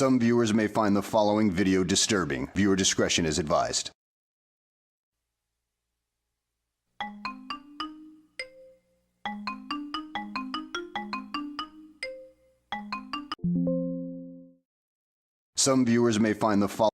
Some viewers may find the following video disturbing. Viewer discretion is advised. Some viewers may find the following.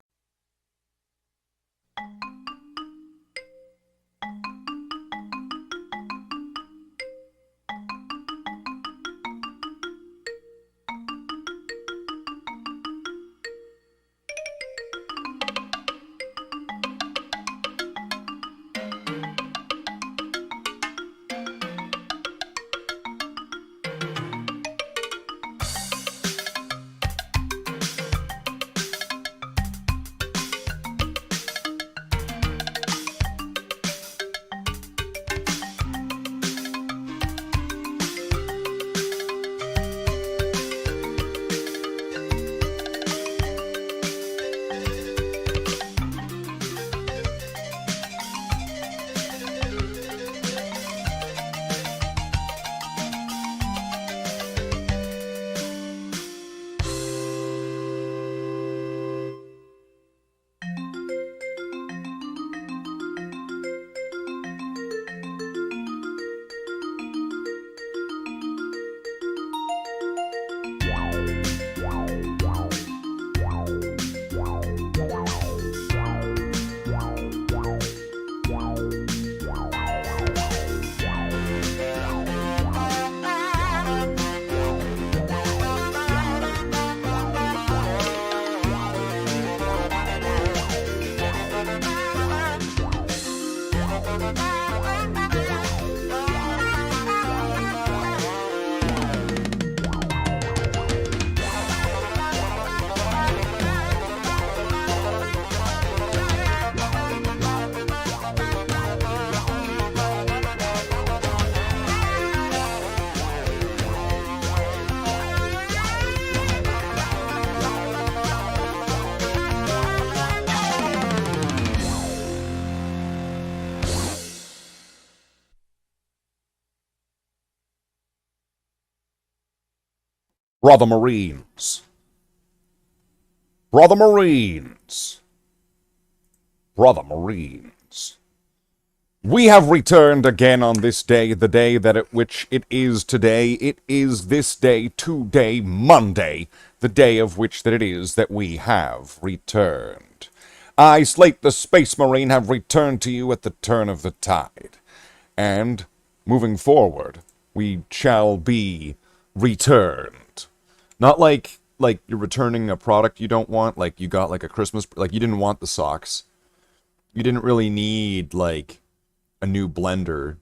Brother Marines. Brother Marines. Brother Marines. We have returned again on this day, the day that at which it is today. It is this day, today, Monday, the day of which that it is that we have returned. I, Slathe the Space Marine, have returned to you at the turn of the tide. And, moving forward, we shall be returned. Not like you're returning a product you don't want, like you got like a Christmas, like you didn't want the socks. You didn't really need like a new blender,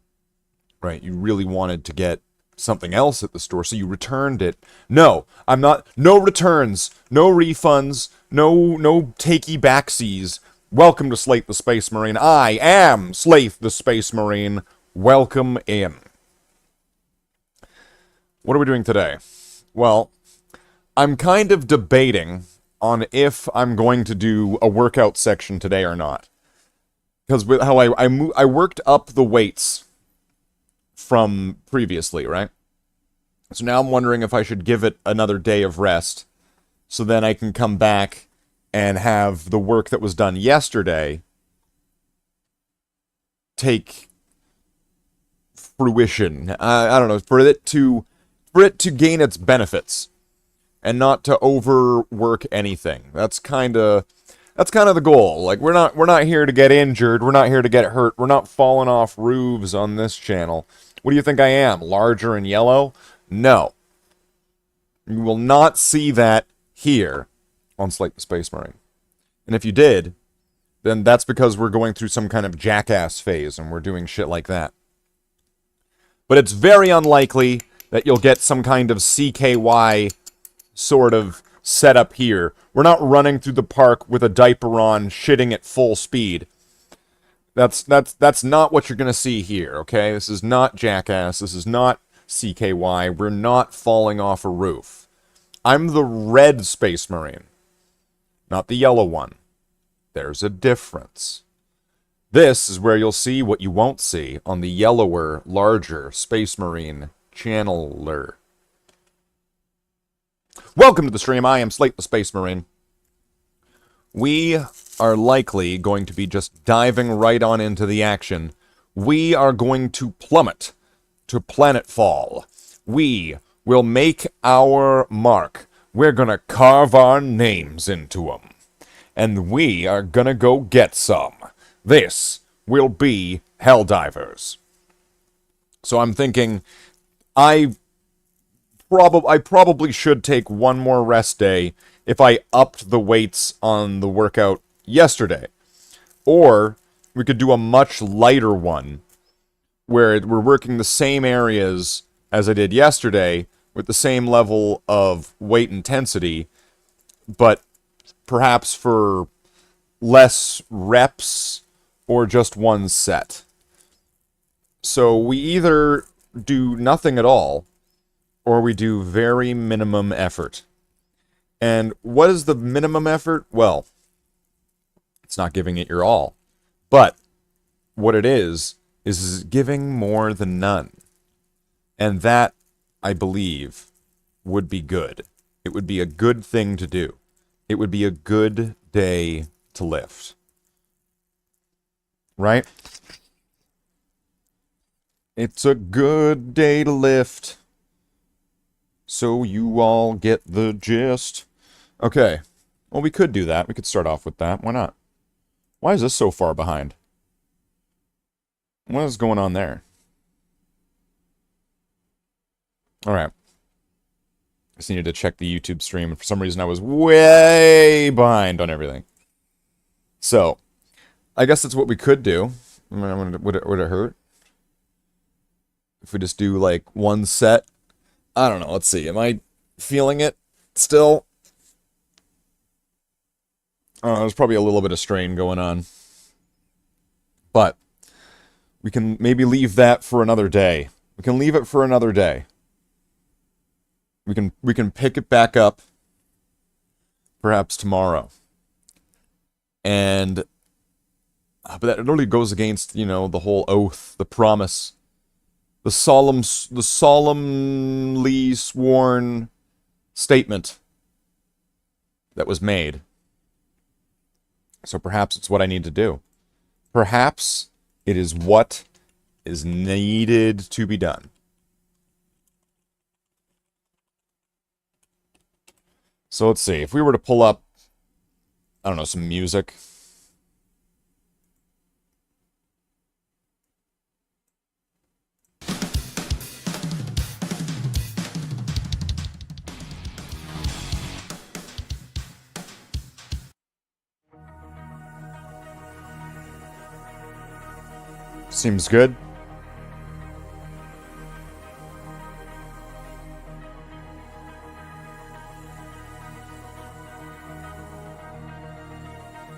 right? You really wanted to get something else at the store, so you returned it. No, I'm not, no returns, no refunds, no takey backsies. Welcome to Slathe the Space Marine. I am Slathe the Space Marine. Welcome in. What are we doing today? Well, I'm kind of debating on if I'm going to do a workout section today or not. Because with how I worked up the weights from previously, right? So now I'm wondering if I should give it another day of rest, so then I can come back and have the work that was done yesterday take fruition. I don't know, for it to gain its benefits. And not to overwork anything. That's kind of the goal. Like we're not here to get injured. We're not here to get hurt. We're not falling off roofs on this channel. What do you think I am? Larger and yellow? No. You will not see that here on Slathe the Space Marine. And if you did, then that's because we're going through some kind of jackass phase and we're doing shit like that. But it's very unlikely that you'll get some kind of CKY sort of setup here. We're not running through the park with a diaper on, shitting at full speed. That's not what you're gonna see here, okay? This is not Jackass. This is not CKY. We're not falling off a roof. I'm the red Space Marine, not the yellow one. There's a difference. This is where you'll see what you won't see on the yellower, larger Space Marine channeler. Welcome to the stream. I am Slathe the Space Marine. We are likely going to be just diving right on into the action. We are going to plummet to planetfall. We will make our mark. We're gonna carve our names into them. And we are gonna go get some. This will be Helldivers. So I'm thinking, I probably should take one more rest day if I upped the weights on the workout yesterday. Or we could do a much lighter one where we're working the same areas as I did yesterday with the same level of weight intensity, but perhaps for less reps or just one set. So we either do nothing at all, or we do very minimum effort. And what is the minimum effort? Well, it's not giving it your all. But what it is giving more than none. And that, I believe, would be good. It would be a good thing to do. It would be a good day to lift. Right? It's a good day to lift. So you all get the gist. Okay. Well, we could do that. We could start off with that. Why not? Why is this so far behind? What is going on there? Alright. I just needed to check the YouTube stream, and for some reason I was way behind on everything. So, I guess that's what we could do. I mean, would it hurt? If we just do, like, one set? I don't know, let's see. Am I feeling it still? There's probably a little bit of strain going on. But we can maybe leave that for another day. We can leave it for another day. We can pick it back up perhaps tomorrow. And but that really goes against, you know, the whole oath, the promise, the solemnly sworn statement that was made. So perhaps it's what I need to do. Perhaps it is what is needed to be done. So let's see. If we were to pull up, I don't know, some music. Seems good.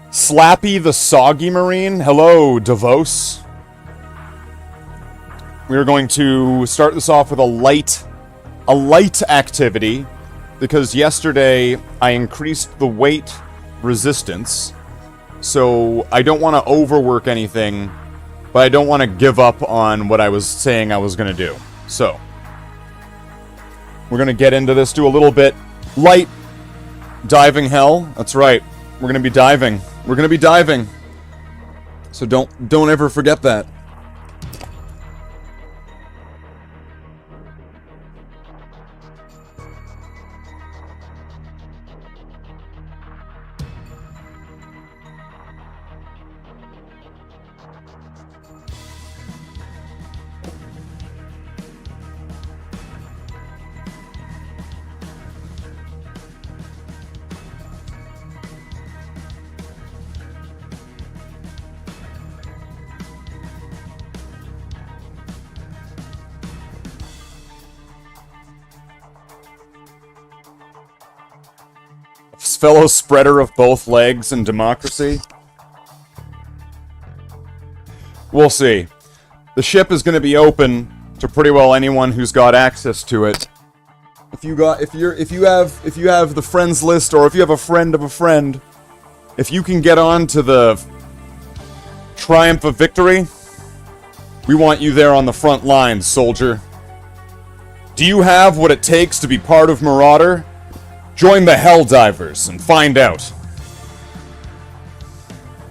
Slappy the Soggy Marine. Hello, Davos. We are going to start this off with a light activity, because yesterday I increased the weight resistance, so I don't want to overwork anything, but I don't want to give up on what I was saying I was going to do. So, we're going to get into this, do a little bit light diving hell. That's right. We're going to be diving. We're going to be diving. So don't ever forget that. Fellow spreader of both legs in democracy. We'll see. The ship is going to be open to pretty well anyone who's got access to it. If you have the friends list, or if you have a friend of a friend, if you can get on to the Triumph of Victory, we want you there on the front lines, soldier. Do you have what it takes to be part of Marauder? Join the Helldivers and find out.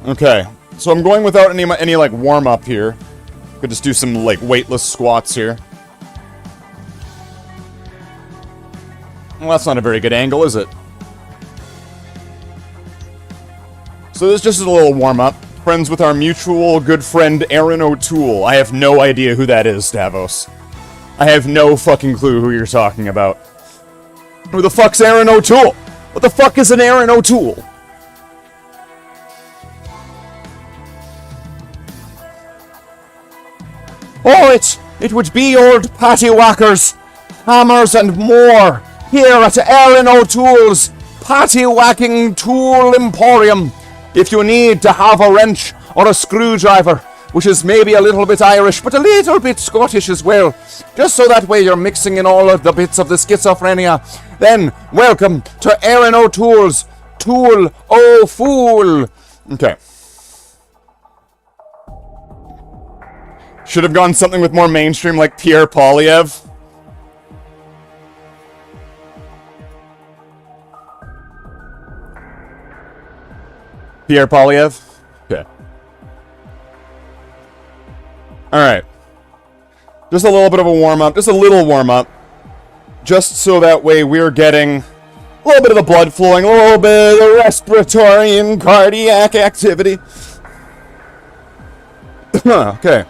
Okay, so I'm going without any like warm-up here. Could just do some like weightless squats here. Well, that's not a very good angle, is it? So this is just a little warm-up. Friends with our mutual good friend Aaron O'Toole. I have no idea who that is, Davos. I have no fucking clue who you're talking about. Who the fuck's Aaron O'Toole? What the fuck is an Aaron O'Toole? Oh, it would be old pattywhackers, hammers and more, here at Aaron O'Toole's Pattywhacking Tool Emporium. If you need to have a wrench or a screwdriver, which is maybe a little bit Irish, but a little bit Scottish as well, just so that way you're mixing in all of the bits of the schizophrenia, then welcome to Aaron O'Toole's Tool O Fool. Okay. Should have gone something with more mainstream, like Pierre Polyev. Pierre Polyev? Okay. Alright. Just a little bit of a warm-up. Just a little warm-up. Just so that way we're getting a little bit of the blood flowing, a little bit of the respiratory and cardiac activity. Okay.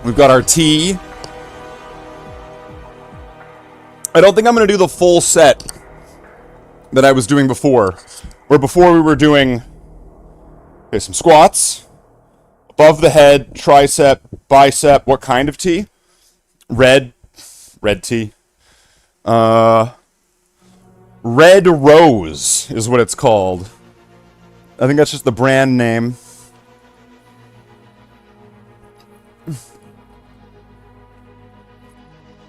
We've got our tea. I don't think I'm going to do the full set that I was doing before. Where before we were doing... Okay, some squats. Above the head, tricep, bicep. What kind of tea? Red tea. Red Rose is what it's called. I think that's just the brand name.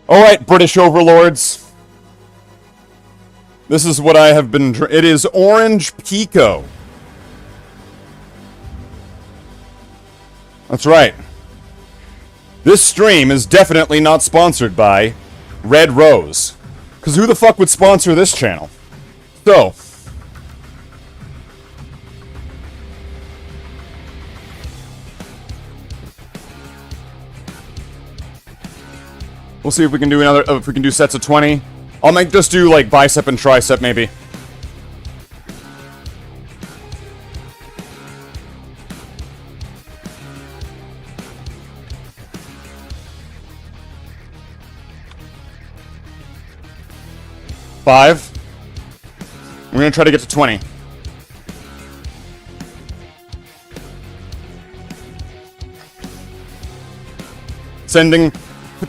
Alright, British overlords. This is what I have been... It is Orange Pico. That's right. This stream is definitely not sponsored by Red Rose. Because who the fuck would sponsor this channel? So... We'll see if we can do if we can do sets of 20. I'll just do like bicep and tricep maybe. Five. We're gonna try to get to 20. Sending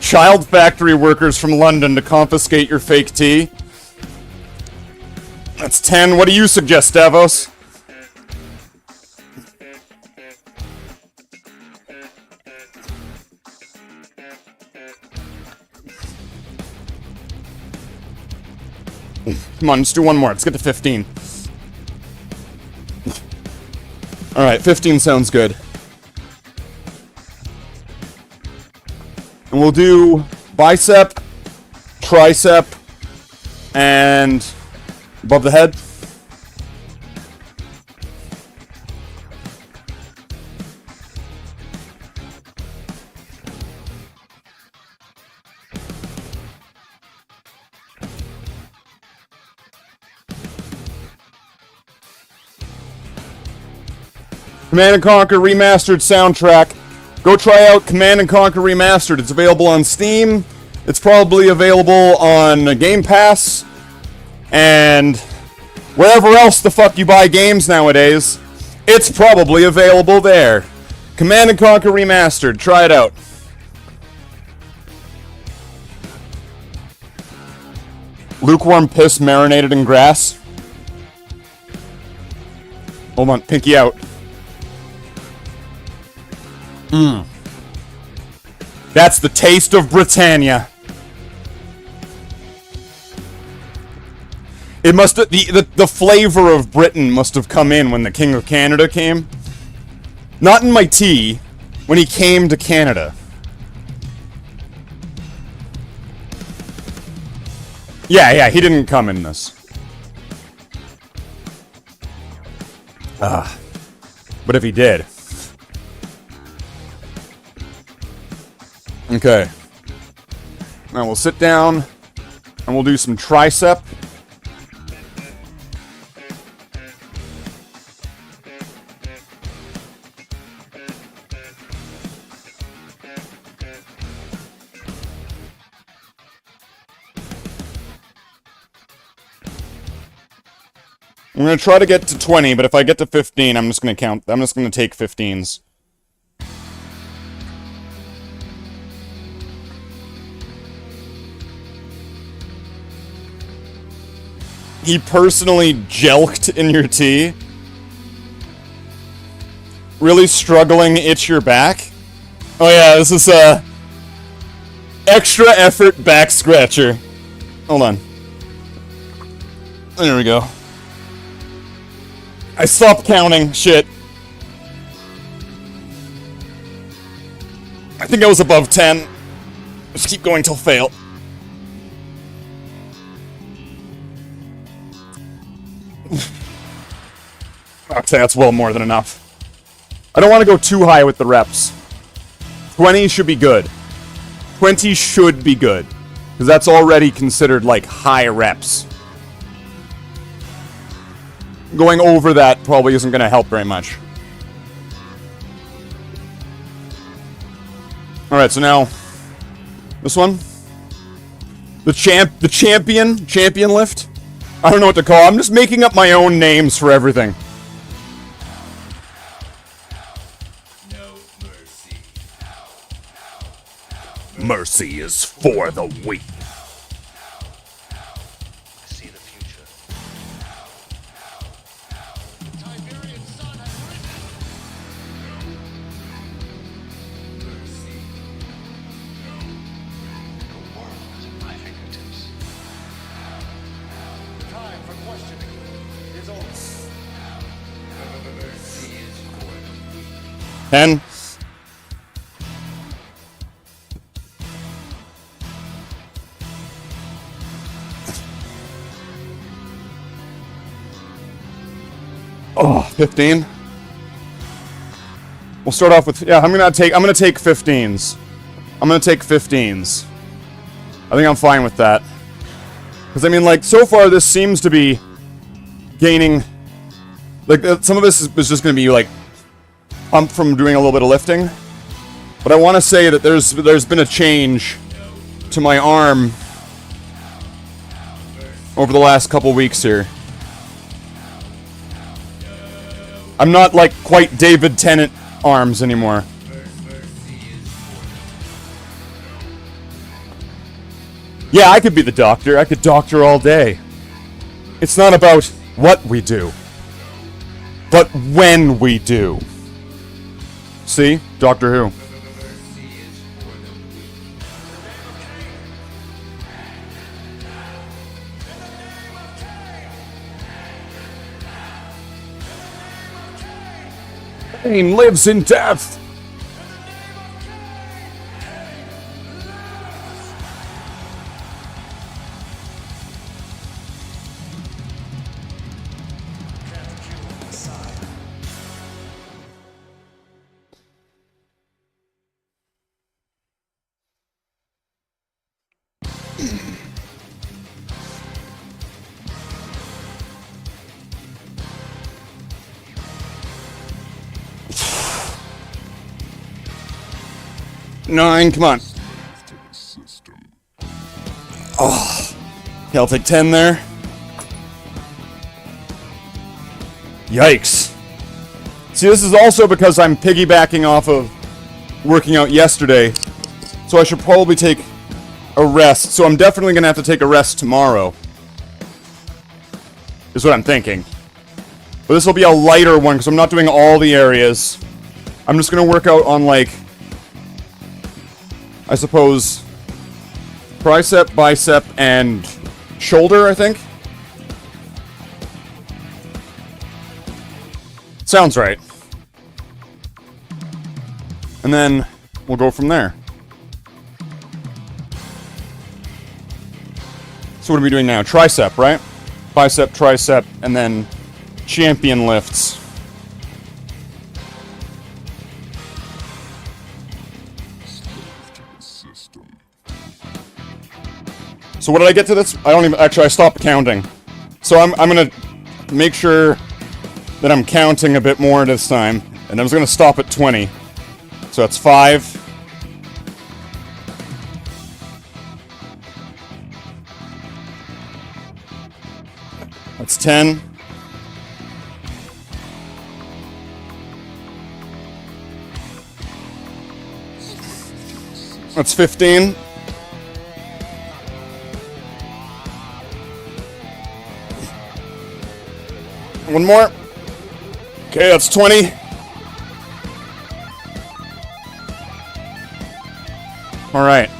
child factory workers from London to confiscate your fake tea. That's 10. What do you suggest, Davos? Come on, let's do one more. Let's get to 15. Alright, 15 sounds good. And we'll do bicep, tricep, and above the head. Command & Conquer Remastered soundtrack. Go try out Command & Conquer Remastered. It's available on Steam. It's probably available on Game Pass. And wherever else the fuck you buy games nowadays, it's probably available there. Command & Conquer Remastered. Try it out. Lukewarm piss marinated in grass. Hold on, pinky out. Mmm. That's the taste of Britannia. It must have, the flavor of Britain must have come in when the King of Canada came. Not in my tea, when he came to Canada. Yeah, he didn't come in this. But if he did. Okay. Now we'll sit down and we'll do some tricep. I'm going to try to get to 20, but if I get to 15, I'm just going to count. I'm just going to take 15s. He personally jelked in your tea? Really struggling itch your back? Oh yeah, this is a extra effort back scratcher. Hold on. There we go. I stopped counting. Shit. I think I was above 10. Just keep going till fail. Okay, that's well more than enough. I don't want to go too high with the reps. 20 should be good. 20 should be good. Because that's already considered, like, high reps. Going over that probably isn't going to help very much. Alright, so now... this one? The champion lift? I don't know what to call it. I'm just making up my own names for everything. No mercy. Mercy is for the weak. See the future. Tiberian sun has risen. Mercy. The world is at my fingertips. The time for questioning is over. Mercy is for the weak. 10. Oh, 15. We'll start off with, yeah, I'm gonna take 15s. I'm gonna take 15s. I think I'm fine with that. Because, I mean, like, so far this seems to be gaining, like, some of this is just gonna be, like, pumped from doing a little bit of lifting. But I want to say that there's been a change to my arm over the last couple weeks here. I'm not, like, quite David Tennant arms anymore. Yeah, I could be the doctor. I could doctor all day. It's not about what we do, but when we do. See? Doctor Who. Pain lives in death. Nine, come on. Oh. Okay, I'll take 10 there. Yikes. See, this is also because I'm piggybacking off of working out yesterday. So I should probably take a rest. So I'm definitely going to have to take a rest tomorrow. Is what I'm thinking. But this will be a lighter one because I'm not doing all the areas. I'm just going to work out on, like, I suppose, tricep, bicep, and shoulder, I think. Sounds right. And then we'll go from there. So what are we doing now? Tricep, right? Bicep, tricep, and then champion lifts. So what did I get to this? I don't even, actually I stopped counting. So I'm gonna make sure that I'm counting a bit more this time. And I'm just gonna stop at 20. So that's 5. That's 10. That's 15. One more. Okay, that's 20. All right.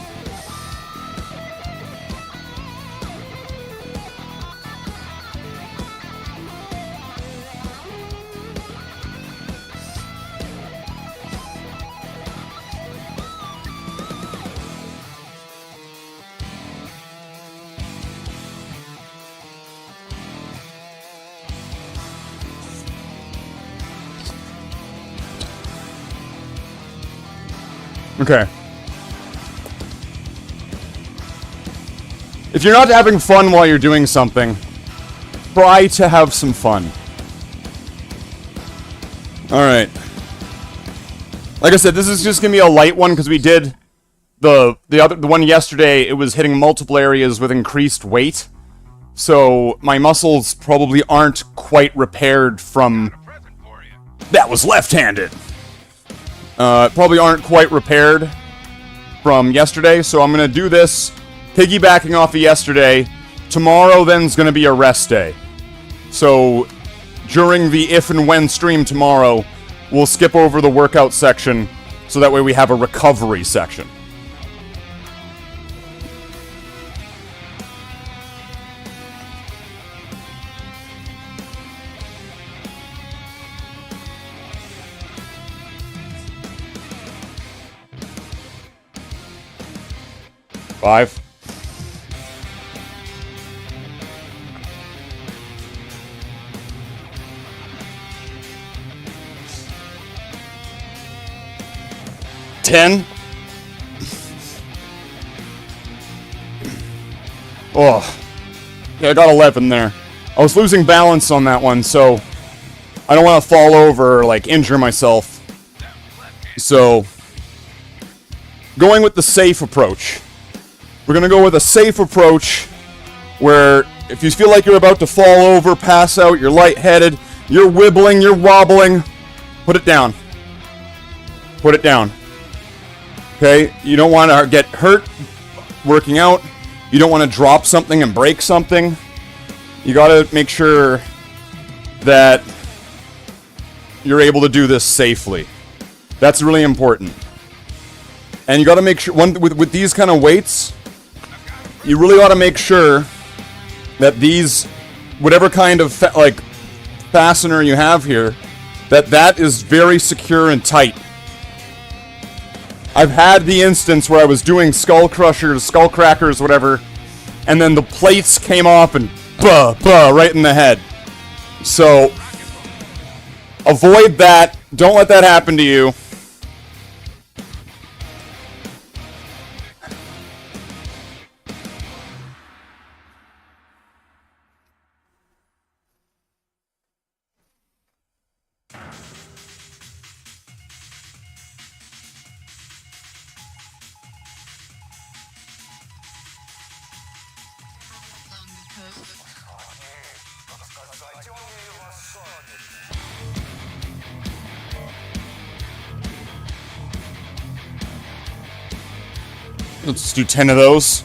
Okay. If you're not having fun while you're doing something, try to have some fun. Alright. Like I said, this is just gonna be a light one because we did the one yesterday. It was hitting multiple areas with increased weight. So my muscles probably aren't quite repaired from... That was left-handed! Probably aren't quite repaired from yesterday, so I'm gonna do this piggybacking off of yesterday. Tomorrow then's gonna be a rest day. So during the if and when stream tomorrow, we'll skip over the workout section so that way we have a recovery section. Five. Ten. Oh. Yeah, I got 11 there. I was losing balance on that one, so I don't want to fall over or, like, injure myself. So, going with the safe approach. We're gonna go with a safe approach where if you feel like you're about to fall over, pass out, you're lightheaded, you're wibbling, you're wobbling, put it down. Put it down. Okay? You don't want to get hurt working out. You don't want to drop something and break something. You gotta make sure that you're able to do this safely. That's really important. And you gotta make sure, with these kind of weights, you really ought to make sure that these, whatever kind of fastener you have here, that is very secure and tight. I've had the instance where I was doing skull crushers, skull crackers, whatever, and then the plates came off and right in the head. So avoid that. Don't let that happen to you. Let's do 10 of those.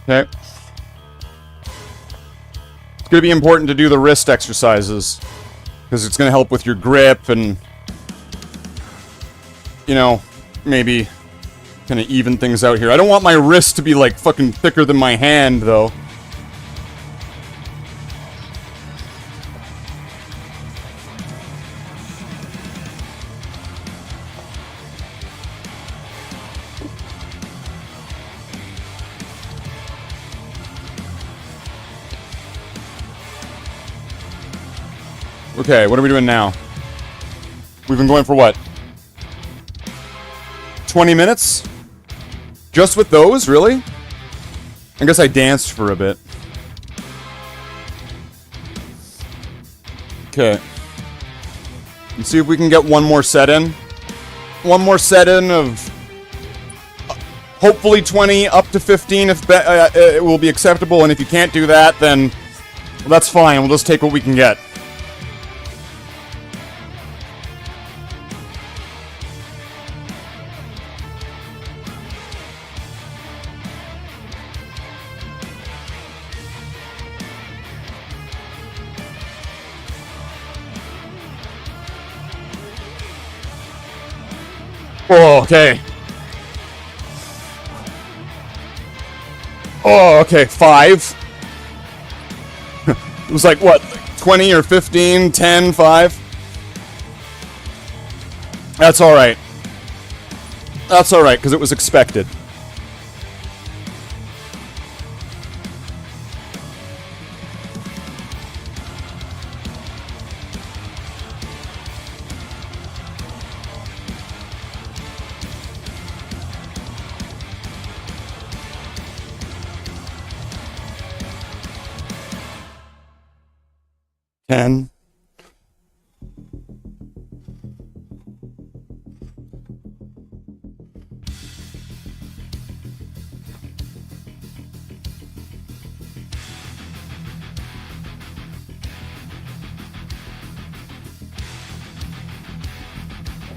Okay. It's going to be important to do the wrist exercises, because it's going to help with your grip and, you know, maybe kind of even things out here. I don't want my wrist to be, like, fucking thicker than my hand, though. Okay, what are we doing now? We've been going for what? 20 minutes? Just with those, really? I guess I danced for a bit. Okay. Let's see if we can get one more set in. One more set in of hopefully 20 up to 15 if it will be acceptable, and if you can't do that, then well, that's fine. We'll just take what we can get. Oh, okay. Oh, okay, 5. It was like, what, 20 or 15, 10, 5? That's alright. That's alright, because it was expected. Ten.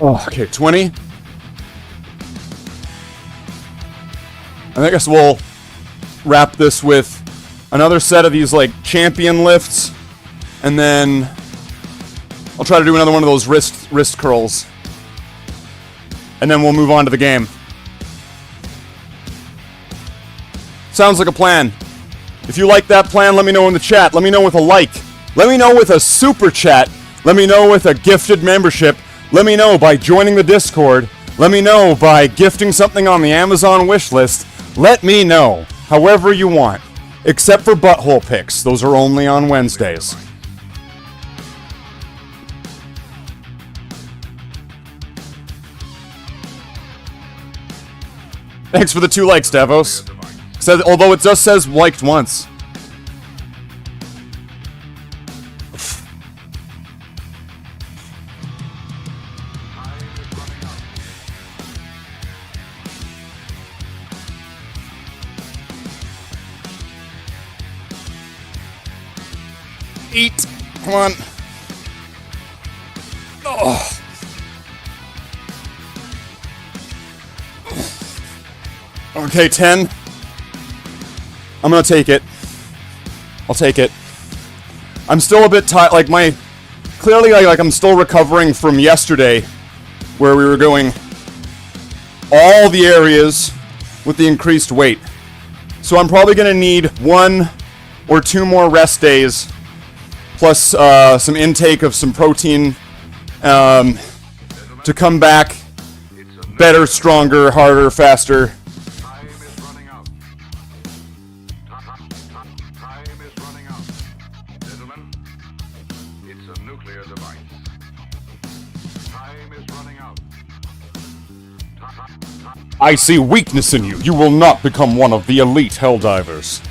Oh, okay, 20. I guess we'll wrap this with another set of these, like, champion lifts. And then I'll try to do another one of those wrist curls. And then we'll move on to the game. Sounds like a plan. If you like that plan, let me know in the chat. Let me know with a like. Let me know with a super chat. Let me know with a gifted membership. Let me know by joining the Discord. Let me know by gifting something on the Amazon wish list. Let me know however you want. Except for butthole pics. Those are only on Wednesdays. Thanks for the 2 likes, Davos. Says, although it just says liked once. Eat. Come on. Oh. Okay, 10. I'm gonna take it. I'll take it. I'm still a bit tired. Like, clearly, like I'm still recovering from yesterday, where we were going all the areas with the increased weight. So I'm probably gonna need 1 or 2 more rest days, plus some intake of some protein, to come back better, stronger, harder, faster. I see weakness in you. You will not become one of the elite Helldivers.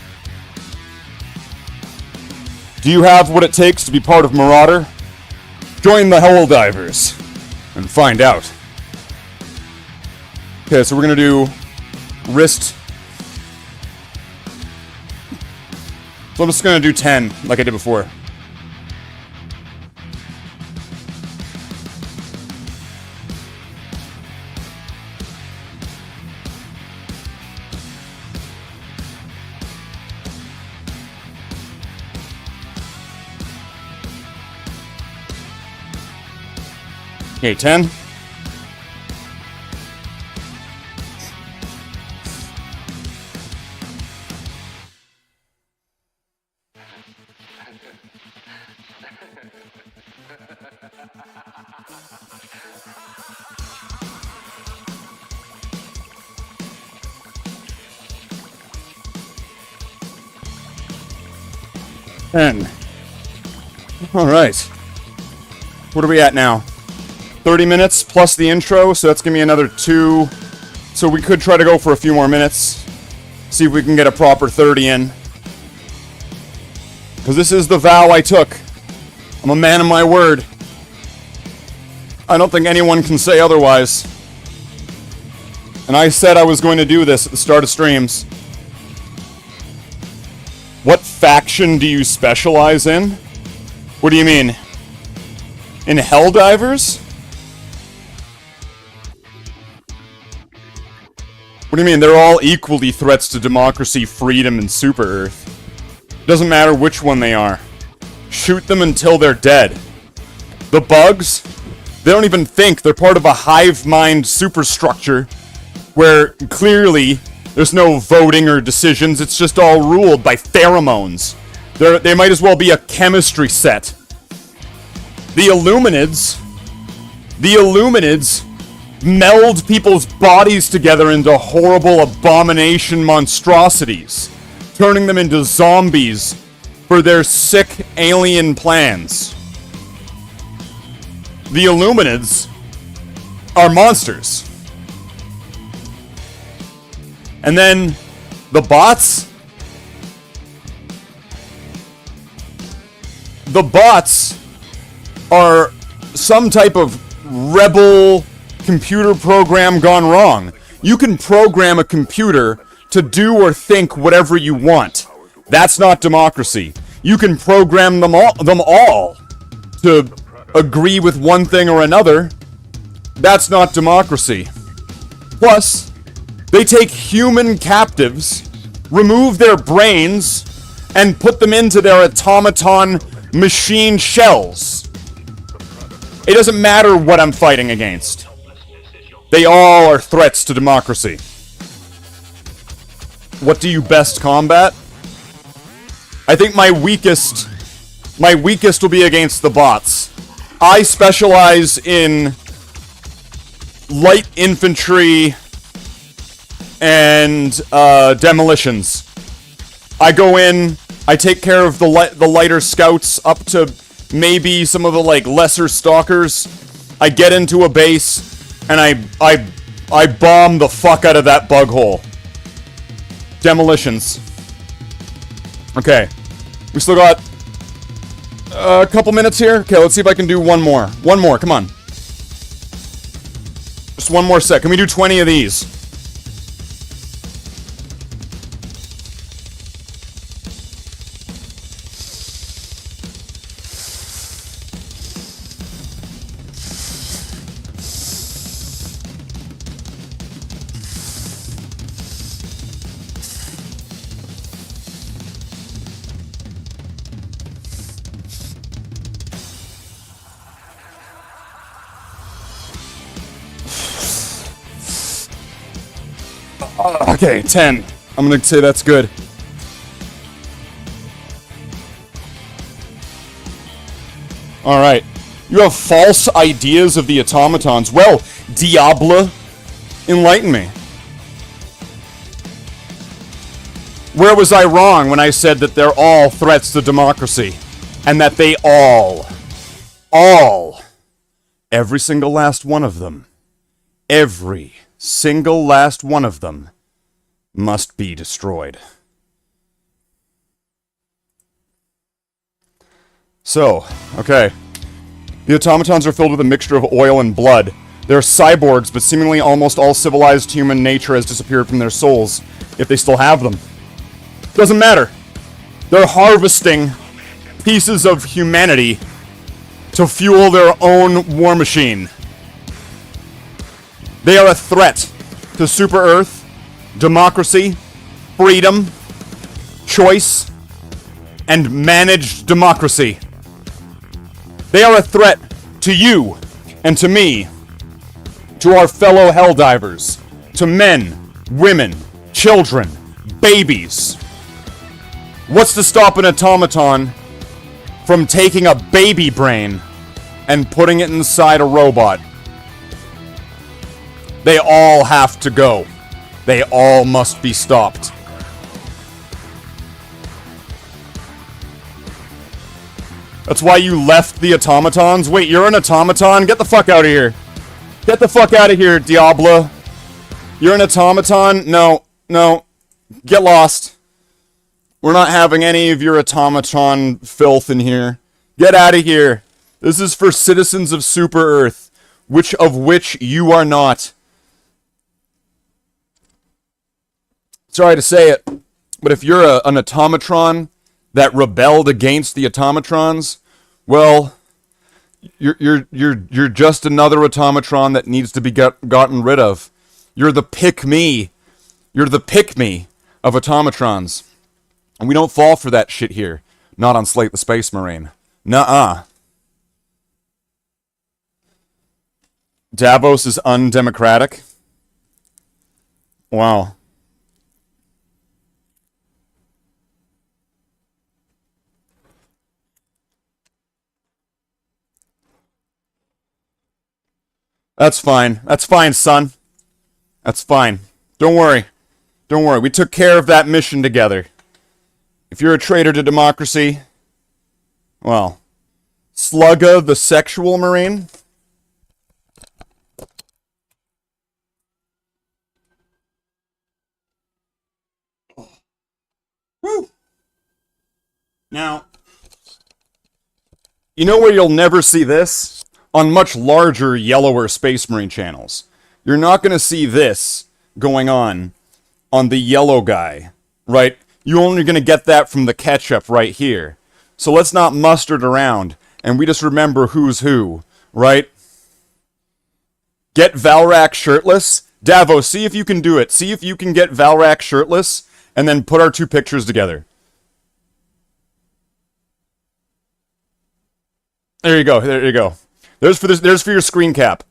Do you have what it takes to be part of Marauder? Join the Helldivers and find out. Okay, so we're gonna do wrist. So I'm just gonna do 10 like I did before. Okay, 10. All right. What are we at now? 30 minutes plus the intro, so that's gonna be another 2. So we could try to go for a few more minutes. See if we can get a proper 30 in. Because this is the vow I took. I'm a man of my word. I don't think anyone can say otherwise. And I said I was going to do this at the start of streams. What faction do you specialize in? What do you mean? In Helldivers? What do you mean? They're all equally threats to democracy, freedom, and Super Earth. Doesn't matter which one they are. Shoot them until they're dead. The bugs? They don't even think. They're part of a hive mind superstructure where clearly there's no voting or decisions. It's just all ruled by pheromones. They might as well be a chemistry set. The Illuminids meld people's bodies together into horrible abomination monstrosities, turning them into zombies for their sick alien plans. The Illuminids are monsters. And then the bots? The bots are some type of rebel computer program gone wrong. You can program a computer to do or think whatever you want. That's not democracy. You can program them all to agree with one thing or another. That's not democracy. Plus, they take human captives, remove their brains, and put them into their automaton machine shells. It doesn't matter what I'm fighting against. They all are threats to democracy. What do you best combat? I think my weakest will be against the bots. I specialize in light infantry and demolitions. I go in, I take care of the lighter scouts up to maybe some of the lesser stalkers. I get into a base and I bomb the fuck out of that bug hole. Demolitions. Okay. We still got a couple minutes here. Okay, let's see if I can do one more. One more, come on. Just one more set. Can we do 20 of these? Okay, 10. I'm gonna say that's good. Alright. You have false ideas of the automatons. Well, Diablo, enlighten me. Where was I wrong when I said that they're all threats to democracy? And that they all, every single last one of them, every single last one of them must be destroyed. So, okay. The automatons are filled with a mixture of oil and blood. They're cyborgs, but seemingly almost all civilized human nature has disappeared from their souls, if they still have them. Doesn't matter. They're harvesting pieces of humanity to fuel their own war machine. They are a threat to Super Earth, democracy, freedom, choice, and managed democracy. They are a threat to you and to me, to our fellow Helldivers, to men, women, children, babies. What's to stop an automaton from taking a baby brain and putting it inside a robot? They all have to go. They all must be stopped. That's why you left the automatons? Wait, you're an automaton? Get the fuck out of here. Get the fuck out of here, Diablo. You're an automaton? No, no. Get lost. We're not having any of your automaton filth in here. Get out of here. This is for citizens of Super Earth, which you are not. Sorry to say it, but if you're an automatron that rebelled against the automatrons, well, you're just another automatron that needs to be gotten rid of. You're the pick-me. You're the pick-me of automatrons. And we don't fall for that shit here. Not on Slathe the Space Marine. Nuh-uh. Davos is undemocratic? Wow. That's fine. That's fine, son. That's fine. Don't worry. Don't worry. We took care of that mission together. If you're a traitor to democracy, well, Slugga the Sexual Marine? Woo! Now, you know where you'll never see this? On much larger, yellower Space Marine channels. You're not going to see this going on the yellow guy, right? You're only going to get that from the ketchup right here. So let's not muster it around, and we just remember who's who, right? Get Valrak shirtless. Davo, see if you can do it. See if you can get Valrak shirtless, and then put our two pictures together. There you go, there you go. There's for your screen cap.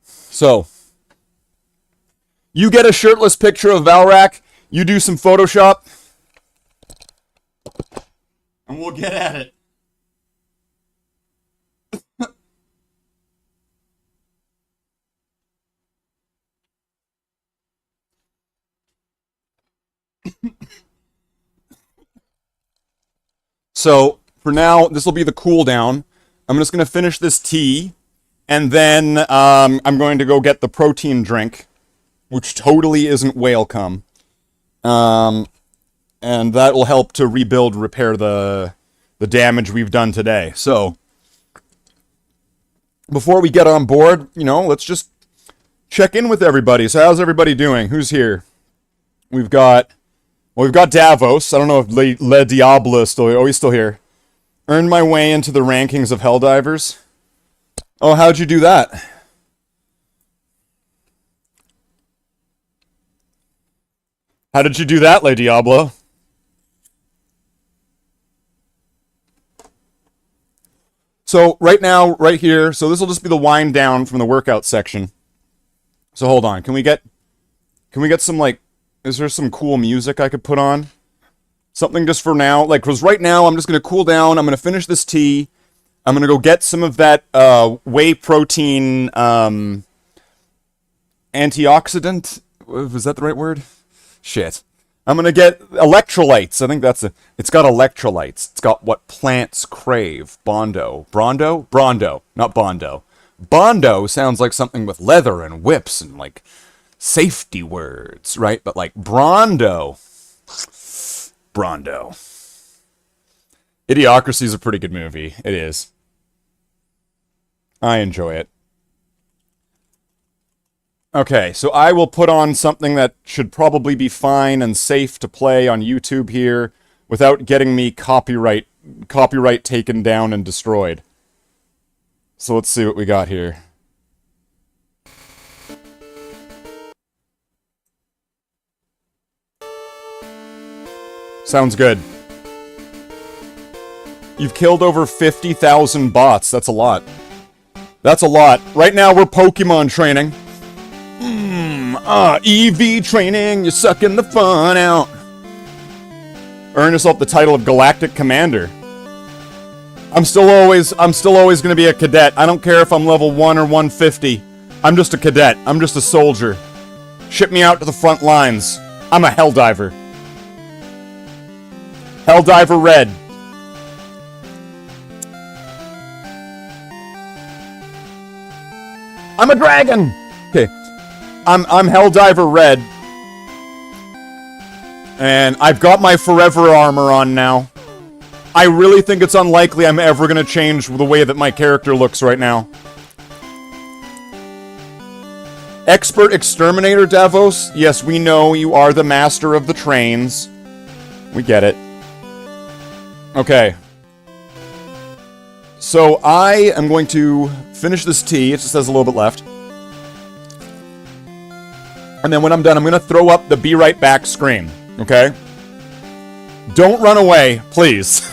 So, you get a shirtless picture of Valrak, you do some Photoshop, and we'll get at it. So, for now, this will be the cooldown. I'm just going to finish this tea, and then I'm going to go get the protein drink, which totally isn't whale cum. And that will help to repair the damage we've done today. So, before we get on board, you know, let's just check in with everybody. So how's everybody doing? Who's here? We've got Davos. I don't know if Le Diable is still here. Oh, he's still here. Earned my way into the rankings of Helldivers. Oh, how'd you do that? How did you do that, Le Diablo? So, right now, right here, so this will just be the wind down from the workout section. So, hold on. Can we get some, like, is there some cool music I could put on? Something just for now. Like, because right now I'm just going to cool down. I'm going to finish this tea. I'm going to go get some of that whey protein antioxidant. Was that the right word? Shit. I'm going to get electrolytes. I think it's got electrolytes. It's got what plants crave. Bondo. Brondo. Not Bondo. Bondo sounds like something with leather and whips and, like, safety words, right? But like Brondo. Idiocracy is a pretty good movie. It is. I enjoy it. Okay, so I will put on something that should probably be fine and safe to play on YouTube here without getting me copyright taken down and destroyed. So let's see what we got here. Sounds good. You've killed over 50,000 bots. That's a lot. That's a lot. Right now we're Pokemon training. EV training. You're sucking the fun out. Earn yourself the title of Galactic Commander. I'm still always going to be a cadet. I don't care if I'm level 1 or 150. I'm just a cadet. I'm just a soldier. Ship me out to the front lines. I'm a Helldiver. Helldiver Red. I'm a dragon! Okay. I'm Helldiver Red. And I've got my forever armor on now. I really think it's unlikely I'm ever gonna change the way that my character looks right now. Expert Exterminator, Davos? Yes, we know you are the master of the trains. We get it. Okay. So I am going to finish this tea. It just has a little bit left. And then when I'm done, I'm going to throw up the be right back screen. Okay? Don't run away, please.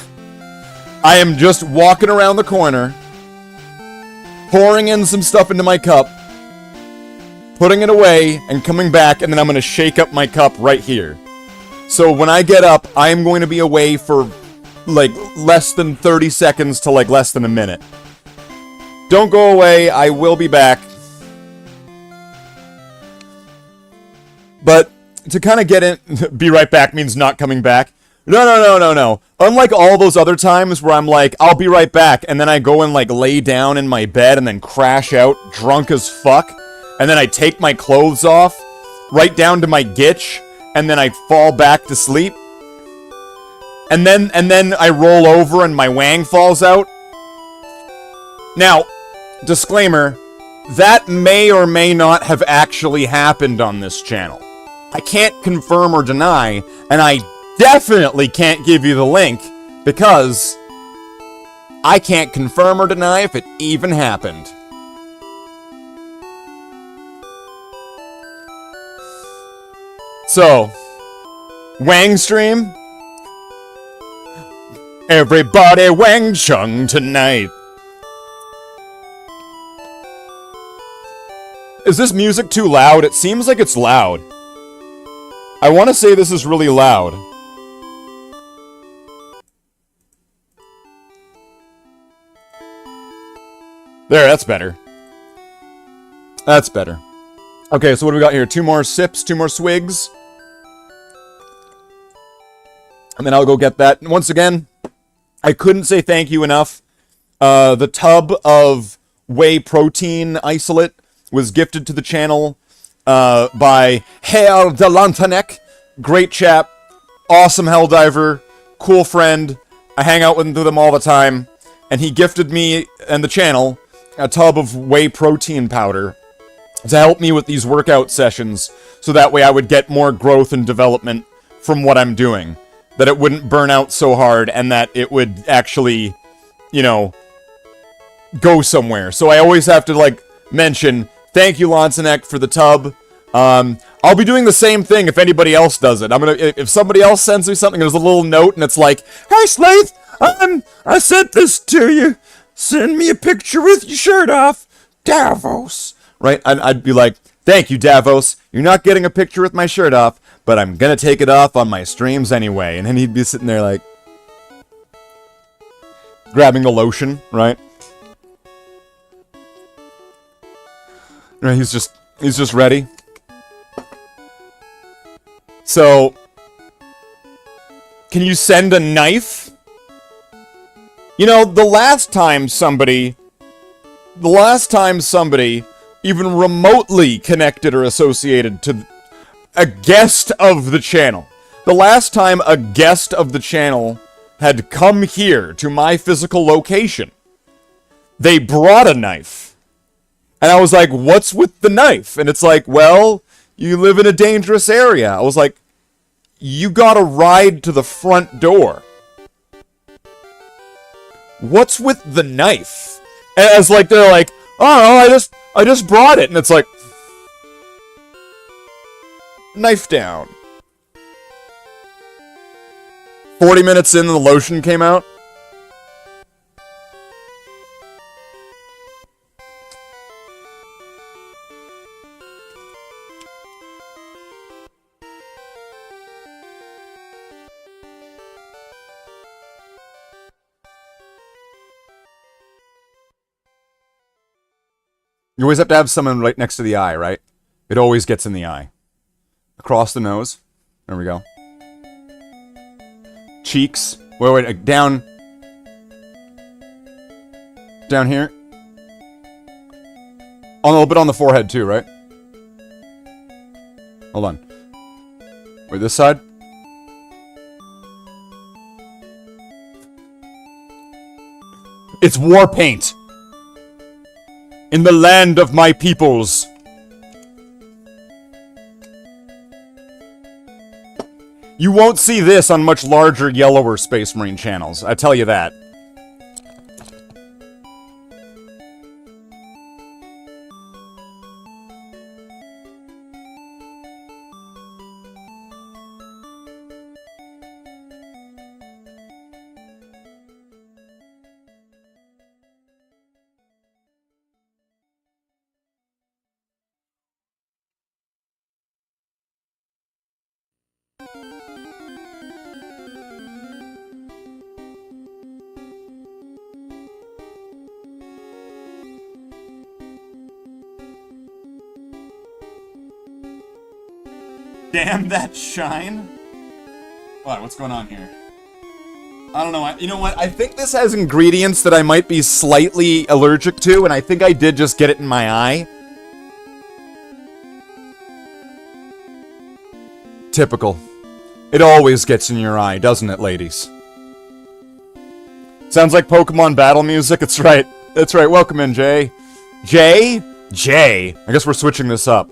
I am just walking around the corner, pouring in some stuff into my cup, putting it away, and coming back, and then I'm going to shake up my cup right here. So when I get up, I am going to be away for, like, less than 30 seconds to, like, less than a minute. Don't go away, I will be back. But to kind of get in, be right back means not coming back. No. Unlike all those other times where I'm like, I'll be right back, and then I go and, like, lay down in my bed and then crash out drunk as fuck, and then I take my clothes off, right down to my gitch, and then I fall back to sleep. And then I roll over and my wang falls out. Now, disclaimer, that may or may not have actually happened on this channel. I can't confirm or deny, and I definitely can't give you the link, because I can't confirm or deny if it even happened. So, Wang stream? Everybody Wang Chung tonight. Is this music too loud? It seems like it's loud. I want to say this is really loud. There, that's better. That's better. Okay, so what do we got here? 2 more sips, 2 more swigs. And then I'll go get that. And once again, I couldn't say thank you enough. The tub of whey protein isolate was gifted to the channel by Herr de Lantanek. Great chap. Awesome Helldiver. Cool friend. I hang out with them all the time. And he gifted me and the channel a tub of whey protein powder to help me with these workout sessions, so that way I would get more growth and development from what I'm doing. That it wouldn't burn out so hard, and that it would actually, you know, go somewhere. So I always have to, like, mention, thank you, Lansanek, for the tub. I'll be doing the same thing if anybody else does it. If somebody else sends me something, there's a little note, and it's like, hey, Slathe, I sent this to you. Send me a picture with your shirt off. Davos. Right? I'd be like, thank you, Davos. You're not getting a picture with my shirt off, but I'm gonna take it off on my streams anyway. And then he'd be sitting there like, grabbing the lotion, right? Right, he's just ready. So, can you send a knife? You know, the last time somebody even remotely connected or associated to a guest of the channel. The last time a guest of the channel had come here to my physical location, they brought a knife. And I was like, what's with the knife? And it's like, well, you live in a dangerous area. I was like, you got a ride to the front door. What's with the knife? And it's like, they're like, oh, I just brought it. And it's like, knife down. 40 minutes in, the lotion came out. You always have to have someone right next to the eye, right? It always gets in the eye. Across the nose. There we go. Cheeks. Wait, down. Down here. A little bit on the forehead too, right? Hold on. Wait, this side? It's war paint! In the land of my peoples! You won't see this on much larger, yellower Space Marine channels, I tell you that. Damn that shine! What? What's going on here? I don't know. You know what? I think this has ingredients that I might be slightly allergic to, and I think I did just get it in my eye. Typical. It always gets in your eye, doesn't it, ladies? Sounds like Pokemon battle music. It's right. That's right. Welcome in, Jay. Jay? Jay. I guess we're switching this up.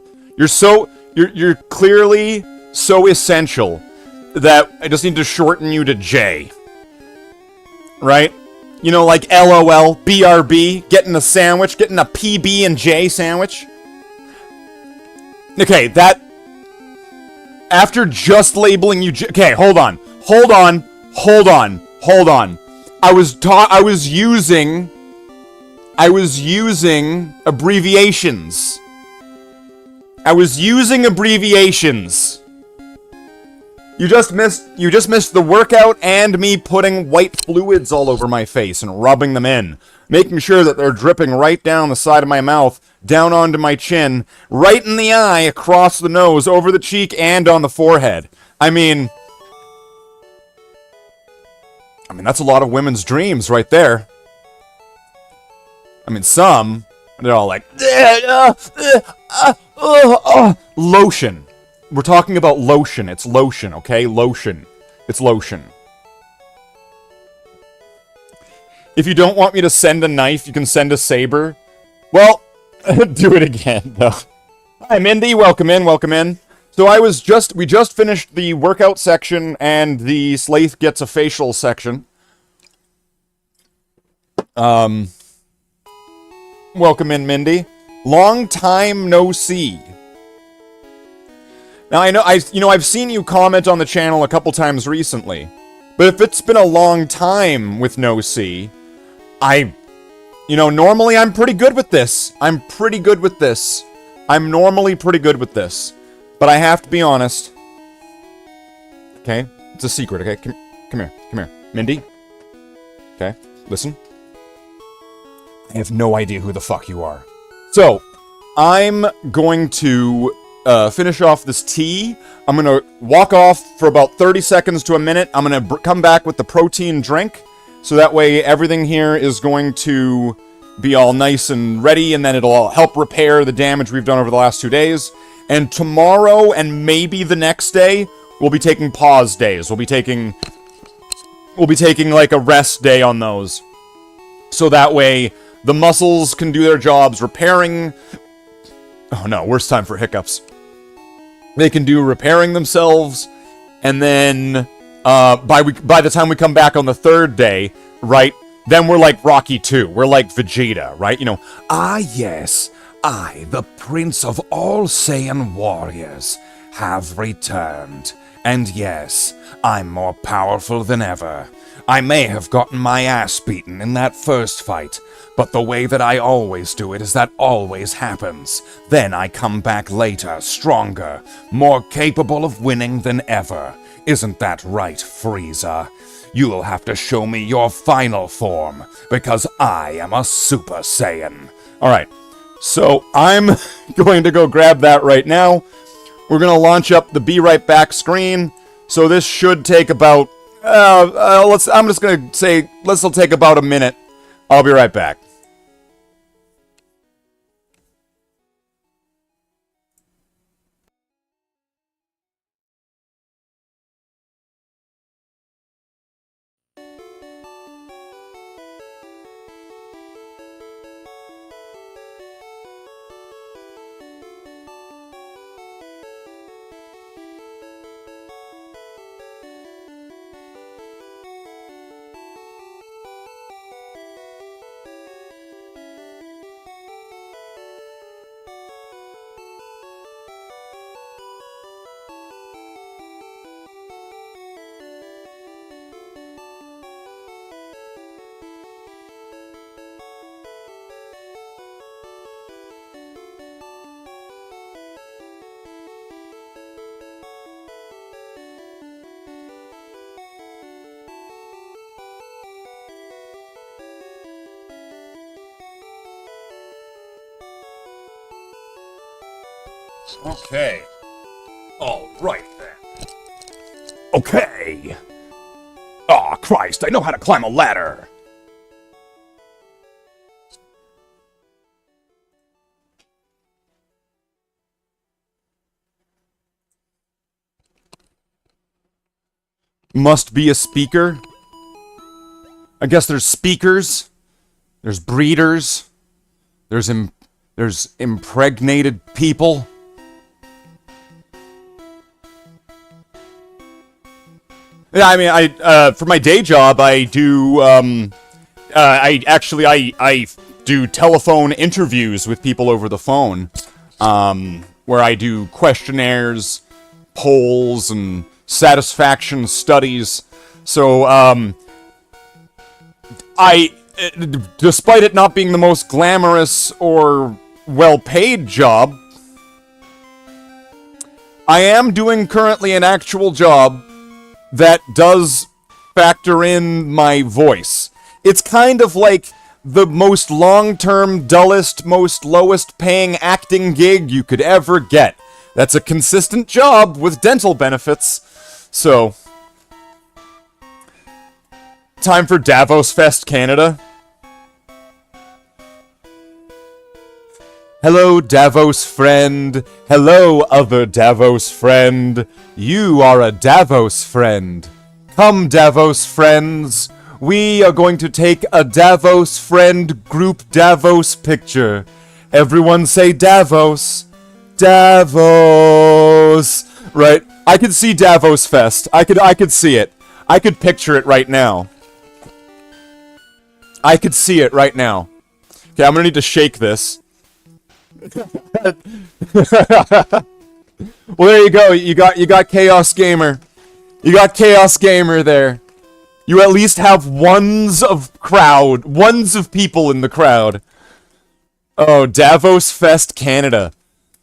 You're clearly so essential that I just need to shorten you to J. Right? You know, like LOL, BRB, getting a sandwich, getting a PB and J sandwich. Okay, that... After just labeling you J... Okay, hold on. I was using abbreviations. You just missed the workout and me putting white fluids all over my face and rubbing them in, making sure that they're dripping right down the side of my mouth, down onto my chin, right in the eye, across the nose, over the cheek, and on the forehead. I mean, that's a lot of women's dreams right there. I mean, some, they're all like, lotion. We're talking about lotion. It's lotion, okay? Lotion. It's lotion. If you don't want me to send a knife, you can send a saber. Well, do it again, though. Hi, Mindy. Welcome in, welcome in. So we just finished the workout section and the Slathe gets a facial section. Welcome in, Mindy. Long time no see. Now, I've seen you comment on the channel a couple times recently, but if it's been a long time with no see, normally I'm pretty good with this. I'm normally pretty good with this, but I have to be honest. Okay? It's a secret, okay? Come here. Mindy? Okay, listen. I have no idea who the fuck you are. So, I'm going to finish off this tea. I'm going to walk off for about 30 seconds to a minute. I'm going to come back with the protein drink. So that way everything here is going to be all nice and ready. And then it'll all help repair the damage we've done over the last 2 days. And tomorrow and maybe the next day, we'll be taking pause days. We'll be taking like a rest day on those. So that way the muscles can do their jobs repairing... Oh no, worst time for hiccups. They can do repairing themselves, and then by the time we come back on the third day, right, then we're like Rocky 2. We're like Vegeta, right? You know, Ah, yes, I, the prince of all Saiyan warriors, have returned. And yes, I'm more powerful than ever. I may have gotten my ass beaten in that first fight, but the way that I always do it is that always happens. Then I come back later, stronger, more capable of winning than ever. Isn't that right, Frieza? You'll have to show me your final form, because I am a Super Saiyan. Alright, so I'm going to go grab that right now. We're gonna launch up the Be Right Back screen. So this should take about, I'm just gonna say, this'll take about a minute. I'll be right back. Okay. All right then. Okay. Aw, Christ, I know how to climb a ladder. Must be a speaker. I guess there's speakers. There's breeders. There's impregnated people. Yeah, I mean, for my day job, I do, I do telephone interviews with people over the phone, where I do questionnaires, polls, and satisfaction studies. So, despite it not being the most glamorous or well-paid job, I am doing currently an actual job that does factor in my voice. It's kind of like the most long-term, dullest, most lowest-paying acting gig you could ever get. That's a consistent job with dental benefits. So, time for Davos Fest Canada. Hello, Davos friend. Hello, other Davos friend. You are a Davos friend. Come, Davos friends. We are going to take a Davos friend group Davos picture. Everyone say Davos. Davos. Right. I could see Davos Fest. I could see it. I could picture it right now. I could see it right now. Okay, I'm gonna need to shake this. Well, there you go. You got Chaos Gamer. You got Chaos Gamer there. You at least have ones of people in the crowd. Oh, Davos Fest Canada.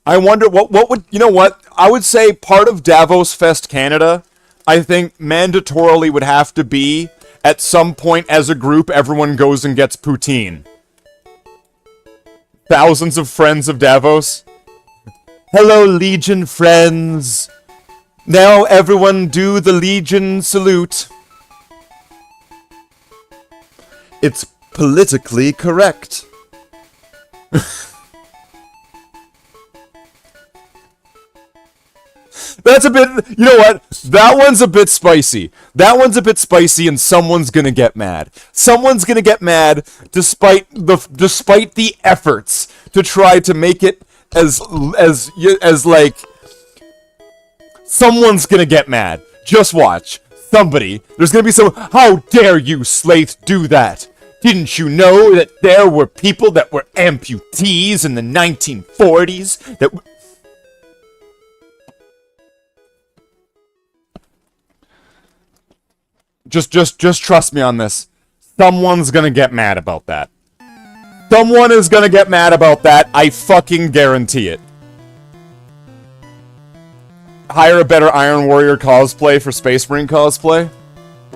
I wonder what would, you know what? I would say part of Davos Fest Canada, I think mandatorily would have to be at some point as a group everyone goes and gets poutine. Thousands of friends of Davos. Hello, Legion friends. Now everyone do the Legion salute. It's politically correct. That's a bit, you know what? That one's a bit spicy. That one's a bit spicy and someone's gonna get mad. Someone's gonna get mad despite the efforts to try to make it as like, someone's gonna get mad. Just watch. Somebody. There's gonna be some, how dare you, Slathe, do that? Didn't you know that there were people that were amputees in the 1940s that Just trust me on this. Someone's gonna get mad about that. Someone is gonna get mad about that. I fucking guarantee it. Hire a better Iron Warrior cosplay for Space Marine cosplay?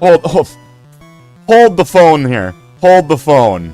Hold the phone here. Hold the phone.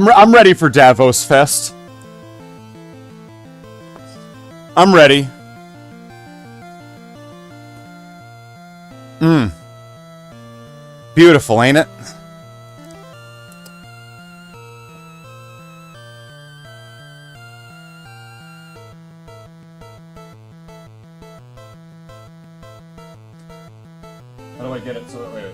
I'm ready for Davos Fest. I'm ready. Beautiful, ain't it? How do I get it so that way?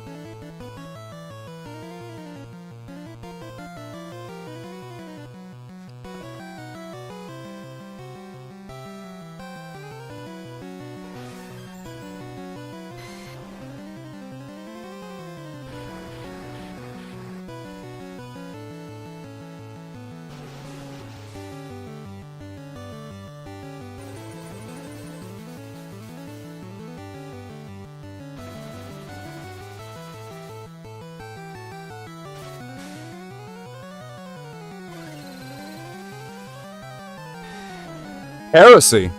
Heresy.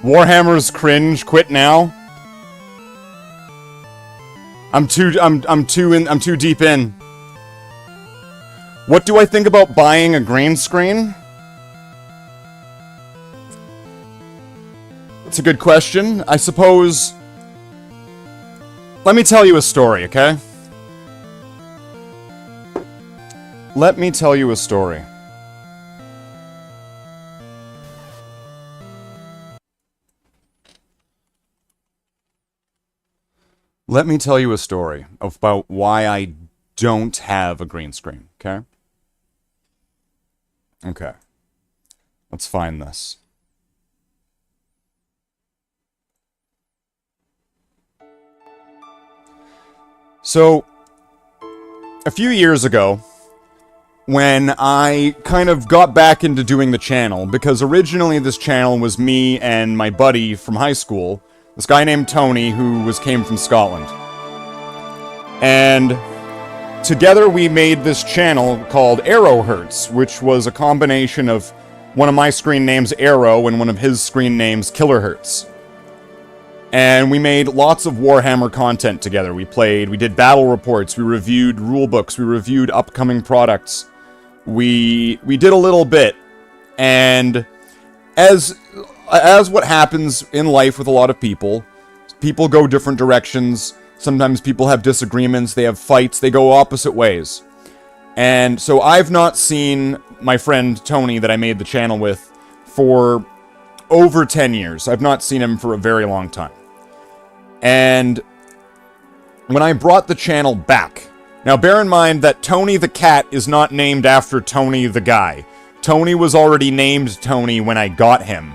Warhammer's cringe. Quit now. I'm too deep in. What do I think about buying a green screen? That's a good question. I suppose. Let me tell you a story, okay? Let me tell you a story. Let me tell you a story about why I don't have a green screen, okay? Okay. Let's find this. So, a few years ago, when I kind of got back into doing the channel, because originally this channel was me and my buddy from high school, this guy named Tony, who came from Scotland. And together we made this channel called Arrowhertz, which was a combination of one of my screen names, Arrow, and one of his screen names, Killerhertz. And we made lots of Warhammer content together. We did battle reports, we reviewed rulebooks, we reviewed upcoming products. We did a little bit. And as what happens in life with a lot of people go different directions. Sometimes people have disagreements, they have fights, they go opposite ways. And so I've not seen my friend Tony that I made the channel with for over 10 years. I've not seen him for a very long time. And when I brought the channel back, now bear in mind that Tony the cat is not named after Tony the guy. Tony was already named Tony when I got him.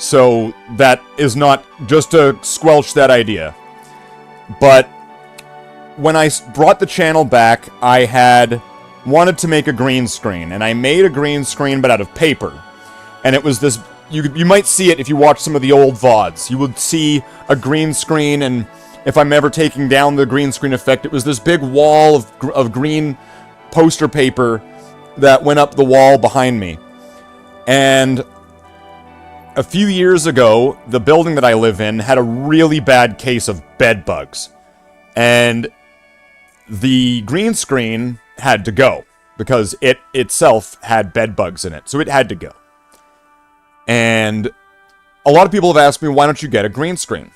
So that is not just to squelch that idea. But when I brought the channel back, I had wanted to make a green screen, and I made a green screen but out of paper. And it was this, you might see it if you watch some of the old VODs. You would see a green screen, and if I'm ever taking down the green screen effect, it was this big wall of green poster paper that went up the wall behind me. And a few years ago, the building that I live in had a really bad case of bed bugs. And the green screen had to go because it itself had bed bugs in it. So it had to go. And a lot of people have asked me, why don't you get a green screen?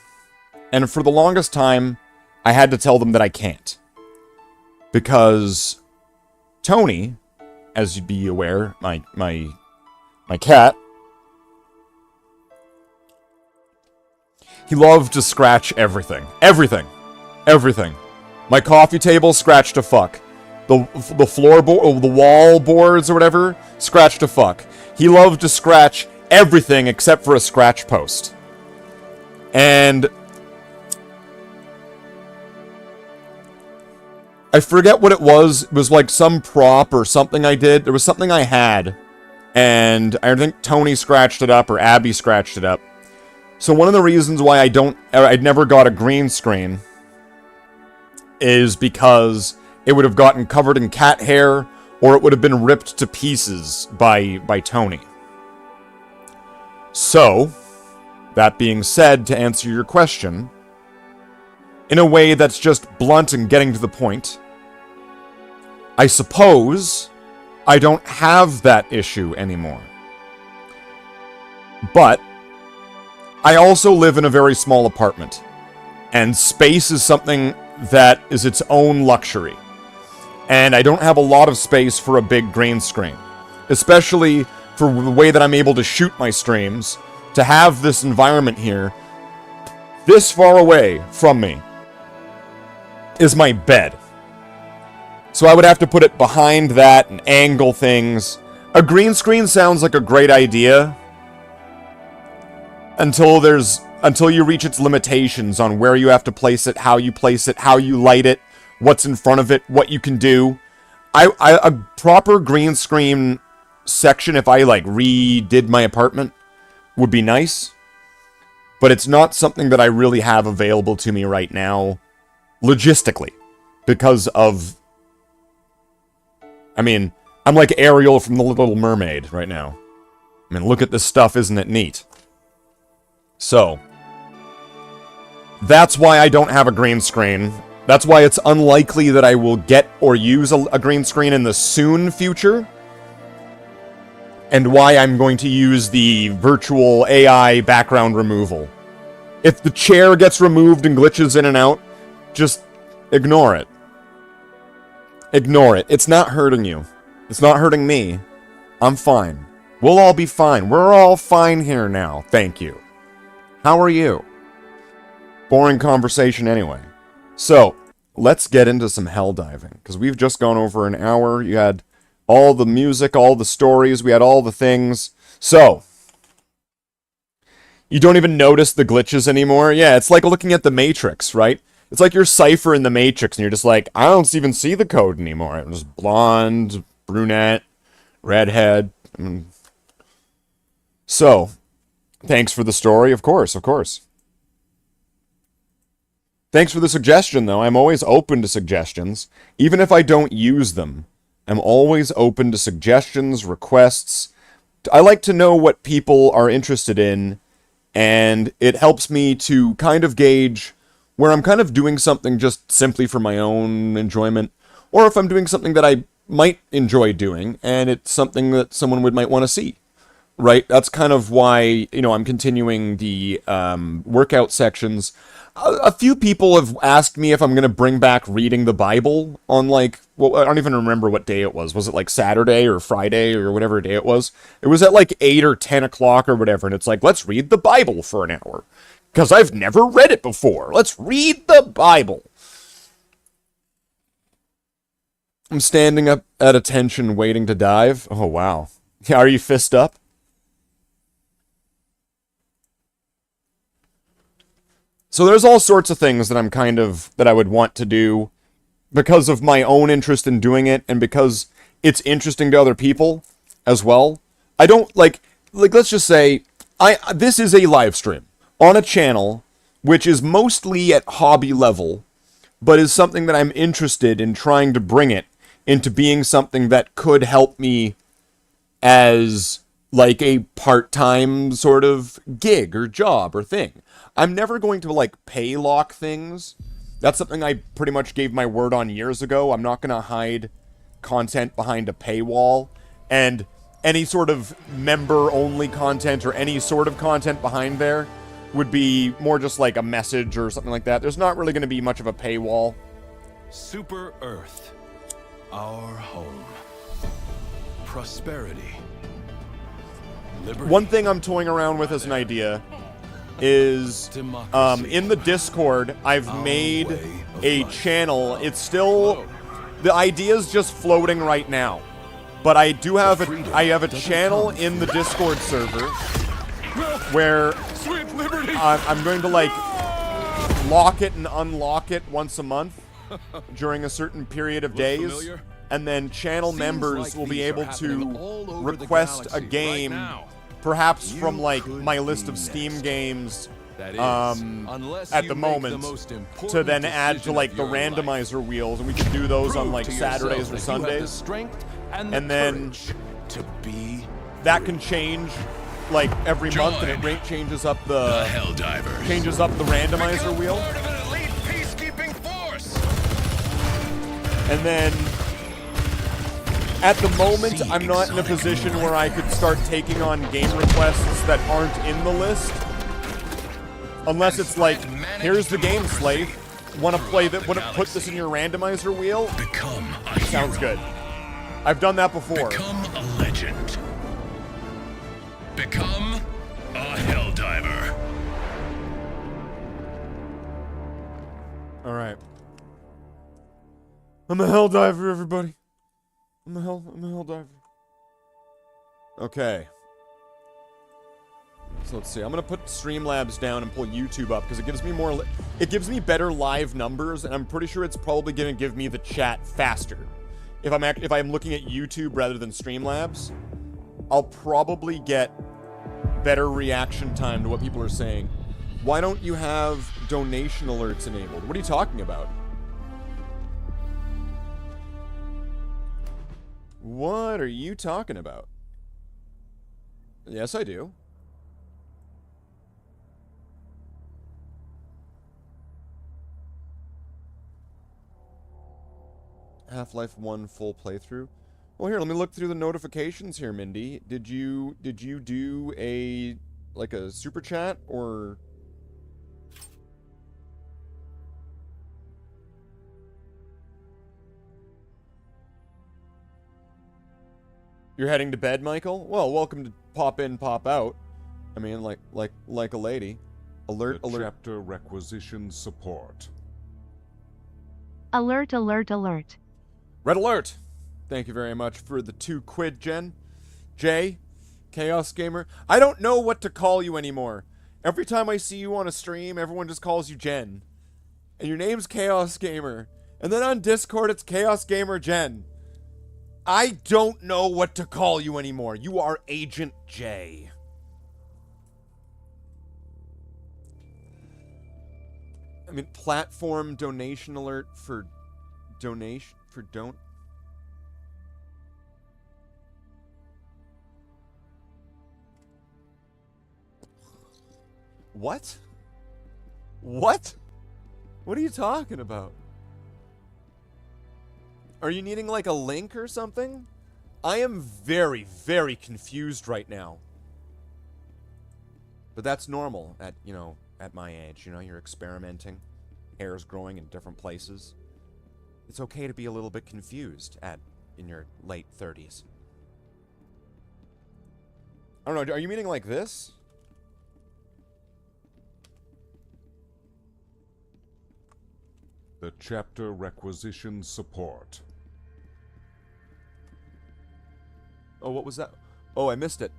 And for the longest time, I had to tell them that I can't. Because Tony, as you'd be aware, my cat, he loved to scratch everything. Everything. Everything. My coffee table, scratched to fuck. The floorboard, the wall boards or whatever, scratched to fuck. He loved to scratch everything except for a scratch post. And I forget what it was. It was like some prop or something I did. There was something I had. And I think Tony scratched it up or Abby scratched it up. So one of the reasons why I'd never got a green screen is because it would have gotten covered in cat hair or it would have been ripped to pieces by Tony. So, that being said, to answer your question, in a way that's just blunt and getting to the point, I suppose I don't have that issue anymore. But I also live in a very small apartment, and space is something that is its own luxury. And I don't have a lot of space for a big green screen, especially for the way that I'm able to shoot my streams. To have this environment here, this far away from me, is my bed. So I would have to put it behind that and angle things. A green screen sounds like a great idea until you reach its limitations on where you have to place it, how you light it, what's in front of it, what you can do. A proper green screen section, if I like redid my apartment, would be nice. But it's not something that I really have available to me right now, logistically, because of, I mean, I'm like Ariel from The Little Mermaid right now. I mean, look at this stuff, isn't it neat? So, that's why I don't have a green screen. That's why it's unlikely that I will get or use a green screen in the soon future. And why I'm going to use the virtual AI background removal. If the chair gets removed and glitches in and out, just ignore it. Ignore it. It's not hurting you. It's not hurting me. I'm fine. We'll all be fine. We're all fine here now. Thank you. How are you? Boring conversation anyway. So, let's get into some hell diving. Because we've just gone over an hour. You had all the music, all the stories. We had all the things. So, you don't even notice the glitches anymore. Yeah, it's like looking at the Matrix, right? It's like you're Cypher in the Matrix, and you're just like, I don't even see the code anymore. It was blonde, brunette, redhead. So, thanks for the story, of course, of course. Thanks for the suggestion, though. I'm always open to suggestions. Even if I don't use them, I'm always open to suggestions, requests. I like to know what people are interested in, and it helps me to kind of gauge where I'm kind of doing something just simply for my own enjoyment, or if I'm doing something that I might enjoy doing, and it's something that someone might want to see, right? That's kind of why, I'm continuing the workout sections. A few people have asked me if I'm going to bring back reading the Bible on, I don't even remember what day it was. Was it, Saturday or Friday or whatever day it was? It was at, 8 or 10 o'clock or whatever, and it's like, let's read the Bible for an hour. Because I've never read it before. Let's read the Bible. I'm standing up at attention waiting to dive. Oh, wow. Are you fist up? So there's all sorts of things that that I would want to do because of my own interest in doing it and because it's interesting to other people as well. I don't, let's just say, this is a live stream on a channel which is mostly at hobby level, but is something that I'm interested in trying to bring it into being something that could help me as a part-time sort of gig or job or thing. I'm never going to pay lock things. That's something I pretty much gave my word on years ago. I'm not going to hide content behind a paywall, and any sort of member-only content or any sort of content behind there would be more just like a message or something like that. There's not really going to be much of a paywall. Super Earth, our home. Prosperity. Liberty. One thing I'm toying around with as an idea is in the Discord, I've made a channel. It's still, the idea's just floating right now. But I do have a channel in the Discord server where I'm going to lock it and unlock it once a month during a certain period of days, and then channel members will be able to request a game, perhaps from my list of Steam games at the moment, to then add to the randomizer wheels, and we can do those on Saturdays or Sundays, and then that can change every month, and it changes up the Helldivers. changes up the randomizer wheel, Part of an elite peacekeeping force. and then At the moment, I'm not in a position where I could start taking on game requests that aren't in the list. Unless it's like, here's the game, Slathe. Want to play that? Want to put this in your randomizer wheel? Become a Sounds hero. good. I've done that before. Become a legend. Become a Helldiver. All right. I'm a Helldiver, everybody. I'm a Helldiver. Okay. So let's see. I'm gonna put Streamlabs down and pull YouTube up because it gives me more. It gives me better live numbers, and I'm pretty sure it's probably gonna give me the chat faster. If I'm looking at YouTube rather than Streamlabs, I'll probably get better reaction time to what people are saying. Why don't you have donation alerts enabled? What are you talking about? What are you talking about? Yes, I do. Half-Life 1 full playthrough. Well, here, let me look through the notifications here, Mindy. Did you do a like a super chat or you're heading to bed, Michael? Well, welcome to pop in, pop out. I mean, like a lady. Alert, The alert. chapter requisitions support. Alert, alert, alert. Red alert! Thank you very much for the 2 quid, Jen. Jay, Chaos Gamer. I don't know what to call you anymore. Every time I see you on a stream, everyone just calls you Jen. And your name's Chaos Gamer. And then on Discord, it's Chaos Gamer Jen. I don't know what to call you anymore. You are Agent J. I mean, platform donation alert for donation for don't. What? What? What are you talking about? Are you needing like a link or something? I am very, very confused right now. But that's normal at, you know, at my age. You know, you're experimenting. Hair's growing in different places. It's okay to be a little bit confused in your late 30s. I don't know, are you meaning like this? The chapter requisitions support. Oh, what was that? Oh, I missed it.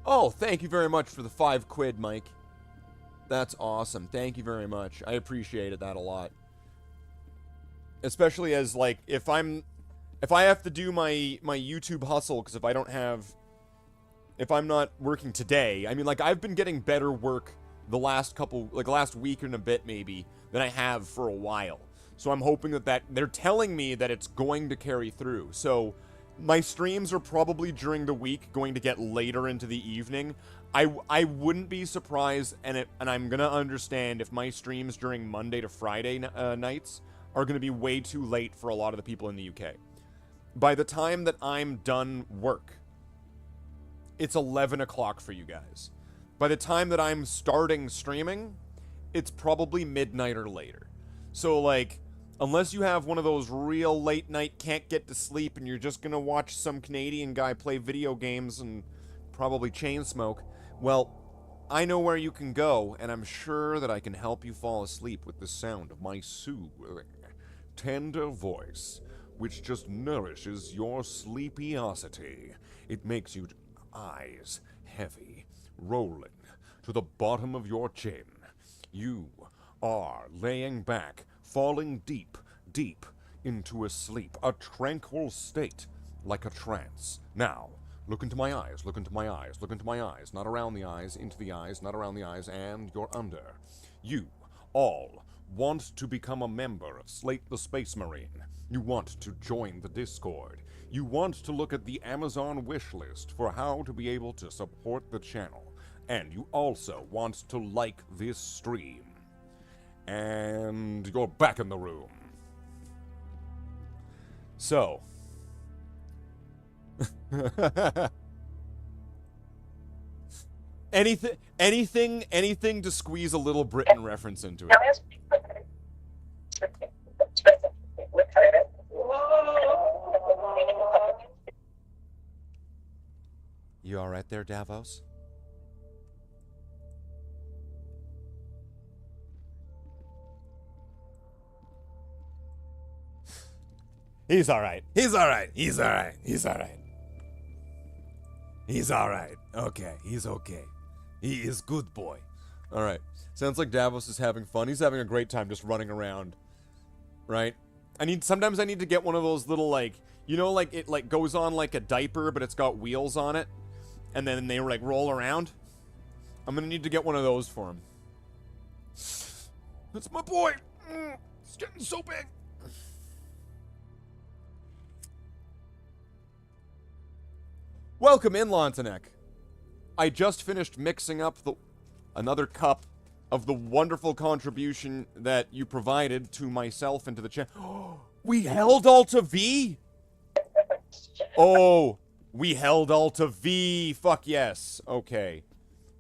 Oh, thank you very much for the 5 quid, Mike. That's awesome. Thank you very much. I appreciated that a lot. Especially as, like, if I have to do my YouTube hustle, because if I'm not working today, I mean, like, I've been getting better work the last week and a bit, maybe, than I have for a while. So I'm hoping that they're telling me that it's going to carry through. So my streams are probably during the week going to get later into the evening. I wouldn't be surprised, and I'm gonna understand if my streams during Monday to Friday nights are gonna be way too late for a lot of the people in the UK. By the time that I'm done work, it's 11 o'clock for you guys. By the time that I'm starting streaming, it's probably midnight or later. So, like, unless you have one of those real late night can't get to sleep and you're just gonna watch some Canadian guy play video games and probably chain smoke, well, I know where you can go, and I'm sure that I can help you fall asleep with the sound of my soothing, tender voice, which just nourishes your sleepiosity. It makes your eyes heavy, rolling to the bottom of your chin. You are laying back, falling deep, deep into a sleep, a tranquil state, like a trance. Now, look into my eyes, look into my eyes, look into my eyes, not around the eyes, into the eyes, not around the eyes, and you're under. You all want to become a member of Slathe the Space Marine. You want to join the Discord. You want to look at the Amazon wish list for how to be able to support the channel. And you also want to like this stream. And you're back in the room. So, Anything to squeeze a little Britain reference into it. You all right there, Davos? He's all right. He's all right. He's all right. He's all right. He's all right. Okay. He's okay. He is good boy. All right. Sounds like Davos is having fun. He's having a great time just running around. Right? Sometimes I need to get one of those little, like, you know, like it like goes on like a diaper, but it's got wheels on it, and then they like roll around. I'm gonna need to get one of those for him. That's my boy. It's getting so big. Welcome in, Lontanek. I just finished mixing up another cup of the wonderful contribution that you provided to myself and to the chat. We held Alta V? Oh, we held Alta V. Fuck yes. Okay.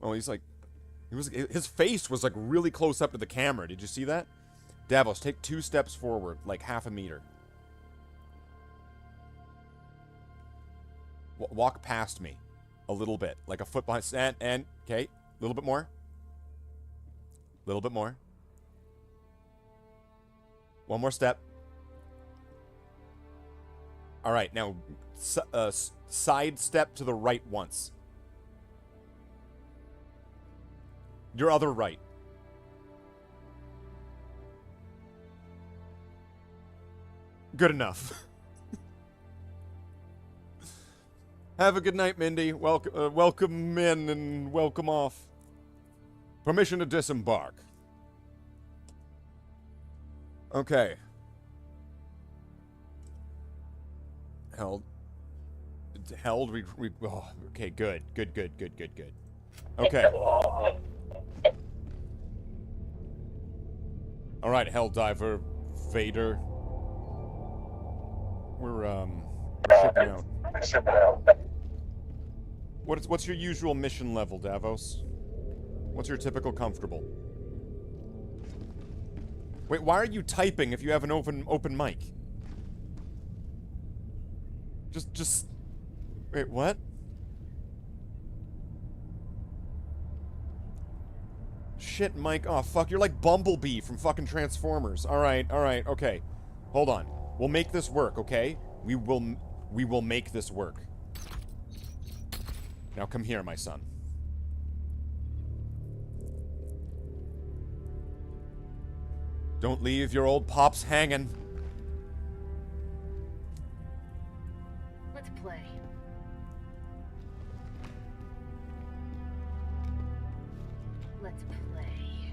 Oh, he's like, his face was like really close up to the camera. Did you see that? Davos, take 2 steps forward, like half a meter. Walk past me a little bit, like a foot behind, and okay, a little bit more. A little bit more. One more step. All right, now side step to the right once. Your other right. Good enough. Have a good night, Mindy. Welcome in and welcome off. Permission to disembark. Okay. Held. Oh, okay, good. Okay. All right, Helldiver, Vader. We're shipping out. What's your usual mission level, Davos? What's your typical comfortable? Wait, why are you typing if you have an open mic? Just wait, what? Shit, Mike. Oh, fuck, you're like Bumblebee from fucking Transformers. All right, okay. Hold on. We'll make this work, okay? We will make this work. Now come here, my son. Don't leave your old pops hanging. Let's play. Let's play.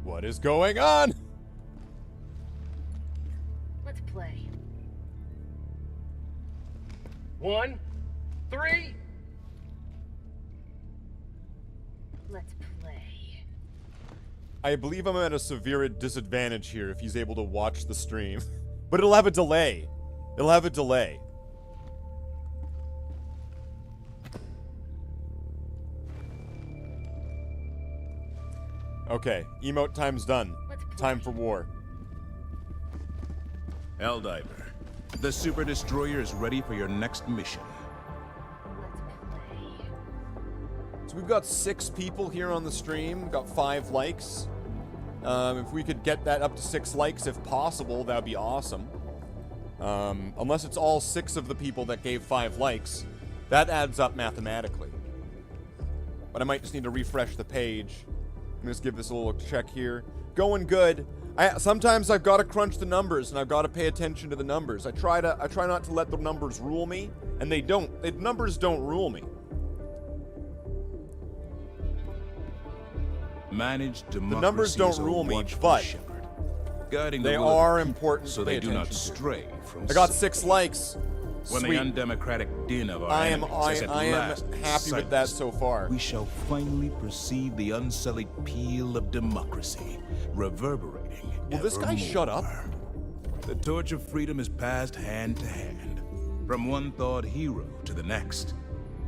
What is going on? Let's play. 1, 3. Let's play. I believe I'm at a severe disadvantage here if he's able to watch the stream. But it'll have a delay. Okay, emote time's done. Time for war. Helldiver, the Super Destroyer is ready for your next mission. Let's play. So we've got 6 people here on the stream. Got 5 likes. If we could get that up to 6 likes, if possible, that would be awesome. Unless it's all 6 of the people that gave 5 likes. That adds up mathematically. But I might just need to refresh the page. Let me just give this a little check here. Going good. Sometimes I've got to crunch the numbers and I've got to pay attention to the numbers. I try not to let the numbers rule me, and they don't. The numbers don't rule me. Managed democracy. The numbers don't rule me, but guiding they the will are of the people important so to pay they do not attention to. stray from I got sin. 6 likes. When Sweet. the undemocratic din of our I am enemies is at last happy with that silenced, so far. we shall finally perceive the unsullied peal of democracy reverberating. Will this guy evermore. shut up? The torch of freedom is passed hand to hand, from one thawed hero to the next.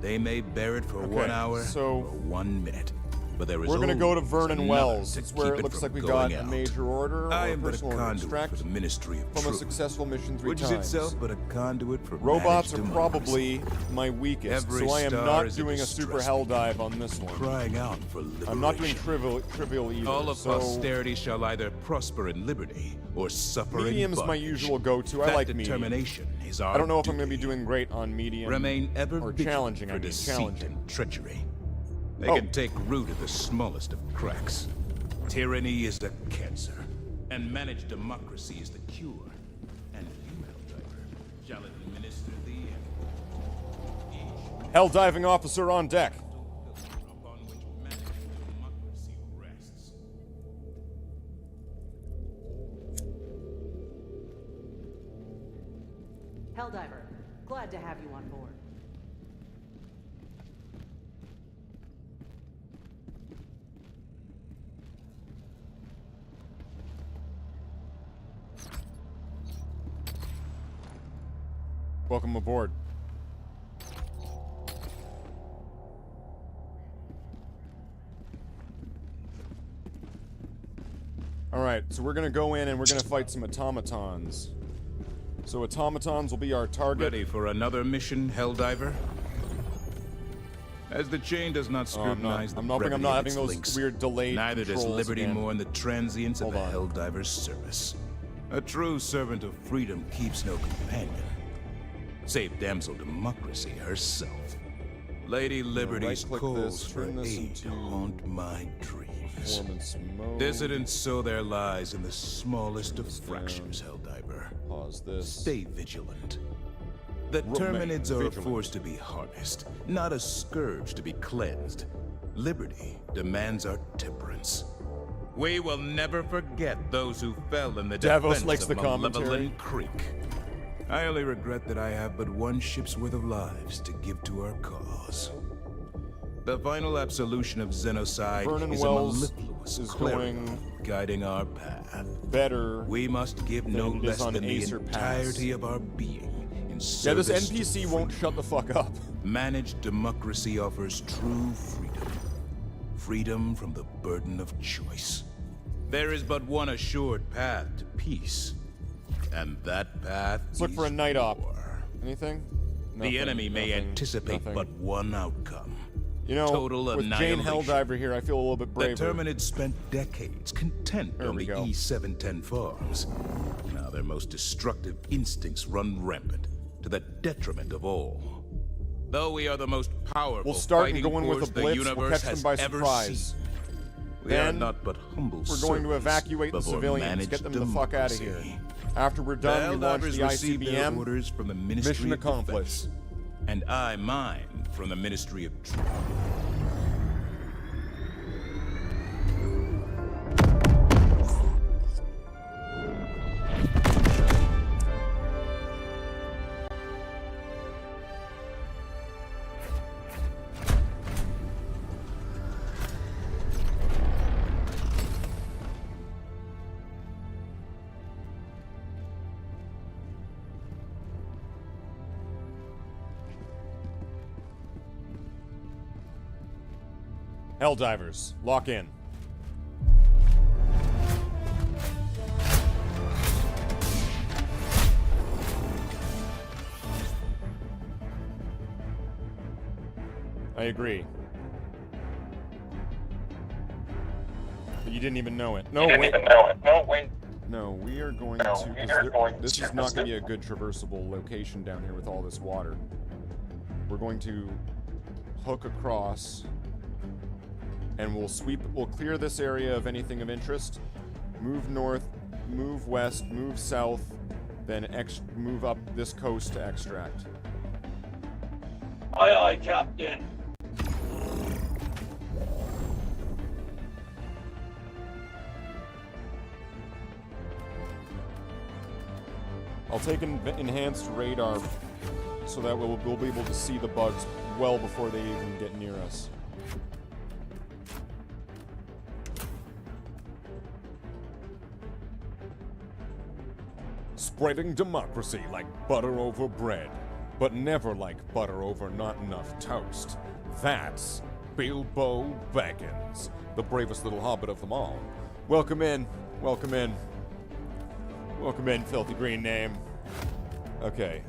They may bear it for 1 hour so or 1 minute, but there is we're gonna go to always Vernon another Wells. to It's where keep it looks from like we going got a out. major order or I a am but a personal order. conduit Extract for the Ministry of from a Truth, successful mission 3 which is times. itself but a conduit for Robots are managed probably my weakest, Every so I am star not is a doing a super distress hell dive on this one. crying out for liberation. I'm not doing trivial either. All of so posterity shall either prosper in liberty or suffer in medium's my bondage. usual go-to. I That like medium. determination is our I don't know if I'm going to duty. be doing great on medium Remain ever or vigilant challenging. for I mean, deceit challenging. and treachery. They Oh. can take root at the smallest of cracks. Tyranny is the cancer, and managed democracy is the cure. And you, Helldiver, shall administer the Hell diving officer on deck. upon which managed democracy rests. Helldiver, glad to have you on board. Welcome aboard. Alright, so we're gonna go in and we're gonna fight some automatons. So automatons will be our target. Ready for another mission, Helldiver? As the chain does not scrutinize I'm the not brevity of having its those links, weird delayed neither does controls liberty again. mourn the transience of Hold the on. Helldiver's service. A true servant of freedom keeps no companion, save damsel democracy herself. Lady Liberty's right-click calls this, for turn this aid to into haunt my dreams. Performance mode. Dissidents sow their lies in the smallest of fractures, Helldiver. Pause this. Stay vigilant. The Remain Terminids are a vigilant. force to be harnessed, not a scourge to be cleansed. Liberty demands our temperance. We will never forget those who fell in the Davos defense likes of the commentary. Malevolent Creek. I only regret that I have but one ship's worth of lives to give to our cause. The final absolution of Xenocide Vernon is Wells a mellifluous is cleric going guiding our path. better. We must give no than it is less on than the Acer Pass. entirety of our being in Yeah, this service to NPC won't freedom. shut the fuck up. Managed democracy offers true freedom. Freedom from the burden of choice. There is but one assured path to peace. And that path Let's look for a is night op. war. Anything? The Nothing, enemy may nothing, anticipate nothing. but one outcome. You know, Total with Jane annihilation. Helldiver here, I feel a little bit The braver. Terminids spent decades content There on we the go. E710 farms. Now their most destructive instincts run rampant, to the detriment of all. Though we are the most powerful We'll start fighting going with force a the blitz. We'll universe catch them has by ever surprise. seen. We Then are not but humble We're going to servants evacuate the before civilians. managed Get them the fuck out of here. democracy. After we're done, we The launch Helldivers the received their ICBM. orders from the Ministry Mission of accomplished. Defense, and I mine from the Ministry of Truth. Helldivers, lock in. I agree. But you didn't even know it. No, wait. No, we are going to. 'cause this is not going to be a good traversable location down here with all this water. We're going to hook across, and we'll sweep. We'll clear this area of anything of interest. Move north, move west, move south, then move up this coast to extract. Aye, aye, Captain. I'll take an enhanced radar so that we'll be able to see the bugs well before they even get near us. Spreading democracy like butter over bread, but never like butter over not enough toast. That's Bilbo Baggins, the bravest little hobbit of them all. Welcome in. Welcome in. Welcome in, filthy green name. Okay.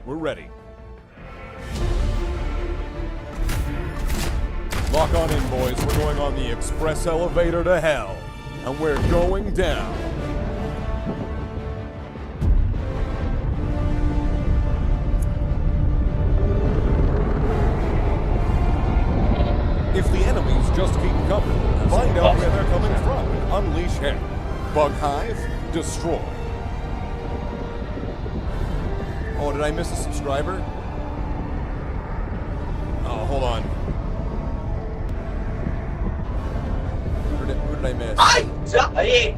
We're ready. Lock on in, boys. We're going on the express elevator to hell. And we're going down. If the enemies just keep coming, find out where they're coming from and unleash hell. Bug Hive, destroy. Oh, did I miss a subscriber? Oh, hold on. Who did I miss? I'm dying!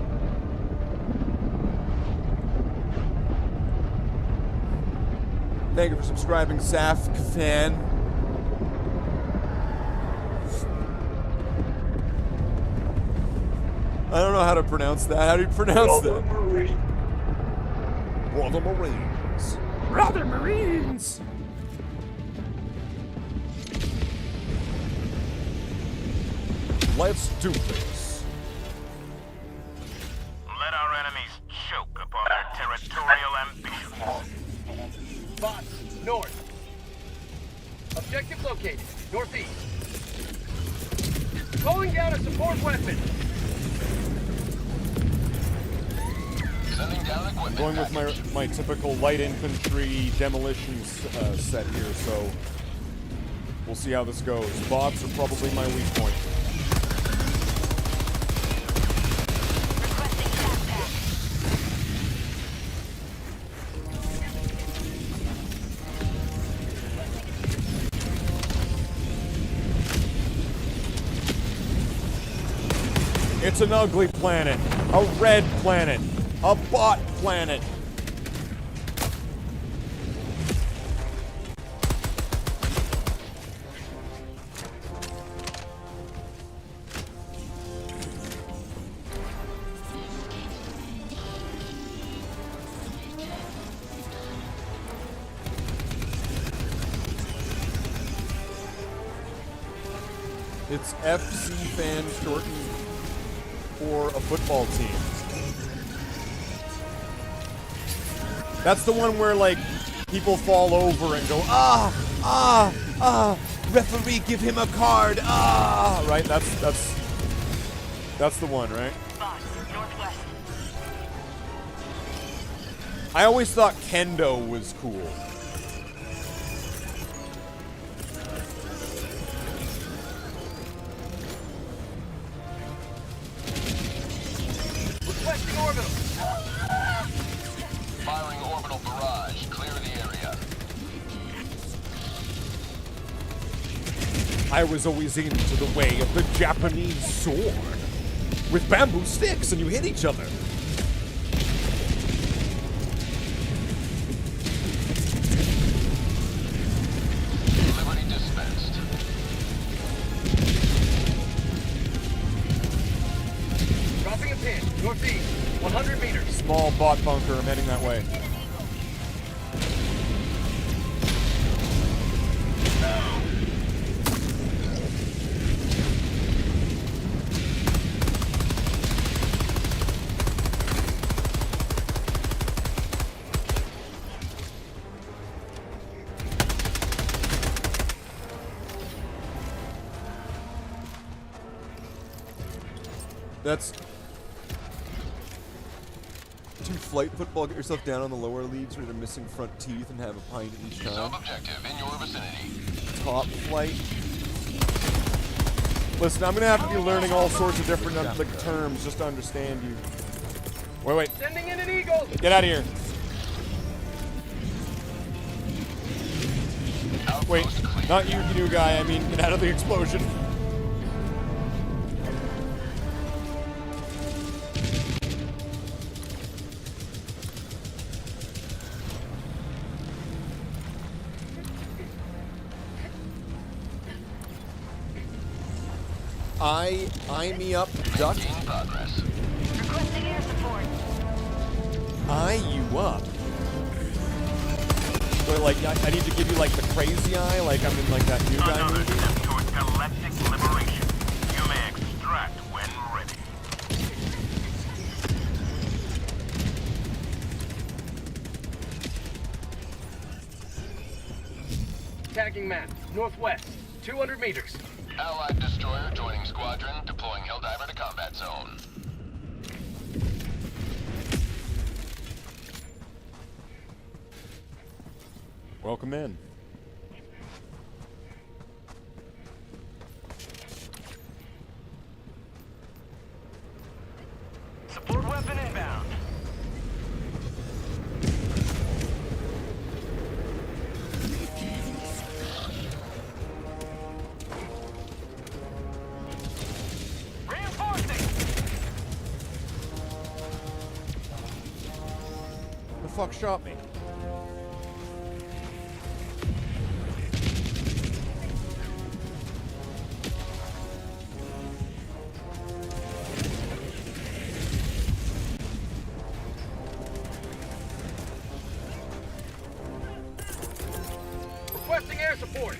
Thank you for subscribing, Saf fan. I don't know how to pronounce that. How do you pronounce that? Brother Marines. Brother Marines! Let's do this. Let our enemies choke upon their territorial ambitions. Bots, north. Objective located, northeast. Calling down a support weapon. I'm going with my typical light infantry demolition set here, so we'll see how this goes. Bots are probably my weak point. It's an ugly planet, a red planet, a bot planet. It's FC fan shortened for a football team. That's the one where, like, people fall over and go, referee, give him a card, right? That's the one, right? I always thought kendo was cool. Requesting orbital. Firing orbital barrage. Clear the area. I was always into the way of the Japanese sword. With bamboo sticks and you hit each other. Liberty dispensed. Dropping a pin, northeast, 100 meters. Small bot bunker, I'm heading that way. That's 2 flight football. Get yourself down on the lower leagues where they're missing front teeth and have a pint each time. Sub-objective in your vicinity. Top flight. Listen, I'm gonna have to be learning all sorts of different terms just to understand you. Wait. Sending in an eagle. Get out of here. Wait, not you, new guy. I mean, get out of the explosion. eye me up, duck. In progress. Requesting air support. Eye you up. But like, I need to give you like the crazy eye, like I'm in like that new guy Another movie. step toward galactic liberation. You may extract when ready. Tagging map. Northwest. 200 meters. Allied destroyer joining squadron, deploying Helldiver to combat zone. Welcome in. Support weapon inbound. Reinforcing. The fuck shot me? Requesting air support.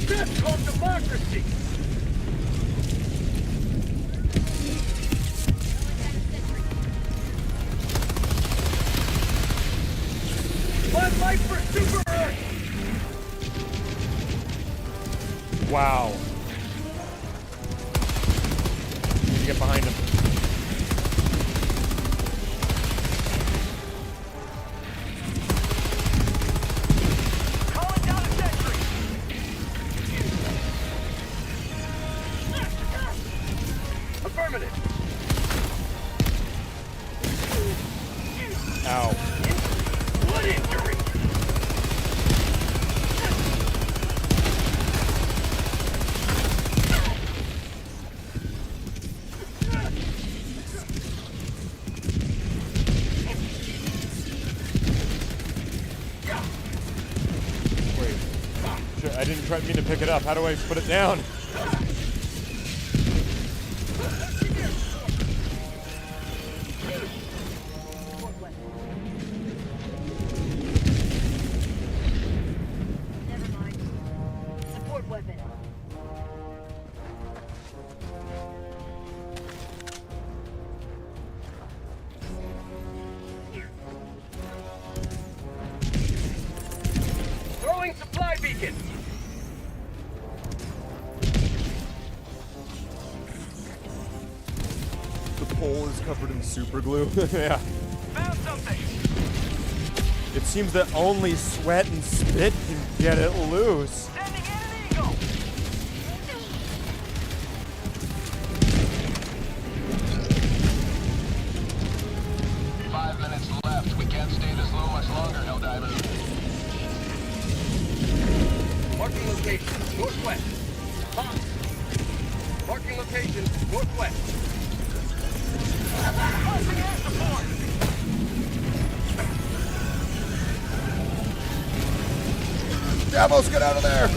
That's called democracy. One life for Super Earth. Wow. Need to get behind him. Calling down a sentry. Affirmative. Ow. Blood injury. Wait. Shit, I didn't mean to pick it up. How do I put it down? Never mind. Support weapon. Throwing supply beacon. The pole is covered in super glue. Yeah. Found something. It seems that only sweat and spit can get it loose. Sending in an eagle. 5 minutes left. We can't stay this low much longer, Helldiver. Marking location. Northwest. Box. Marking location. Northwest. Requesting air support. Davos, get out of there!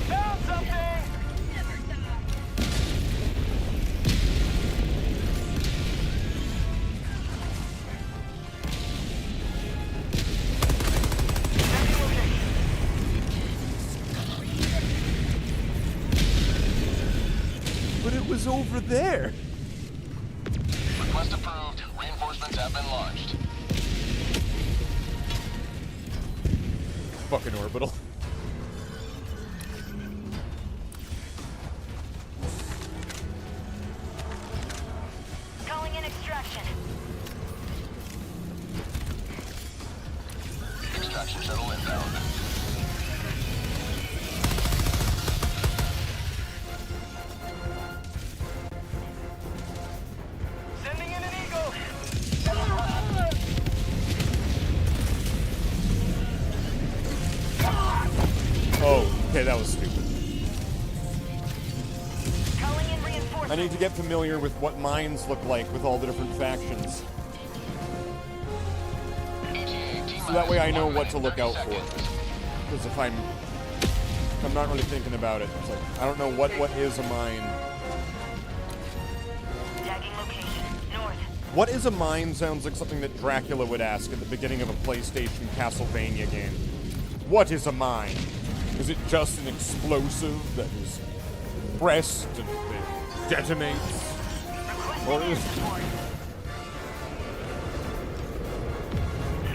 Found something. Sending location. But it was over there. Request approved. Reinforcements have been launched. Fucking orbital. Calling in extraction. Extraction shuttle inbound. Sending in an eagle. Oh, okay, that was stupid. I need to get familiar with what mines look like with all the different factions. So that way I know what to look out for. Because if I'm not really thinking about it, it's like, I don't know what is a mine. Tagging location. North. What is a mine sounds like something that Dracula would ask at the beginning of a PlayStation Castlevania game. What is a mine? Is it just an explosive that is pressed and detonates? Or is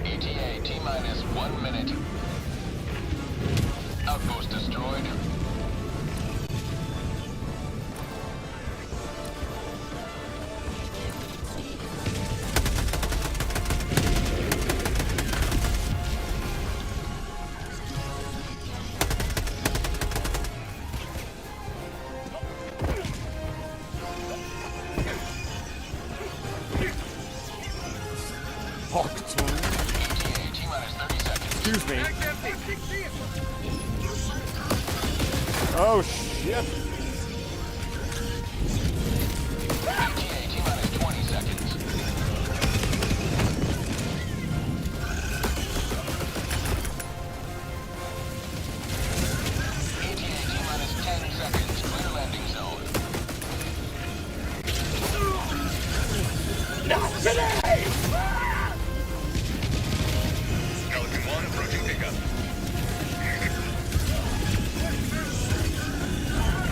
ETA T-minus 1 minute. Outpost destroyed. Hawk ETA T-minus 30 seconds. Excuse me. Back empty. Keep seeing. Oh shit. ETA T-minus 20 seconds. ETA T-minus 10 seconds. Clear landing zone. Pelican 1 approaching pickup.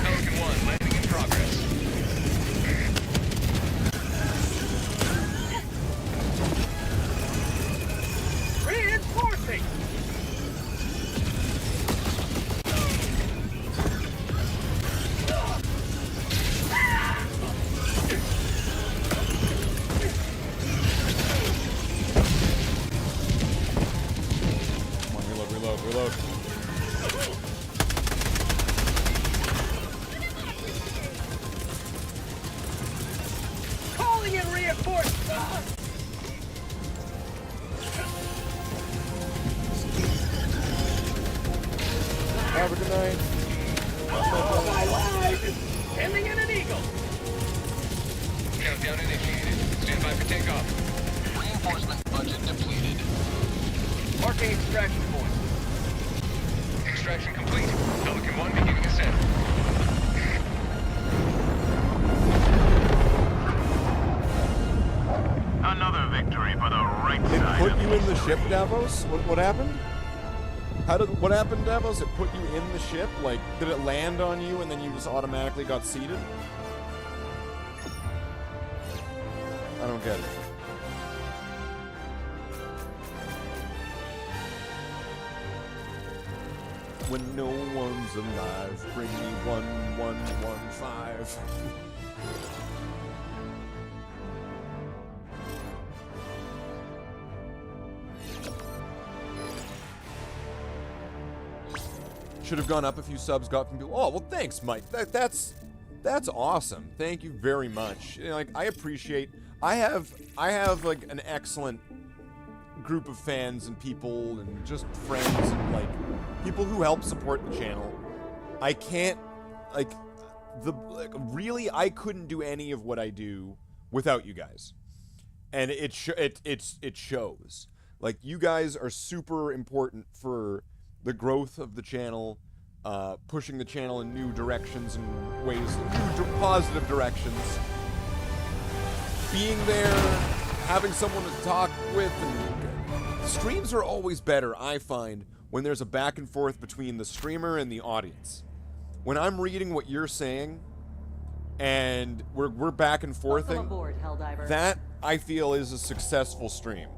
Pelican 1 landing in progress. Reinforcing. Come on, reload. Calling in reinforcements. Have a good night. Oh, my life! Sending in an eagle. Countdown initiated. Stand by for takeoff. Reinforcement budget depleted. Marking extraction point. Extraction complete. Pelican 1 beginning ascent. Another victory for the right It side put of you in the ship, Davos? What happened? What happened, Davos? It put you in the ship? Like, did it land on you and then you just automatically got seated? I don't get it. When no one's alive, bring me 1115. Should have gone up a few subs, got from people. Oh, well, thanks, Mike. That's awesome. Thank you very much. You know, like, I appreciate. I have like an excellent group of fans and people and just friends and like people who help support the channel. I can't really I couldn't do any of what I do without you guys, and it shows. Like, you guys are super important for the growth of the channel, pushing the channel in new directions and ways, positive directions. Being there, having someone to talk with, and streams are always better, I find, when there's a back and forth between the streamer and the audience. When I'm reading what you're saying, and we're back and Welcome forthing, aboard, Helldiver. that, I feel, is a successful stream.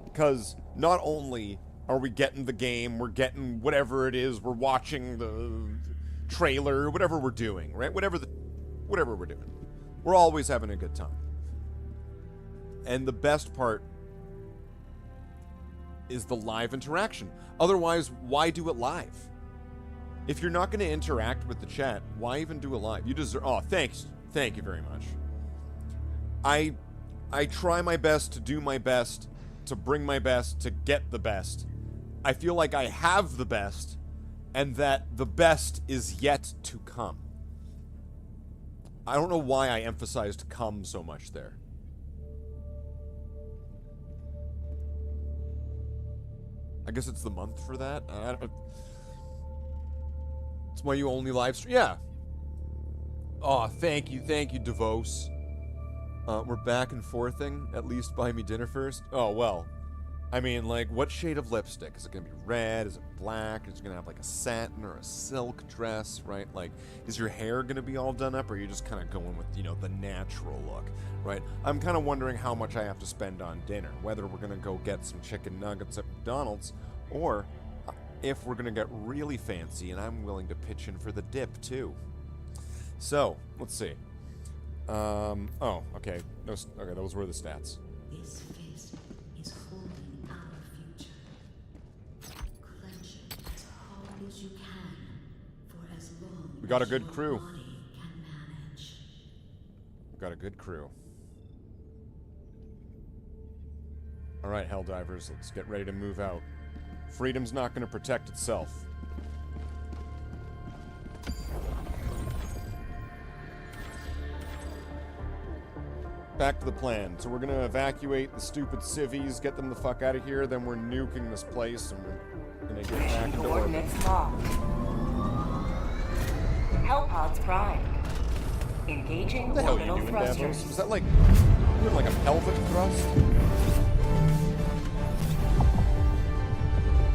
Because not only are we getting the game, we're getting whatever it is, we're watching the trailer, whatever we're doing, right? Whatever we're doing. We're always having a good time. And the best part is the live interaction. Otherwise, why do it live? If you're not going to interact with the chat, why even do it live? You deserve... Oh, thanks. Thank you very much. I try my best to do my best, to bring my best, to get the best. I feel like I have the best, and that the best is yet to come. I don't know why I emphasized come so much there. I guess it's the month for that. It's why you only live stream. Yeah. Oh, thank you, DeVos. We're back and forthing. At least buy me dinner first. Oh well. I mean, like, what shade of lipstick? Is it gonna be red? Is it black? Is it gonna have like a satin or a silk dress? Right? Like, is your hair gonna be all done up, or are you just kind of going with, you know, the natural look? Right? I'm kind of wondering how much I have to spend on dinner. Whether we're gonna go get some chicken nuggets at McDonald's, or if we're gonna get really fancy, and I'm willing to pitch in for the dip too. So, let's see. Oh, okay. Okay, those were the stats. This fist is holding our future. Clench it as hard as you can for as long We got a as good your crew. body can manage. We got a good crew. Alright, Helldivers, let's get ready to move out. Freedom's not going to protect itself. Back to the plan. So we're going to evacuate the stupid civvies, get them the fuck out of here, then we're nuking this place, and we're going to get back into orbit. Coordinates locked. Hellpods primed. Engaging What the hell are you orbital doing, thrusters. Davos? Was that like... You doing like a pelvic thrust?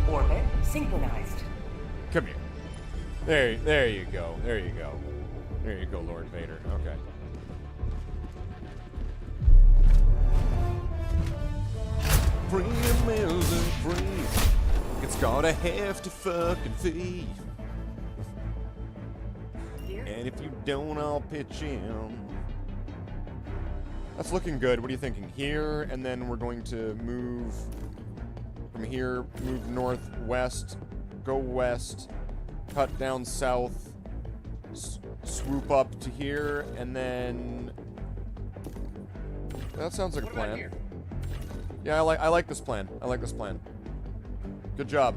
Orbit synchronized. Come here. There you go. There you go. There you go, Lord Vader. Okay. Freedom isn't free. It's got a hefty fucking fee. And if you don't, I'll pitch in. That's looking good. What are you thinking? Here, and then we're going to move from here, move northwest, go west, cut down south, swoop up to here, and then... That sounds like a plan. Yeah, I like this plan. I like this plan. Good job.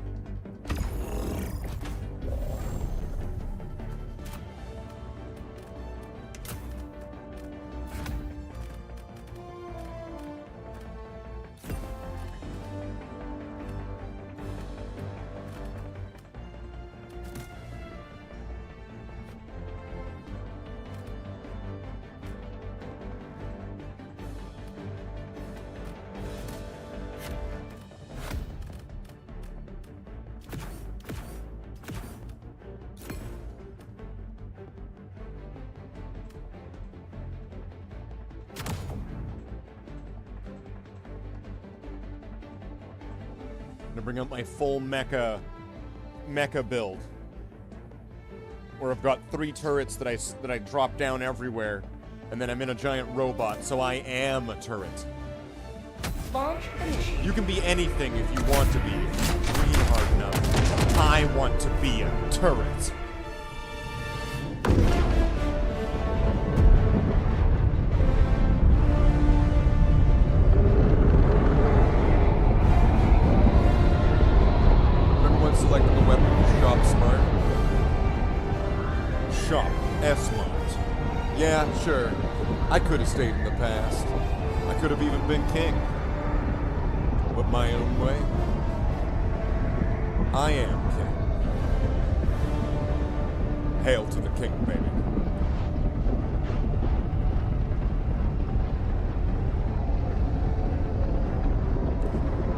Bring up my full mecha build, where I've got 3 turrets that I drop down everywhere, and then I'm in a giant robot, so I am a turret. Launch initiated. You can be anything if you want to be, if you dream hard enough. I want to be a turret. Selecting the weapon shop smart. Shop S-Mart. Yeah, sure. I could have stayed in the past. I could have even been king. But my own way. I am king. Hail to the king, baby.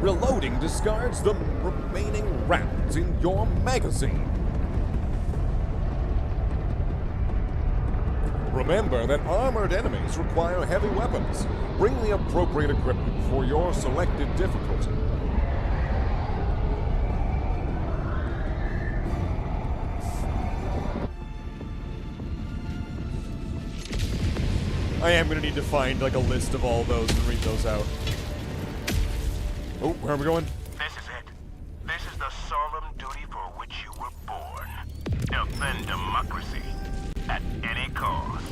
Reloading discards the remaining rounds in your magazine. Remember that armored enemies require heavy weapons. Bring the appropriate equipment for your selected difficulty. I am going to need to find like a list of all those and read those out. Oh, where are we going? This is it. This is the solemn duty for which you were born. Defend democracy at any cost.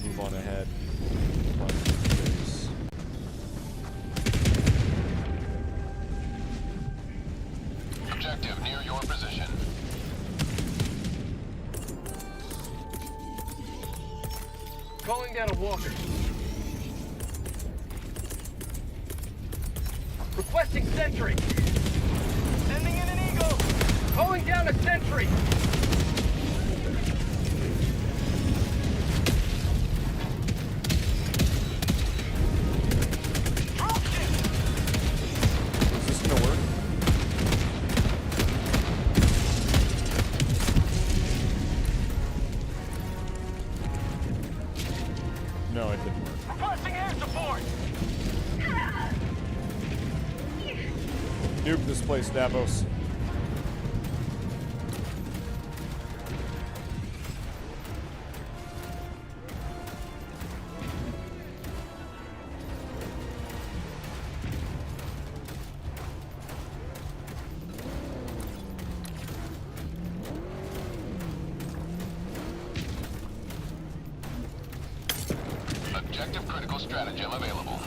Move on ahead. down a walker. Requesting sentry. Sending in an eagle. Calling down a sentry. Is this gonna work? No, it didn't work. Requesting air support! Nuke this place, Davos. Objective critical stratagem available.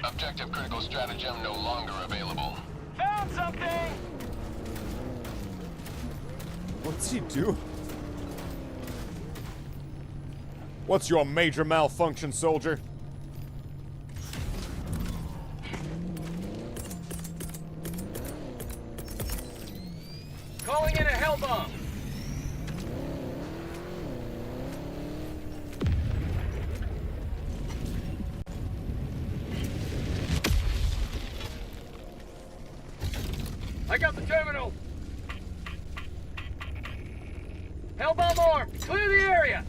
Objective critical stratagem no longer available. Found something! What's he do? What's your major malfunction, soldier? Calling in a hell bomb. I got the terminal. Hellbomb armed. Clear the area.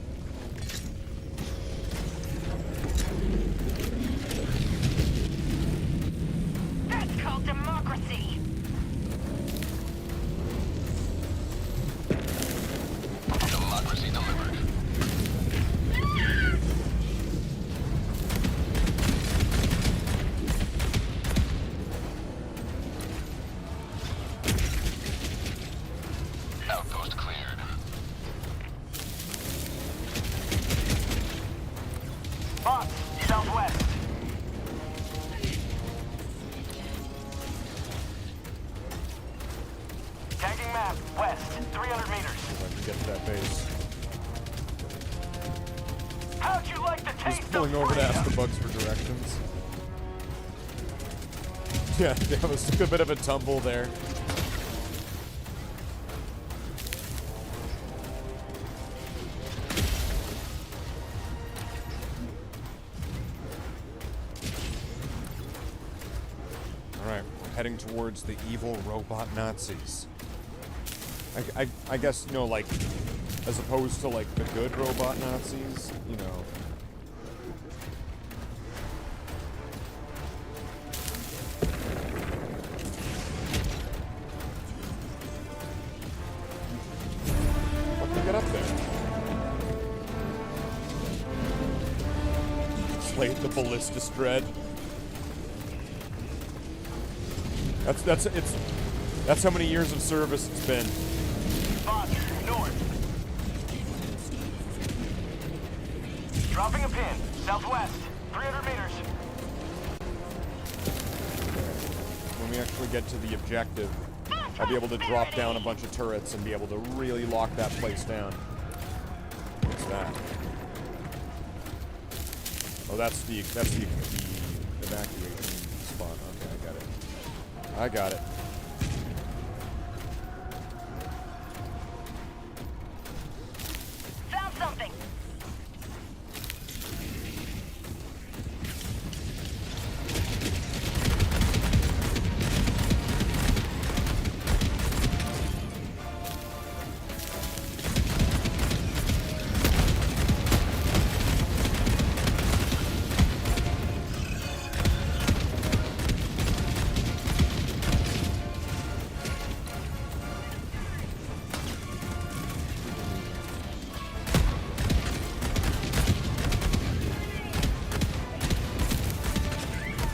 That's called democracy. Democracy delivered. Outpost cleared. Boss, southwest. Tagging map, west, 300 meters. If I can get to that base. How'd you like the taste Just pulling of over to freedom? ask the bugs for directions. Yeah, Davos took a bit of a tumble there. Alright, we're heading towards the evil robot Nazis. I guess, you know, like, as opposed to, like, the good robot Nazis, you know. What can we get up there? Slathe the Ballistus Dread. That's how many years of service it's been. Boss, north. Dropping a pin, southwest, 300 meters. When we actually get to the objective, I'll be able to drop down a bunch of turrets and be able to really lock that place down. What's that? Oh, that's the evacuation spot. Okay, I got it. I got it. Found something.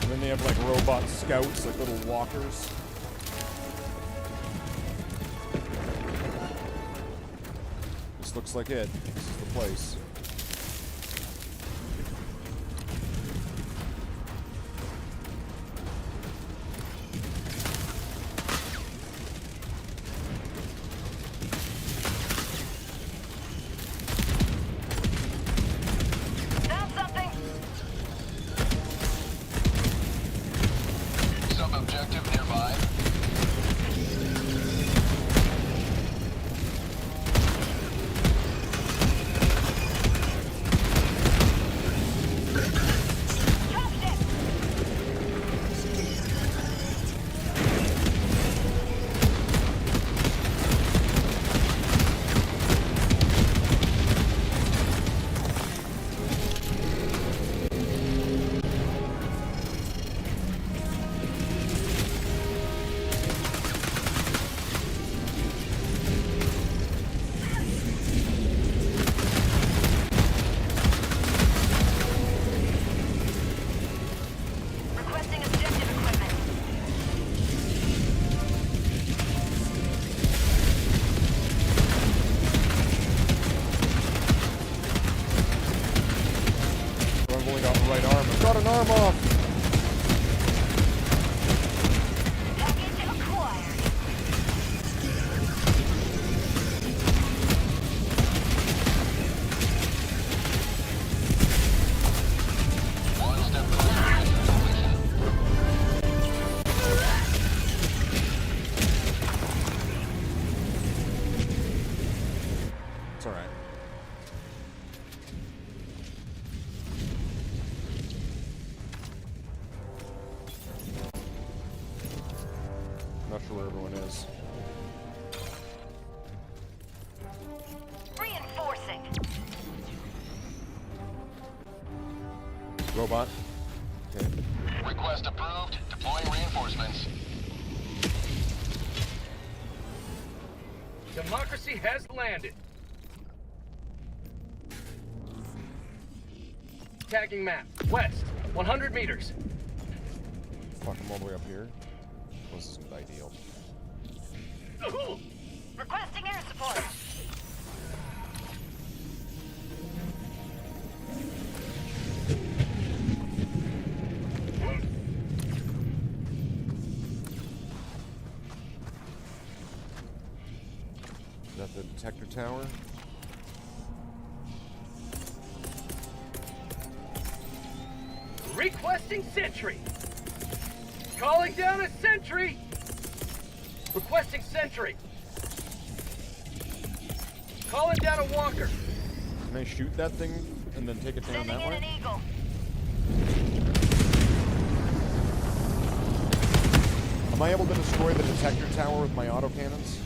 And then they have like robot scouts, like little walkers. This looks like it. This is the place. I've only got the right arm. I've got an arm off! Package acquired. One step closer to mission completion. It's alright. Not sure where everyone is. Reinforcing. Robot. Okay. Request approved. Deploying reinforcements. Democracy has landed. Tagging map. West. 100 meters. Fuck, I'm all the way up here. This isn't ideal. Requesting air support. Is that the detector tower? Requesting sentry. Calling down a sentry. Requesting sentry. Calling down a walker. Can I shoot that thing and then take it down Sending that in way? an eagle. Am I able to destroy the detector tower with my autocannons?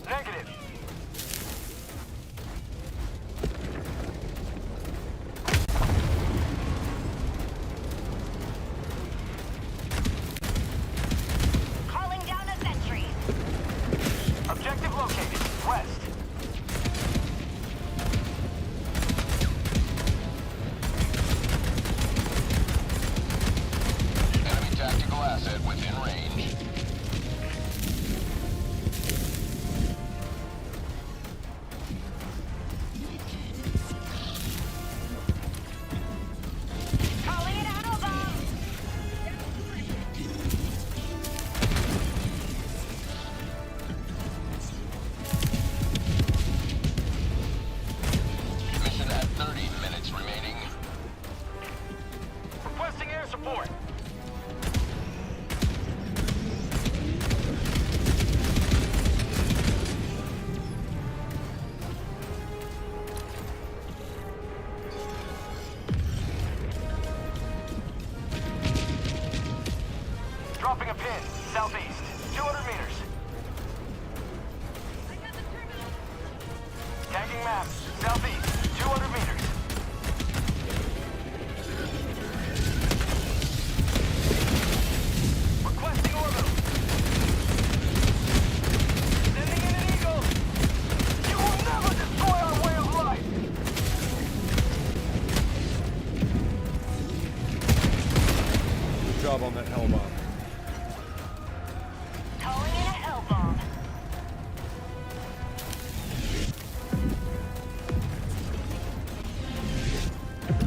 Negative. Calling down a sentry. Objective located. West. Enemy tactical asset within range. Calling it out bomb. Mission at 30 minutes remaining. Requesting air support. Dropping a pin. Southeast. 200 meters. Tagging map. Southeast. 200 meters. Requesting orbital. Sending in an eagle. You will never destroy our way of life. Good job on that hell bomb. Calling in a hell bomb.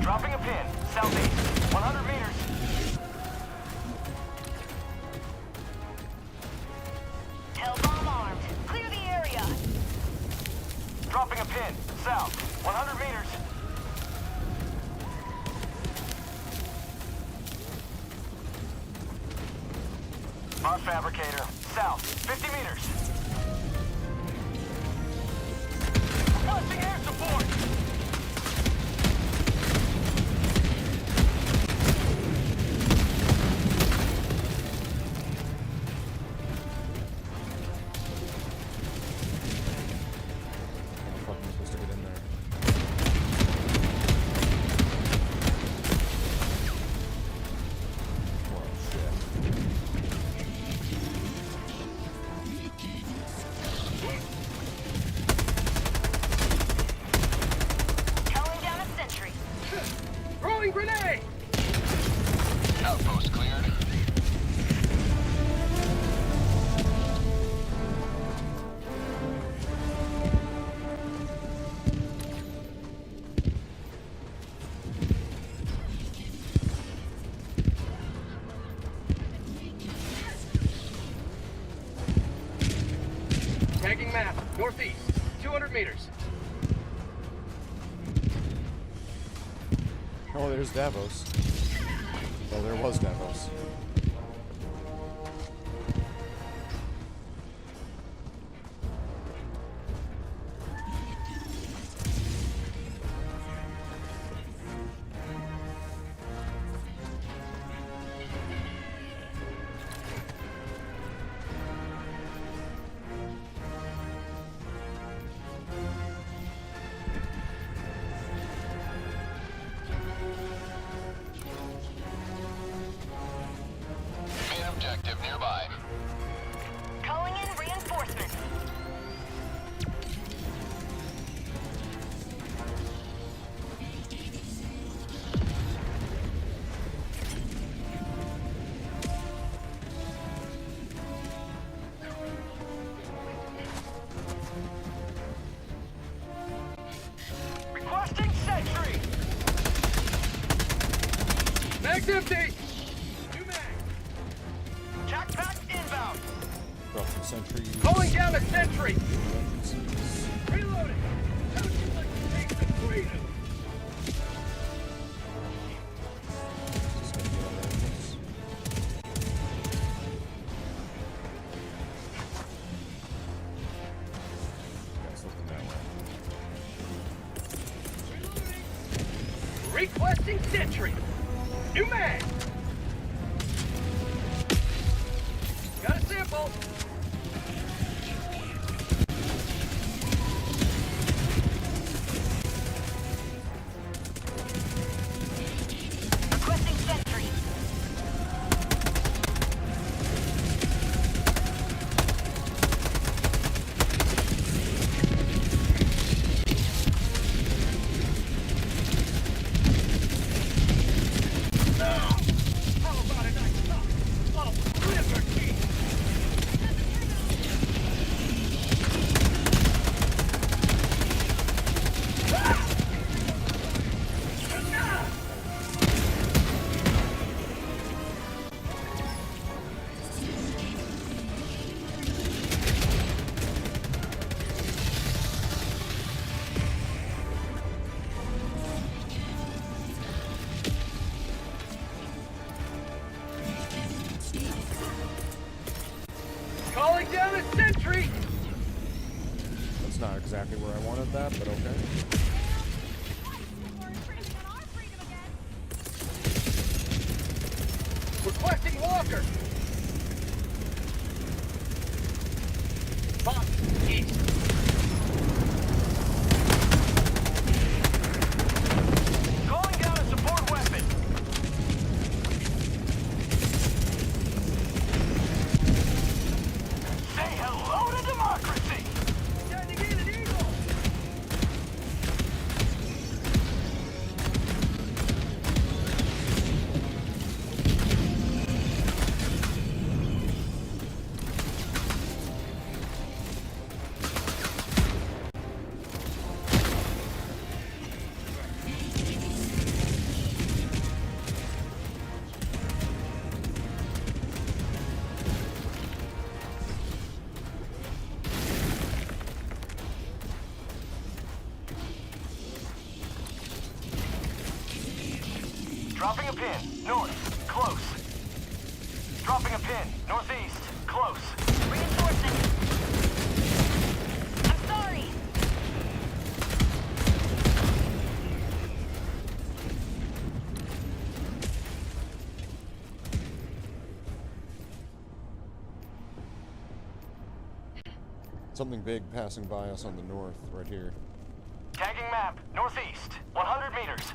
Dropping a pin. Southeast. 100 meters. Hell bomb armed. Clear the area. Dropping a pin. South. 100 meters. Our fabricator. South. 50 meters. Requesting air support. How the fuck am I supposed to get in there? Throwing grenade! Outpost cleared. Tagging map, northeast, 200 meters. Oh, there's Davos. Well, there was Davos. Main objective nearby. Calling in reinforcements. Requesting sentry! Mag's empty! New mag! Jackpack inbound! Drop some sentries. Calling down a sentry! Reloading! How would you like to take the freedom? Just gonna get on rifles. Yeah, it's looking that way. Requesting sentry! New mag! Got a sample! Requesting sentry. How about a nice tough little liberty? Calling down a sentry! That's not exactly where I wanted that, but okay. Requesting walker! Box east! Calling down a support weapon! Say hello to democracy! Sending in an eagle! Dropping a pin, north, close. Dropping a pin, northeast, close. Reinforcing. I'm sorry. Something big passing by us on the north, right here. Tagging map, northeast, 100 meters.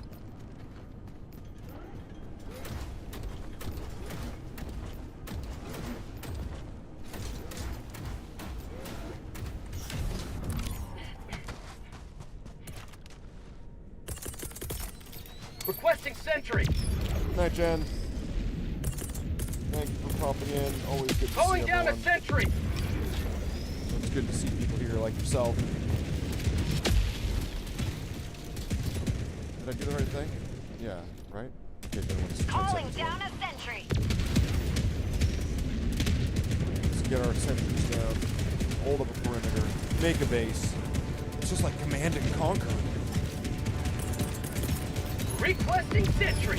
Requesting sentry. Night, Jen. Thank you for popping in. Always good to Calling see down a everyone. sentry. It's good to see people here like yourself. Did I do the right thing? Yeah, right? Okay, then let's Calling down a sentry. Let's get our sentries down. Hold up a perimeter. Make a base. It's just like Command and Conquer. Requesting sentry.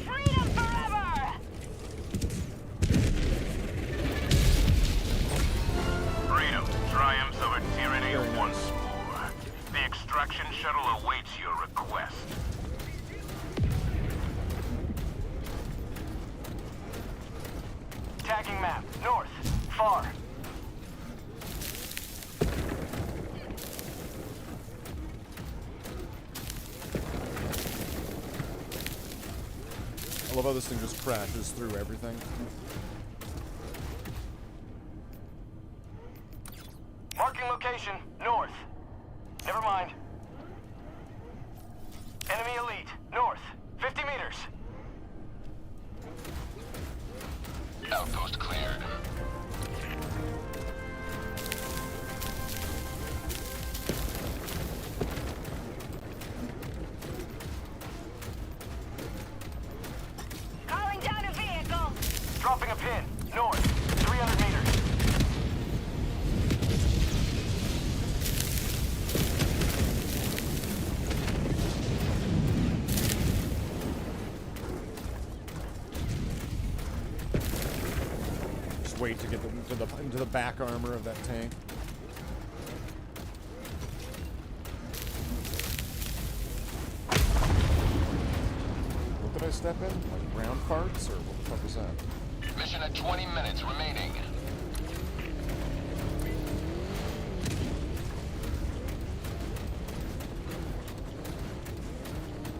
Freedom forever! Freedom triumphs over tyranny once more. The extraction shuttle awaits your request. Tagging map. North. Far. I love how this thing just crashes through everything. Marking location. North. Never mind. Enemy elite. North. 50 meters. Outpost cleared. Calling down a vehicle. Dropping a pin. North. 300 meters. Just wait to get into the back armor of that tank. What did I step in? Like ground parts, or what the fuck was that? Mission at 20 minutes remaining.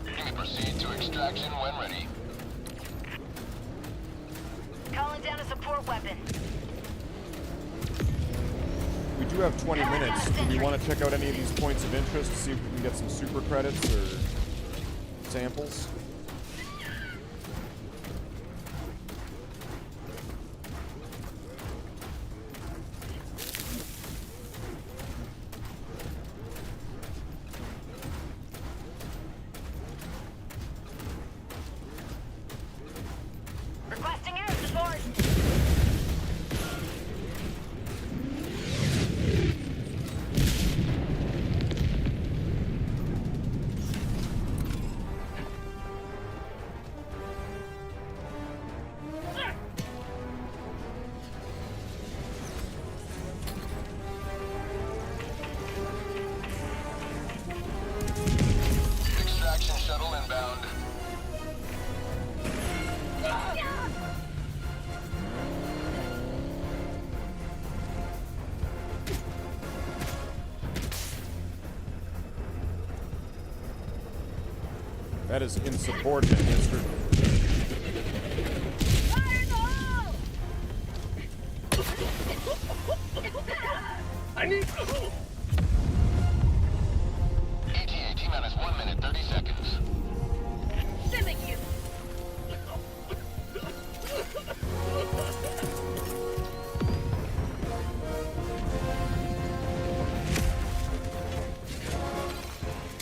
You may proceed to extraction when ready. Calling down a support weapon. We do have 20 minutes. Do we want to check out any of these points of interest to see if we can get some super credits or samples? Requesting air support. Extraction shuttle inbound. That is insubordinate, mister. Fire in the hole! I need... ETA T-minus 1 minute 30 seconds. Shimming you!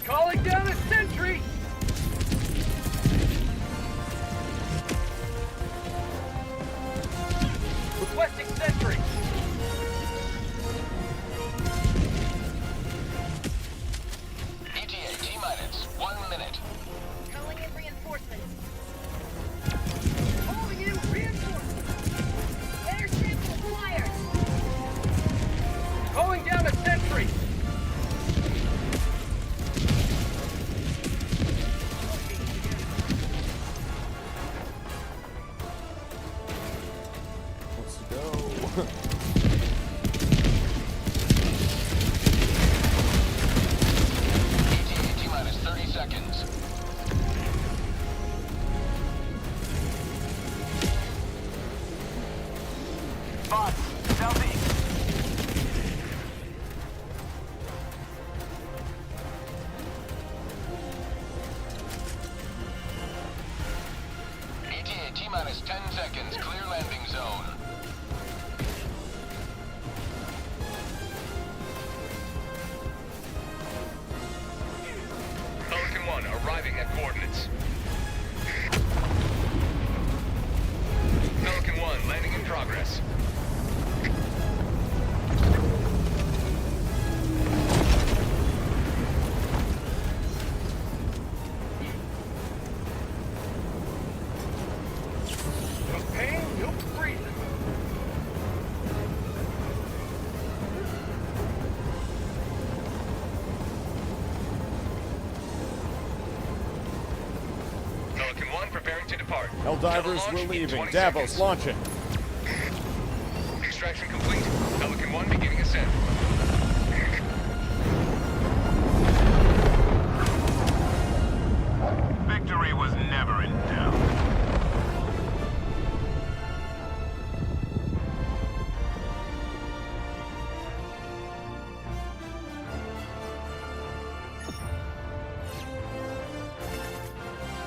Calling down a sentry! Requesting sentry. ETA T-minus 1 minute. Calling in reinforcements. Calling in reinforcements. Air sample acquired. Calling down a sentry. Let's go. ETA T-minus 30 seconds. Bots, southeast. ETA T-minus 10 seconds. Clear landing zone. Pelican 1 arriving at coordinates. Pelican 1 landing in progress. No pain, no freezing. Pelican 1 preparing to depart. Helldivers, Launch we're in leaving. 20 Davos, seconds. launching. Extraction complete. Pelican 1 beginning ascent. Victory was never in doubt.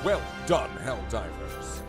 Well done, Helldivers.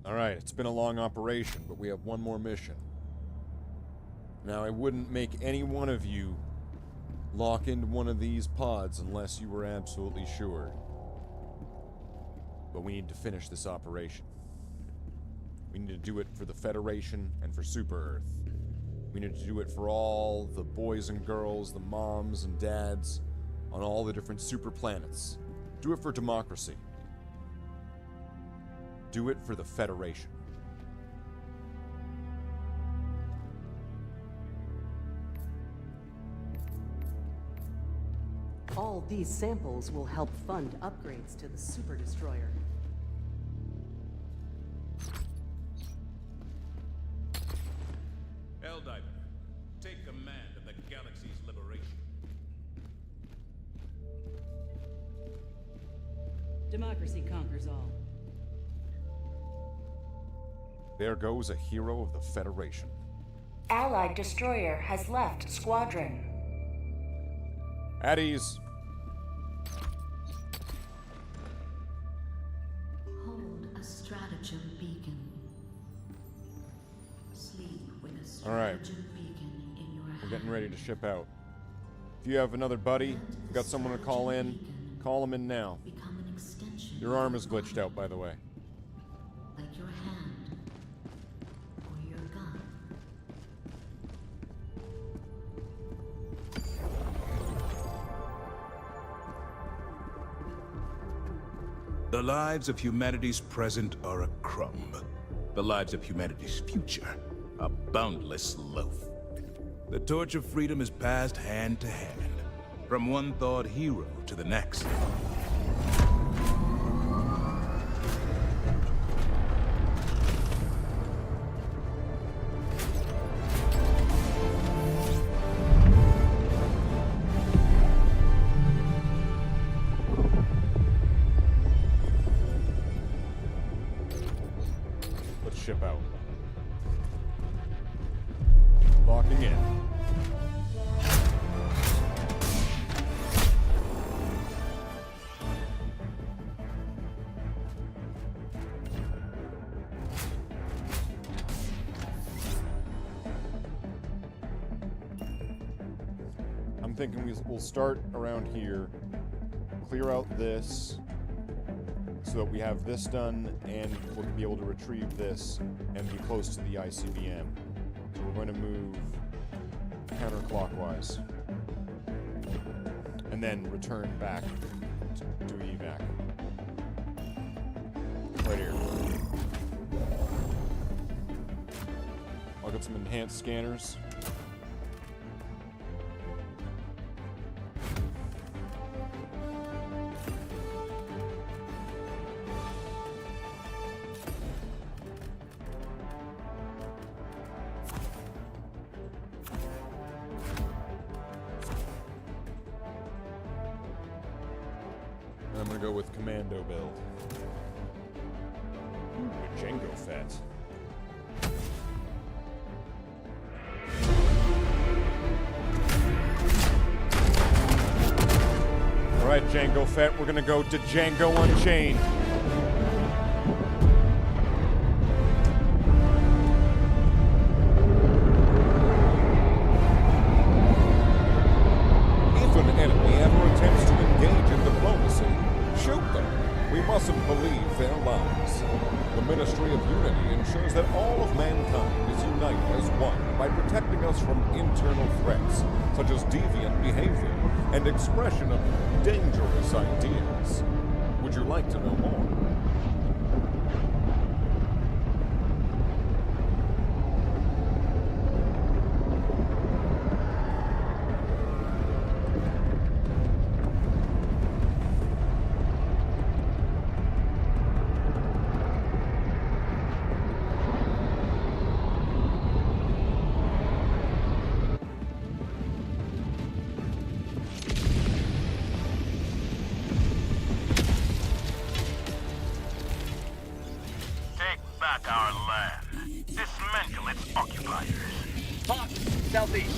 Alright, it's been a long operation, but we have one more mission. Now, I wouldn't make any one of you lock into one of these pods unless you were absolutely sure. But we need to finish this operation. We need to do it for the Federation and for Super Earth. We need to do it for all the boys and girls, the moms and dads on all the different super planets. Do it for democracy. Do it for the Federation. All these samples will help fund upgrades to the Super Destroyer. Helldiver, take command of the galaxy's liberation. Democracy conquers all. There goes a hero of the Federation. Allied destroyer has left squadron. At ease. Hold a stratagem beacon. Sleep with a Alright. stratagem beacon in your hand. We're getting ready to ship out. If you have another buddy, got someone to call in, call him in now. Become an extension Your arm is glitched out, by the way. like your hand or your gun. The The lives of humanity's present are a crumb. The lives of humanity's future, a boundless loaf. The torch of freedom is passed hand to hand, from one thawed hero to the next. Let's ship out. Locking in. I'm thinking we'll start around here, clear out this, so that we have this done, and we'll be able to retrieve this and be close to the ICBM. So we're going to move counterclockwise, and then return back to evac. Right here. I'll get some enhanced scanners. I'm gonna go with commando build. Ooh, a Django Fett. Alright, Django Fett, we're gonna go to Django Unchained. If an enemy ever attempts to engage in diplomacy, shoot them. We mustn't believe their lies. The Ministry of Unity ensures that all of mankind is united as one by protecting us from internal threats, such as deviant behavior and expression of dangerous ideas. Would you like to know more? Take back our land. Dismantle its occupiers. Hawk, southeast.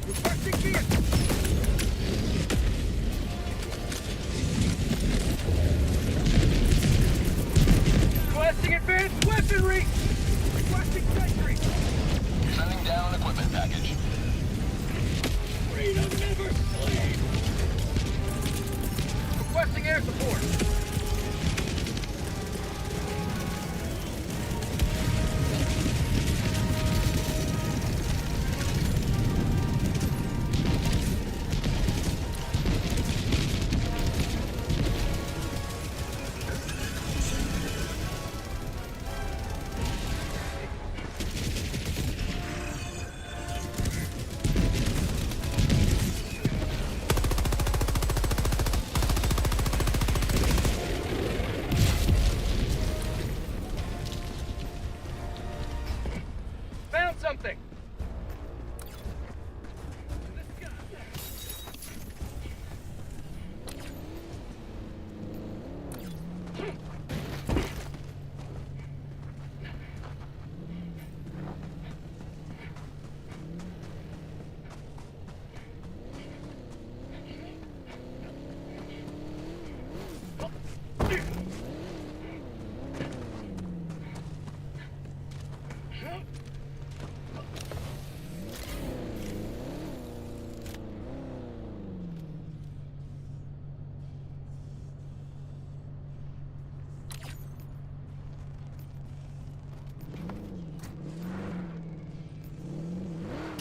Requesting vehicle. Requesting advanced weaponry. Requesting sentry. Sending down equipment package. Freedom never sleeps. Requesting air support.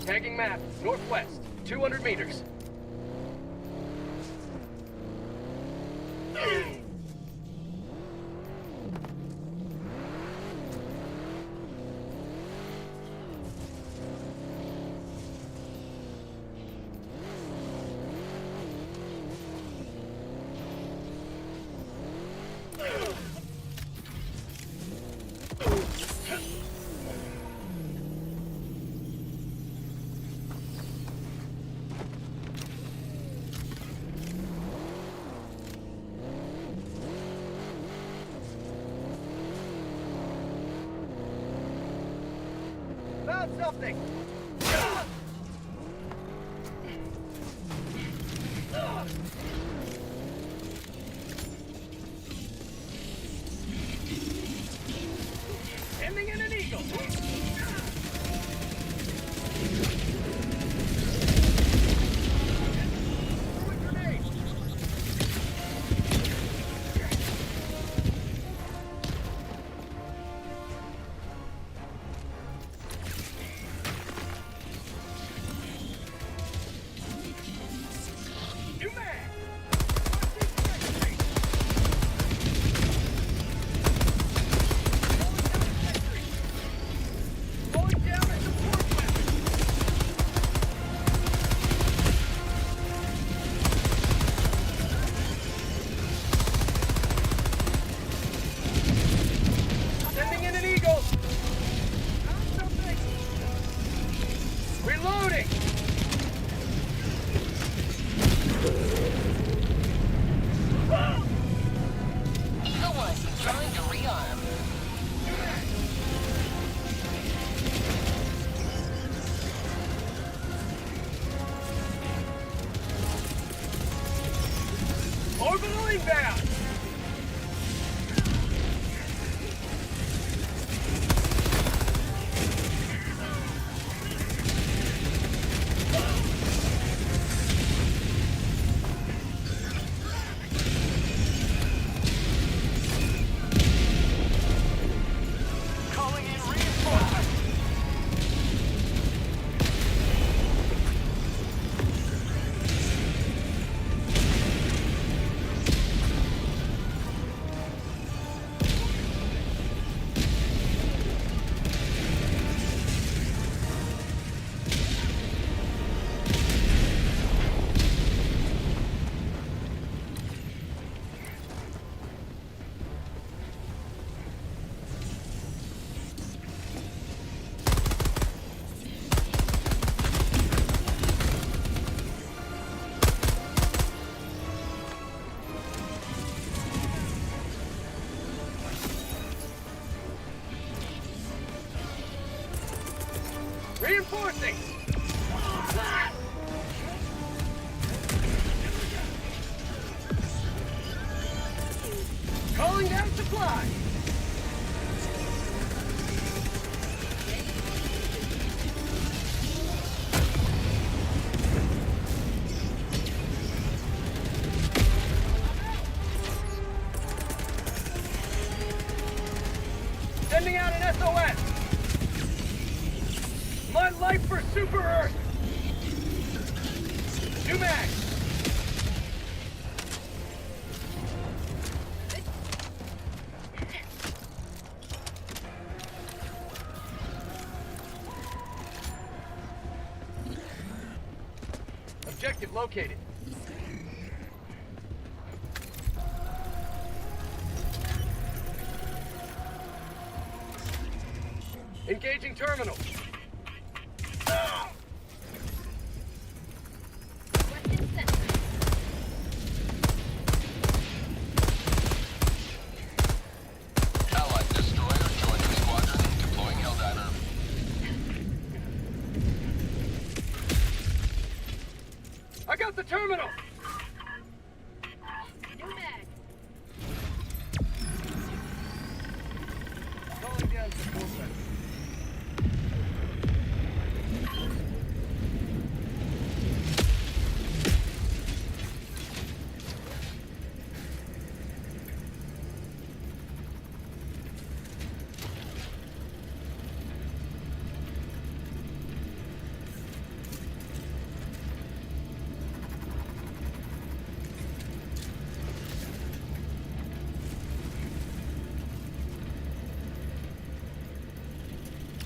Tagging map, northwest, 200 meters. Found something! Ending in an eagle! Reloading! Eagle 1 trying to rearm. Orbital inbound! Calling in reinforcements! Reinforcing! Calling down supply! Sending out an SOS! My life for Super Earth! New mag! Objective located. Engaging terminal. Allied destroyer joining squadron, deploying Helldiver. I got the terminal! New mag. Calling down support center.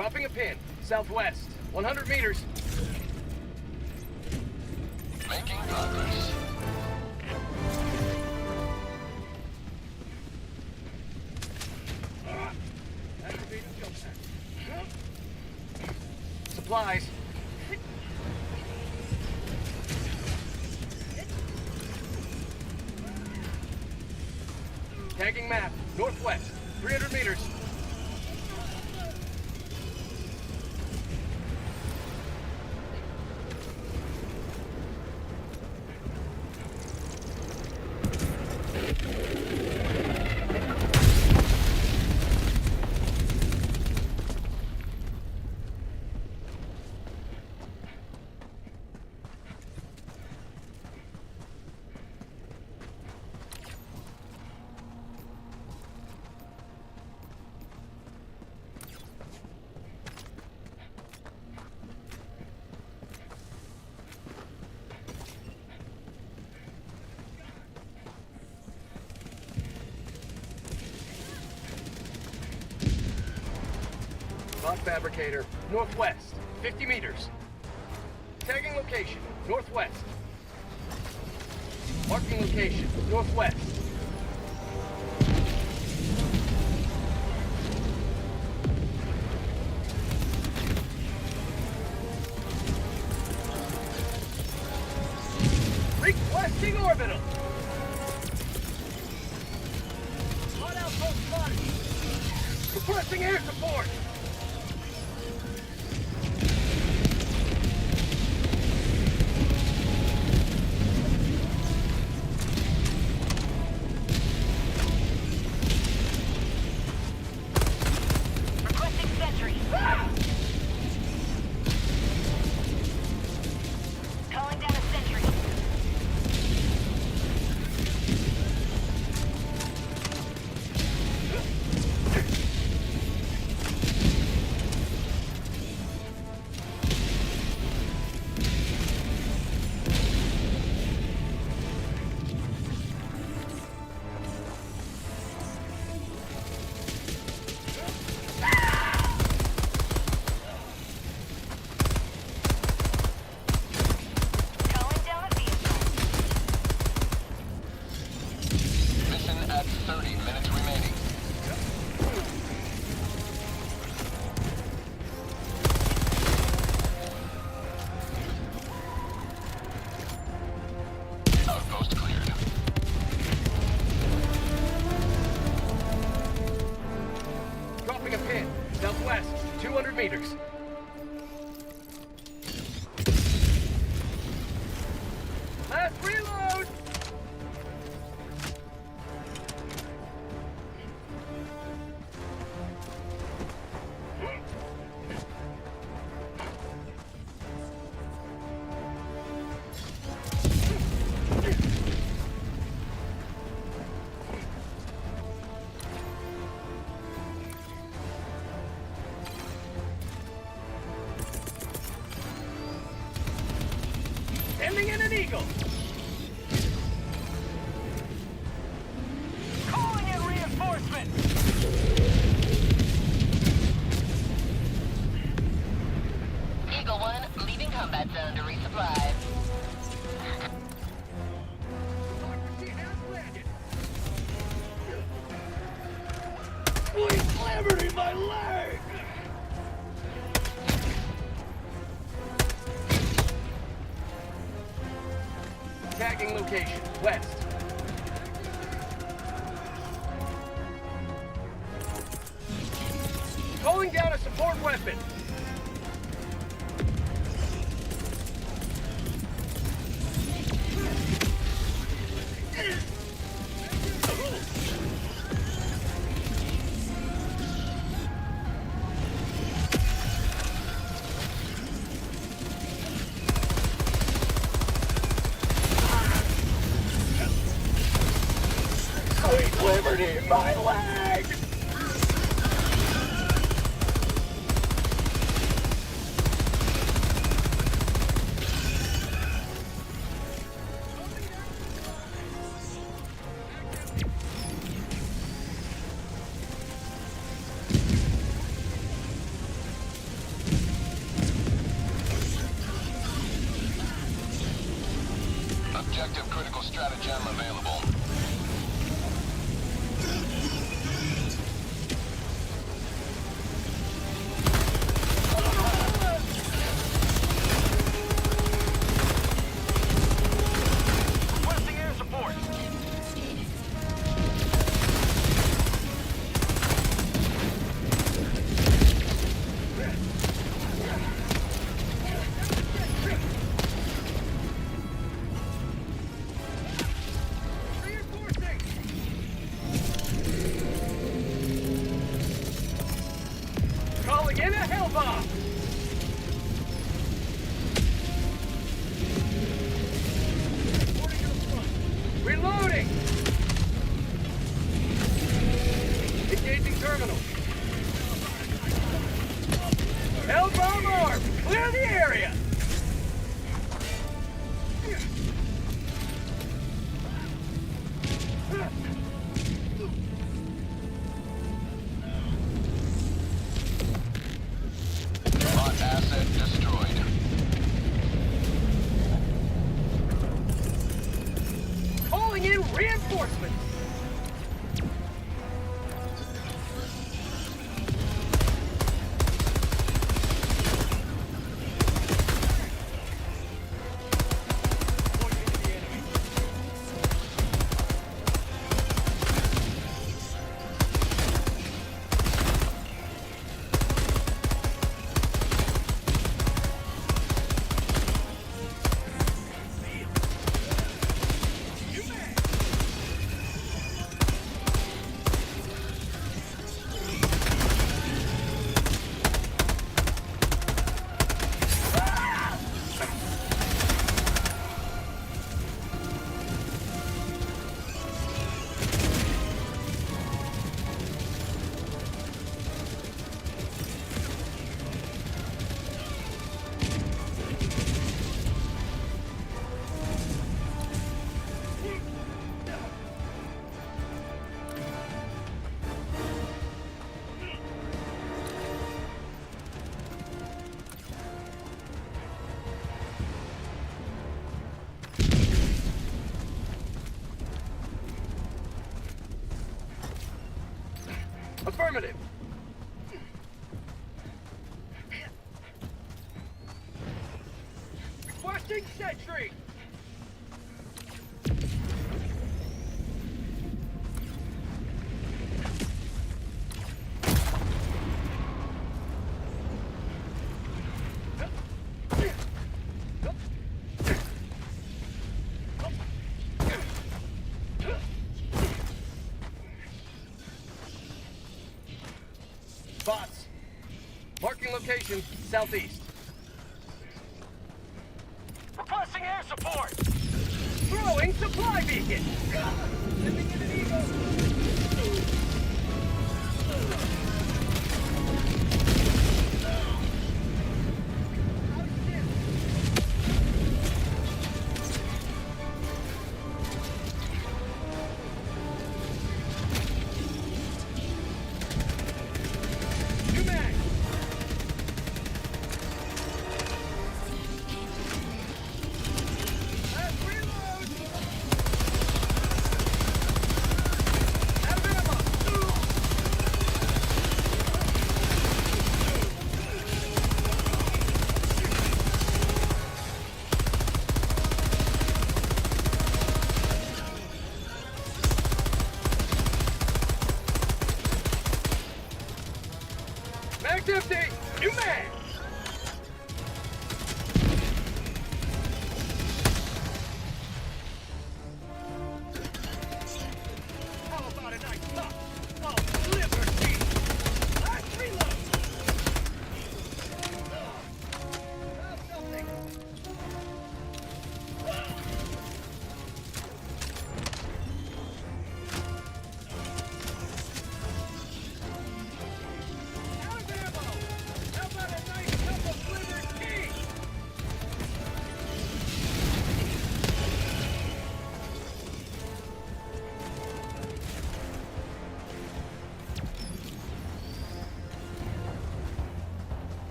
Dropping a pin. Southwest. 100 meters. Making progress. Activating jump pad. Supplies. Tagging map. Northwest. 300 meters. Bot fabricator. Northwest. 50 meters. Tagging location. Northwest. Marking location. Northwest. Requesting orbital. Hot outpost spotted. Requesting air support. Requesting sentry. Calling down a sentry. Calling down a vehicle. Mission at 30 minutes remaining. Outpost cleared. Dropping a pin. Southwest. 200 meters. Last reload! Sending in an eagle! Calling in reinforcement! Eagle 1, leaving combat zone to resupply. Democracy has landed! Please slammered in my leg! Tagging location, west. Calling down a support weapon. Sweet liberty, my leg! Objective critical stratagem available. Requesting air support. Calling in a hell bomb! Reloading! Engaging terminal. Hell bomb armed! Clear the area! Bot asset destroyed. Calling in reinforcements! Affirmative. Requesting sentry. Bots. Marking location, southeast. Requesting air support. Throwing supply beacon. Sending in an eagle.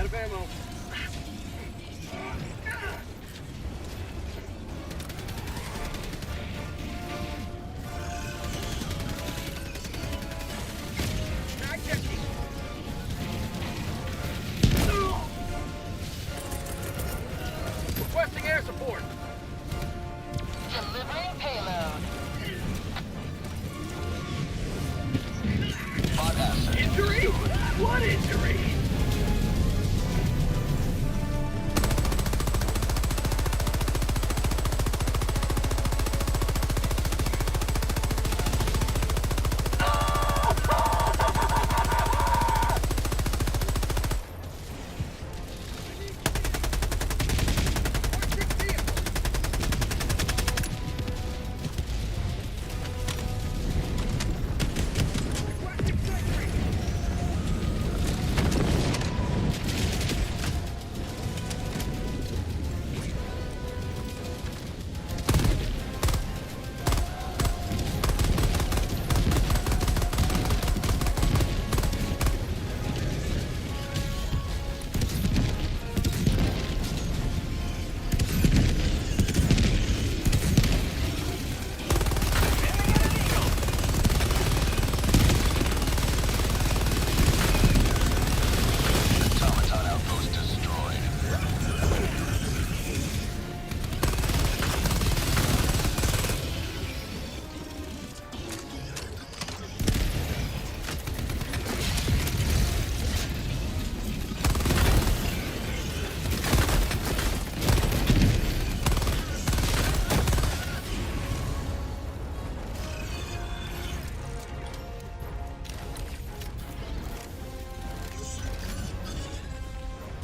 Out of ammo. Back empty. Requesting air support. Delivering payload. Injury? What injury?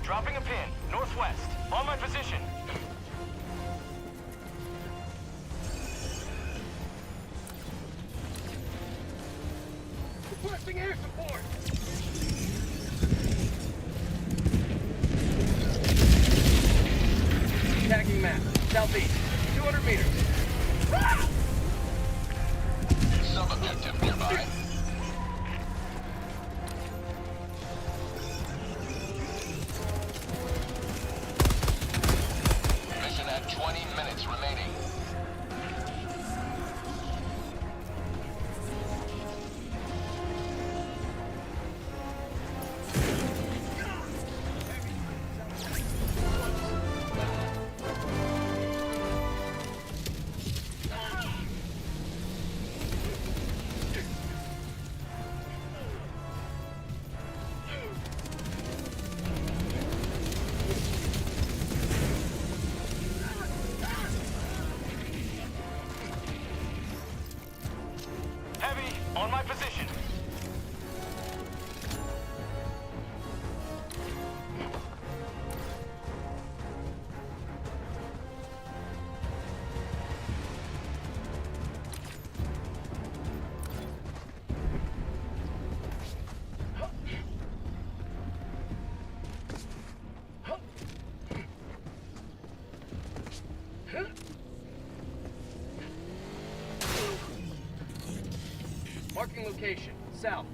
Dropping a pin, northwest. On my position. Requesting air support. Tagging map. Southeast. 200 meters. Sub-objective nearby. Mission at 20 minutes remaining. Heavy, on my position. Marking location. South.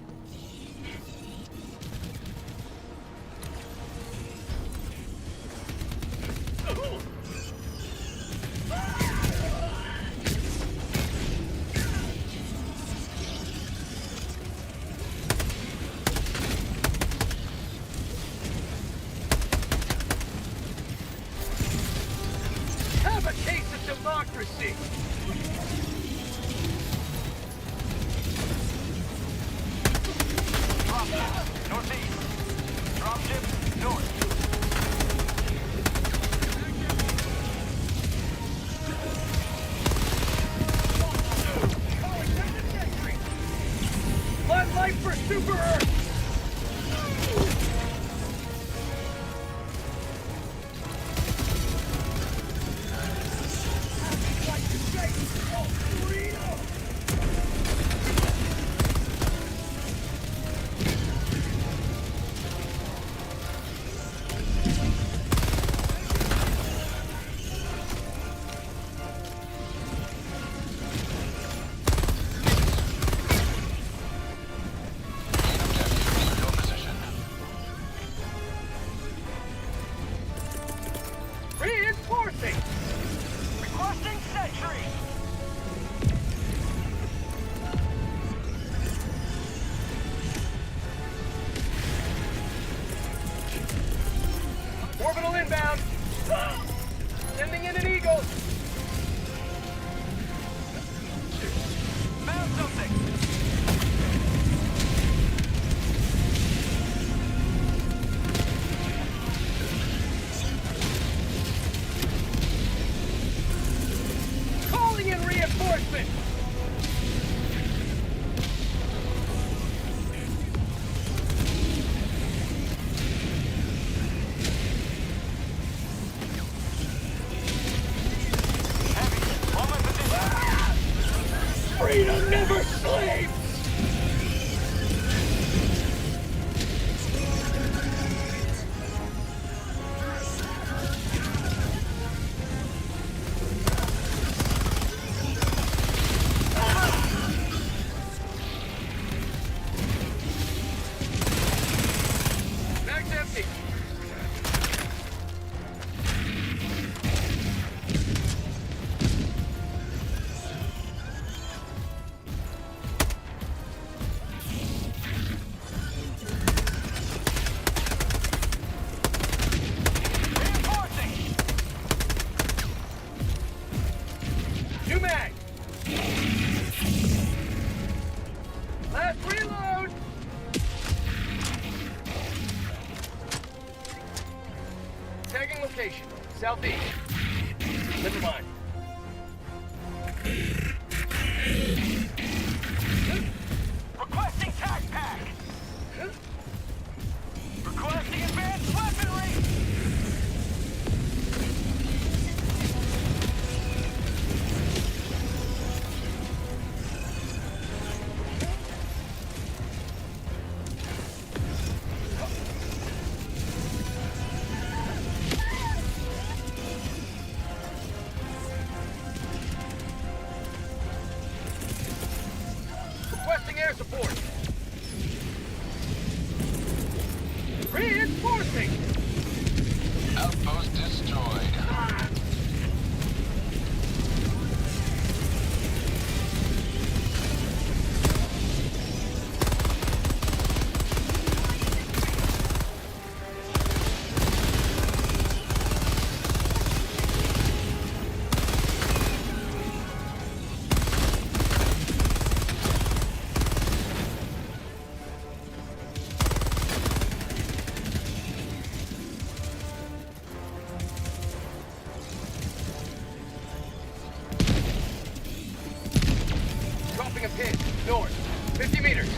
Have a taste of democracy. Dropship, northeast. Dropship, north. Flat light for Super Earth. Like to say, Sending in an eagle. Found something. Calling in reinforcements. Freedom never sleeps! Mag's empty. New mag! Last reload! Tagging location, southeast. Never mind. Requesting tag pack! Requesting advanced weaponry! Requesting air support. Reinforcing. Outpost destroyed. Dropping a pin. North. 50 meters.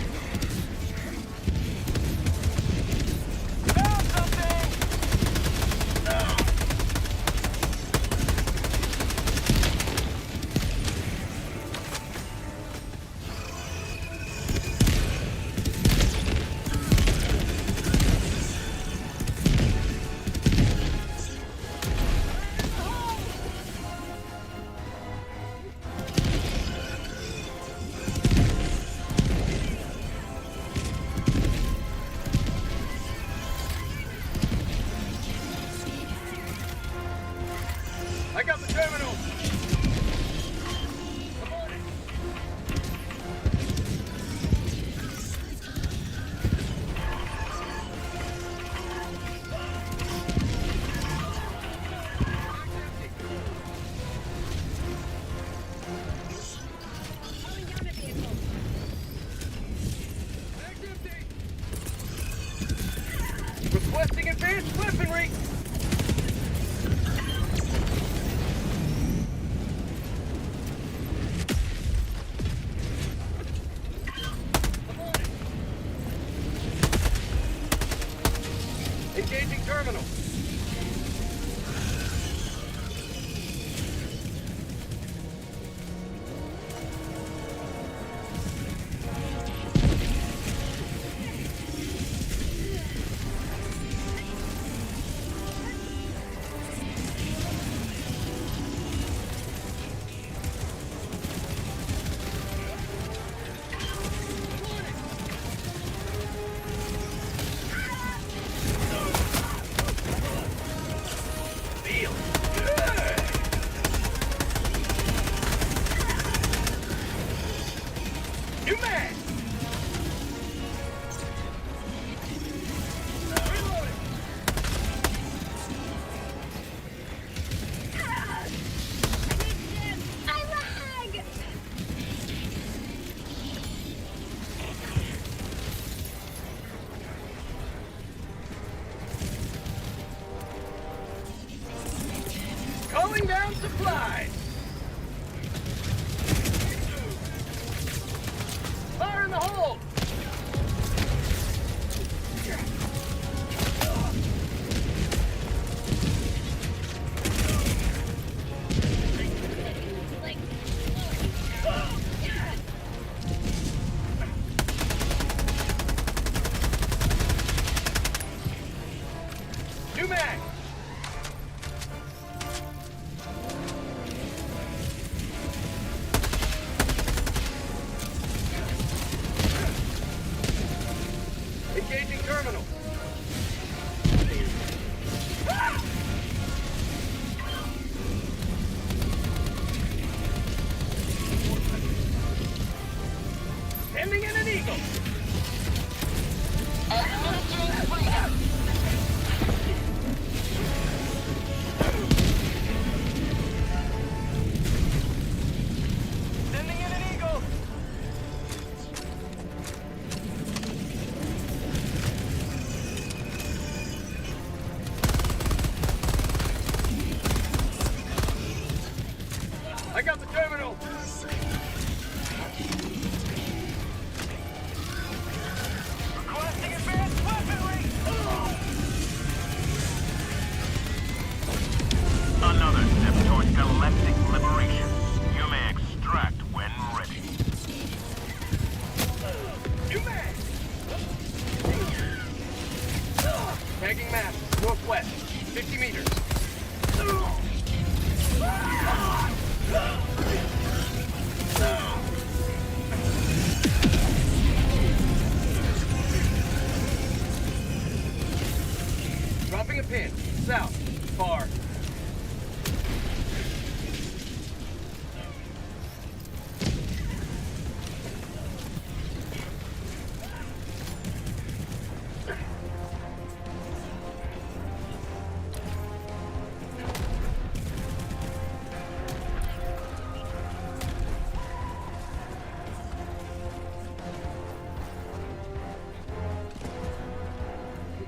Found something! I got the terminal! Come on in. Mag's empty. Requesting advanced weaponry! Engaging terminal. New mag! Engaging terminal. Sending in an eagle. Administering freedom. Sending in an eagle. I got the terminal. Requesting advanced weaponry. Another step toward galactic liberation. You may extract when ready. New mag. Tagging map. Northwest. 50 meters. Dropping a pin. South. Far.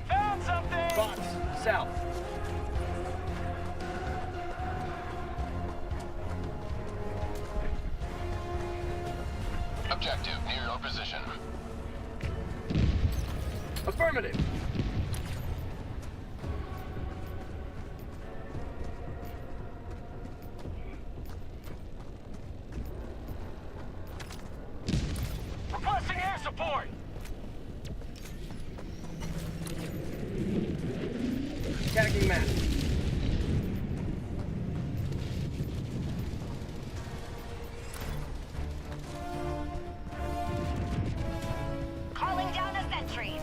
Found something! Box. South. Objective near your position. Affirmative. Requesting air support! Tagging map. Calling down a sentry.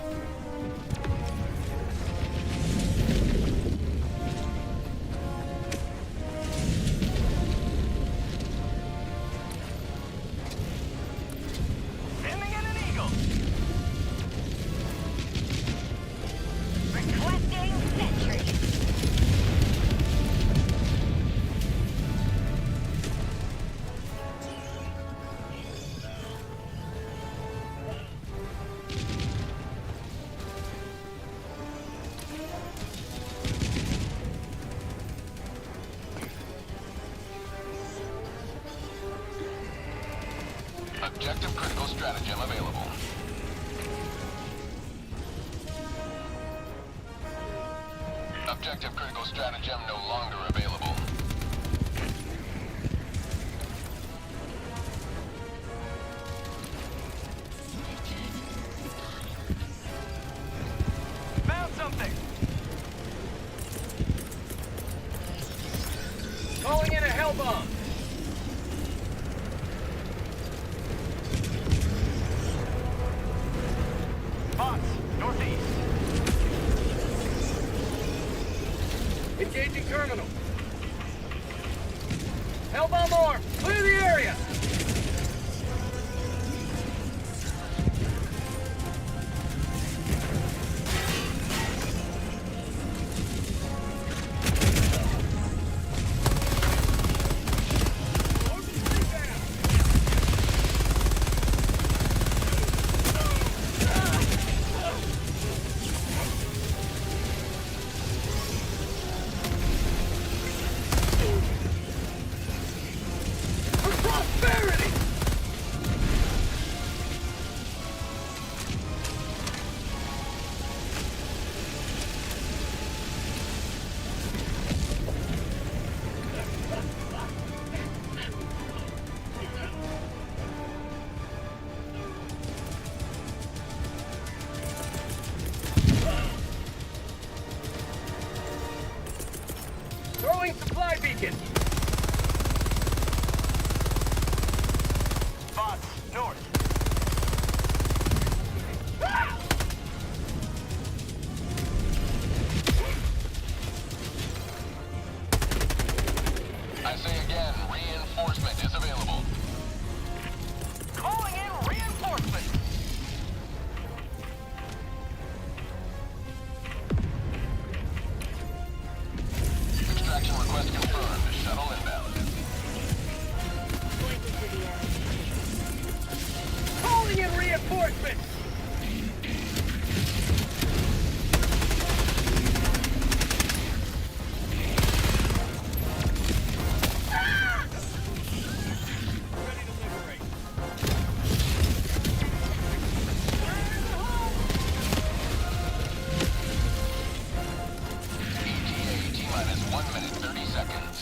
Sending in an eagle! Requesting sentry. Objective critical stratagem available. Objective critical stratagem no longer available. Found something. Calling in a hell bomb. Box, northeast. Engaging terminal. Hellbomb more. Clear the area. Deploying supply beacon. Bots, north. I say again, reinforcement is available. Calling in reinforcement. Extraction request confirmed. Shuttle inbound. Calling in reinforcements. ETA T-minus 1 minute 30 seconds.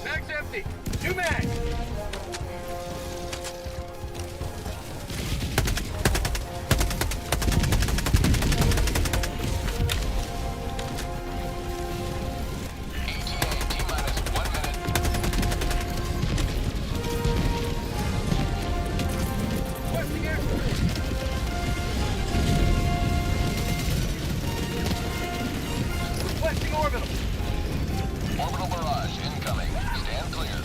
Mag's empty. New mag. ETA T-minus 1 minute. Requesting air. Requesting orbital. Orbital barrage incoming. Stand clear.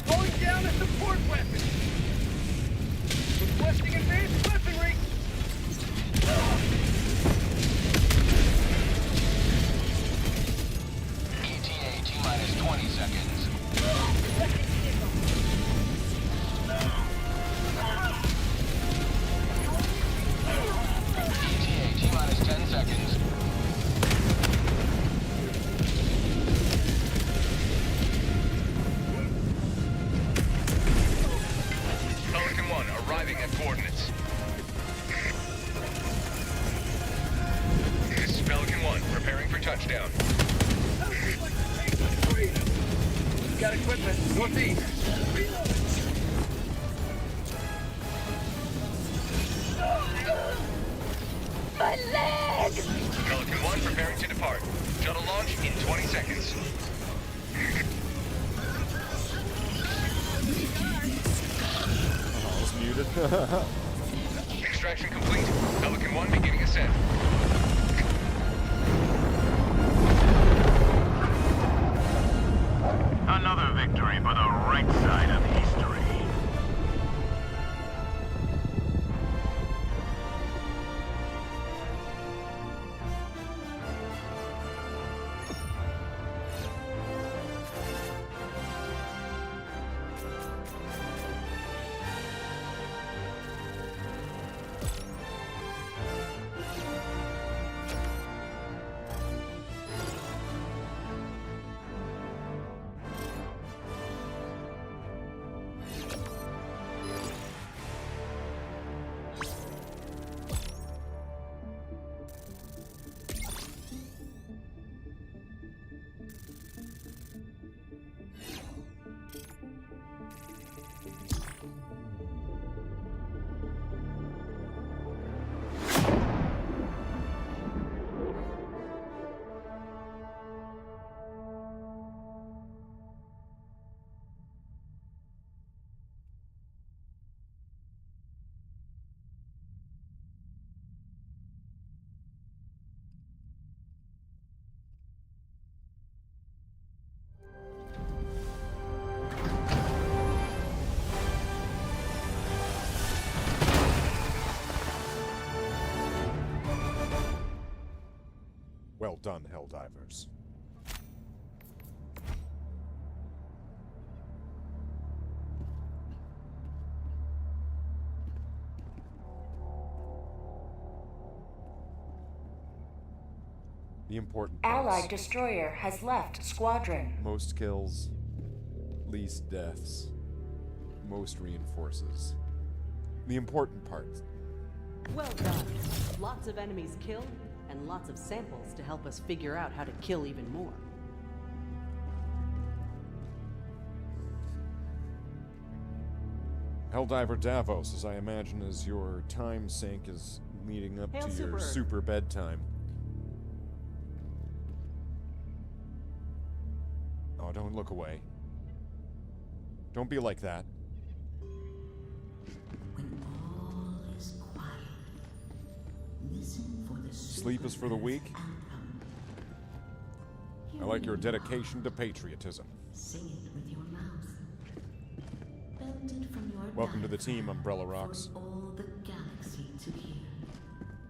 Going down a support weapon. Requesting advanced weaponry. ETA T-minus 20 seconds. ETA T-minus 10 seconds. Pelican 1 arriving at coordinates. This is Pelican 1 preparing for touchdown. Got equipment northeast. My leg! Pelican 1 preparing to depart. Shuttle launch in 20 seconds. I was muted. Extraction complete. Pelican 1 beginning ascent. Another victory for the right side of history. Well done, Helldivers. The important parts. Allied destroyer has left squadron. Most kills, least deaths, most reinforces. the important parts. Well done. Lots of enemies killed, and lots of samples to help us figure out how to kill even more. Helldiver Davos, as I imagine, as your time sink is leading up Hail to your Super. super bedtime. Oh, don't look away. Don't be like that. When all is quiet, listen for the Sleep is for the weak. I like your dedication to patriotism. Sing it with your mouth. Bend it from your Welcome to the team, Umbrella Rocks. for all the galaxy to hear.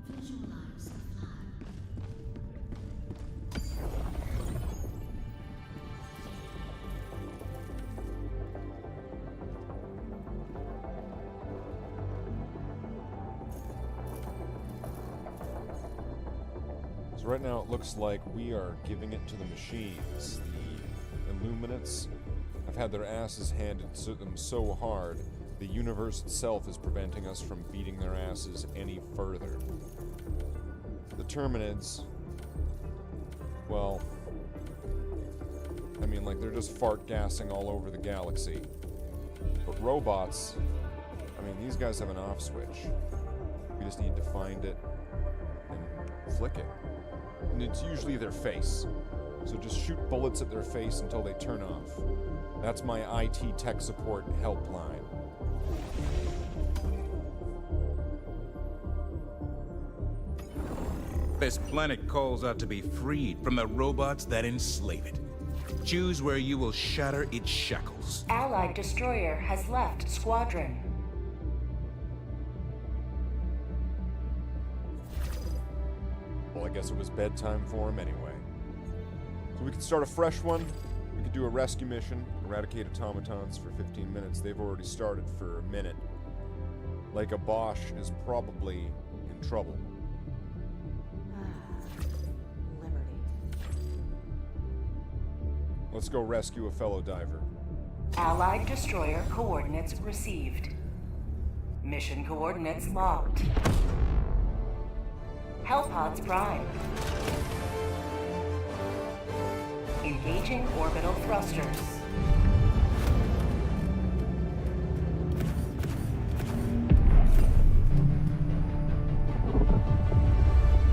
Visualize the flag. So right now it looks like we are giving it to the machines. The Illuminates have had their asses handed to them so hard, the universe itself is preventing us from beating their asses any further. The Terminids, well, I mean, like, they're just fart gassing all over the galaxy. But robots, I mean, these guys have an off switch. We just need to find it and flick it. And it's usually their face. So just shoot bullets at their face until they turn off. That's my IT tech support helpline. This planet calls out to be freed from the robots that enslave it. Choose where you will shatter its shackles. Allied destroyer has left squadron. Well, I guess it was bedtime for him anyway. So we could start a fresh one. We could do a rescue mission, eradicate automatons for 15 minutes. They've already started for a minute. Like a Bosch is probably in trouble. Liberty. Let's go rescue a fellow diver. Allied destroyer coordinates received. Mission coordinates locked. Hellpods prime. Engaging orbital thrusters.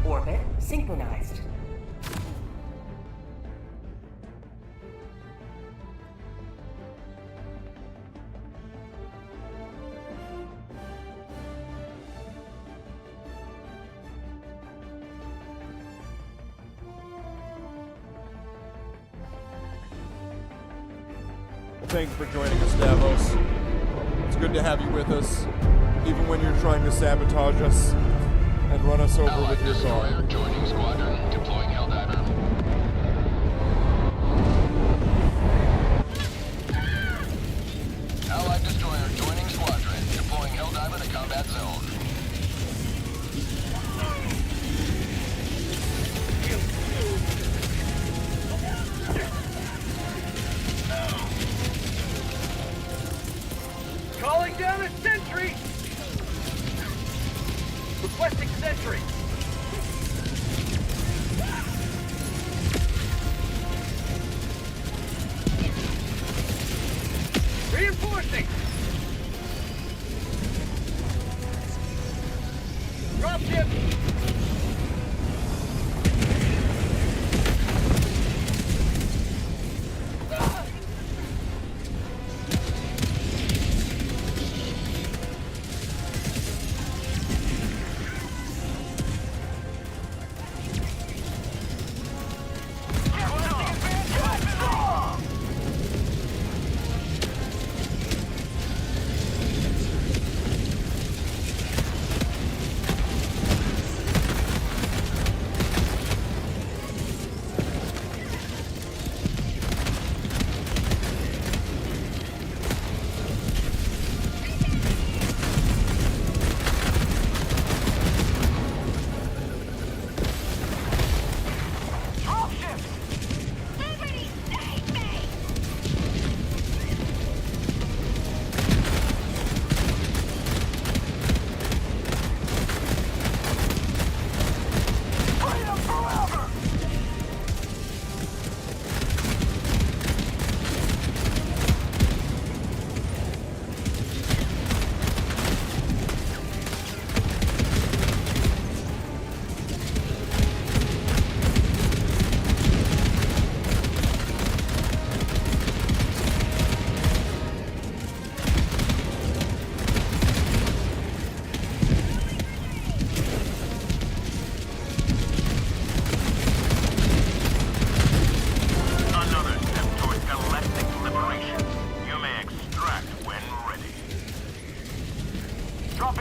Orbit synchronized. Thanks for joining us, Davos. It's good to have you with us, even when you're trying to sabotage us and run us over Allied with your car. destroyer joining squadron, deploying Helldiver. Allied destroyer joining squadron, deploying Helldiver to combat zone. Calling down a sentry! Requesting sentry! Reinforcing! Dropship!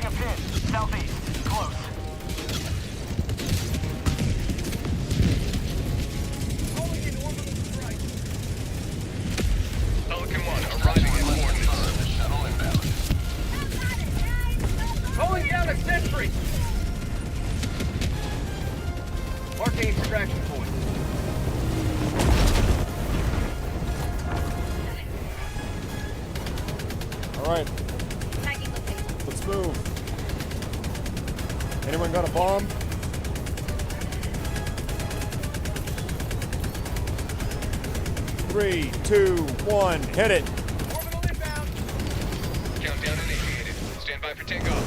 a pin. Southeast. Close. Calling in orbital strike. Pelican 1 arriving in coordinates. Shuttle inbound. Calling down a sentry. Marking extraction point. Alright. Let's move. Anyone got a bomb? Three, two, one, hit it. Orbital inbound. Countdown initiated. Stand by for takeoff.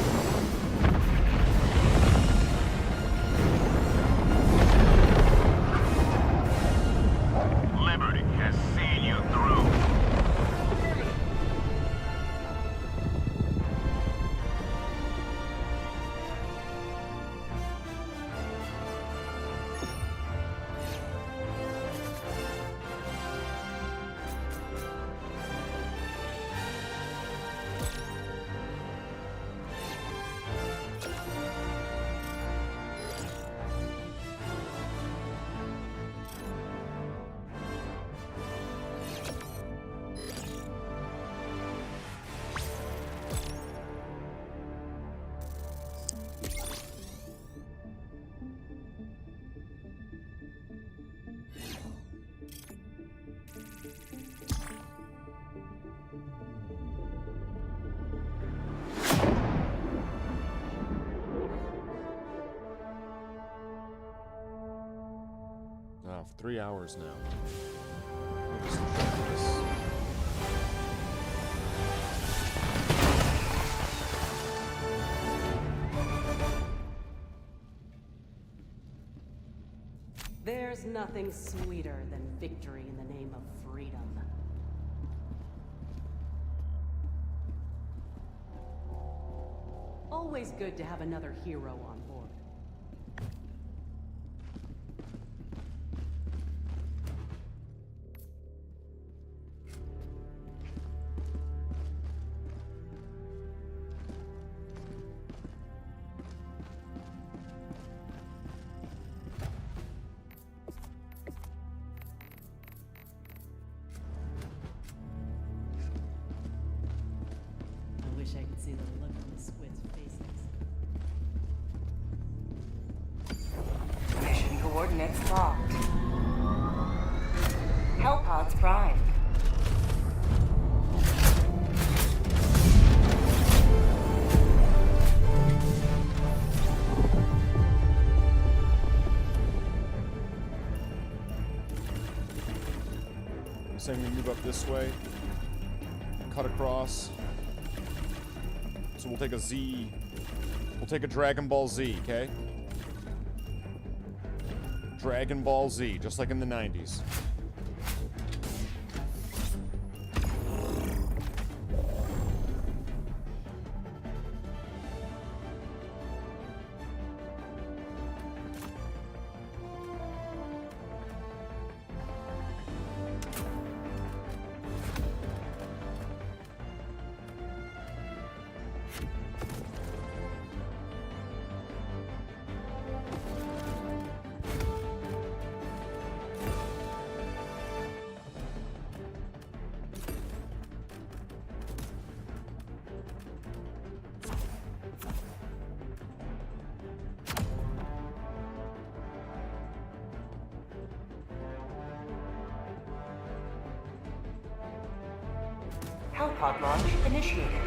Liberty has seen you through. Oh, for 3 hours now. There's nothing sweeter than victory in the name of freedom. Always good to have another hero on board. I wish I could see the look on the squids' faces. Mission coordinates locked. Hellpods prime. Saying we move up this way, cut across. So we'll take a Z. We'll take a Dragon Ball Z, okay? Dragon Ball Z, just like in the 90s. Hellpod launch initiated.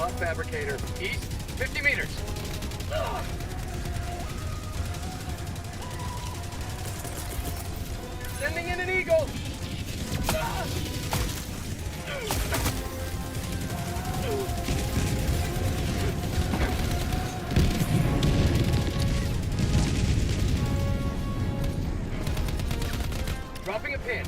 On fabricator. East, 50 meters. Sending in an eagle. Dropping a pin.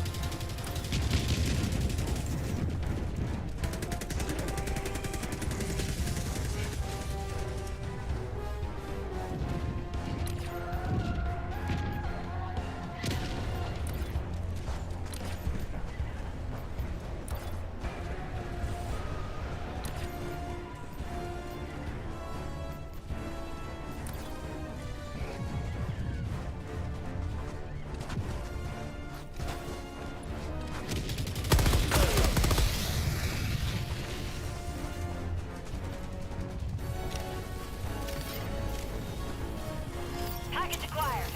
Package acquired.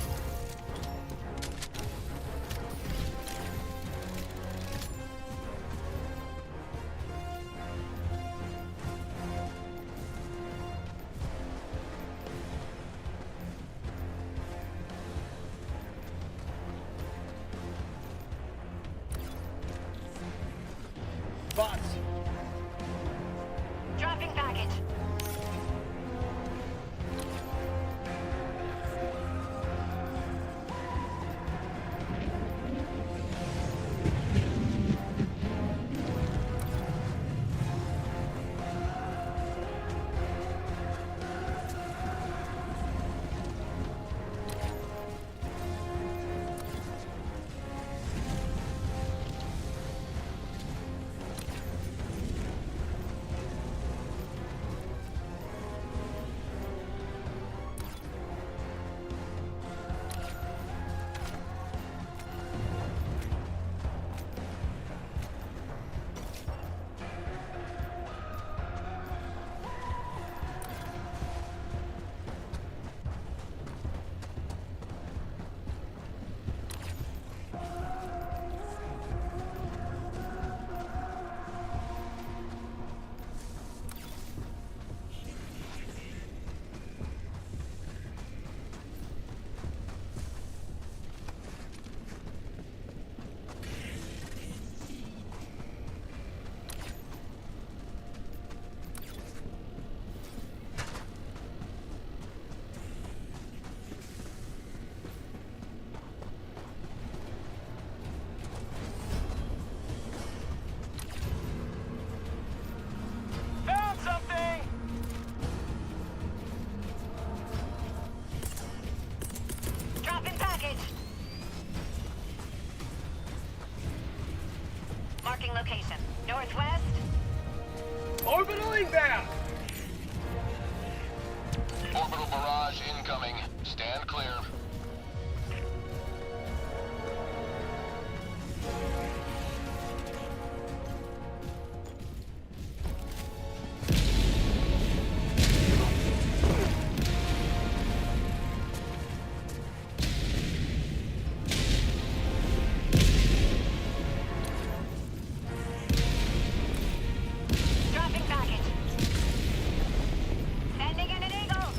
Bots. Dropping package. Found something! Dropping package. Marking location. Northwest. Orbital inbound! Orbital barrage incoming. Stand clear. Dropping package. Sending in an eagle.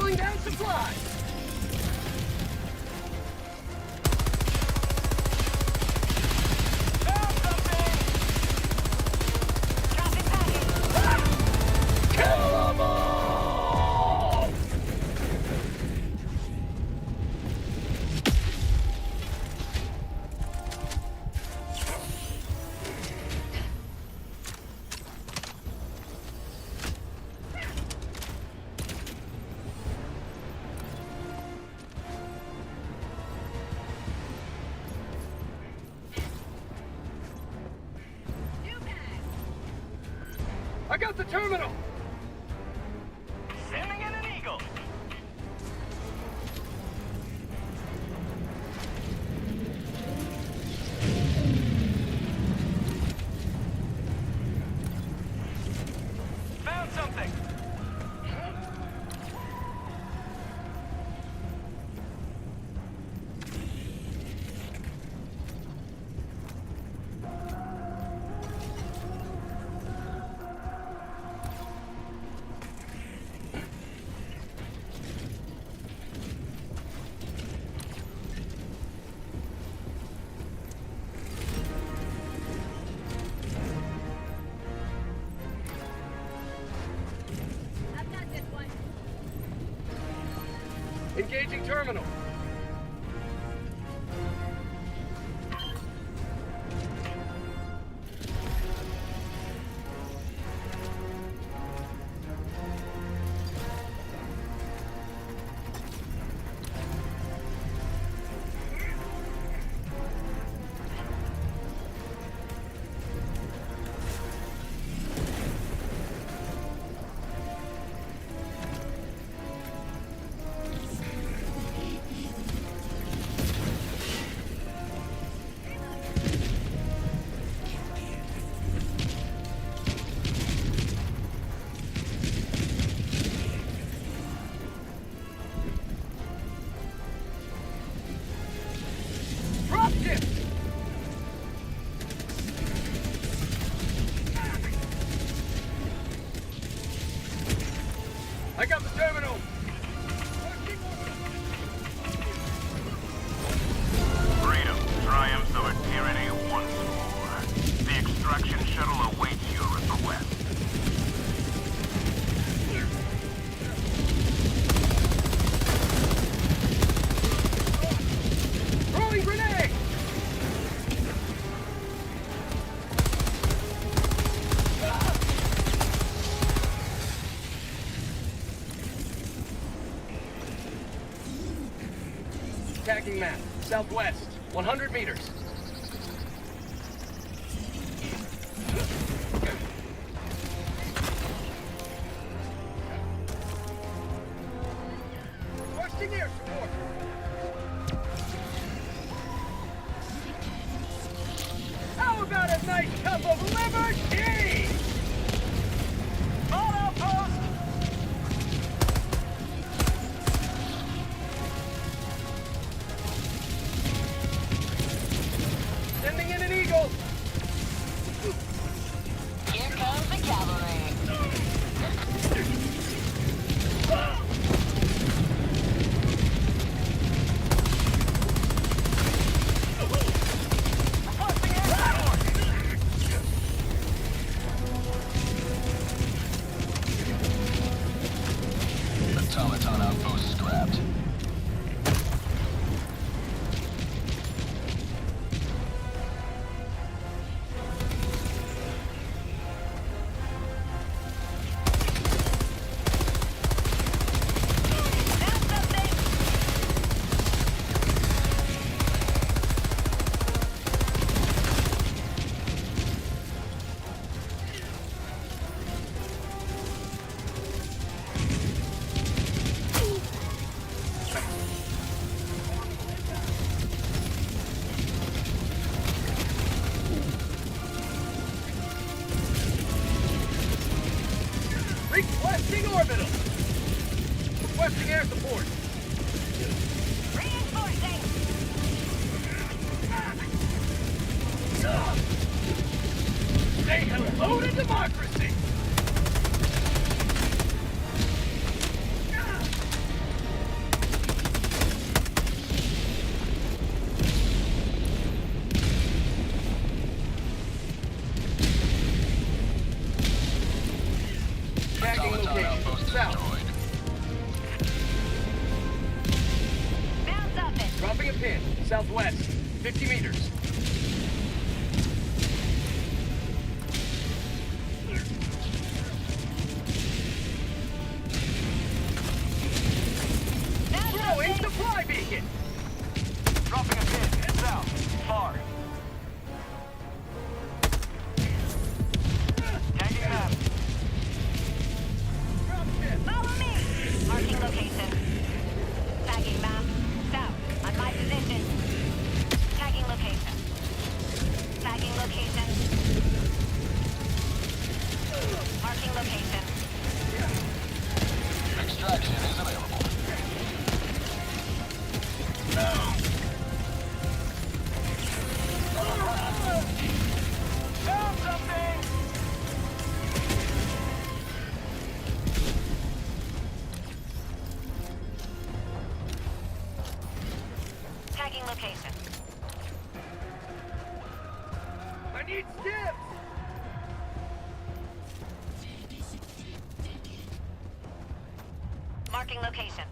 Calling down supplies! Found something! Dropping package! Kill them all! I got the terminal! Sending in an eagle! Found something! Engaging terminal. Dropship! I got the terminal! Freedom triumphs over tyranny once more. The extraction shuttle awaits your request. Throwing grenade! Tagging map, southwest, 100 meters. Requesting air support. How about a nice cup of liberty? All outpost! Sending in an eagle! Here comes the cavalry. Automaton outpost scrapped. Requesting orbital! Requesting air support! Reinforcing! Say hello to democracy! in, southwest, 50 meters. Throwing supply beacon! Dropping a pin. Head south. Far. Tagging map. Follow me! Marking location. Tagging map. South. On my position. Tagging location. Tagging location. Marking location. Extraction is available. Found something! Tagging location. I need stips! Marking location.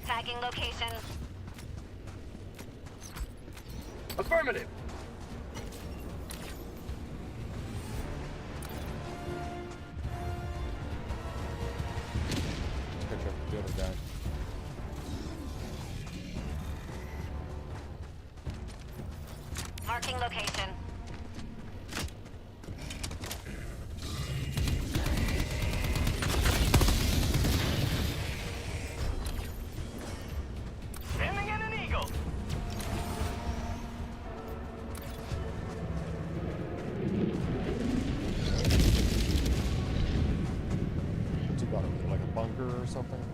Tagging location. Affirmative. Catch up with the other guy. Marking location. Sending in an eagle. What's he got? Like a bunker or something?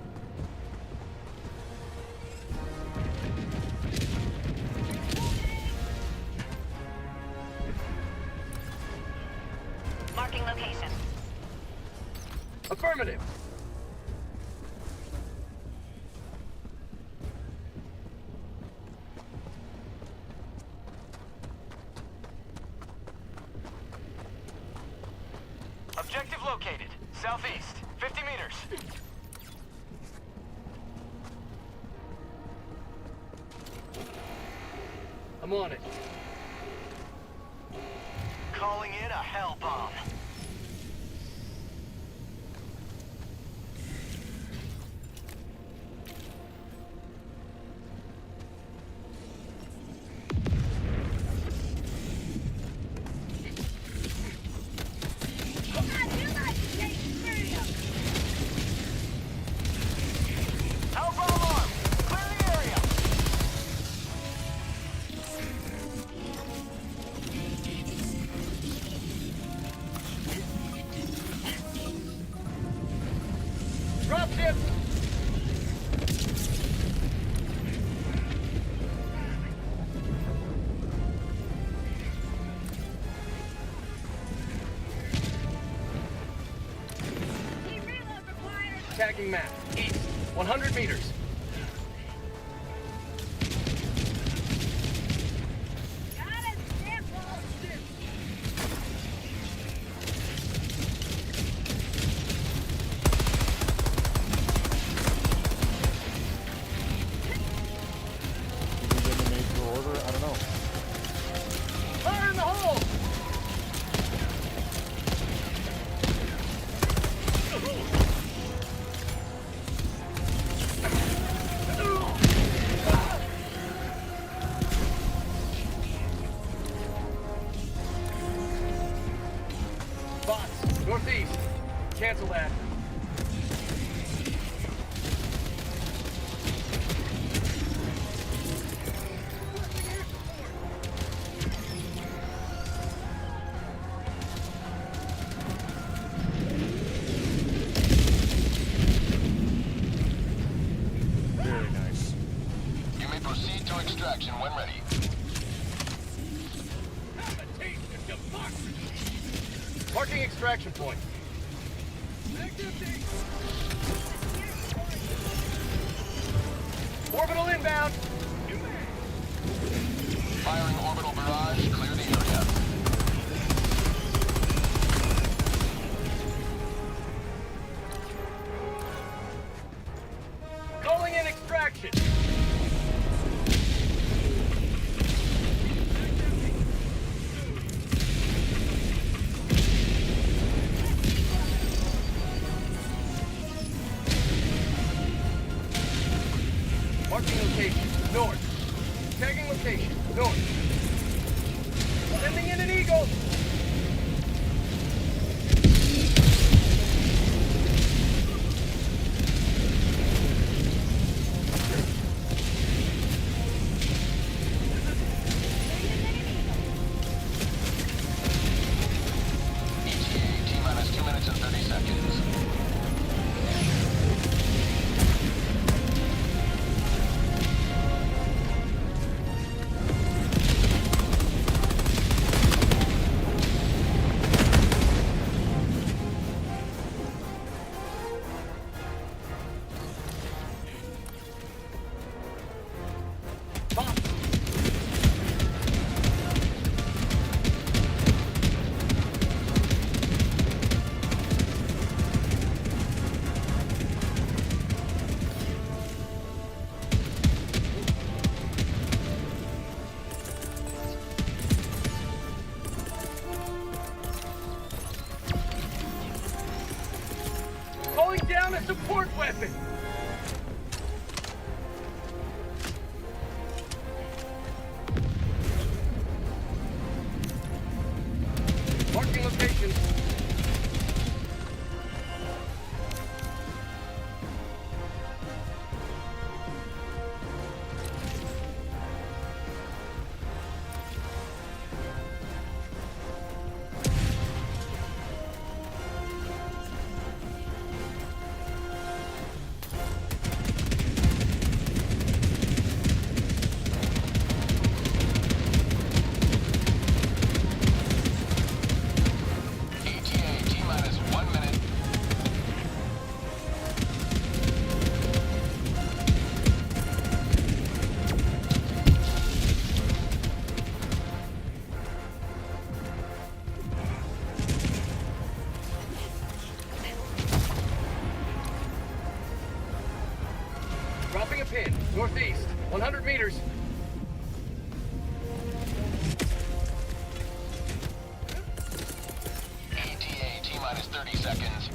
Marking location. Affirmative. Objective located. Southeast. 50 meters. I'm on it. Calling in a hell bomb. Hell bomb arm. Clear the area. Dropship! Tagging map. East. 100 meters. Is it in the major order? I don't know. Fire in the hole! Bots, northeast. Cancel that. Very nice. You may proceed to extraction when ready. Marking extraction point. Orbital inbound. Firing orbital barrage. Clear the area. Marking location. North. Tagging location. North. Sending in an Eagle. ETA, T-minus 2 minutes and 30 seconds. Calling down a support weapon. Marking location. ETA, T-minus 1 minute. Dropping a pin. Northeast. 100 meters. ETA, T-minus 30 seconds.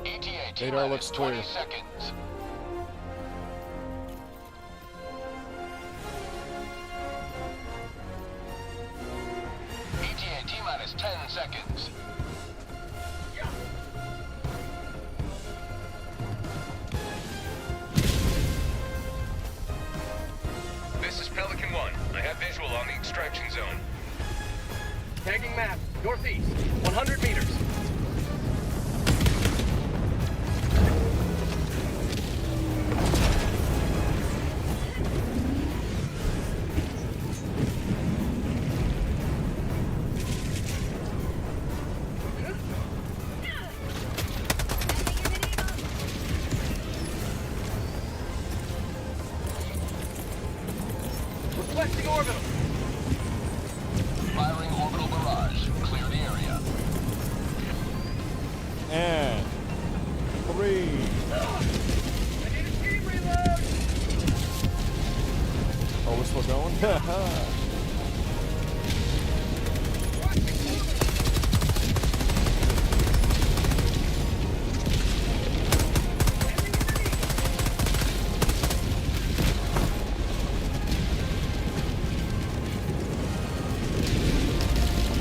ETA, Radar looks T-minus 20 clear. seconds. ETA, T-minus 10 seconds. This is Pelican 1. I have visual on the extraction zone. Tagging map. Northeast. 100 meters. Requesting orbital. Firing orbital barrage. Clear the area. And 3. I need a team reload. Oh, we're still going?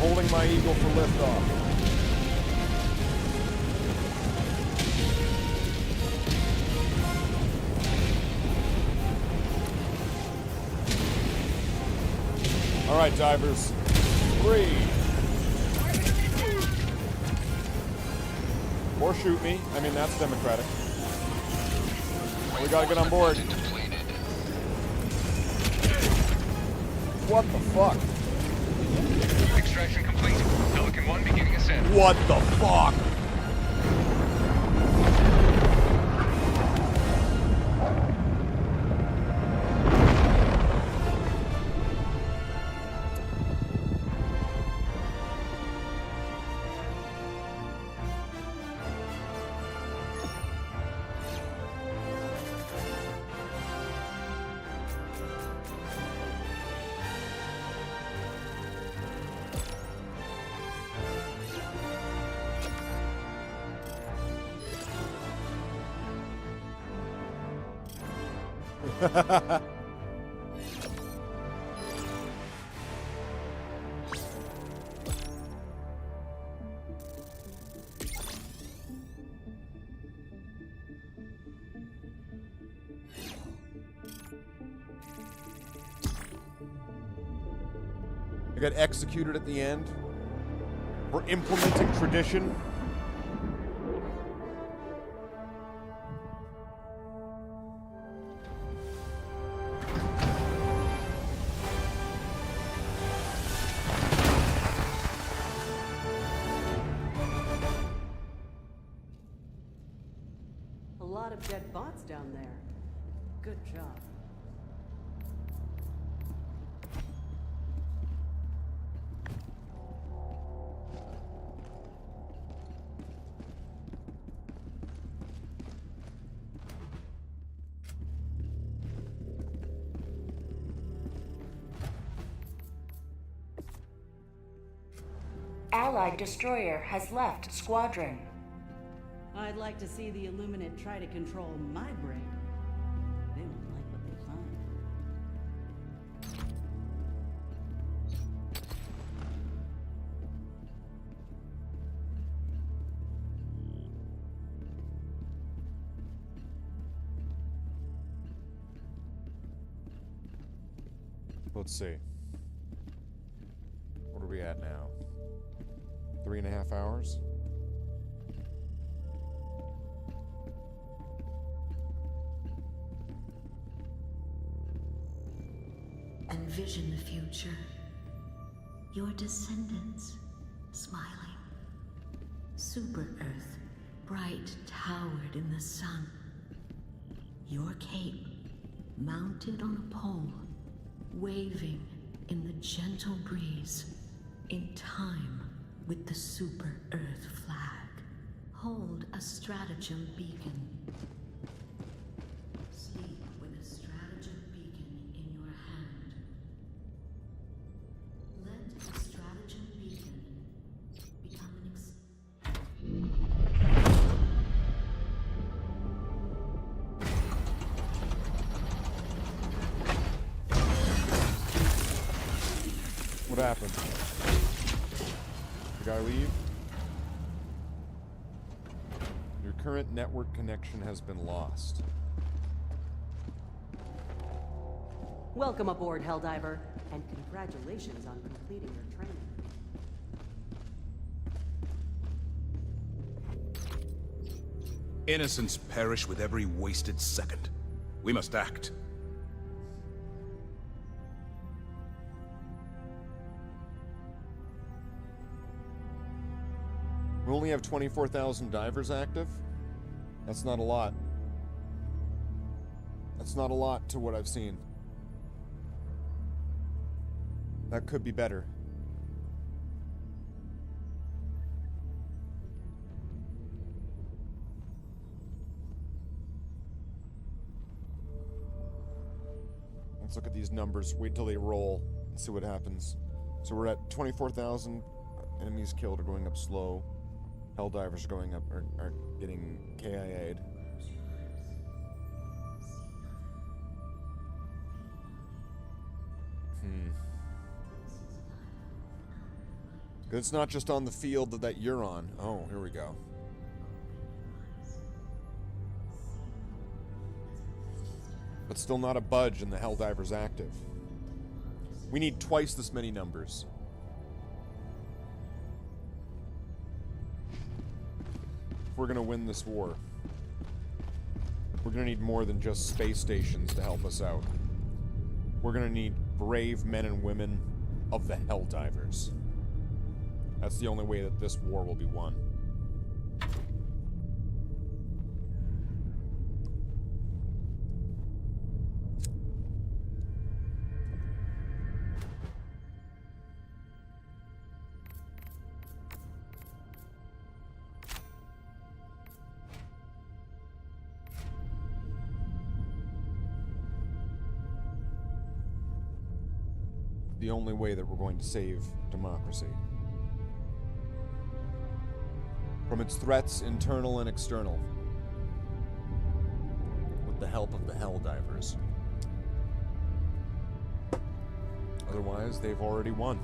Holding my Eagle for liftoff. All right, divers. 3. Or shoot me. I mean, that's democratic. We gotta get on board. What the fuck? Extraction complete. Pelican 1 beginning ascent. What the fuck? I got executed at the end for implementing tradition. A lot of dead bots down there. Good job. Allied destroyer has left squadron. I'd like to see the Illuminate try to control my brain. They won't like what they find. Let's see. What are we at now? 3.5 hours? Envision the future. Your descendants smiling. Super Earth, bright towered in the sun. Your cape, mounted on a pole, waving in the gentle breeze, in time with the Super Earth flag. Hold a stratagem beacon. Sleep with a stratagem beacon in your hand. Let the stratagem beacon become What happened? Did I leave? Your current network connection has been lost. Welcome aboard, Helldiver, and congratulations on completing your training. Innocents perish with every wasted second. We must act. We only have 24,000 divers active? That's not a lot. That's not a lot to what I've seen. That could be better. Let's look at these numbers. Wait till they roll and see what happens. So we're at 24,000. Enemies killed are going up slow. Helldivers are going up, are getting KIA'd. Good, it's not just on the field that you're on. Oh, here we go. But still not a budge in the Helldivers active. We need twice this many numbers. If we're gonna win this war. We're gonna need more than just space stations to help us out. We're gonna need brave men and women of the Helldivers. That's the only way that this war will be won. The only way that we're going to save democracy. From its threats, internal and external. With the help of the Helldivers. Otherwise, they've already won.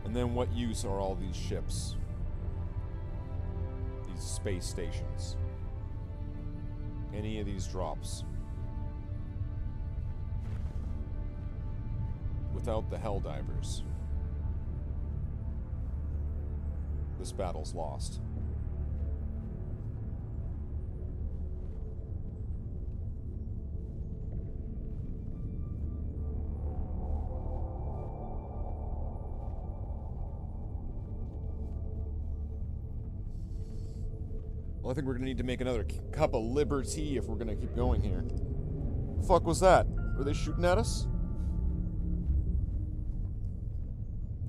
And then what use are all these ships? These space stations? Any of these drops? Without the Helldivers, this battle's lost. Well, I think we're gonna need to make another cup of liberty if we're gonna keep going here. The fuck was that? Were they shooting at us?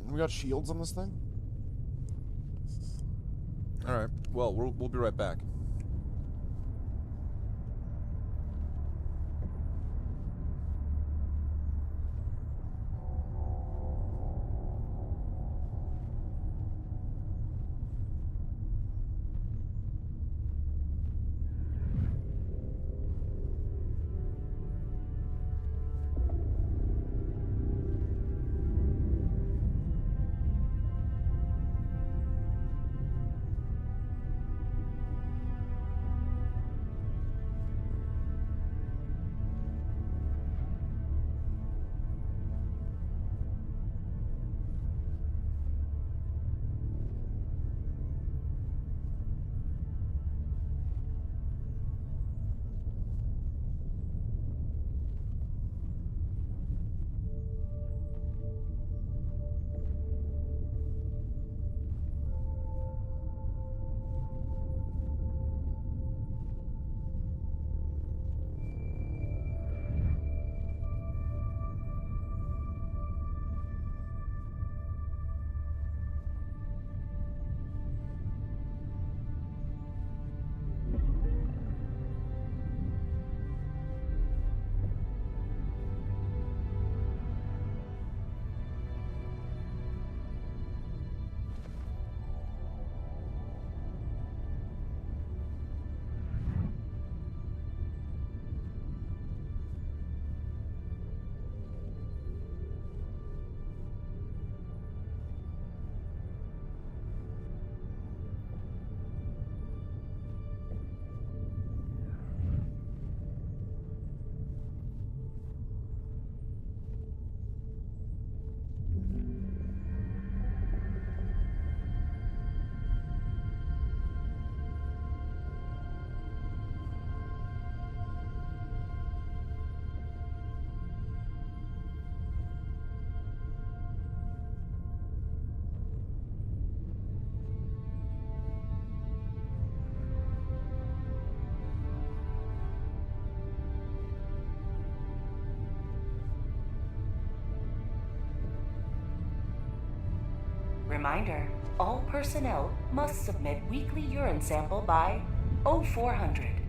We got shields on this thing? Alright, well, we'll be right back. Reminder, all personnel must submit weekly urine sample by 0400.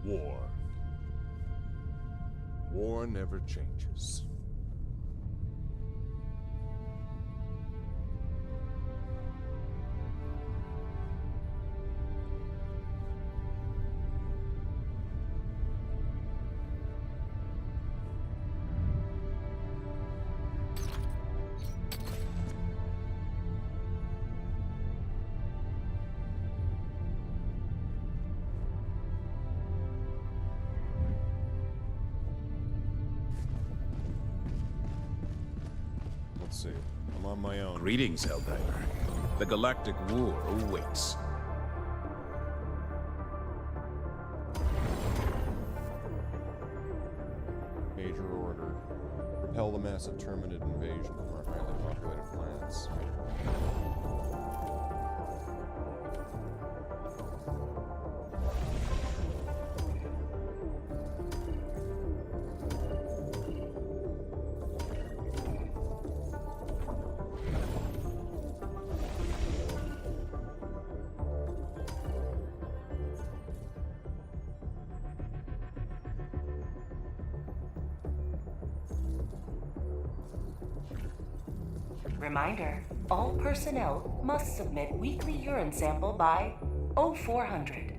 War. War never changes. Let's see. I'm on my own. Greetings, Helldiver. The Galactic War awaits. Major order. Repel the massive Terminid invasion from our highly populated planets. Reminder, all personnel must submit weekly urine sample by 0400.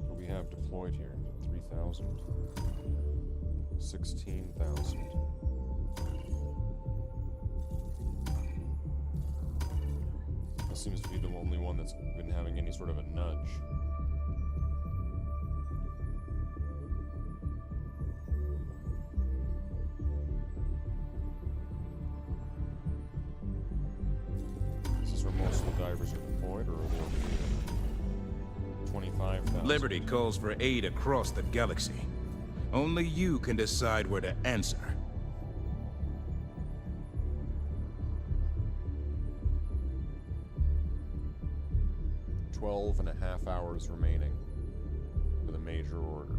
What we have deployed here? 3,000. 16,000. This seems to be the only one that's been having any sort of a nudge. Is this where most of the divers are deployed, or are they over here? 25,000. Liberty calls for aid across the galaxy. Only you can decide where to answer. 12.5 hours remaining for the major order.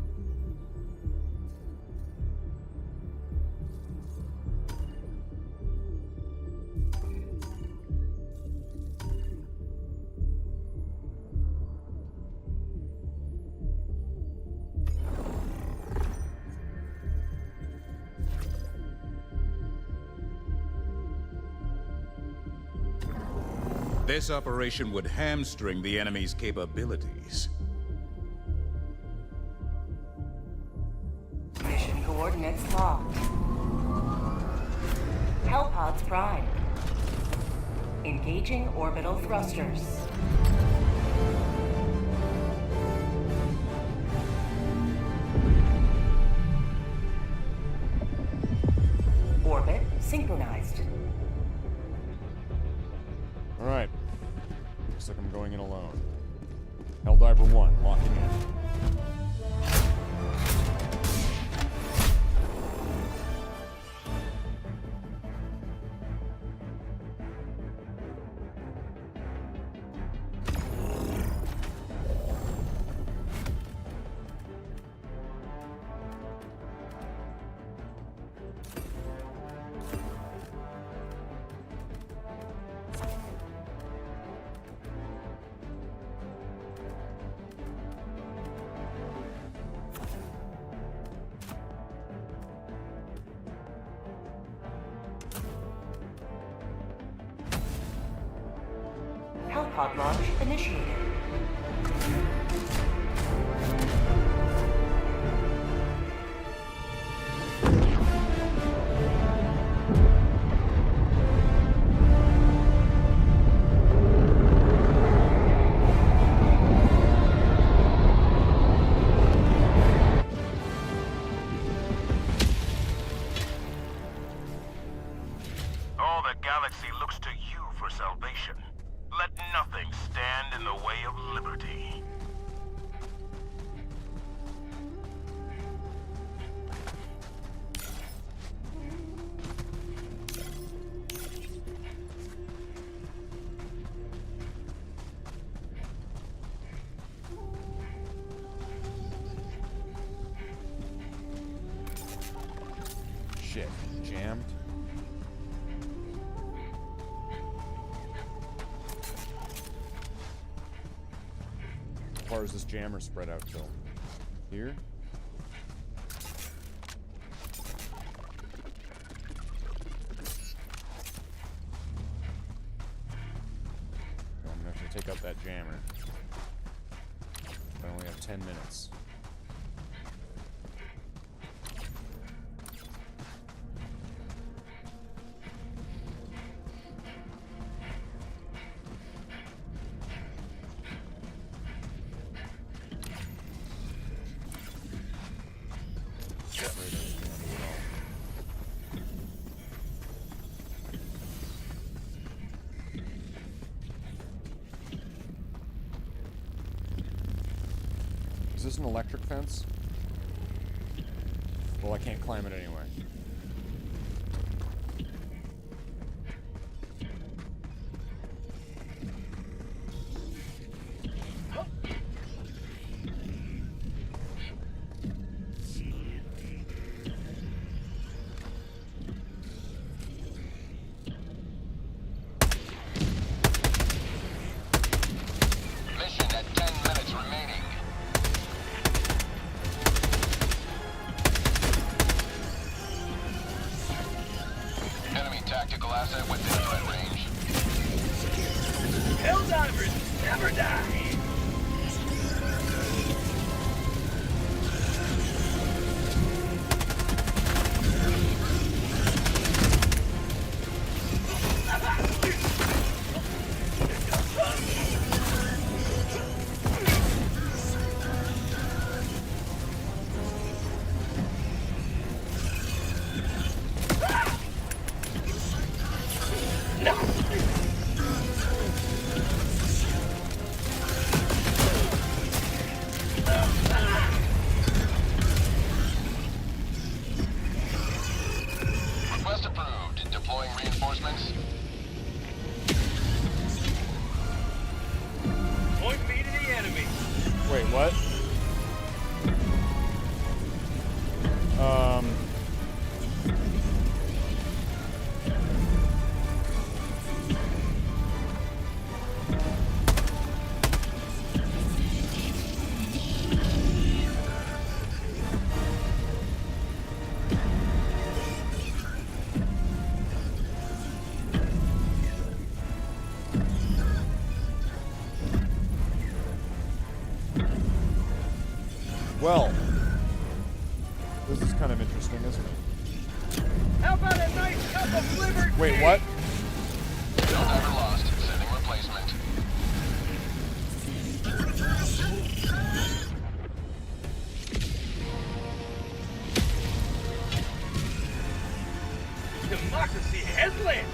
This operation would hamstring the enemy's capabilities. Mission coordinates locked. Hellpods prime. Engaging orbital thrusters. Orbit synchronized. Alright. Looks like I'm going in alone. Helldiver 1, locking in. Hellpod launch initiated. Shit. Jammed. How far is this jammer spread out till? Here? I'm gonna have to take out that jammer. I only have 10 minutes. Is this an electric fence? Well, I can't climb it anyway. Mission at 10 minutes remaining. Enemy tactical asset within threat range. Helldivers never die! Request approved. Deploying reinforcements. Point me to the enemy. Wait, what? Well, this is kind of interesting, isn't it? How about a nice cup of liver Wait, tea? what? Helldiver lost. Sending replacement. Democracy has landed.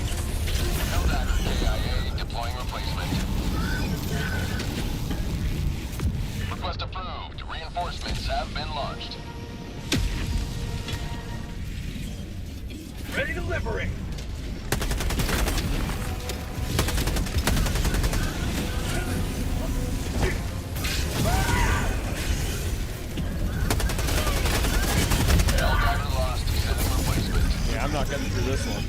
Helldiver KIA. Deploying replacement. Request approved. Reinforcements have been launched. Ready to liberate. Helldiver lost. Sending replacement. Yeah, I'm not getting through this one.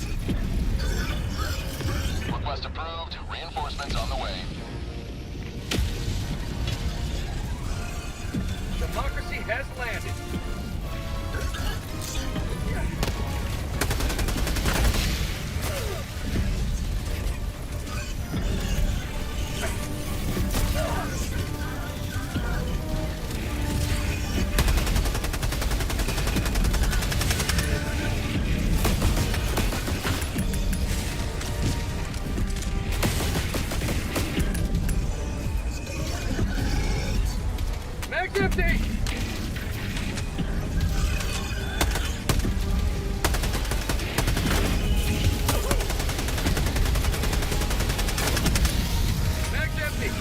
Request approved. Reinforcements on the way. Democracy has landed. Mag's empty! Mag's empty!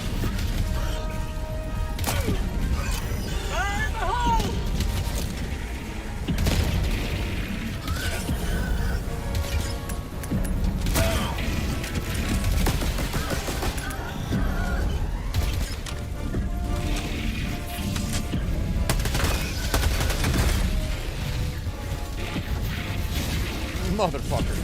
Motherfucker.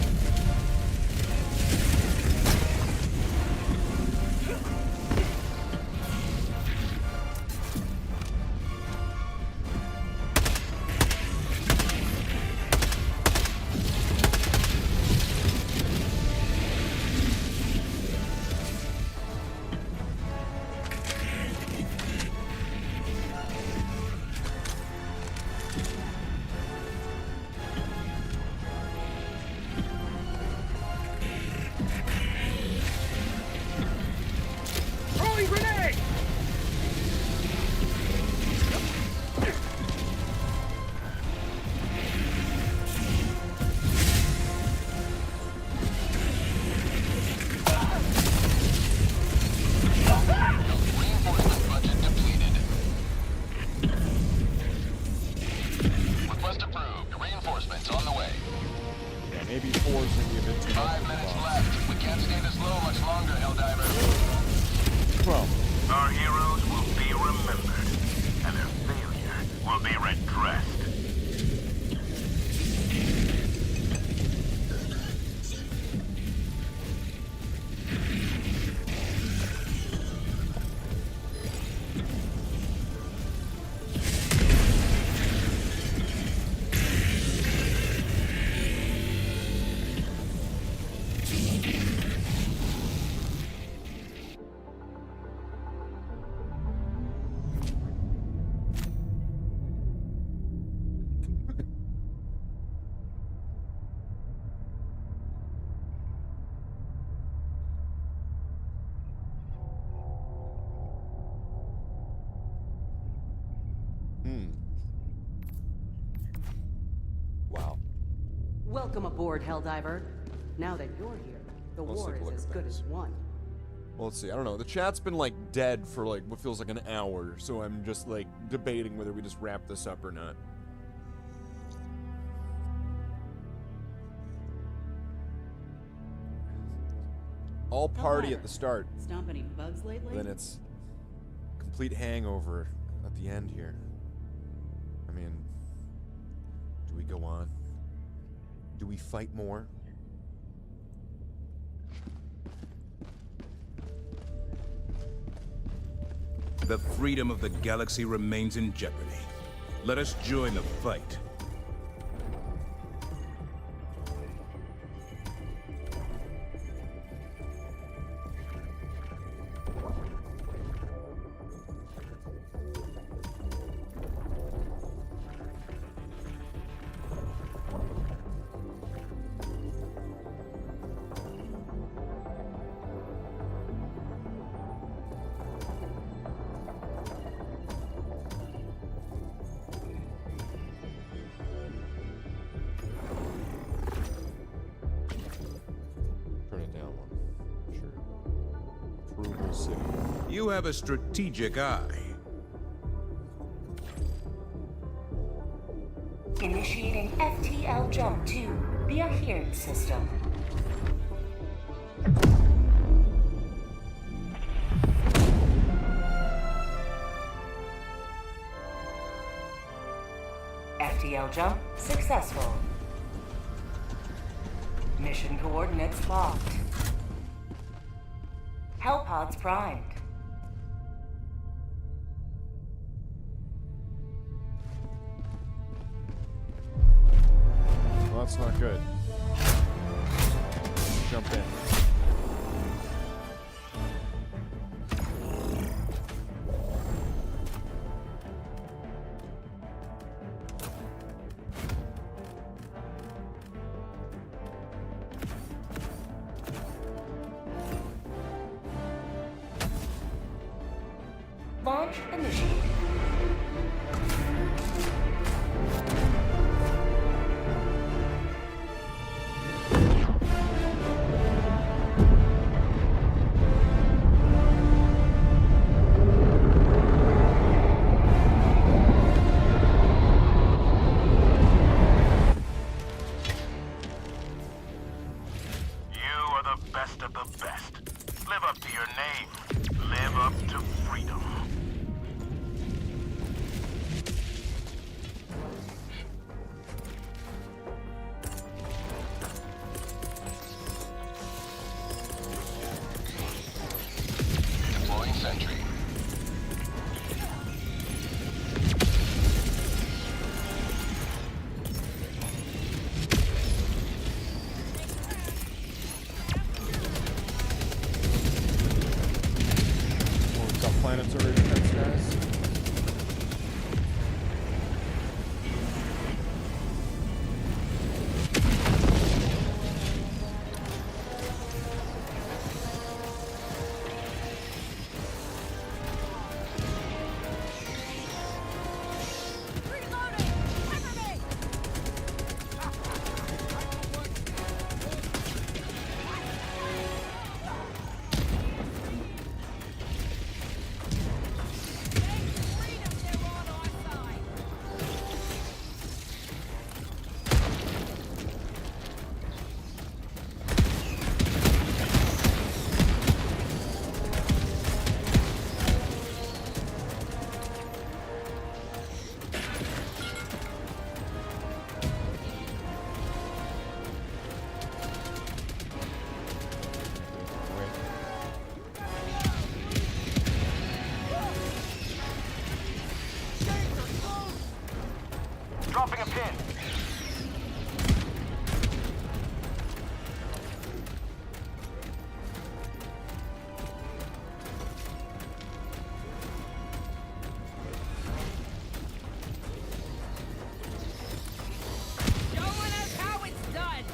Throwing grenade! Reinforcement budget depleted. Request approved. Reinforcements on the way. Yeah, maybe 4's gonna be a bit too much. 5 minutes left. We can't stay this low much longer, Helldiver. Well, Our heroes will be remembered, and their failure will be redressed. wow. Welcome aboard, Helldiver. Now that you're here, the Let's war take a is look as at good things. as won. Well, let's see. I don't know. The chat's been like dead for like what feels like an hour, so I'm just like debating whether we just wrap this up or not. All party at the start, Stomp any bugs lately? then it's complete hangover at the end here. I mean, do we go on? Do we fight more? The freedom of the galaxy remains in jeopardy. Let us join the fight. Turn it down one. Sure. Approval city. You have a strategic eye. Initiating FTL jump to the adherent system. FTL jump successful. Mission coordinates locked. Hellpods primed. Well, that's not good. Jump in. Launch initiated. You are the best of the best. Live up to your name. Live up to freedom. sentry. Oh, we've got planetary defense, guys. Dropping a pin. Showing us how it's done.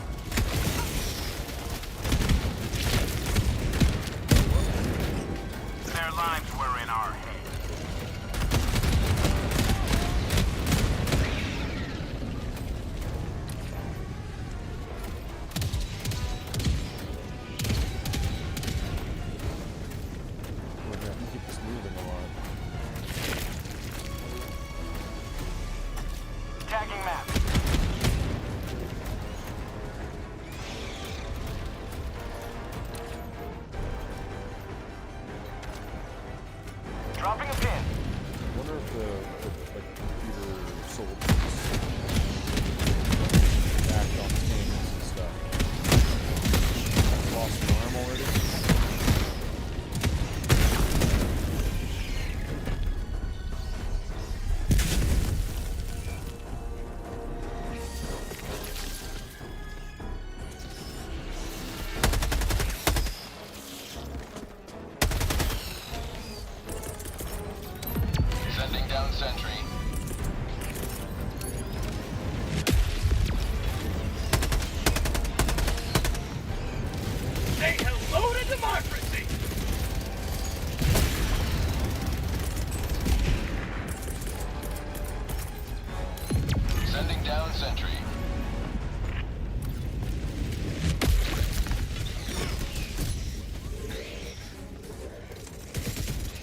Their lives were in our hands. We're gonna have to keep this moving a lot. Tagging map. Dropping a pin. I wonder if the computer soldiers act on payments and stuff. I've lost an arm already. Sending down sentry. Say hello to democracy. Sending down sentry.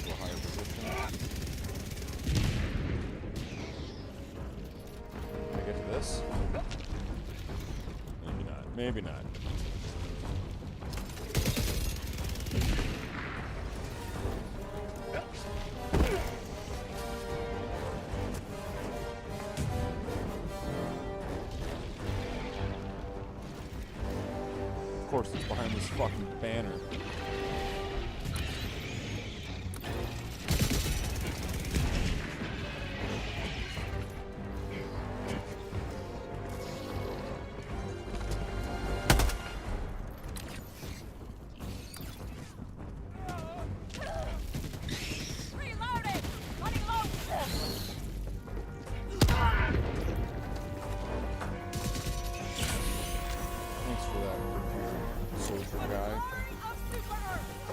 To a higher position. Can I get to this? Maybe not. Maybe not. Of course, it's behind this fucking banner. Reloading. Running low. Thanks for that, soldier guy. Super Earth.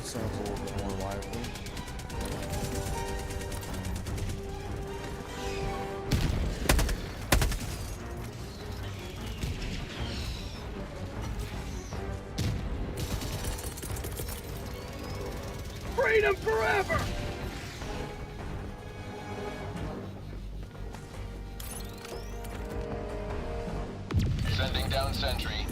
sounds a little bit more lively. Freedom forever! Sending down sentry.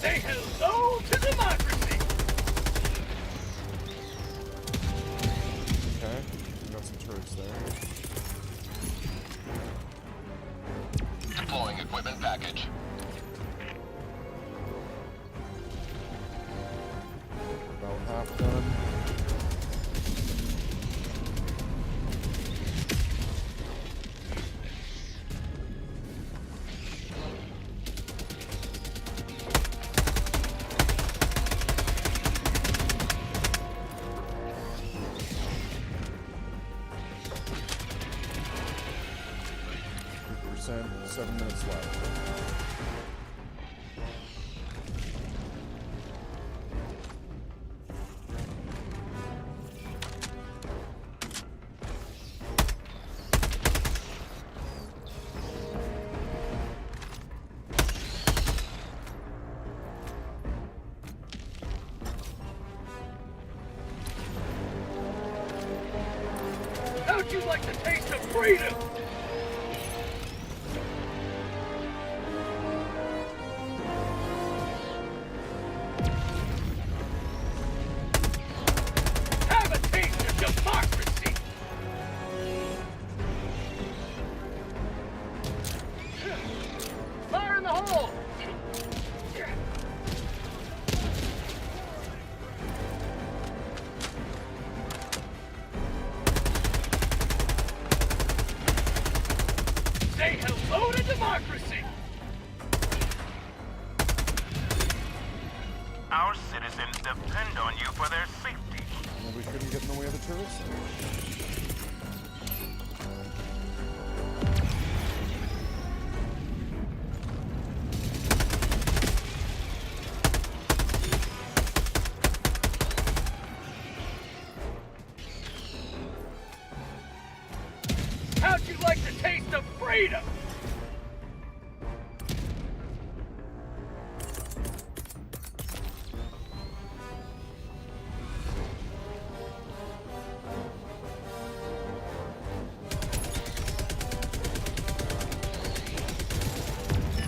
Say hello to democracy! Okay, we got some turrets there. Deploying equipment package. About half done. %, 7 minutes left. How'd you like the taste of freedom? Have a taste of democracy! Fire in the hole! Say hello to democracy! Our citizens depend on you for their safety. Well, we shouldn't get in the way of the turrets. How'd you like the taste of freedom?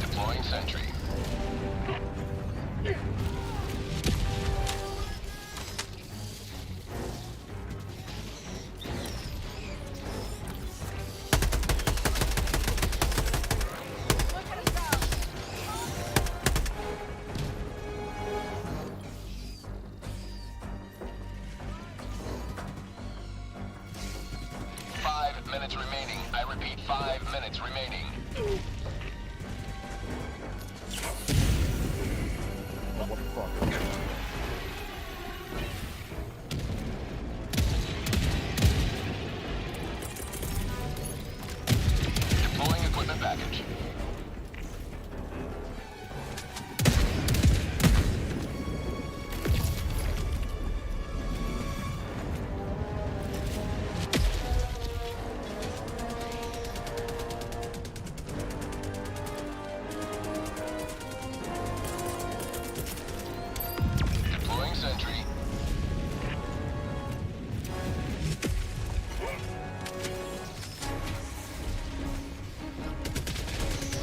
Deploying sentry. Minutes remaining. I repeat, 5 minutes remaining. Oh, what the fuck? Deploying equipment package. Deploying sentry.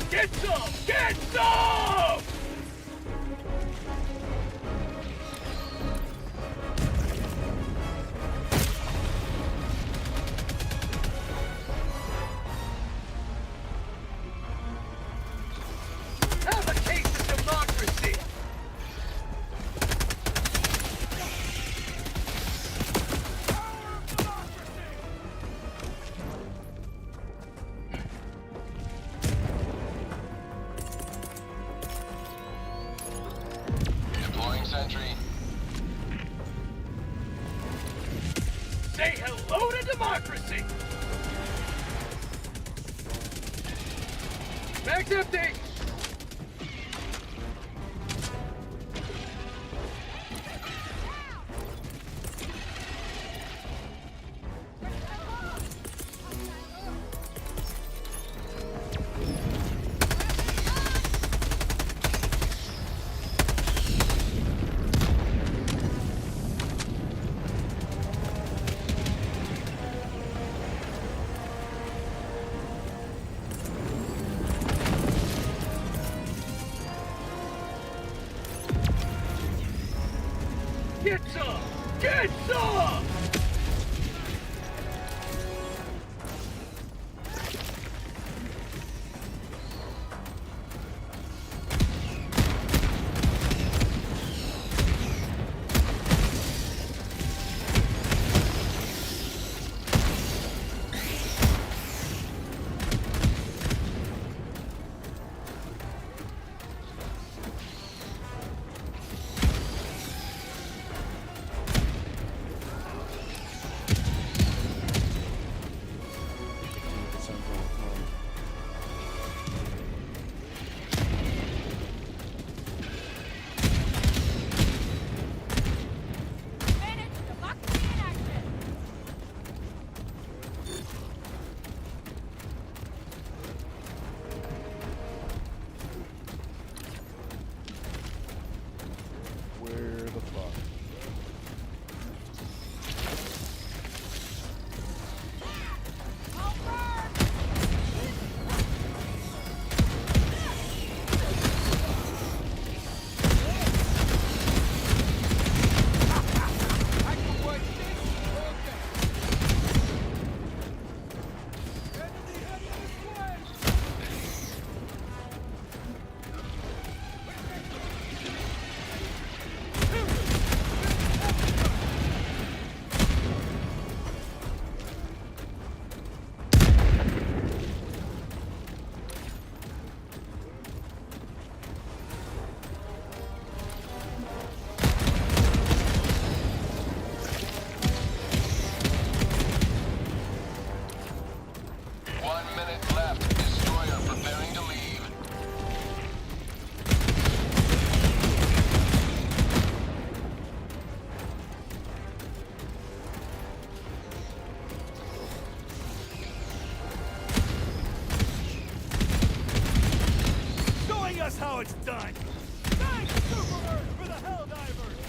Get some! Get some! Have a taste of democracy! Say hello to democracy! Bag's empty! Get some! Get some! Where the fuck? That's how it's done! Thanks, Super Earth, for the Helldivers!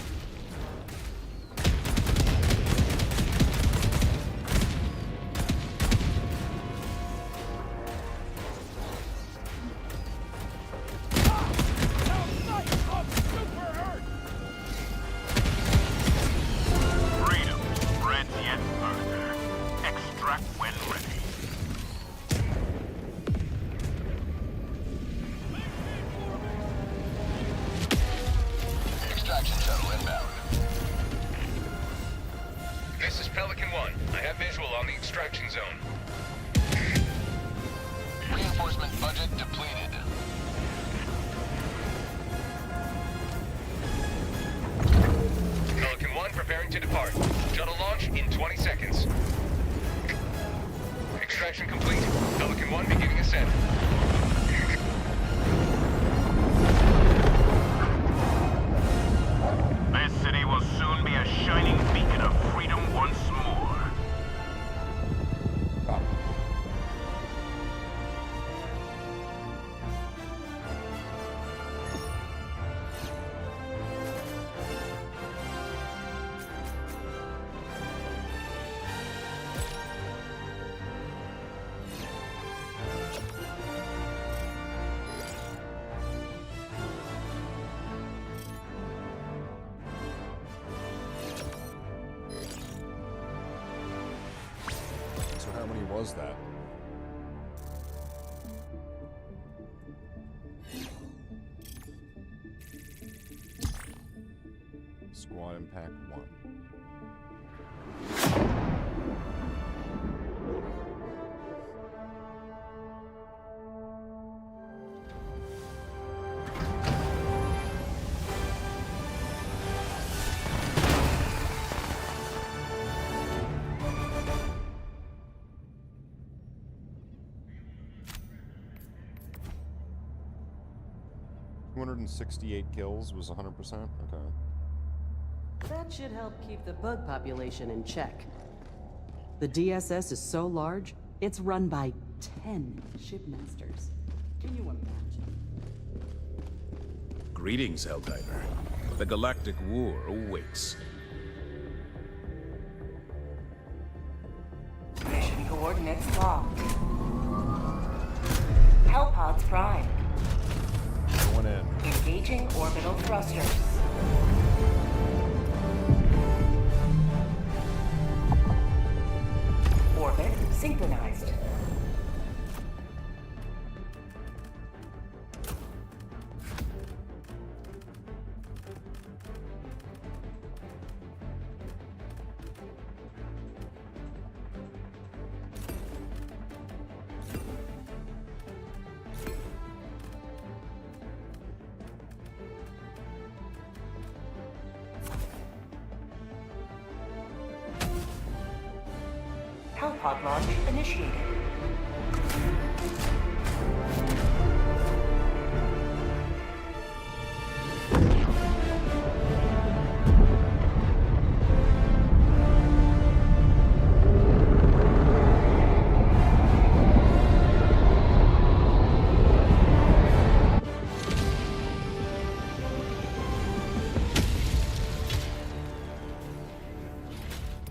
Freedom spreads yet further. Extract when ready. Extraction shuttle inbound. This is Pelican 1. I have visual on the extraction zone. Reinforcement budget depleted. Pelican 1 preparing to depart. Shuttle launch in 20 seconds. Extraction complete. Pelican 1 beginning ascent. This city will soon be a shining beacon of freedom once more. So how many was that? Squad Impact 1. 268 kills was 100%? Okay. That should help keep the bug population in check. The DSS is so large, it's run by 10 shipmasters. Can you imagine? Greetings, Helldiver. The Galactic War awaits. Mission coordinates locked. Hellpods primed. Going in. Engaging orbital thrusters. Orbit synchronized. Hellpod launch initiated.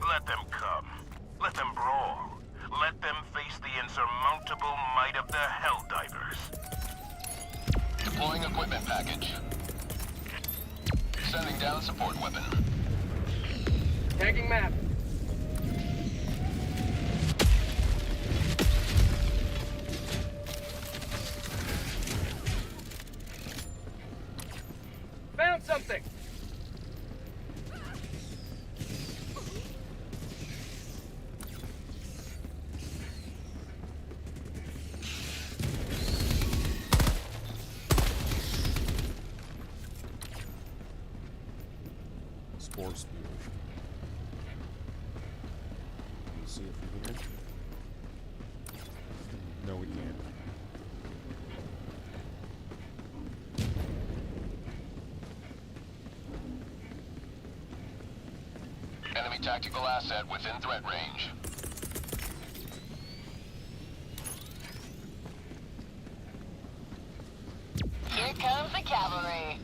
Let them come. Let them brawl. Let them face the insurmountable might of the Helldivers. Deploying equipment package. Sending down support weapon. Tagging map. Found something. Spore spear. Can you see it from here? No, we can't. Enemy tactical asset within threat range. Here comes the cavalry.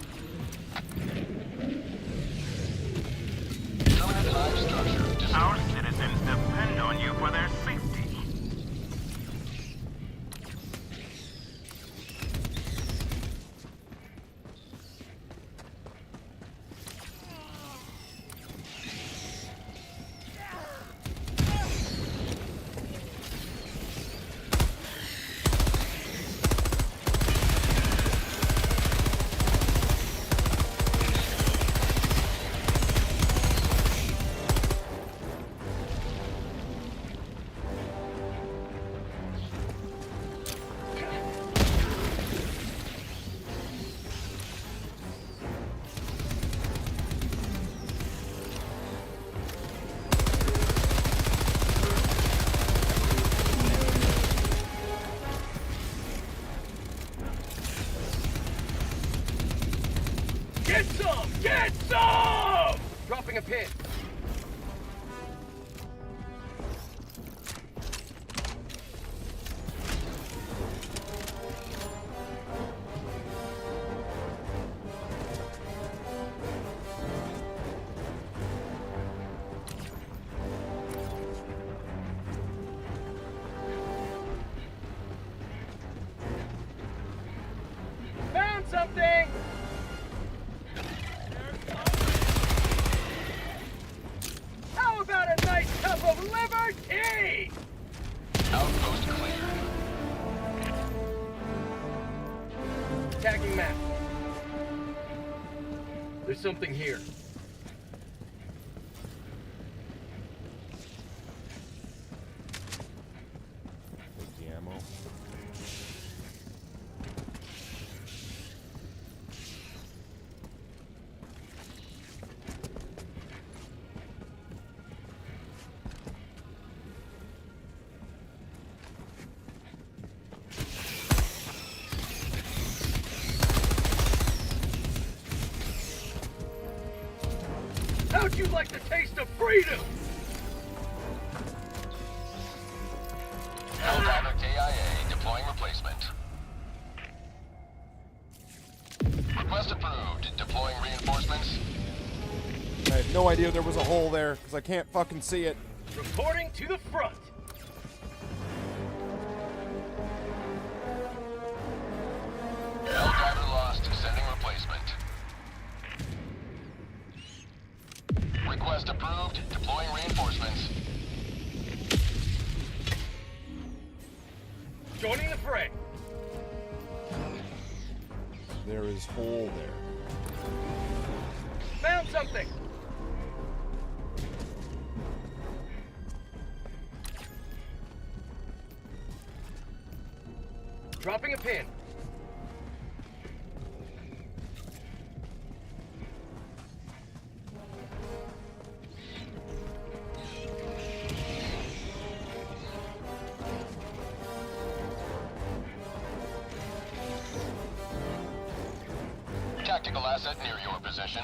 Hive structure. Our citizens depend on you for their safety. Get some! Get some! Dropping a pin. Found something! How about a nice cup of liberty? Outpost clear. Tagging map. There's something here. Take the ammo. like the taste of freedom! Helldiver KIA deploying replacement. Request approved. Deploying reinforcements. I had no idea there was a hole there, because I can't fucking see it. Reporting to the front. Helldiver lost. Sending replacement. Request approved. Deploying reinforcements. Joining the fray. There is hole there. Found something. Dropping a pin. Tactical asset near your position.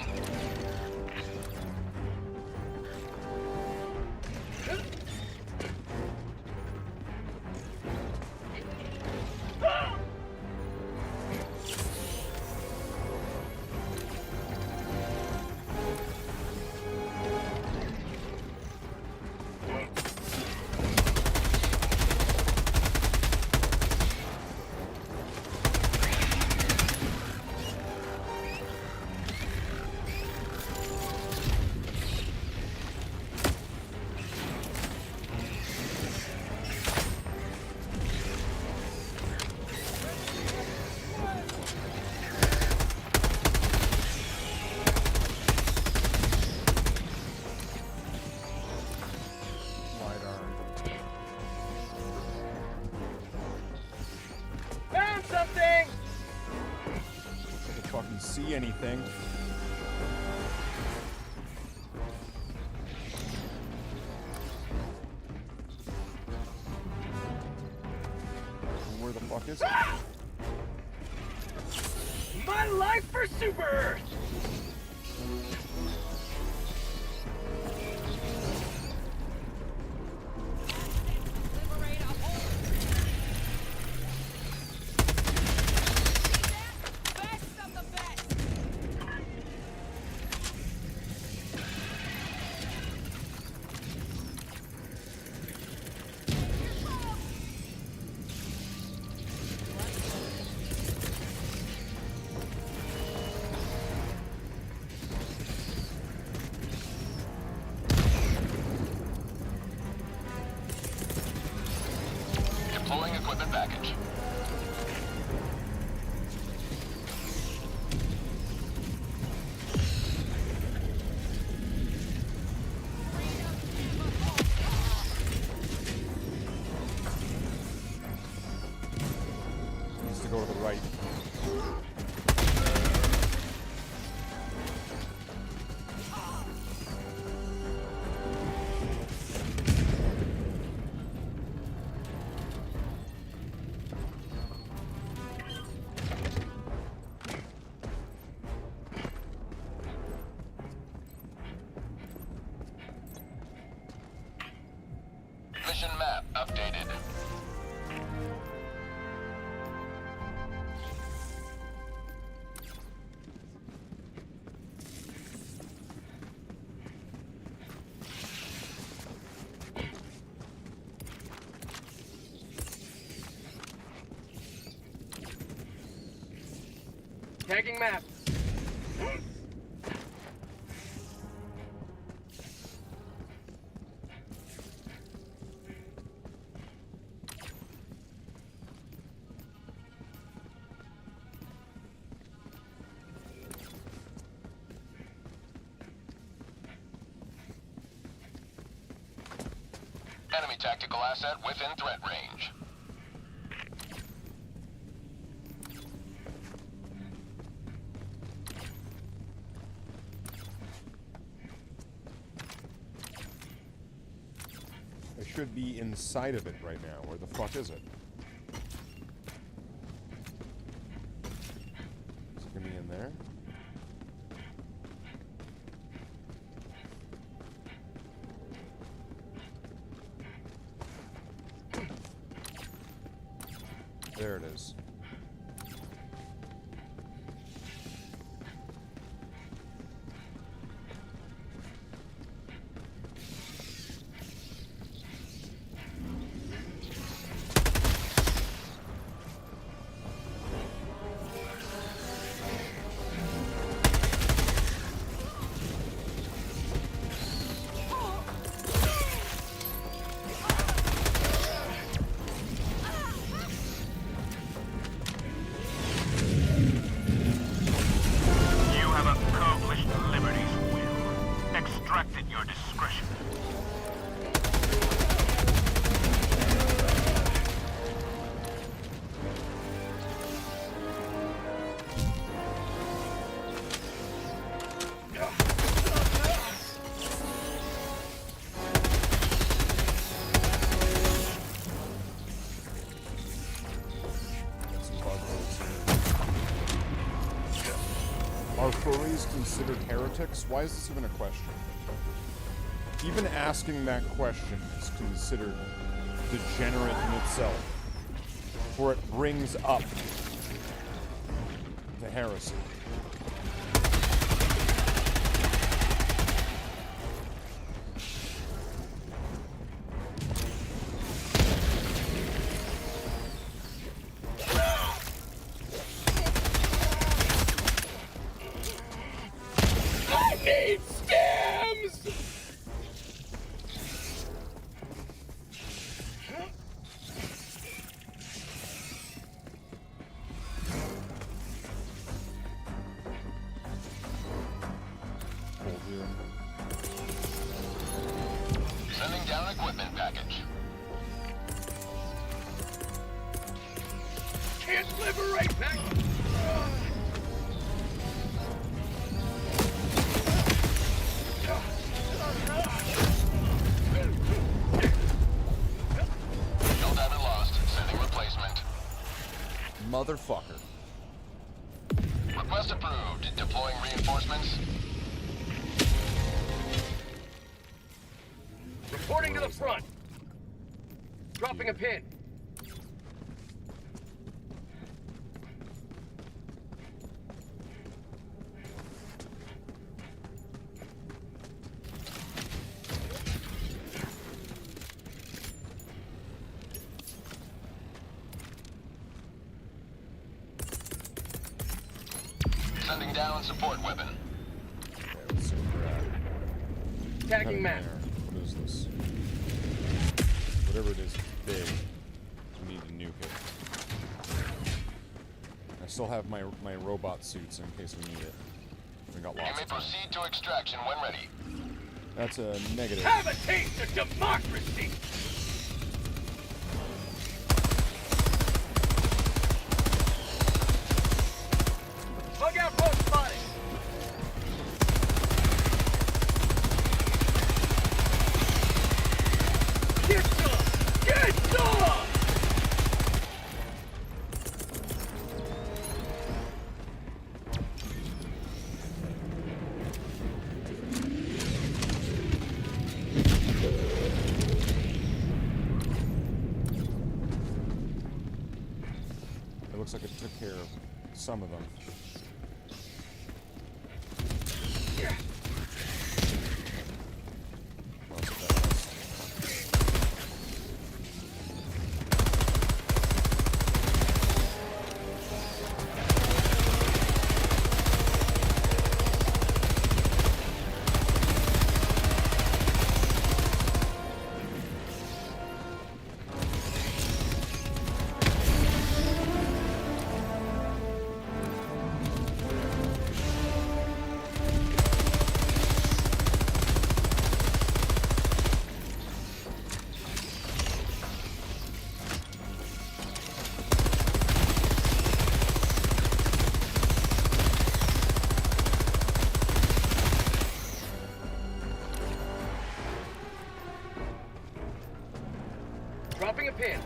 Found something. I can fucking see anything. Where the fuck is it? My life for Super Earth. Deploying equipment package. Needs to go to the right. Mission map updated. Tagging map. Enemy tactical asset within threat range. I should be inside of it right now. Where the fuck is it? Is it gonna be in there? There it is. You have accomplished Liberty's will. Extract at your discretion. Are furries considered heretics? Why is this even a question? Even asking that question is considered degenerate in itself, for it brings up the heresy. I need stems! Hold here. Sending down equipment package. Can't liberate that! Helldiver lost. Sending replacement. Motherfucker. Request approved. Deploying reinforcements. Reporting to the front. Dropping a pin. Sending down support weapon. Okay, let's see where we're at. Tagging Heading map. there. What is this? Whatever it is, it's big. We need to nuke it. I still have my robot suits in case we need it. We got You lots may of time. proceed to extraction when ready. That's a negative. Have a taste of democracy! Bug outpost spotted! Get some! Get some! It looks like it took care of some of them. Well, that's what that was. Dropping a pin.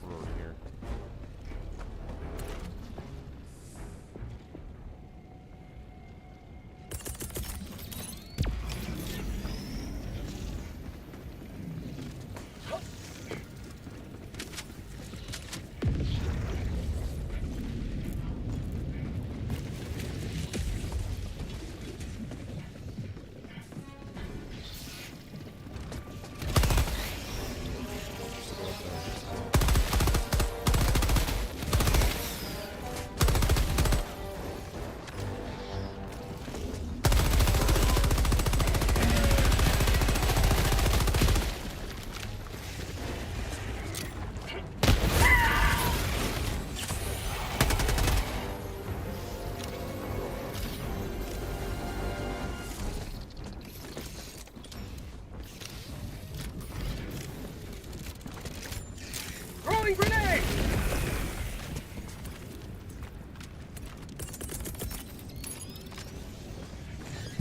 We're over here.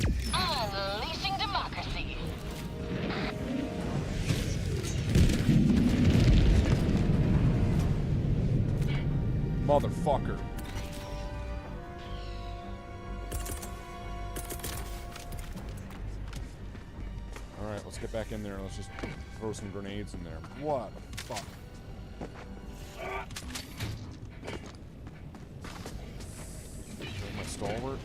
Unleashing democracy. Motherfucker. Alright, let's get back in there and let's just throw some grenades in there. What the fuck? My stalwart?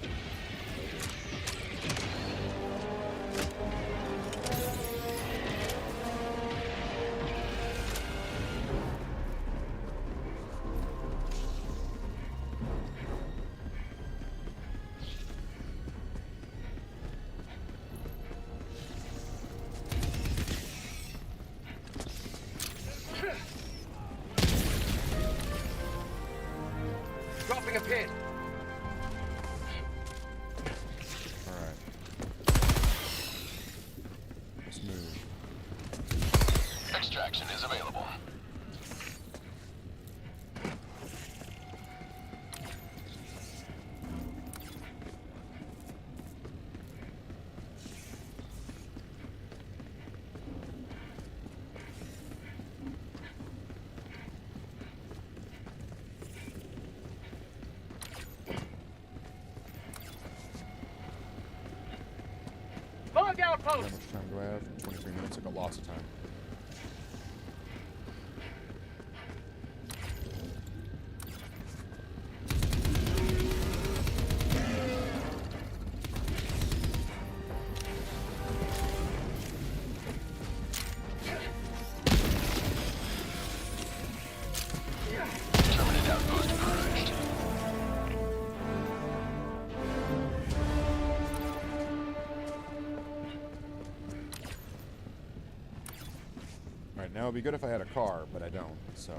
Dropping a pin. Alright. Let's move. Extraction is available. Bug How outpost. much time do I have? 23 minutes. I got lots of time. Terminate outpost purged. Alright, now it'd be good if I had a car, but I don't, so.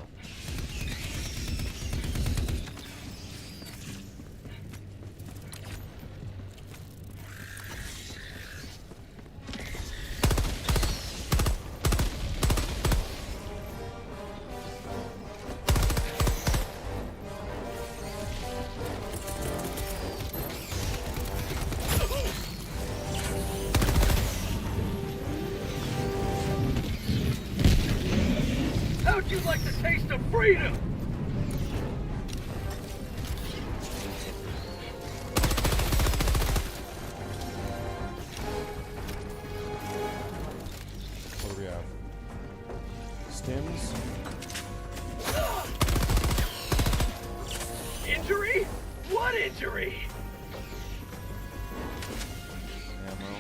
How'd you like the taste of freedom? What do we have? Stims? Injury? What injury? Ammo.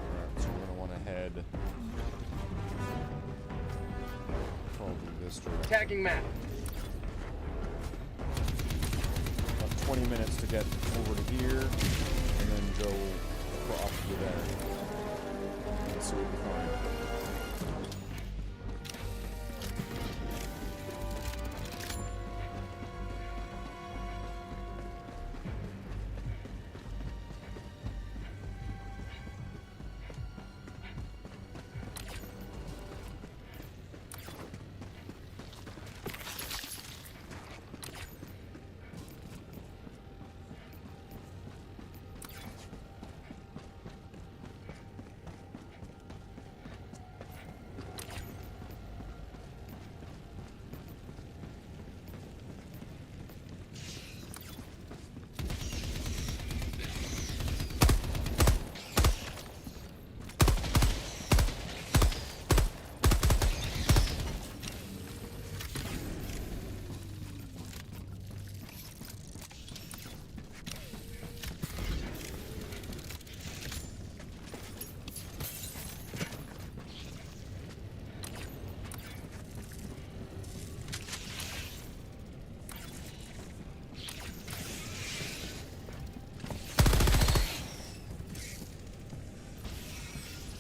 Alright, so we're gonna want to head. Probably this direction. Tagging map. About 20 minutes to get over to here, and then go across to there. Let's see what we find.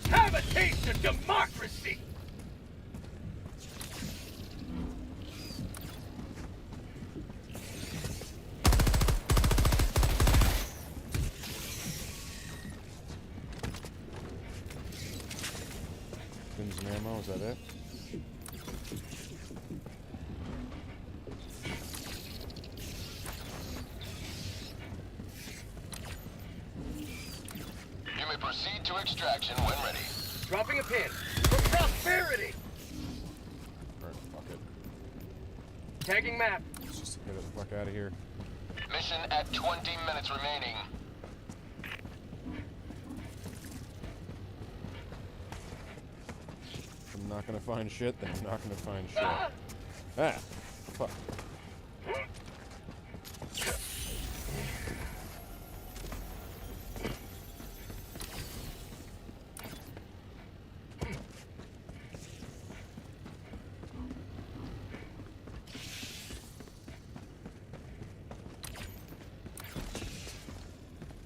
Have a taste of democracy. Stims and ammo, is that it? to extraction when ready. Dropping a pin. For prosperity! Alright, fuck it. Tagging map. Let's just get the fuck out of here. Mission at 20 minutes remaining. I'm not gonna find shit, then I'm not gonna find shit. Ah! Fuck.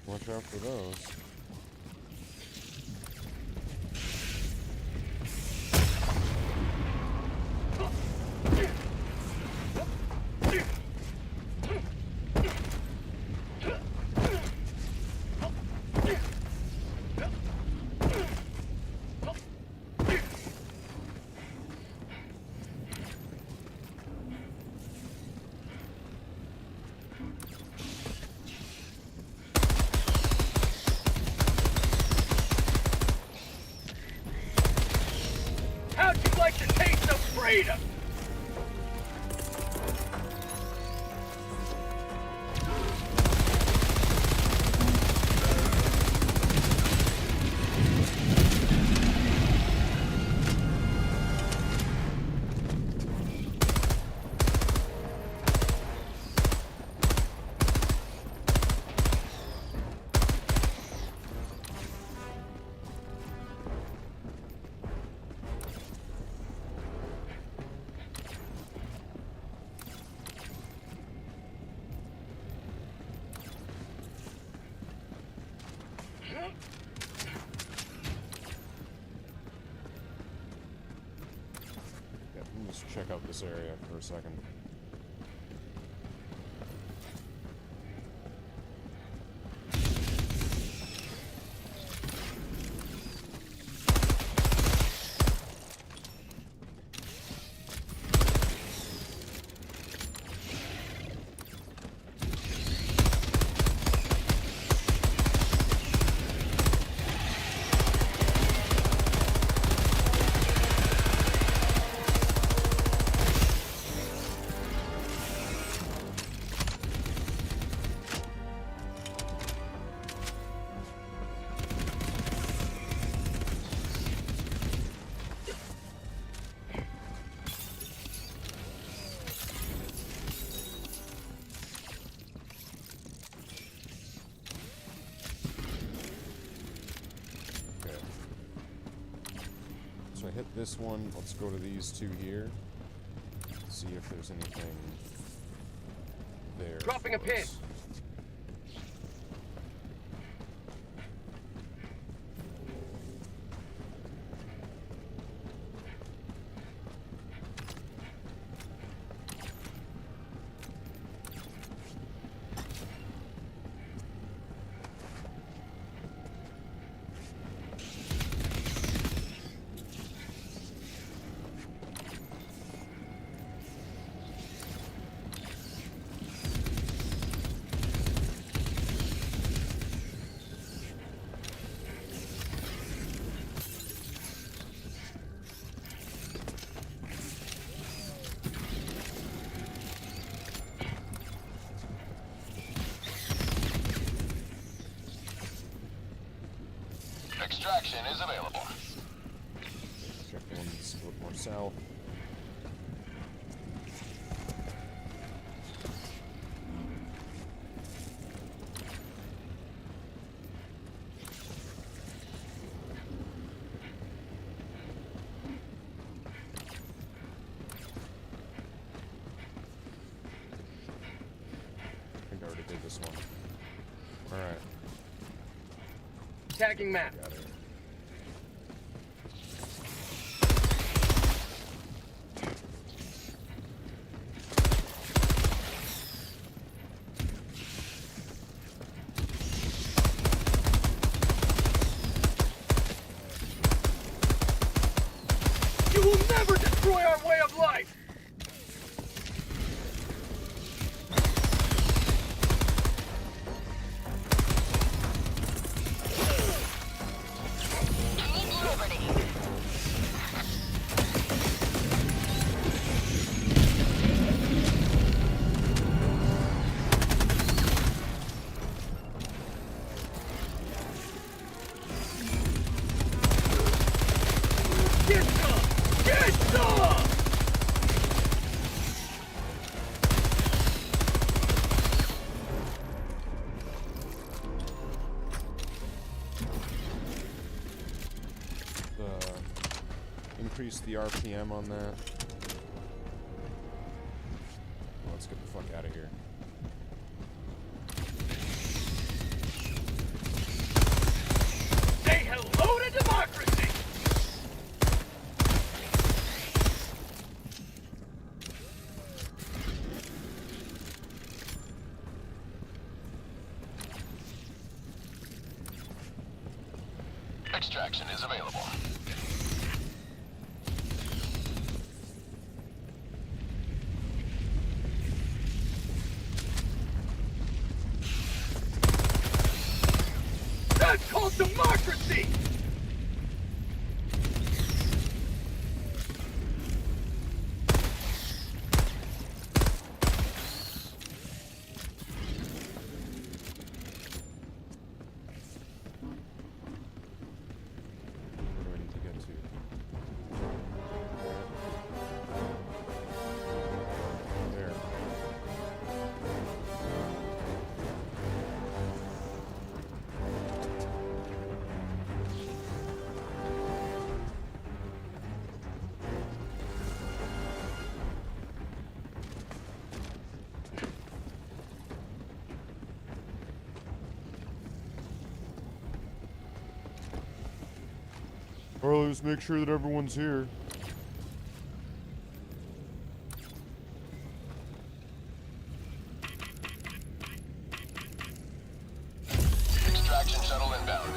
Watch out for those. How'd you like the taste of freedom? Yeah, let me just check out this area for a second. So I hit this one. Let's go to these two here. See if there's anything there. Dropping a for pin. us. Extraction is available. Check one, see a little more south. I think I already did this one. Alright. Tagging map. Got it. You will never destroy our way of life! Get some! Get some! Increase the RPM on that. Let's get the fuck out of here. Say hello to democracy! Extraction is available. That's called democracy! Where do I need to get to? There. Alright, let's make sure that everyone's here. Extraction shuttle inbound.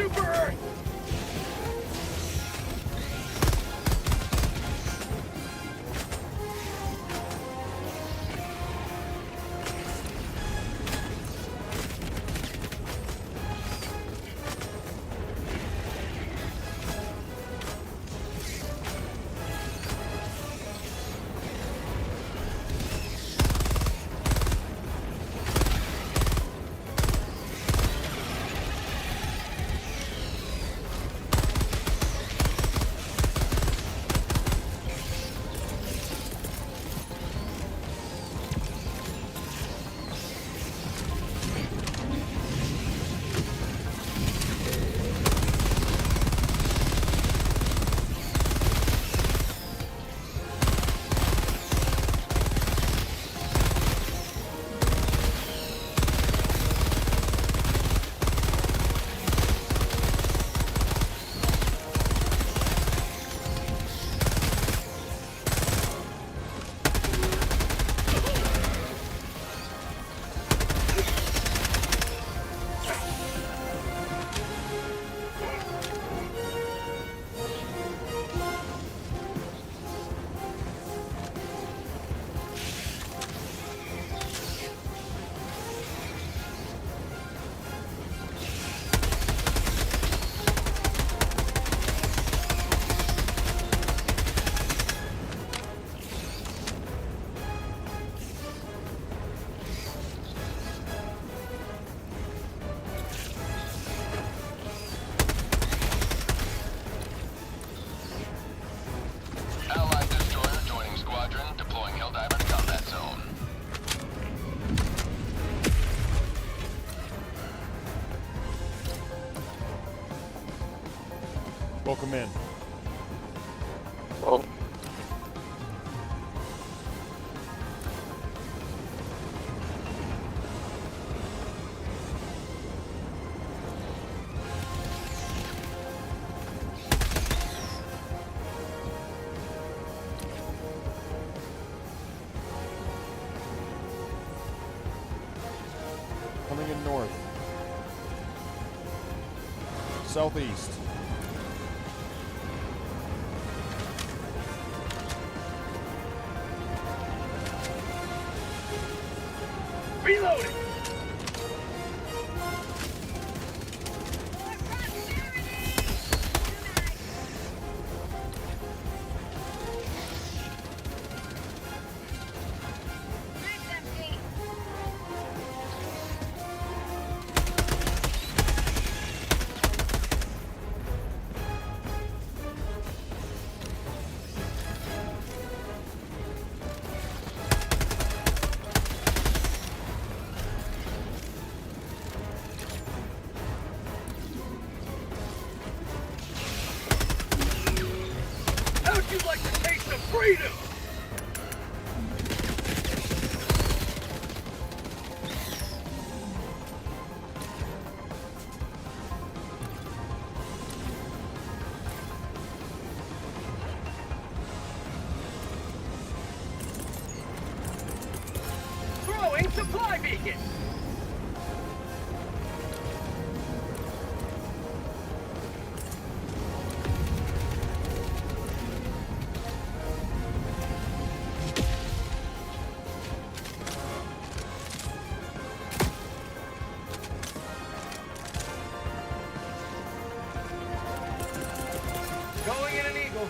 Super Earth! Allied destroyer joining squadron, deploying Helldiver to combat zone. Welcome in. Whoa. Coming in north. Southeast. Reloading! How'd you like the taste of freedom? Throwing supply beacon! Going in an eagle.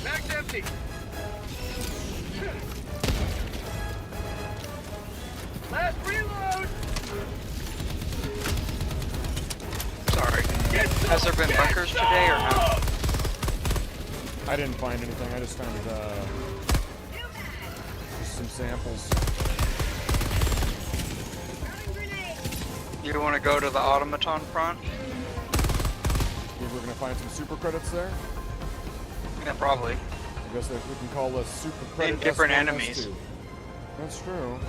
Mag's empty. Last reload. Sorry. Has there been bunkers today or no? I didn't find anything. I just found just some samples. You want to go to the automaton front? Think we're gonna find some super credits there? Yeah, probably. I guess that we can call us super credit. And different S1, enemies. S2. That's true.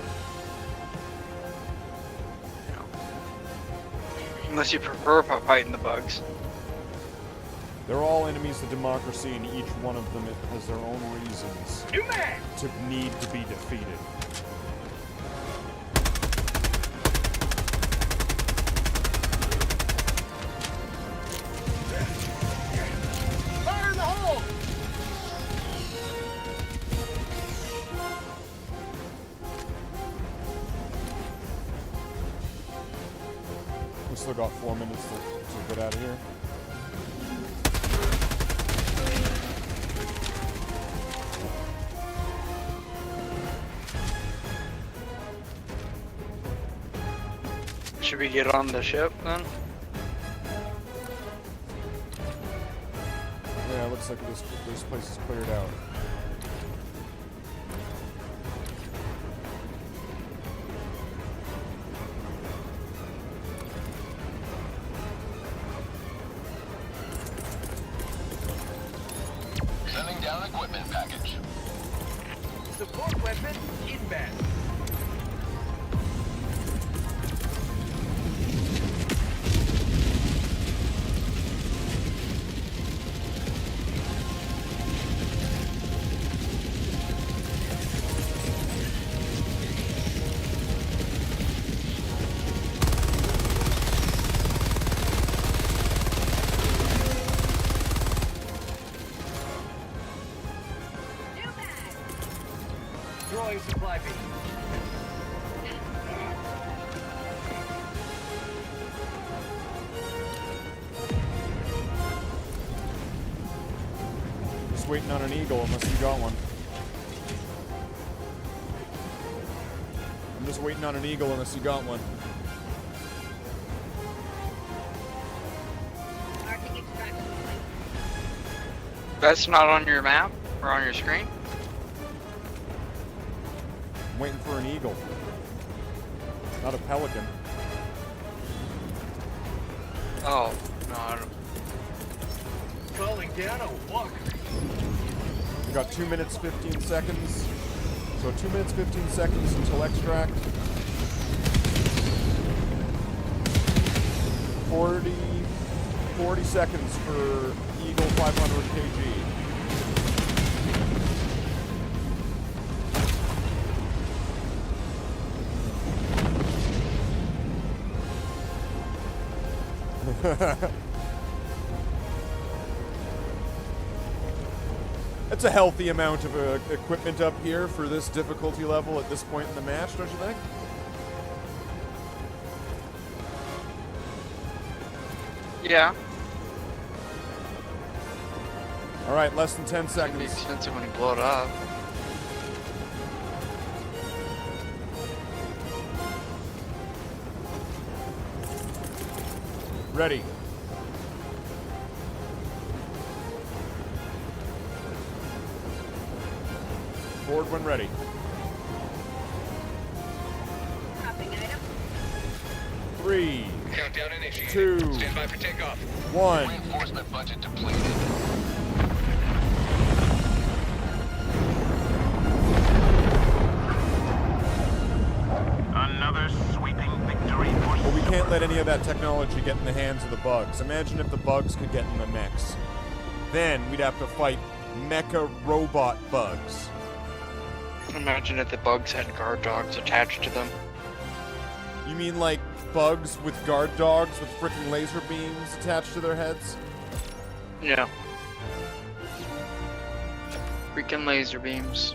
Unless you prefer fighting the bugs. They're all enemies of democracy, and each one of them has their own reasons to need to be defeated. Fire in the hole! We still got 4 minutes to get out of here. Should we get on the ship then? Yeah, it looks like this place is cleared out. Sending down equipment package. Support weapon inbound. Throwing supply beam. Just waiting on an eagle unless you got one. I'm just waiting on an eagle unless you got one. That's not on your map or on your screen? I'm waiting for an eagle. Not a pelican. Oh, no, I don't. Calling down a walker. We got 2 minutes 15 seconds. So 2 minutes 15 seconds until extract. 40 seconds for Eagle 500 kg. It's a healthy amount of equipment up here for this difficulty level at this point in the match, don't you think? Yeah. Alright, less than 10 It's gonna be seconds. expensive when you blow it up. Ready. Board when ready. Three. Countdown initiated. 2. Stand by for takeoff. 1. Reinforcement budget depleted. Another sweeping victory for But we can't let any of that technology get in the hands of the bugs. Imagine if the bugs could get in the mechs. Then we'd have to fight mecha robot bugs. Imagine if the bugs had guard dogs attached to them. You mean like bugs with guard dogs with freaking laser beams attached to their heads? Yeah. Freaking laser beams.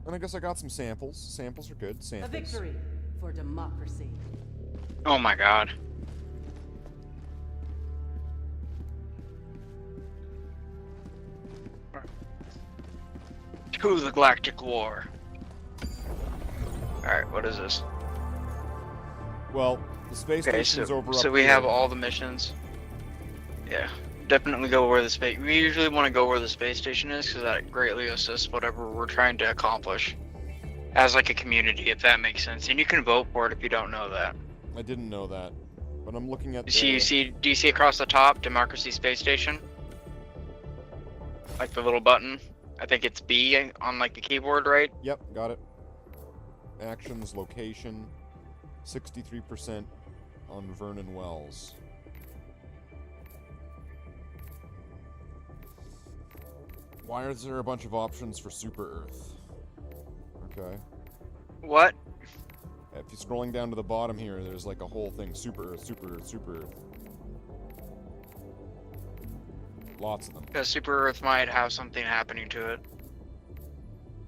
And I guess I got some samples. Samples are good. A Samples. victory for democracy. Oh my god. To the Galactic War. Alright, what is this? Well, the space Okay, station's over so up we here. have all the missions. Yeah, definitely go where the space. We usually want to go where the space station is because that greatly assists whatever we're trying to accomplish as like a community, if that makes sense. And you can vote for it if you don't know that. I didn't know that, but I'm looking at. Do you see across the top, Democracy Space Station? Like the little button. I think it's B on like the keyboard, right? Yep, got it. Actions, location, 63% on Vernon Wells. Why is there a bunch of options for Super Earth? Okay. What? If you're scrolling down to the bottom here, there's like a whole thing. Super Earth, Super Earth, Super Earth. Lots of them. Because Super Earth might have something happening to it.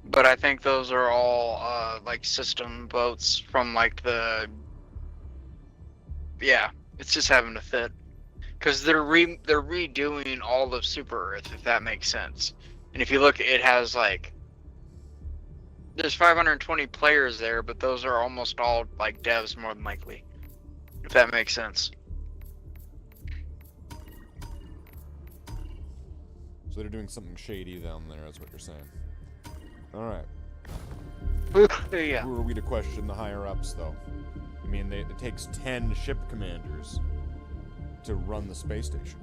But I think those are all like system votes from like the. Yeah, it's just having to fit. Because they're redoing all of Super Earth, if that makes sense. And if you look, it has like. There's 520 players there, but those are almost all like devs more than likely. If that makes sense. So they're doing something shady down there, is what you're saying. Alright. Yeah. Who are we to question the higher-ups, though? I mean, it takes 10 ship commanders to run the space station.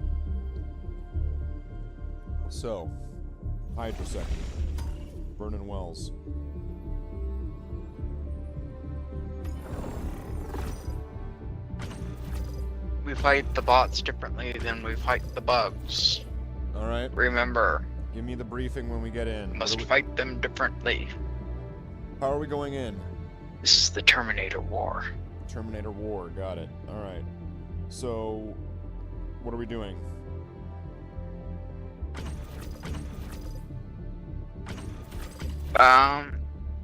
So, Hydra sector. Vernon Wells. We fight the bots differently than we fight the bugs. Alright. Remember. Give me the briefing when we get in. Must fight them differently. How are we going in? This is the Terminator War. Terminator War, got it. Alright. So, what are we doing?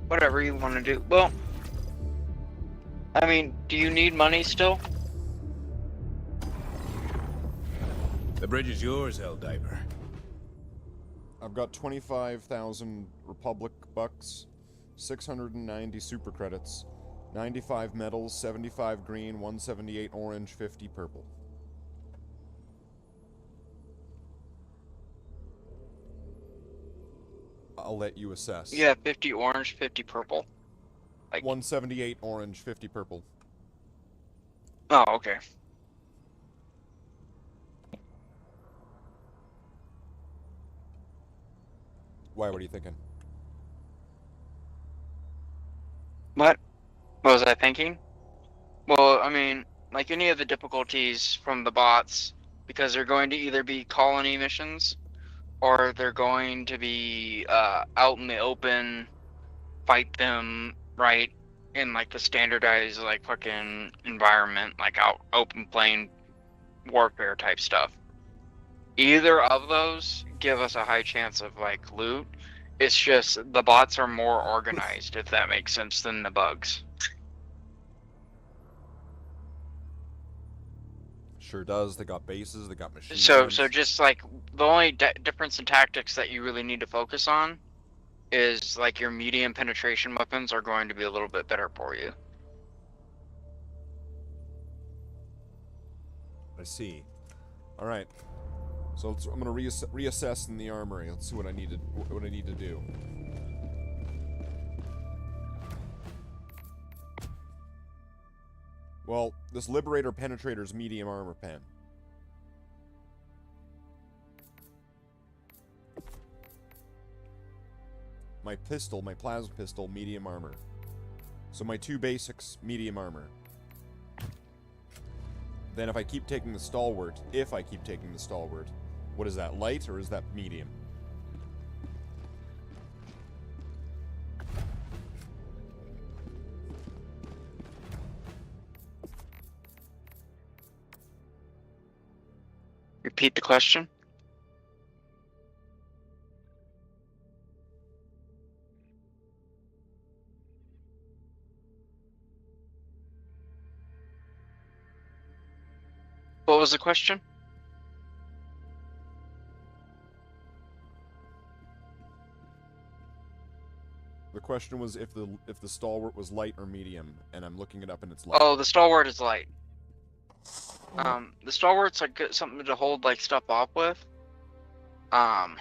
Whatever you want to do. Well, I mean, do you need money still? The bridge is yours, Helldiver. I've got 25,000 Republic bucks, 690 super credits, 95 metals, 75 green, 178 orange, 50 purple. I'll let you assess. Yeah, 50 orange, 50 purple. Like 178 orange, 50 purple. Oh, okay. Why? What are you thinking? What was I thinking? Well, I mean, like any of the difficulties from the bots, because they're going to either be colony missions, or they're going to be out in the open, fight them, right, in like the standardized like fucking environment, like out open plane warfare type stuff. Either of those give us a high chance of like loot. It's just the bots are more organized, if that makes sense, than the bugs. Sure does. They got bases, they got machine So guns. just like the only difference in tactics that you really need to focus on is like your medium penetration weapons are going to be a little bit better for you. I see. All right. So I'm gonna reassess in the armory. Let's see what I need to do. Well, this Liberator Penetrator's medium armor pen. My pistol, my plasma pistol, medium armor. So my two basics, medium armor. Then if I keep taking the Stalwart, what is that, light or is that medium? Repeat the question. What was the question? The question was if the stalwart was light or medium, and I'm looking it up and it's light. Oh, the stalwart is light. The stalwart's like something to hold like stuff off with. I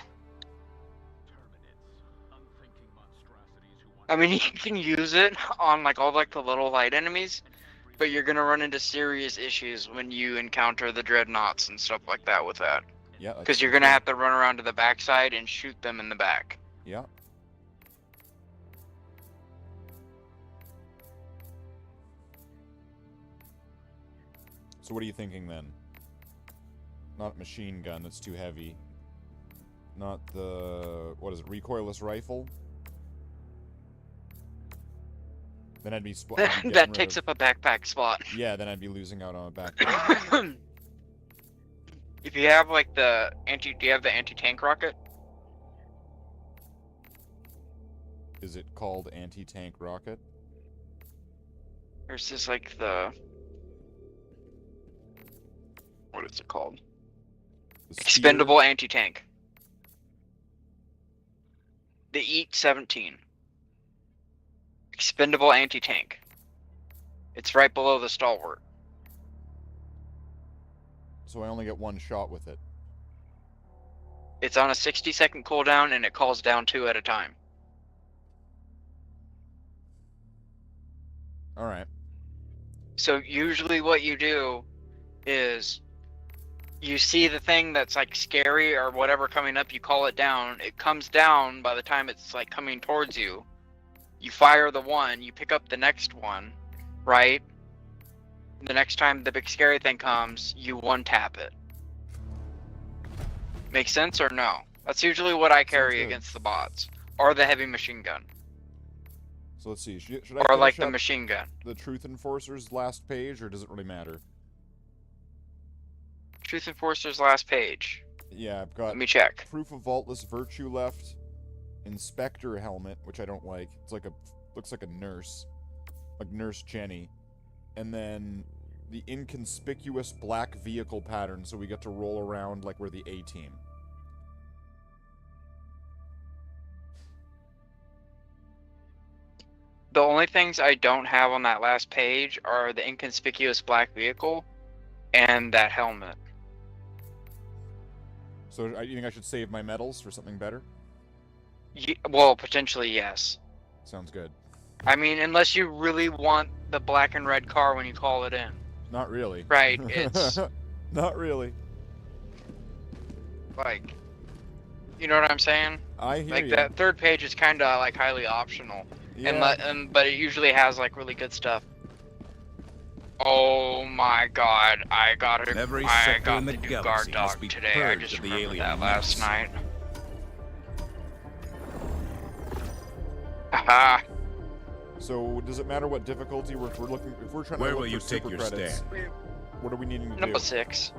mean, you can use it on like all like the little light enemies, but you're gonna run into serious issues when you encounter the dreadnoughts and stuff like that with that. Yeah. Because you're gonna have to run around to the backside and shoot them in the back. Yeah. So what are you thinking then? Not machine gun, that's too heavy. Not the... what is it, recoilless rifle? Then I'd be... That takes up a backpack spot. Yeah, then I'd be losing out on a backpack. If you have like the do you have the anti-tank rocket? Is it called anti-tank rocket? Or is this like the... what is it called? Expendable anti-tank. The EAT 17. Expendable anti-tank. It's right below the stalwart. So I only get one shot with it. It's on a 60-second cooldown and it calls down 2 at a time. Alright. So usually what you do is you see the thing that's like scary or whatever coming up, you call it down. It comes down by the time it's like coming towards you. You fire the one, you pick up the next one, right? The next time the big scary thing comes, you one-tap it. Make sense or no? That's usually what I carry against the bots. Or the heavy machine gun. So let's see, should I or like finish the up machine gun. the Truth Enforcer's last page, or does it really matter? Truth Enforcer's last page. Yeah, I've got... Let me check. Proof of Vaultless Virtue left. Inspector helmet, which I don't like. It's like a... looks like a nurse. Like Nurse Jenny. And then the inconspicuous black vehicle pattern, so we get to roll around like we're the A-team. The only things I don't have on that last page are the inconspicuous black vehicle and that helmet. So you think I should save my medals for something better? Well, potentially yes. Sounds good. I mean, unless you really want the black and red car when you call it in. Not really. Right, it's... Not really. like... you know what I'm saying? I hear like you. that third page is kind of like highly optional. Yeah. But it usually has like really good stuff. Oh my god, I got it. I got the new guard dog today. I just remembered that last night. Haha. So does it matter what difficulty if we're looking if we're trying to look for super credits? What are we needing to do? Number 6.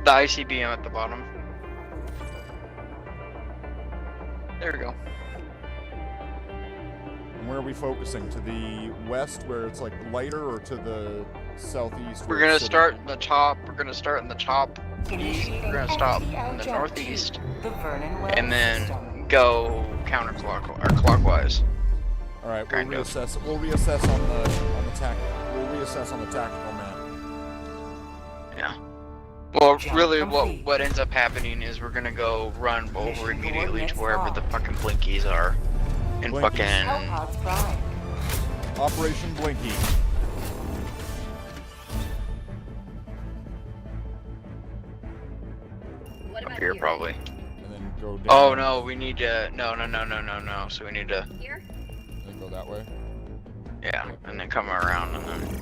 The ICBM at the bottom. There we go. And where are we focusing? To the west, where it's like lighter, or to the southeast? We're gonna start in the top. We're gonna start in the top east. We're gonna stop in the northeast, and then go clockwise. All right, we'll reassess. We'll reassess on the tactical map. Yeah. Well, really, what ends up happening is we're gonna go run over immediately to wherever the fucking blinkies are, and fucking Operation Blinky. up here probably. And then go down. Oh no, we need to. No. So we need to. Here? And then go that way. Yeah, and then come around and then.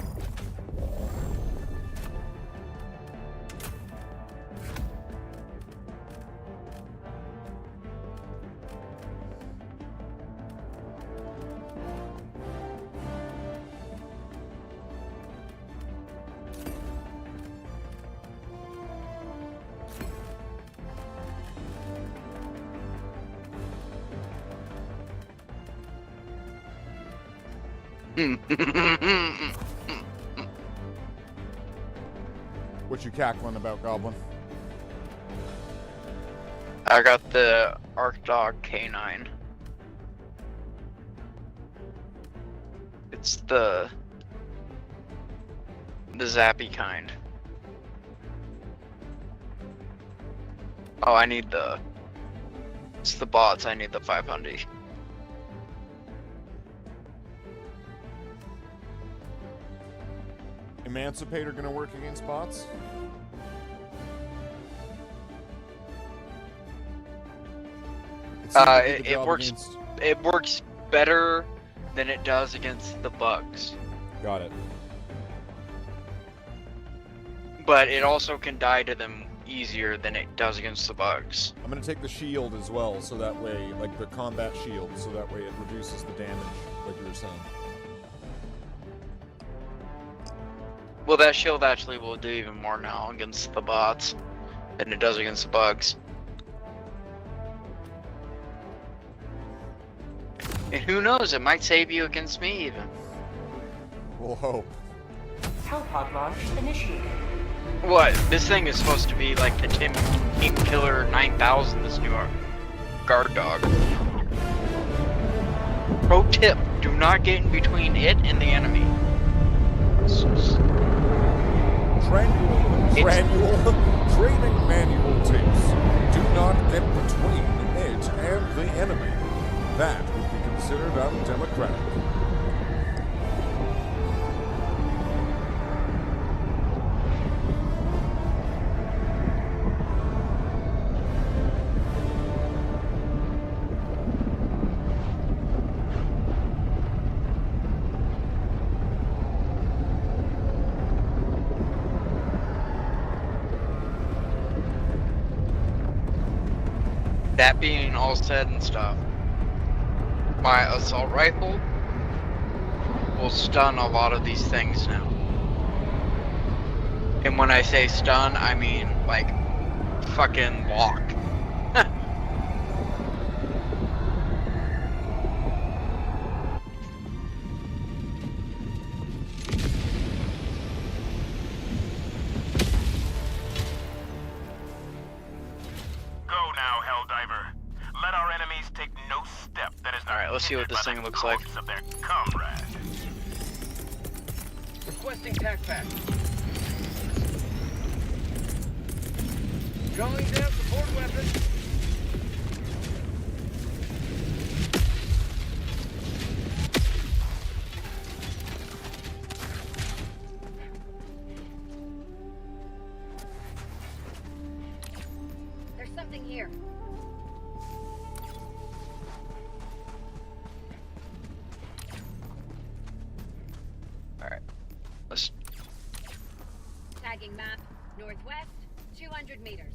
What you cackling about, Goblin? I got the Arc Dog K9. It's the zappy kind. Oh, I need the... It's the bots, I need the 500. Emancipator gonna work against bots? It works better than it does against the bugs. Got it. But it also can die to them easier than it does against the bugs. I'm gonna take the shield as well, so that way, like the combat shield, so that way it reduces the damage, like you were saying. Well, that shield actually will do even more now against the bots than it does against the bugs. And who knows, it might save you against me even. We'll hope. Hellpod launch initiated. What? This thing is supposed to be like the Team Killer 9000, this new guard dog. Pro tip, do not get in between it and the enemy. Training manual tapes. Do not get between it and the enemy. That would be considered undemocratic. That being all said and stuff, my assault rifle will stun a lot of these things now. And when I say stun, I mean like fucking walk. Let's see what this thing looks like. Requesting tac pack. Going down support weapon. There's something here. Tagging map, northwest, 200 meters.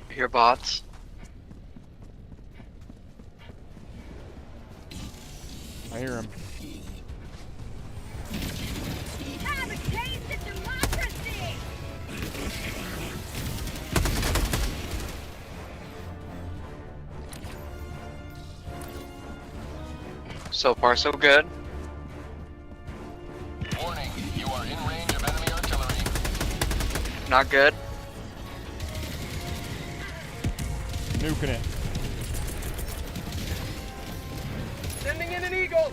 Hear bots? I hear him. Have a taste of democracy! So far, so good. Warning, you are in range of enemy artillery. Not good. Nuking it. Sending in an eagle.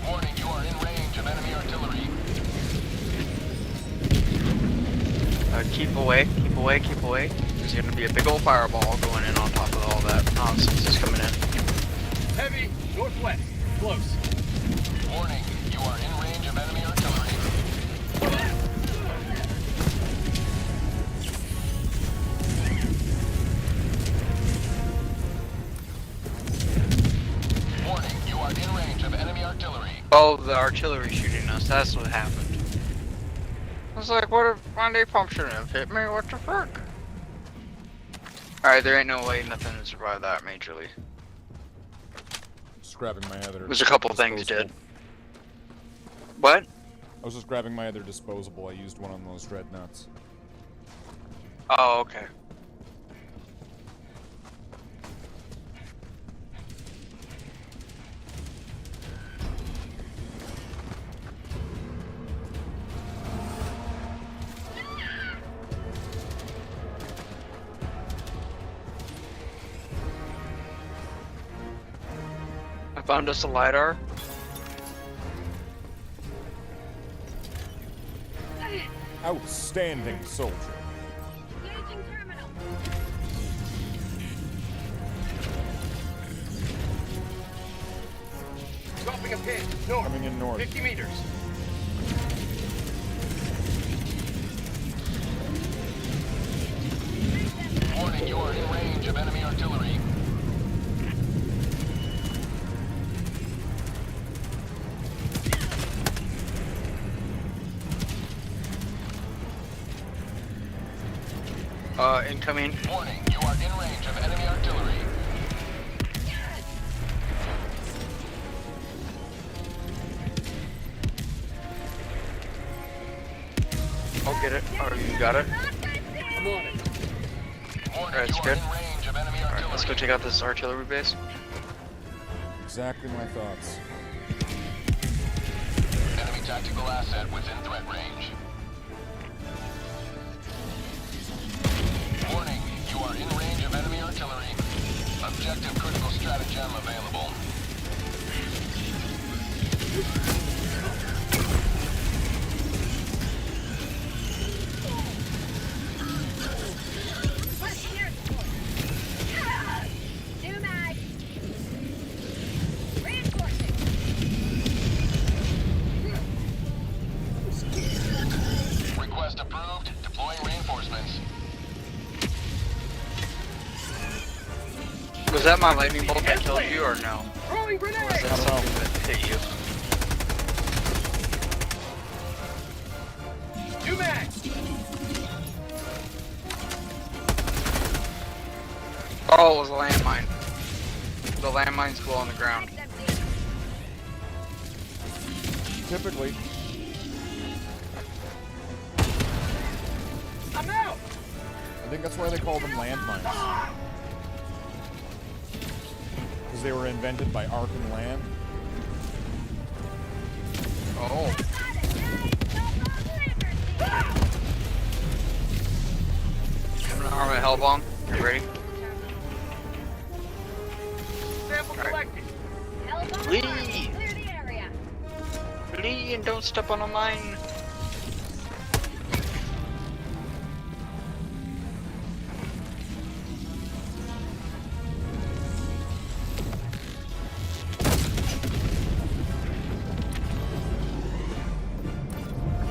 Warning, you are in range of enemy artillery. Keep away, keep away, keep away. There's gonna be a big old fireball going in on top of all that nonsense that's coming in. Heavy, northwest, close. Warning, you are in range of enemy artillery. Warning, you are in range of enemy artillery. Oh, the artillery shooting us, that's what happened. I was like, what if my napalm shouldn't have hit me? What the fuck? Alright, there ain't no way nothing to survive that majorly. Just grabbing my other. There's a couple things did. What? I was just grabbing my other disposable. I used one on those dreadnoughts. Oh, okay. I found us a LiDAR. Outstanding soldier. Dropping a pin. North. Coming in north. 50 meters. Warning, you are in range of enemy artillery. Incoming. Warning, you are in range of enemy artillery. I'll get it. Oh, you got it? I'm on it. Warning, Alright, it's you are good. in range of enemy Alright, artillery. let's go check out this artillery base. Exactly my thoughts. Enemy tactical asset within threat range. Warning, you are in range of enemy artillery. Objective critical stratagem available. Request approved. Deploying reinforcements. Was that my lightning bolt that killed you or no? Throwing Or was grenade. that something that hit you? Two mags. Oh, it was a landmine. The landmines go on the ground. Typically. I'm out. I think that's why they call them landmines. Because they were invented by Ark and Land. Oh. I'm gonna arm a hell bomb. You ready? Sample collected. Flee! Flee and don't step on a mine.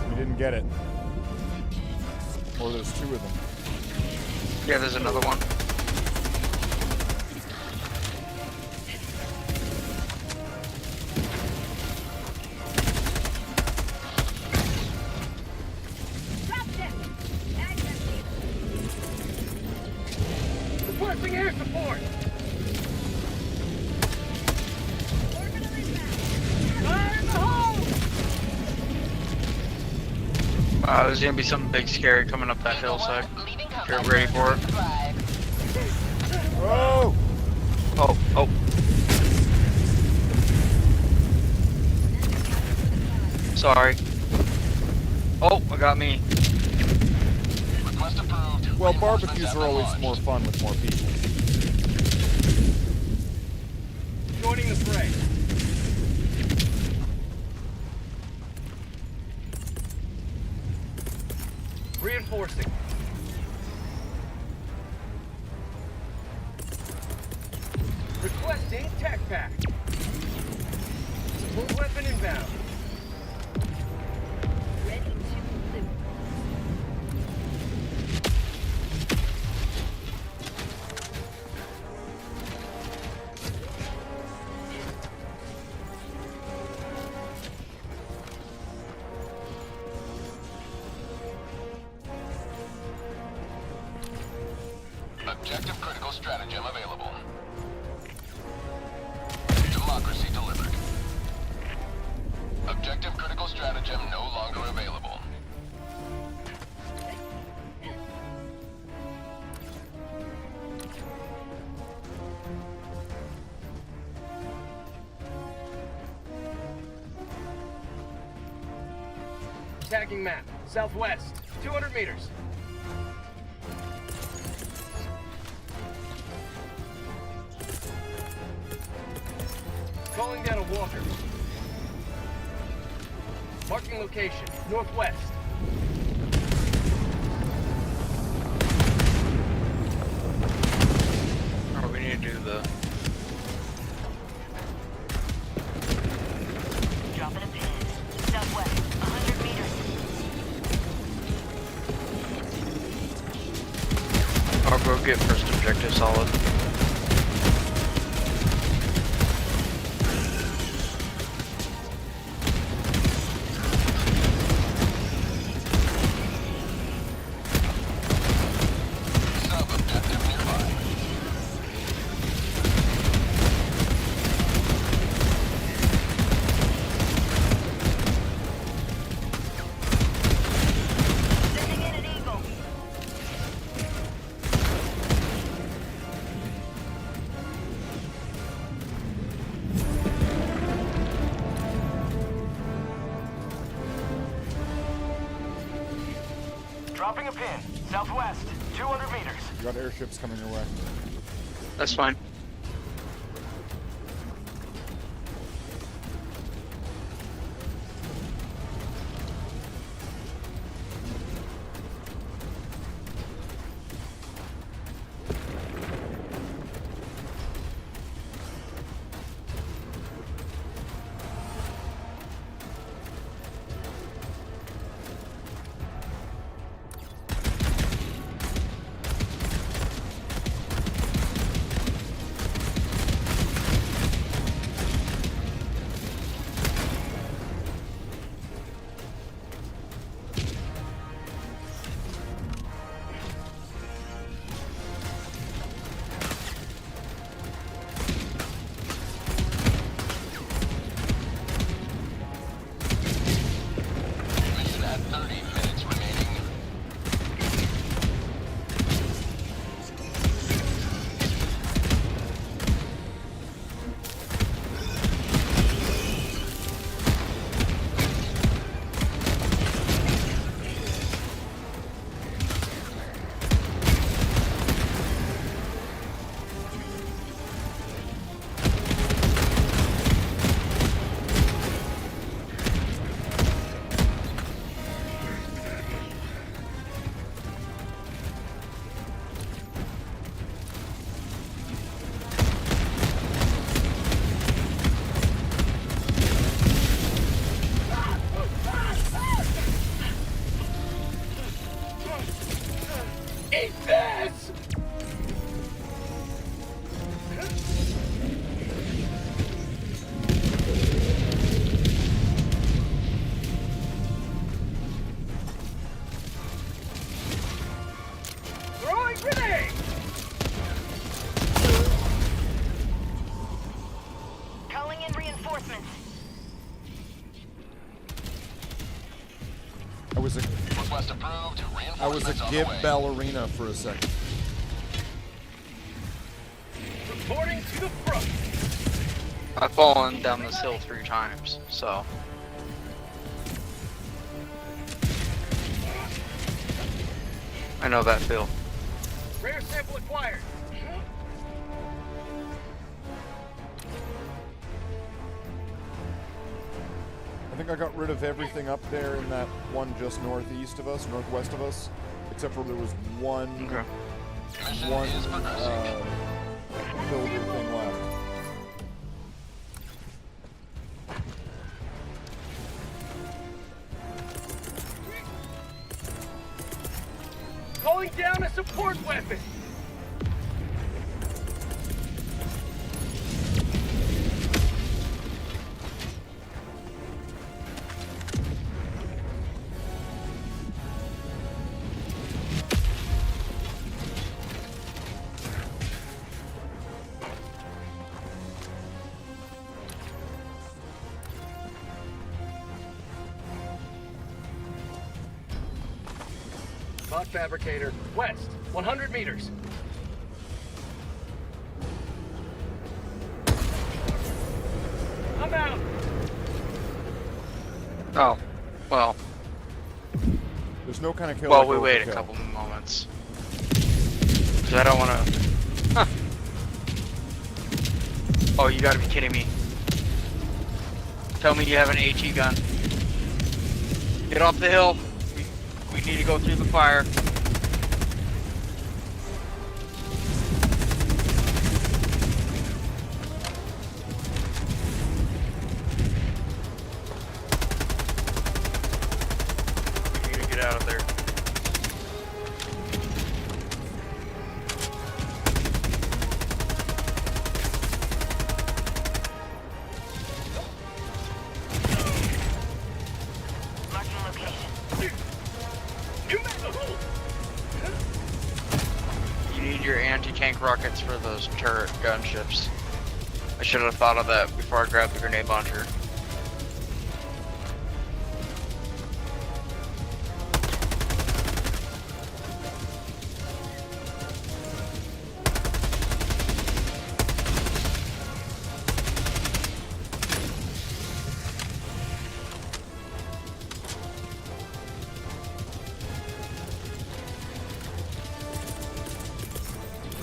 We didn't get it. Or there's two of them. Yeah, there's another one. Requesting air support. Fire in the hole. There's gonna be something big scary coming up that hillside. Get ready for it. Oh! Oh, oh. Sorry. Oh, I got me. Request approved. Well, barbecues are always more fun with more people. Joining the fray. Reinforcing. Requesting tech pack. Support weapon inbound. Ready to loot. Objective critical stratagem available. Democracy delivered. Objective critical stratagem no longer available. Tagging map. Southwest. 200 meters. Calling down a walker. Marking location. Northwest. Oh, we need to do the... Dropping a pin. Southwest, 100 meters. I'll go get first objective solid. Sub-objective nearby. Sending in an Eagle. Dropping a pin. Southwest. 200 meters. You got airships coming your way. That's fine. Mission at 30 minutes remaining. Eat this! Throwing grenade! Calling in reinforcements. I was a Request approved. I was a Reinforcements on the gib way. ballerina for a second. Reporting to the front. I've fallen down this hill 3 times, so... I know that feel. Rare sample acquired. I think I got rid of everything up there in that one just northeast of us, northwest of us, except for there was one Mission one is progressing. builder thing left. Calling down a support weapon. Hot fabricator. West, 100 meters. I'm out. Oh, well. There's no kind of kill. Well, like we wait a overkill. couple moments. Cause I don't want to. Huh. Oh, you gotta be kidding me. Tell me you have an AT gun. Get off the hill. We need to go through the fire. We need to get out of there. You need your anti-tank rockets for those turret gunships. I should have thought of that before I grabbed the grenade launcher.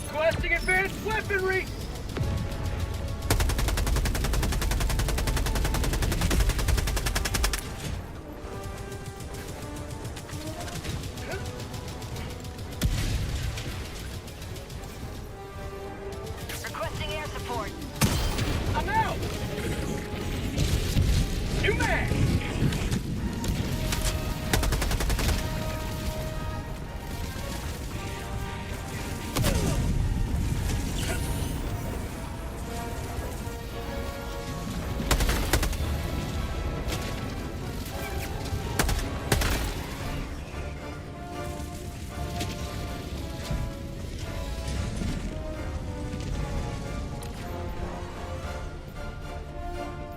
Requesting advanced weaponry. Requesting air support. I'm out. New mag.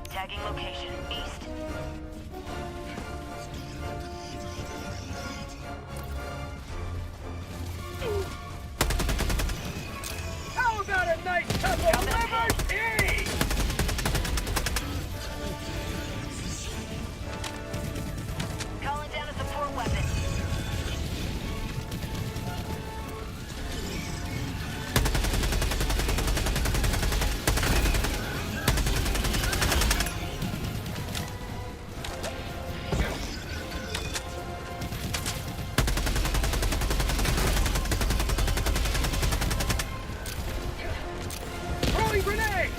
Tagging location east. How about a nice cup of liver tea? Calling down a support weapon. Throwing grenade.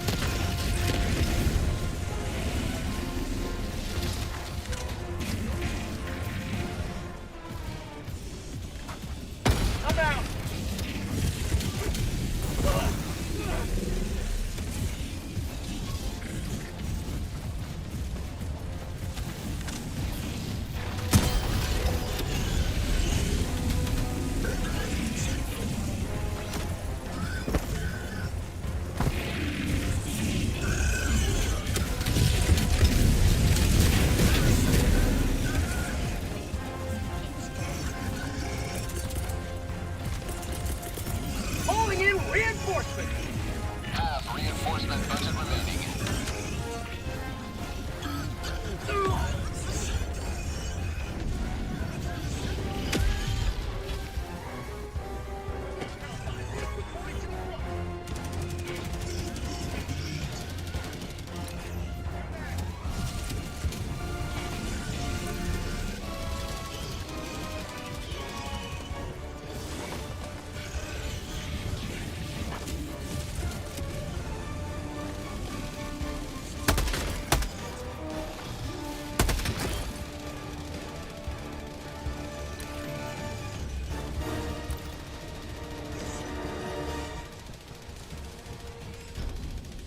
I'm out. Calling in reinforcements. Half reinforcement budget remaining.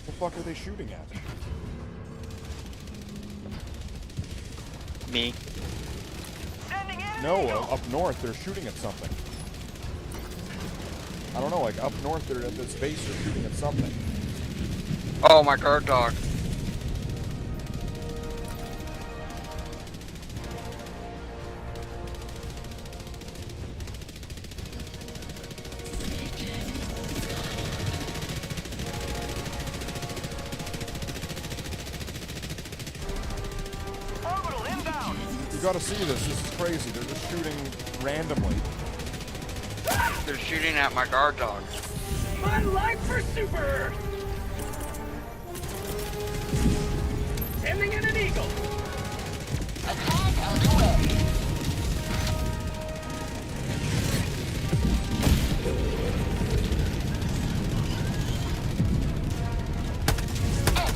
What the fuck are they shooting at? Me. No, up north they're shooting at something. I don't know, like up north they're at this base, they're shooting at something. Oh, my guard dog. gotta see this. This is crazy. They're just shooting randomly. They're shooting at my guard dog. My life for Super! Sending in an eagle. Attack underway.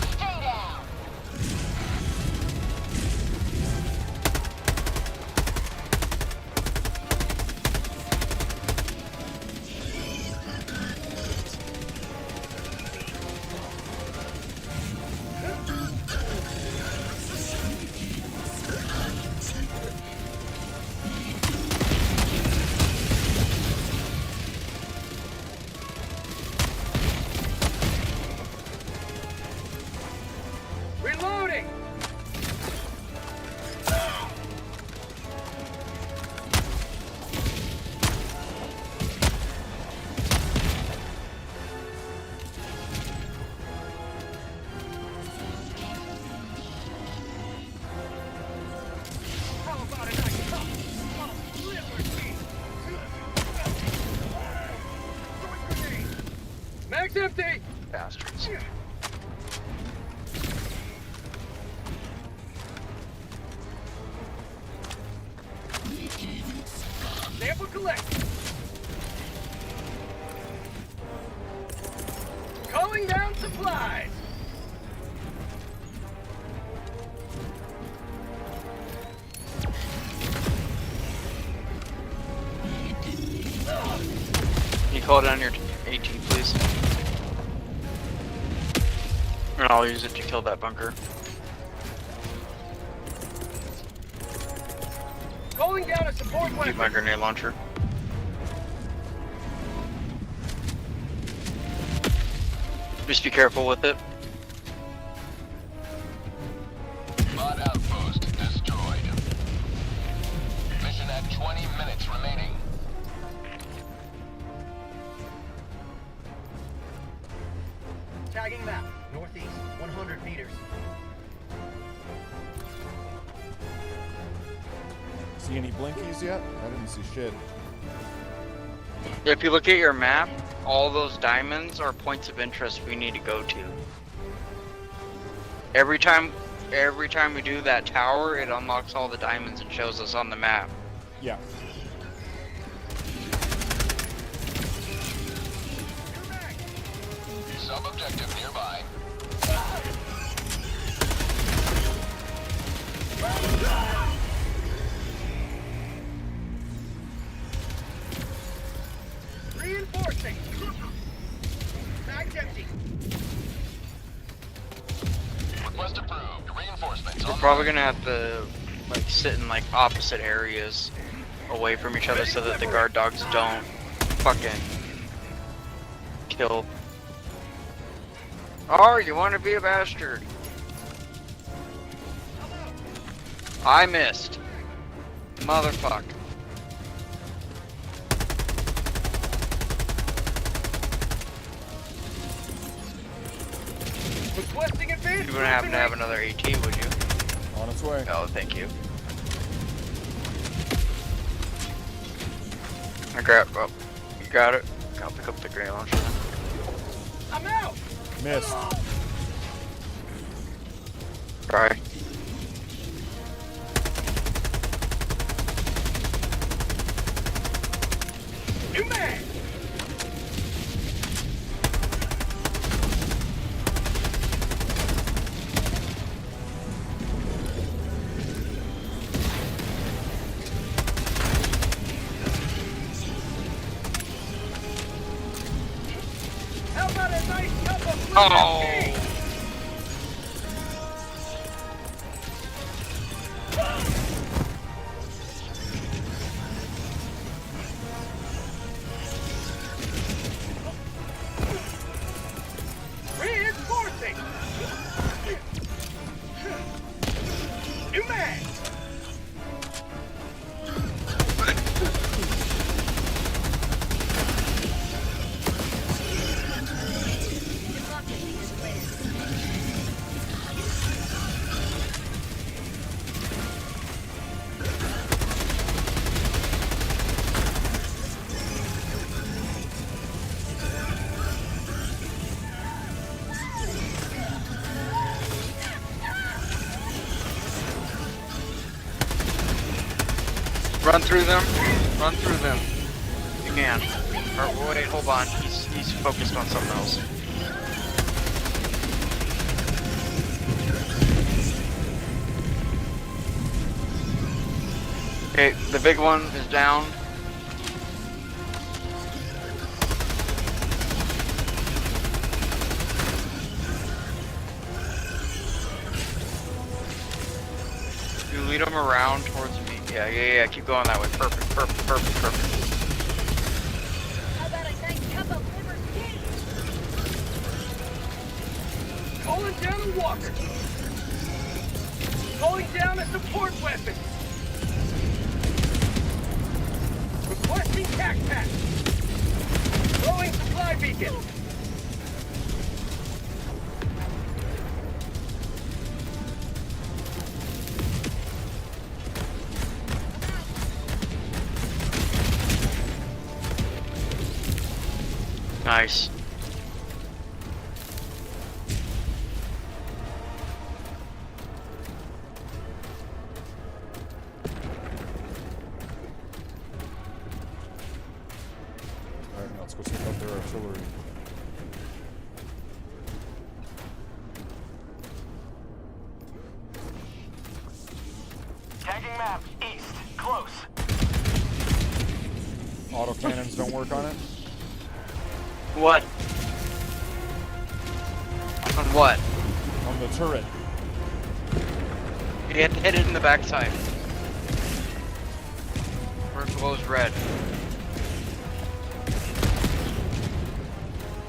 Stay down. Reloading! How about a nice cup of liberty? Throwing grenade. Mag's empty! Bastards. Sample collect. Calling down supplies. Can you call down your AT, please? And I'll use it to kill that bunker. Calling down a support Keep weapon. my grenade launcher. Just be careful with it. Bot outpost destroyed. Mission at 20 minutes remaining. Tagging map. Northeast, 100 meters. See any blinkies yet? I didn't see shit. If you look at your map, all those diamonds are points of interest we need to go to. Every time we do that tower, it unlocks all the diamonds and shows us on the map. Yeah. Sub-objective nearby. Reinforcing. Mag's empty. Request approved. Reinforcements We're on probably gonna have to like sit in like opposite areas away from each other so that the guard dogs don't fucking kill. Oh, you want to be a bastard? I missed. Motherfuck. Requesting advance. You wouldn't happen to have another AT, would you? On its way. Oh, thank you. I grab. Oh, you got it. I'll pick up the grenade launcher. I'm out. Missed. Try. New man. How about a nice cup of Oh. liberty? Reinforcing. New man. Run through them. Run through them. You can. Or wait, hold on. He's focused on something else. Okay, the big one is down. You lead them around towards me. Yeah. Keep going that way. Perfect. How about a nice cup of liver tea? Calling down a walker. Calling down a support weapon. Requesting tac pack. Throwing supply beacon. Nice. Alright, now let's go check out their artillery. Tagging map, east, close. Autocannons don't work on it? What? On what? On the turret. You have to hit it in the backside. Where it glows red.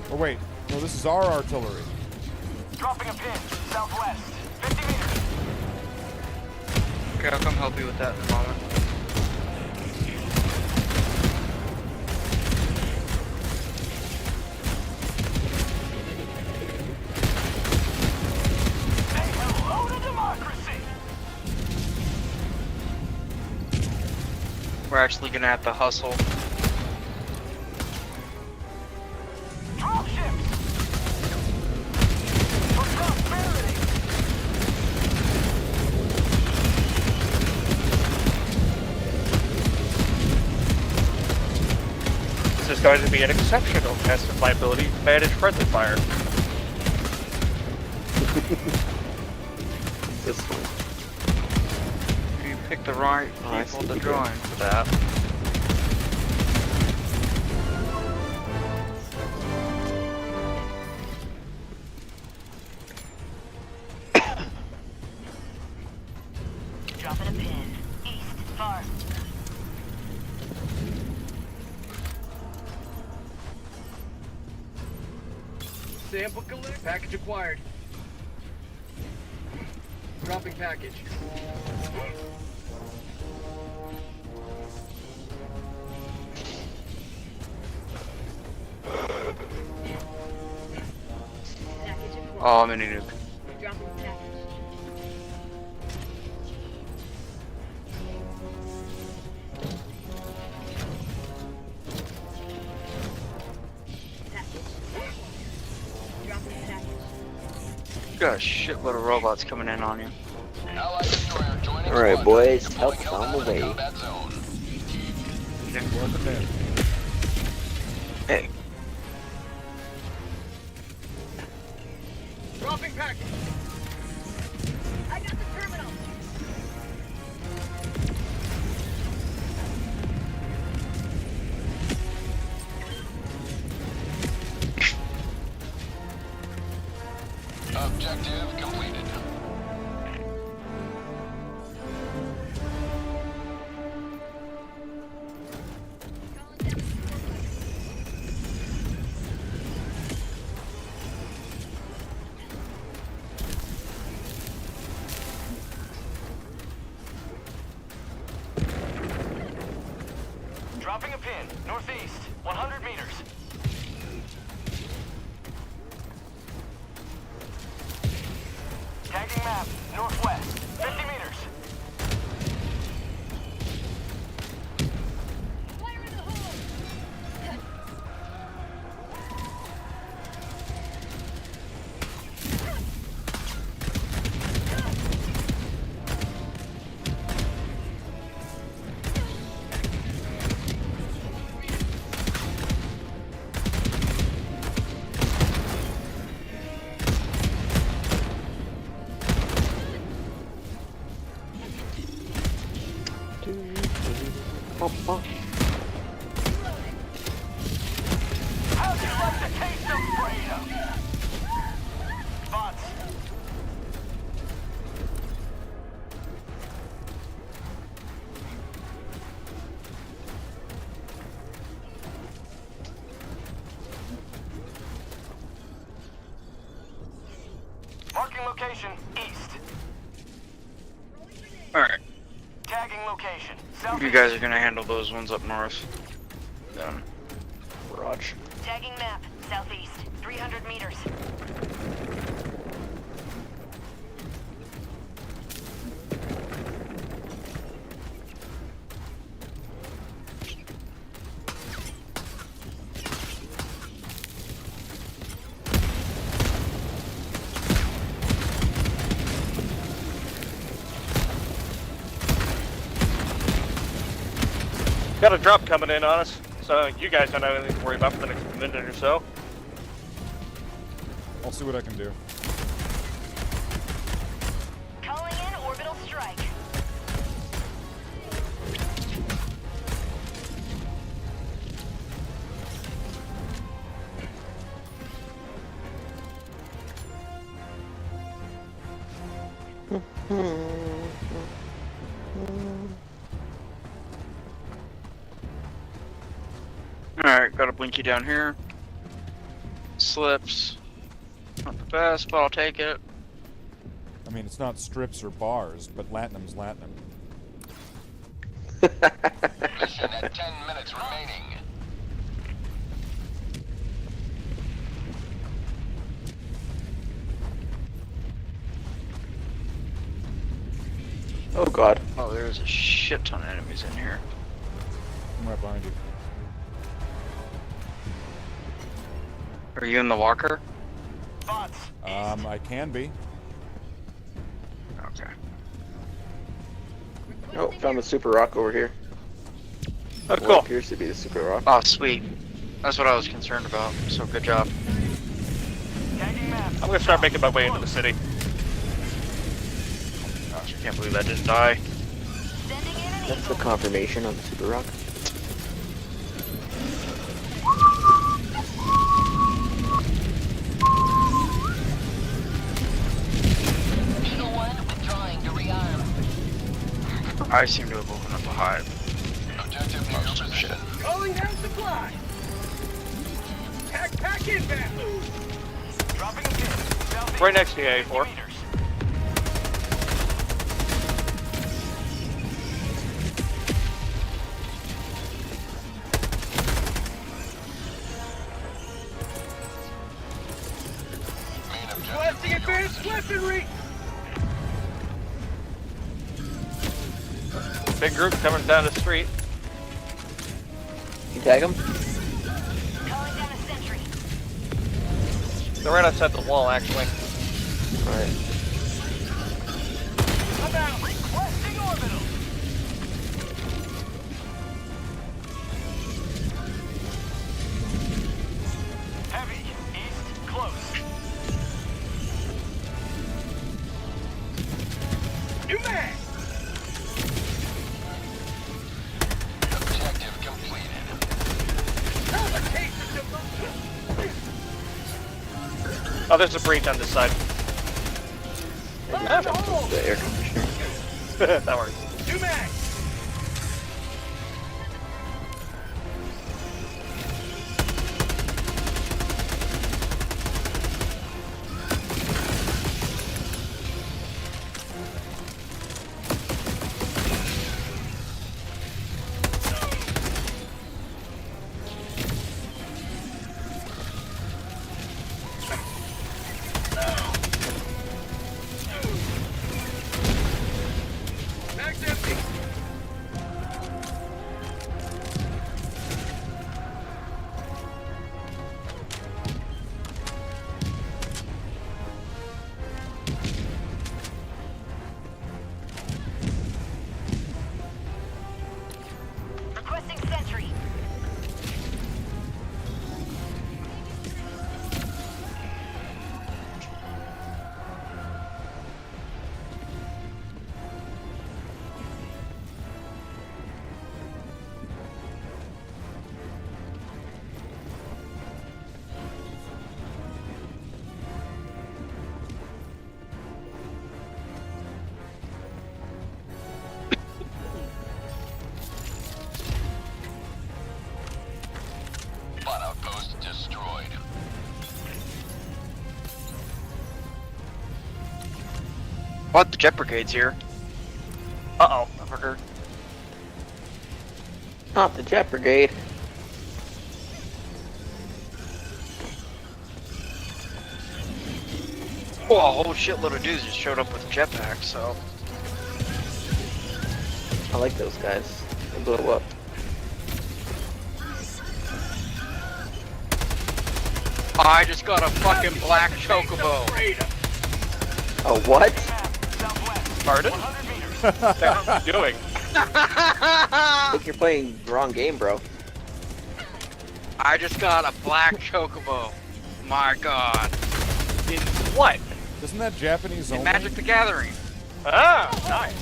Oh wait, no, this is our artillery. Dropping a pin, southwest, 50 meters. Okay, I'll come help you with that in a moment. Say hello to democracy. We're actually gonna have to hustle. Drop ships. For prosperity. This is going to be an exceptional test of my ability to manage friendly fire. This one. You picked the right people to join for that. Dropping a pin. East, far. Sample collect. Package acquired. Dropping package. Oh, I'm in a nuke. Dropping package. Dropping package. You got a shitload of robots coming in on you. Allied destroyer joining Alright, squadron. boys, Deploying help on the Helldiver way. combat zone. Welcome in. Hey. Dropping package. I got the terminal. Objective completed. Dropping a pin, northeast, 100 meters. Tagging map, northwest, 50 meters. Fire in the hole. Oh, fuck. How'd you like the taste of freedom? Bots. Marking location, east. Alright. Tagging location, You guys are gonna handle those ones up north. Done. Raj. Tagging map, southeast, 300 meters. Got a drop coming in on us, so you guys don't have anything to worry about for the next minute or so. I'll see what I can do. Calling in orbital strike. Alright, got a blinky down here. Slips. Not the best, but I'll take it. I mean, it's not strips or bars, but Latinum's Latinum. Mission at 10 minutes remaining. Oh god. Oh, there's a shit ton of enemies in here. I'm right behind you. Are you in the walker? I can be. Okay. Oh, found the super rock over here. Oh, What cool. appears to be the super rock. Oh, sweet. That's what I was concerned about, so good job. I'm gonna start making my way into the city. Gosh, I can't believe that didn't die. That's the confirmation on the super rock. Eagle 1 withdrawing to rearm. I seem to have opened up a hive. Objective near your position. Calling down supply. Pack inbound. Dropping a pin. Southeast, Right next to you, 50 A4. meters. Blasting advanced weaponry! Big group coming down the street. You tag him? Calling down a sentry. They're right outside the wall, actually. Alright. I'm out. Requesting orbital. Heavy. East. Close. New mag. Objective completed. Have a taste of democracy. Oh, there's a breach on this side. The air conditioner. That works. New mag. Mag's empty. What? The jet brigade's here. Uh-oh. Motherfucker. Not the jet brigade. Well, a whole shitload of dudes just showed up with jetpacks, so. I like those guys. They blow up. I just got a fucking black chocobo. Oh, what? Pardon? What are you doing? I think you're playing the wrong game, bro. I just got a black chocobo. My god. In what? Isn't that Japanese In only? Magic the Gathering. Ah, nice.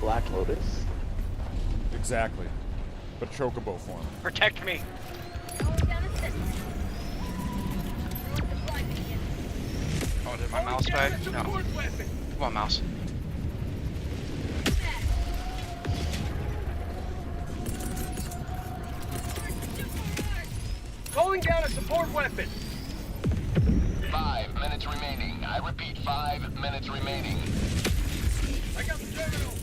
Black Lotus. Exactly. But chocobo form. Protect me. Oh, did my mouse die? No. Come on, mouse. Calling down a support weapon. 5 minutes remaining. I repeat, 5 minutes remaining. I got the terminal.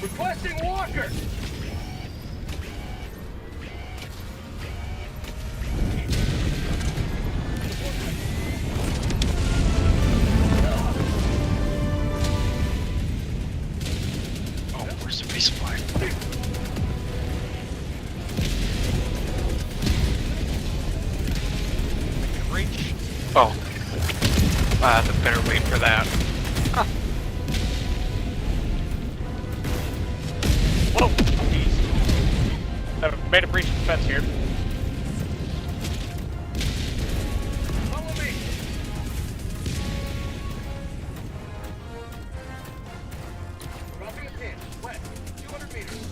Requesting walker. Oh, where's the resupply? Reach. Oh. I better wait for that. Huh. Whoa! Jeez. I've made a breach of defense here. Follow me. Dropping a pin. West. 200 meters.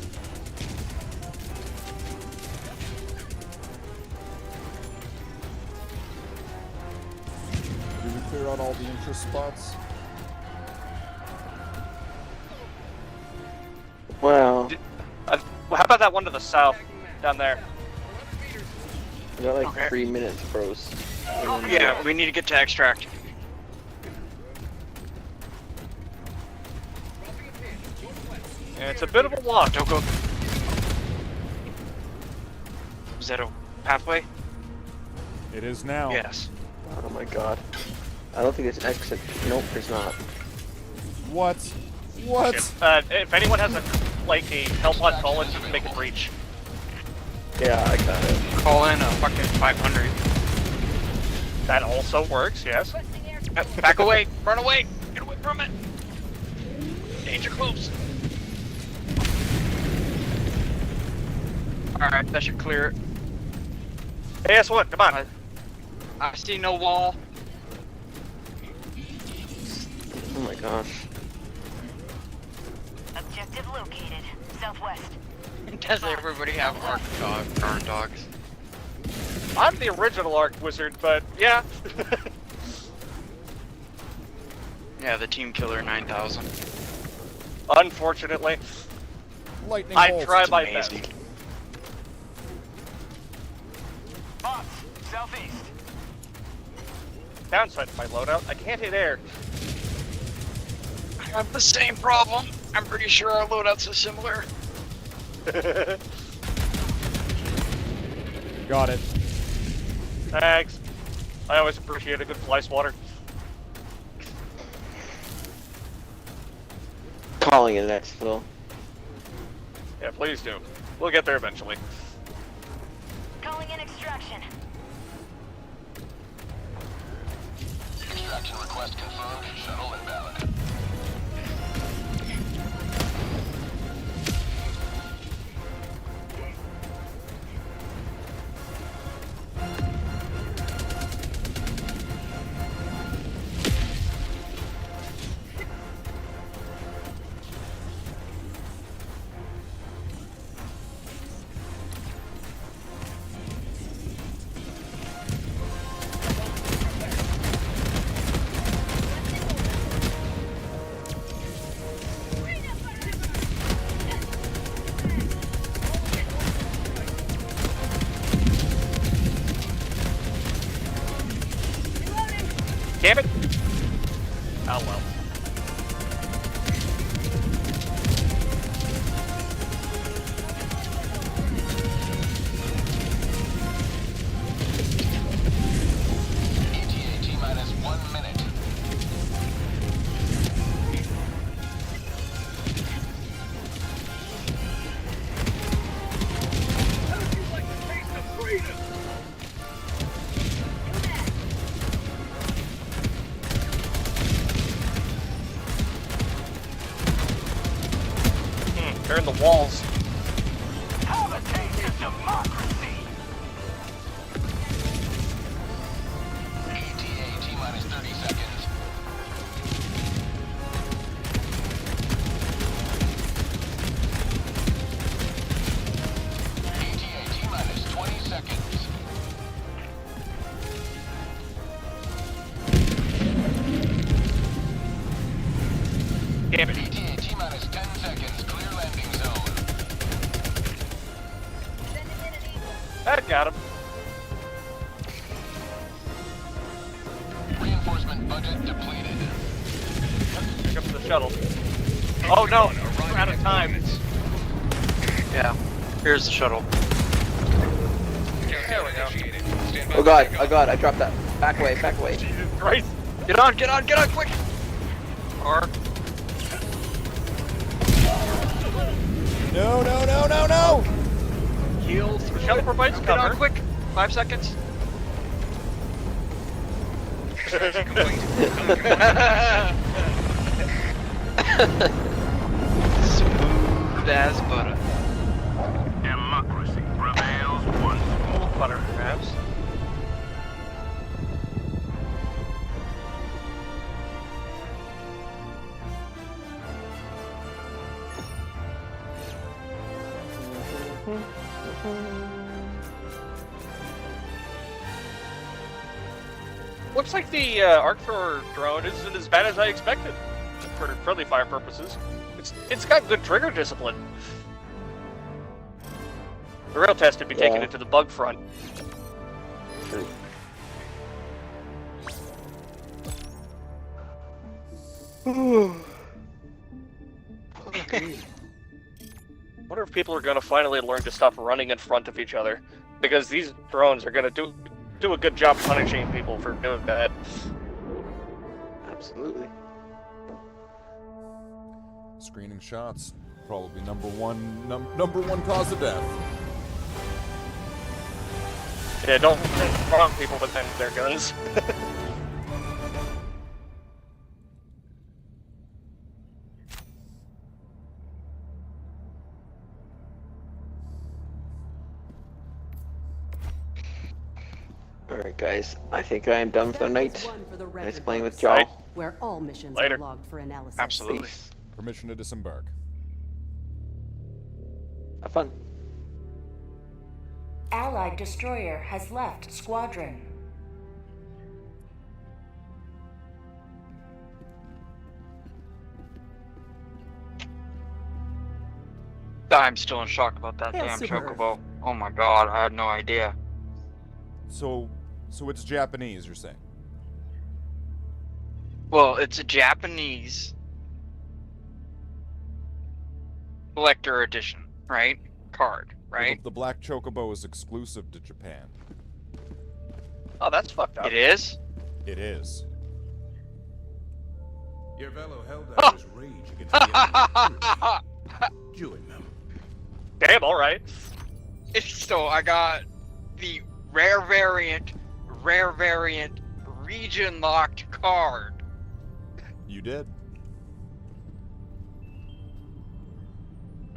Did we clear out all the interest spots? Well, How about that one to the south, down there? we got like Okay. 3 minutes, bros. Yeah, we need to get to extract. Yeah, it's a bit of a walk. Don't go. Is that a pathway? It is now. Yes. Oh my god. I don't think it's exit. Nope, there's not. What? What? If anyone has a Hellpod call in, you can make a breach. Yeah, I got it. Call in a fucking 500. That also works, yes. Back away! Run away! Get away from it! Danger close! Alright, that should clear it. Hey, S1, come on. I see no wall. Oh my gosh. Objective located. Southwest. Does everybody have guard dogs? I'm the original Arc Wizard, but yeah. Yeah, the Team Killer 9000. Unfortunately. Lightning I bolt. try It's my amazing. best. Boss. Southeast. Downside to my loadout, I can't hit air. I have the same problem. I'm pretty sure our loadouts are similar. Got it. Thanks. I always appreciate a good fly swatter. Calling it exfil. Yeah, please do. We'll get there eventually. Calling in extraction. Extraction request confirmed. Shuttle invalid. They're in the walls. Have a taste of democracy. ETA T-minus 30 seconds. ETA T-minus 20 seconds. Damn it. ETA T-minus 10 seconds. Clear landing zone. That got him. Reinforcement budget depleted. Pick up the shuttle. Oh no, we're out of time. Yeah. Here's the shuttle. There we go. Oh god, I dropped that. Back away, back away. Jesus Christ. Get on, quick! Or No! heals. Shuttle provides cover. Get on, quick! 5 seconds. Smooth as butter. Democracy prevails once more. Butter, perhaps. Looks like the arc thrower drone isn't as bad as I expected for friendly fire purposes. It's got good trigger discipline. The real test would be taking it to the bug front. True. Wonder if people are going to finally learn to stop running in front of each other, because these drones are going to do a good job punishing people for doing that. Absolutely. Screening shots, probably number one cause of death. Yeah, don't wrong people with their guns. Alright guys, I think I am done for the night. One for the Nice record playing with books, y'all. where all missions Later. are logged for analysis. Absolutely. Permission to disembark. Have fun. Allied destroyer has left squadron. I'm still in shock about that Yeah, damn super. chocobo. Oh my god, I had no idea. So it's Japanese, you're saying? Well, it's a Japanese collector edition, right? Card, right? The black chocobo is exclusive to Japan. Oh, that's fucked up. It is? It is. Your fellow Helldivers rage against the enemy. Join them. Damn, alright. So I got the rare variant, region locked card. You did.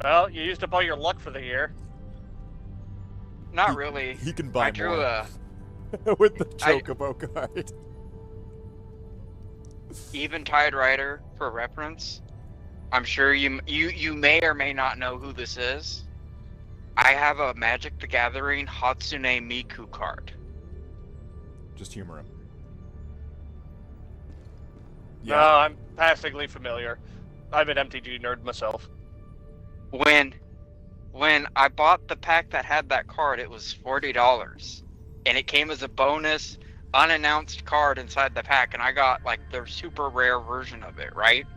Well, you used up all your luck for the year. Not really. He can buy I drew more. a with the chocobo card. Eventide Rider for reference. I'm sure you may or may not know who this is. I have a Magic the Gathering Hatsune Miku card. Just humor him. No, I'm passingly familiar. I'm an MTG nerd myself. When I bought the pack that had that card, it was $40, and it came as a bonus, unannounced card inside the pack, and I got like the super rare version of it, right?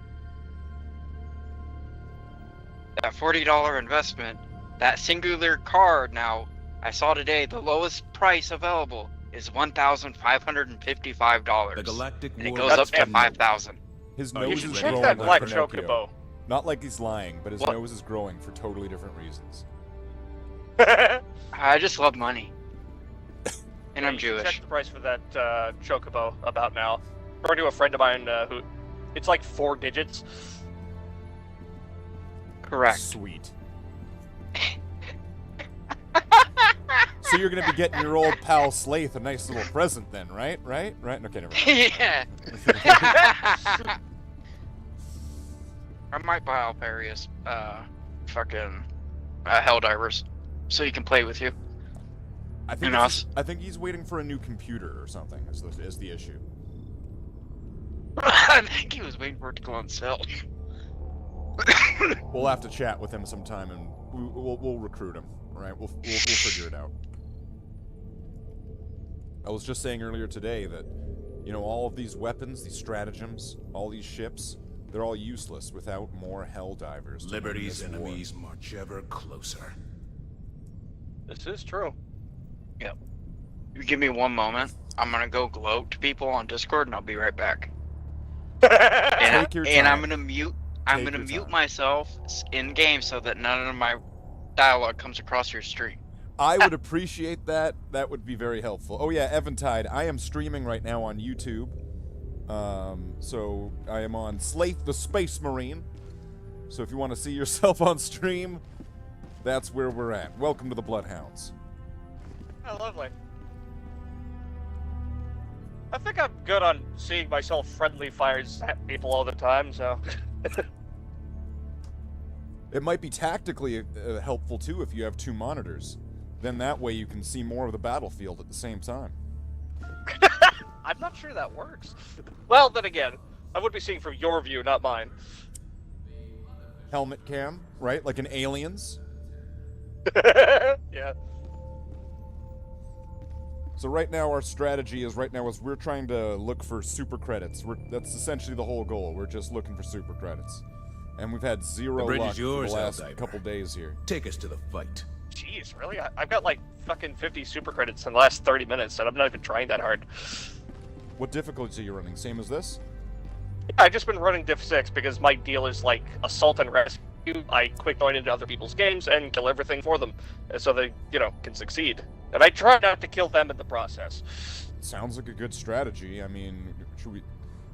That $40 investment, that singular card. Now, I saw today the lowest price available is $1,555. The Galactic and it War goes up to That's $5,000. His Oh, nose you is should check growing that like black Pinocchio. chocobo. Not like he's lying, but his What? nose is growing for totally different reasons. I just love money. And I'm You should Jewish. check the price for that chocobo about now. According to a friend of mine who, it's like 4 digits. Correct. Sweet. So you're gonna be getting your old pal Slathe a nice little present then, right? Right? Okay, never mind. Yeah. I might buy Alparius, fucking Helldivers, so he can play with you. I think he's waiting for a new computer or something. Is the issue? I think he was waiting for it to go on sale. We'll have to chat with him sometime, and we'll recruit him. All right, we'll figure it out. I was just saying earlier today that, you know, all of these weapons, these stratagems, all these ships, they're all useless without more Helldivers. Liberty's enemies march ever closer. This is true. Yep. You give me one moment. I'm gonna go gloat to people on Discord, and I'll be right back. Take your time. And I'm gonna mute. I'm gonna mute myself in game so that none of my dialogue comes across your stream. I would appreciate that. That would be very helpful. Oh yeah, Eventide. I am streaming right now on YouTube. So I am on Slathe the Space Marine. So if you want to see yourself on stream, that's where we're at. Welcome to the Bloodhounds. Oh, lovely. I think I'm good on seeing myself friendly fires at people all the time, so... It might be tactically helpful too if you have 2 monitors. Then that way you can see more of the battlefield at the same time. I'm not sure that works. Well, then again, I would be seeing from your view, not mine. Helmet cam, right? Like in Aliens. Yeah. So right now our strategy is we're trying to look for super credits. That's essentially the whole goal. We're just looking for super credits. And we've had zero luck for the last couple days here. Take us to the fight. Jeez, really? I've got like fucking 50 super credits in the last 30 minutes, and I'm not even trying that hard. What difficulty are you running? Same as this? I've just been running Div 6 because my deal is like assault and rescue. I quick join into other people's games and kill everything for them, so they, you know, can succeed. And I try not to kill them in the process. Sounds like a good strategy. I mean,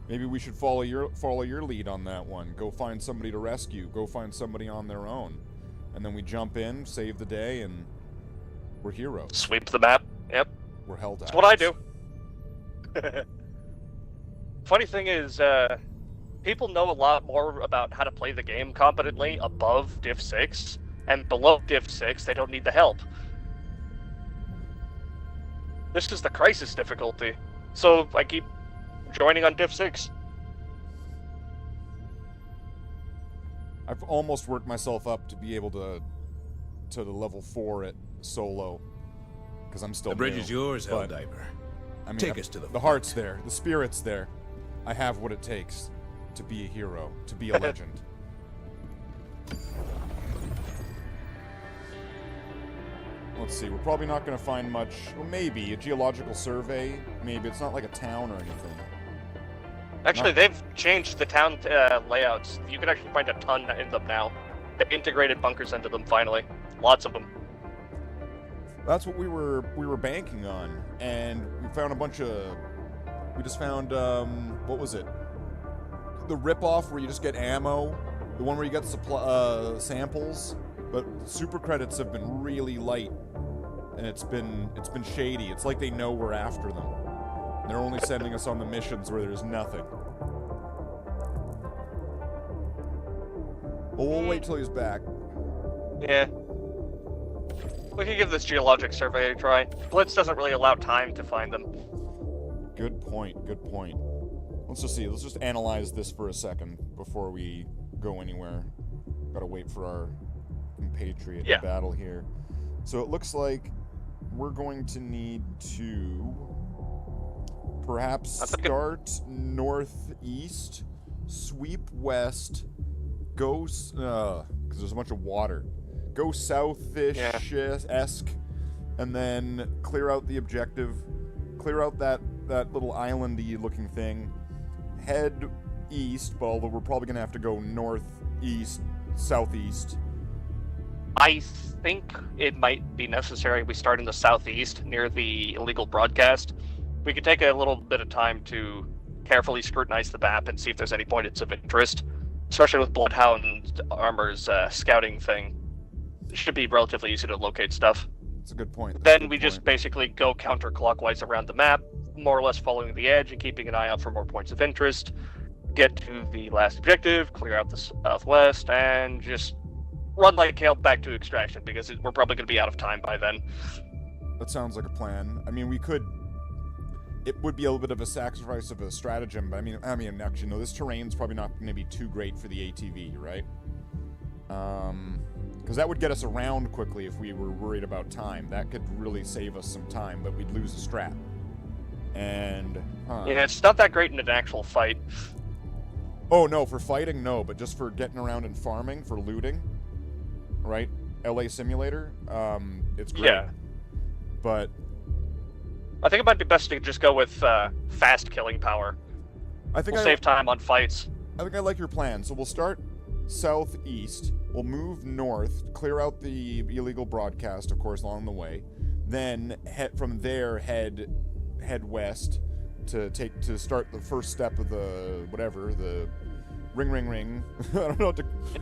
maybe we should follow your lead on that one. Go find somebody to rescue. Go find somebody on their own. And then we jump in, save the day, and we're heroes. Sweep the map. Yep. We're Helldivers. That's what I do. Funny thing is, people know a lot more about how to play the game competently above Div 6, and below Div 6, they don't need the help. This is the crisis difficulty, so I keep joining on Div 6. I've almost worked myself up to be able to the level 4 at solo, because I'm still The bridge new, is yours, but, Helldiver. I mean, Take us to the heart's there, the spirit's there. I have what it takes to be a hero, to be a legend. Let's see, we're probably not going to find much, or maybe a geological survey. Maybe it's not like a town or anything. Actually, they've changed the town layouts. You can actually find a ton in them now. They've integrated bunkers into them finally. Lots of them. That's what we were banking on, and we found a bunch of. We just found what was it? The ripoff where you just get ammo, the one where you get samples, but super credits have been really light, and it's been shady. It's like they know we're after them. They're only sending us on the missions where there's nothing. Well, we'll wait till he's back. Yeah. We can give this geologic survey a try. Blitz doesn't really allow time to find them. Good point, good point. Let's just see, let's just analyze this for a second before we go anywhere. Gotta wait for our compatriot to battle here. So it looks like we're going to need to perhaps start northeast, sweep west, go, because there's a bunch of water. Go south-ish-esque, and then clear out the objective, clear out that little islandy looking thing, head east, but although we're probably going to have to go northeast, southeast. I think it might be necessary we start in the southeast, near the illegal broadcast. We could take a little bit of time to carefully scrutinize the map and see if there's any points of interest. especially with Bloodhound Armor's scouting thing. It should be relatively easy to locate stuff. That's a good point. Then we just basically go counterclockwise around the map, more or less following the edge and keeping an eye out for more points of interest. Get to the last objective, clear out the southwest, and just run like hell back to extraction because we're probably going to be out of time by then. That sounds like a plan. I mean, we could. It would be a little bit of a sacrifice of a stratagem, but I mean, actually, no. This terrain's probably not going to be too great for the ATV, right? Because that would get us around quickly if we were worried about time. That could really save us some time, but we'd lose a strat. And yeah, it's not that great in an actual fight. Oh no, for fighting, no, but just for getting around and farming, for looting, right? LA Simulator, it's great. Yeah. But I think it might be best to just go with fast killing power. I think we'll save time on fights. I think I like your plan. So we'll start southeast, we'll move north, clear out the illegal broadcast, of course, along the way. Then from there head west to start the first step of the the ring. I don't know.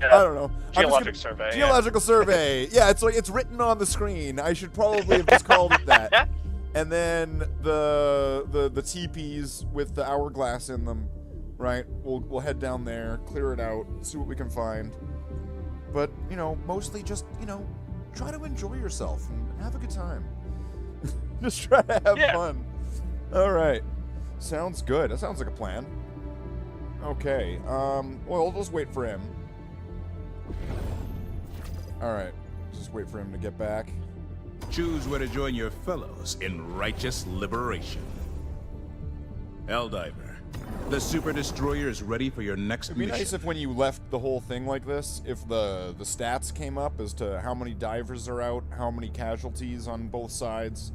I don't know. Survey. Geological survey. Yeah, it's written on the screen. I should probably have just called it that. And then the teepees with the hourglass in them, right? We'll head down there, clear it out, see what we can find. But mostly just try to enjoy yourself and have a good time. Just try to have fun. All right. Sounds good. That sounds like a plan. Okay. Well, we'll just wait for him. All right. Just wait for him to get back. Choose where to join your fellows in righteous liberation. Helldiver, the Super Destroyer is ready for your next It'd be mission. nice if when you left the whole thing like this, if the stats came up as to how many divers are out, how many casualties on both sides.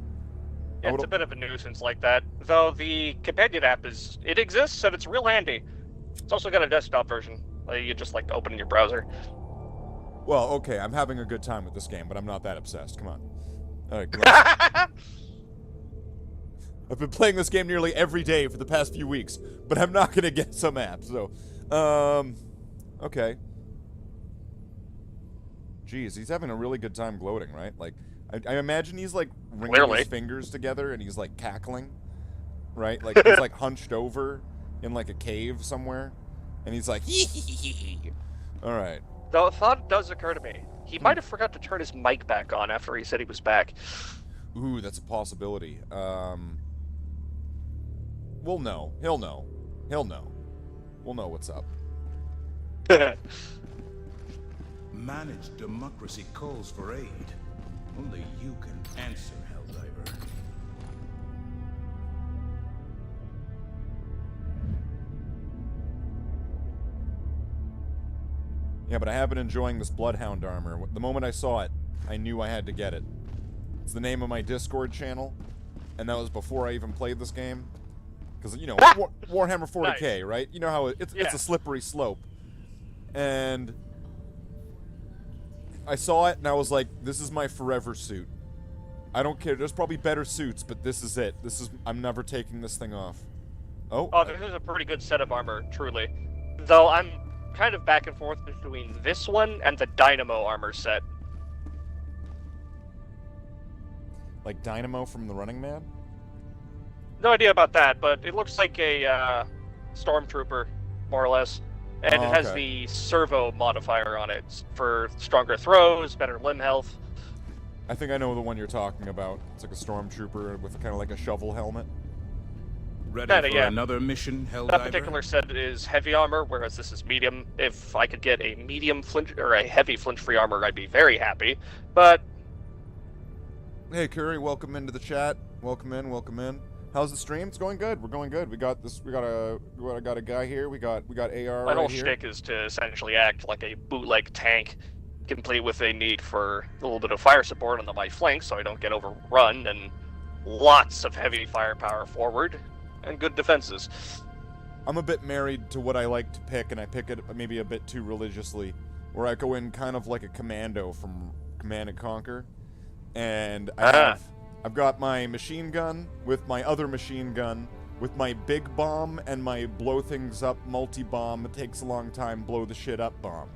Yeah, it's a bit of a nuisance like that. Though the companion app it exists and it's real handy. It's also got a desktop version. You just like to open in your browser. Well, okay, I'm having a good time with this game, but I'm not that obsessed. Come on. All right, come on. I've been playing this game nearly every day for the past few weeks, but I'm not gonna get some apps. So, okay. Jeez, he's having a really good time gloating, right? Like, I imagine he's like wringing his fingers together and he's like cackling, right? Like he's like hunched over in like a cave somewhere, and he's like, all right. Though a thought does occur to me. He might have forgot to turn his mic back on after he said he was back. Ooh, that's a possibility. We'll know. He'll know. He'll know. We'll know what's up. Managed democracy calls for aid. Only you can answer, Helldiver. Yeah, but I have been enjoying this Bloodhound armor. The moment I saw it, I knew I had to get it. It's the name of my Discord channel, and that was before I even played this game. Because, Warhammer 40k, right? You know how it's a slippery slope. And I saw it, and I was like, this is my forever suit. I don't care. There's probably better suits, but this is it. I'm never taking this thing off. Oh, this is a pretty good set of armor, truly. Though I'm kind of back and forth between this one and the Dynamo armor set. Like Dynamo from the Running Man? No idea about that, but it looks like a stormtrooper, more or less. And it has the servo modifier on it for stronger throws, better limb health. I think I know the one you're talking about. It's like a stormtrooper with kind of like a shovel helmet. Ready for another mission, Helldiver? That particular set is heavy armor, whereas this is medium. If I could get a medium flinch or a heavy flinch-free armor, I'd be very happy. But hey, Curry, welcome into the chat. Welcome in. Welcome in. How's the stream? It's going good. We're going good. We got this. We got a guy here. We got AR my whole right here. shtick is to essentially act like a bootleg tank, complete with a need for a little bit of fire support on my flanks, so I don't get overrun, and lots of heavy firepower forward. And good defenses. I'm a bit married to what I like to pick, and I pick it maybe a bit too religiously, where I go in kind of like a commando from Command & Conquer, and I've got my machine gun with my other machine gun with my big bomb and my blow things up multi-bomb, it takes a long time, blow the shit up bomb.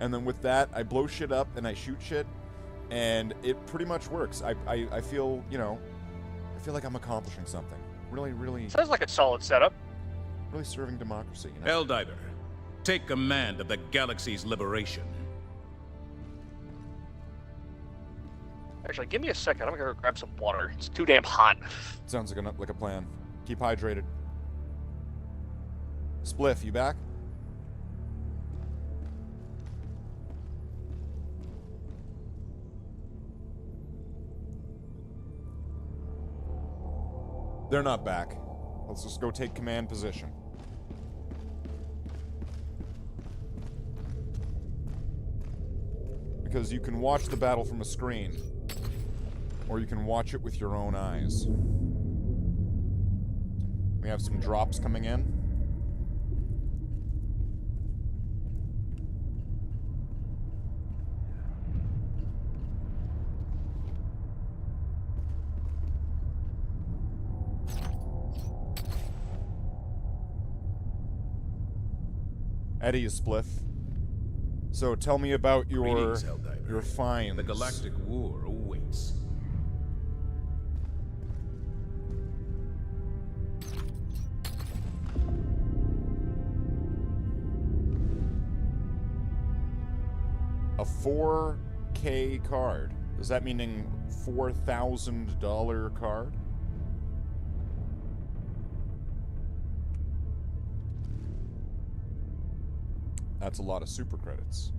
And then with that, I blow shit up and I shoot shit, and it pretty much works. I feel, you know, I feel like I'm accomplishing something. Really, really... Sounds like a solid setup. Really serving democracy, you know? Helldiver, take command of the galaxy's liberation. Actually, give me a second. I'm gonna go grab some water. It's too damn hot. Sounds like a plan. Keep hydrated. Spliff, you back? They're not back. Let's just go take command position. Because you can watch the battle from a screen, or you can watch it with your own eyes. We have some drops coming in. Eddie is Spliff. So tell me about your Greetings, Helldiver. your finds. The galactic war awaits. A 4K card. Does that mean $4,000 card? That's a lot of super credits.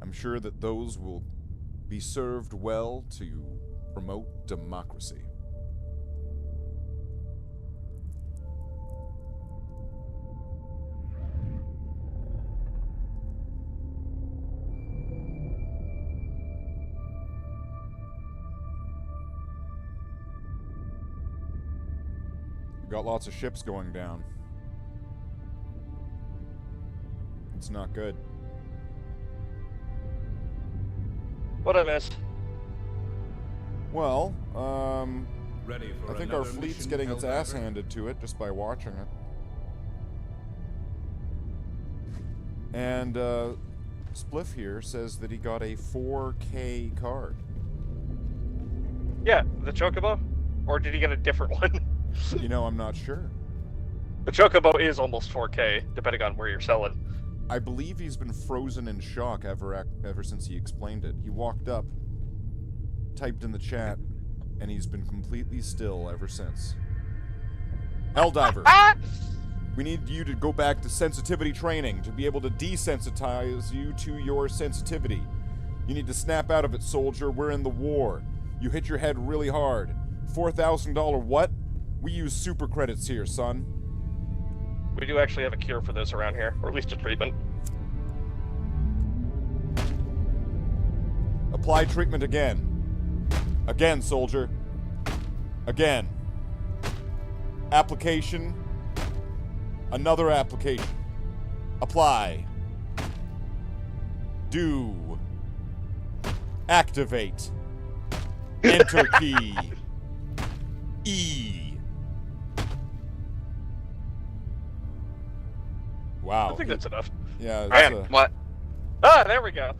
I'm sure that those will be served well to promote democracy. We've got lots of ships going down. It's not good. What'd I miss? Well, Ready for I think our another fleet's mission, getting its ass Helldiver? handed to it just by watching it. And, Spliff here says that he got a 4K card. Yeah, the Chocobo? Or did he get a different one? You know, I'm not sure. The Chocobo is almost 4K, depending on where you're selling. I believe he's been frozen in shock ever since he explained it. He walked up, typed in the chat, and he's been completely still ever since. Helldiver, we need you to go back to sensitivity training to be able to desensitize you to your sensitivity. You need to snap out of it, soldier. We're in the war. You hit your head really hard. $4,000 what? We use super credits here, son. We do actually have a cure for this around here, or at least a treatment. Apply treatment again. Again, soldier. Again. Application. Another application. Apply. Do. Activate. Enter key. E. Wow. I think that's enough. Yeah. Right, what? Ah, there we go.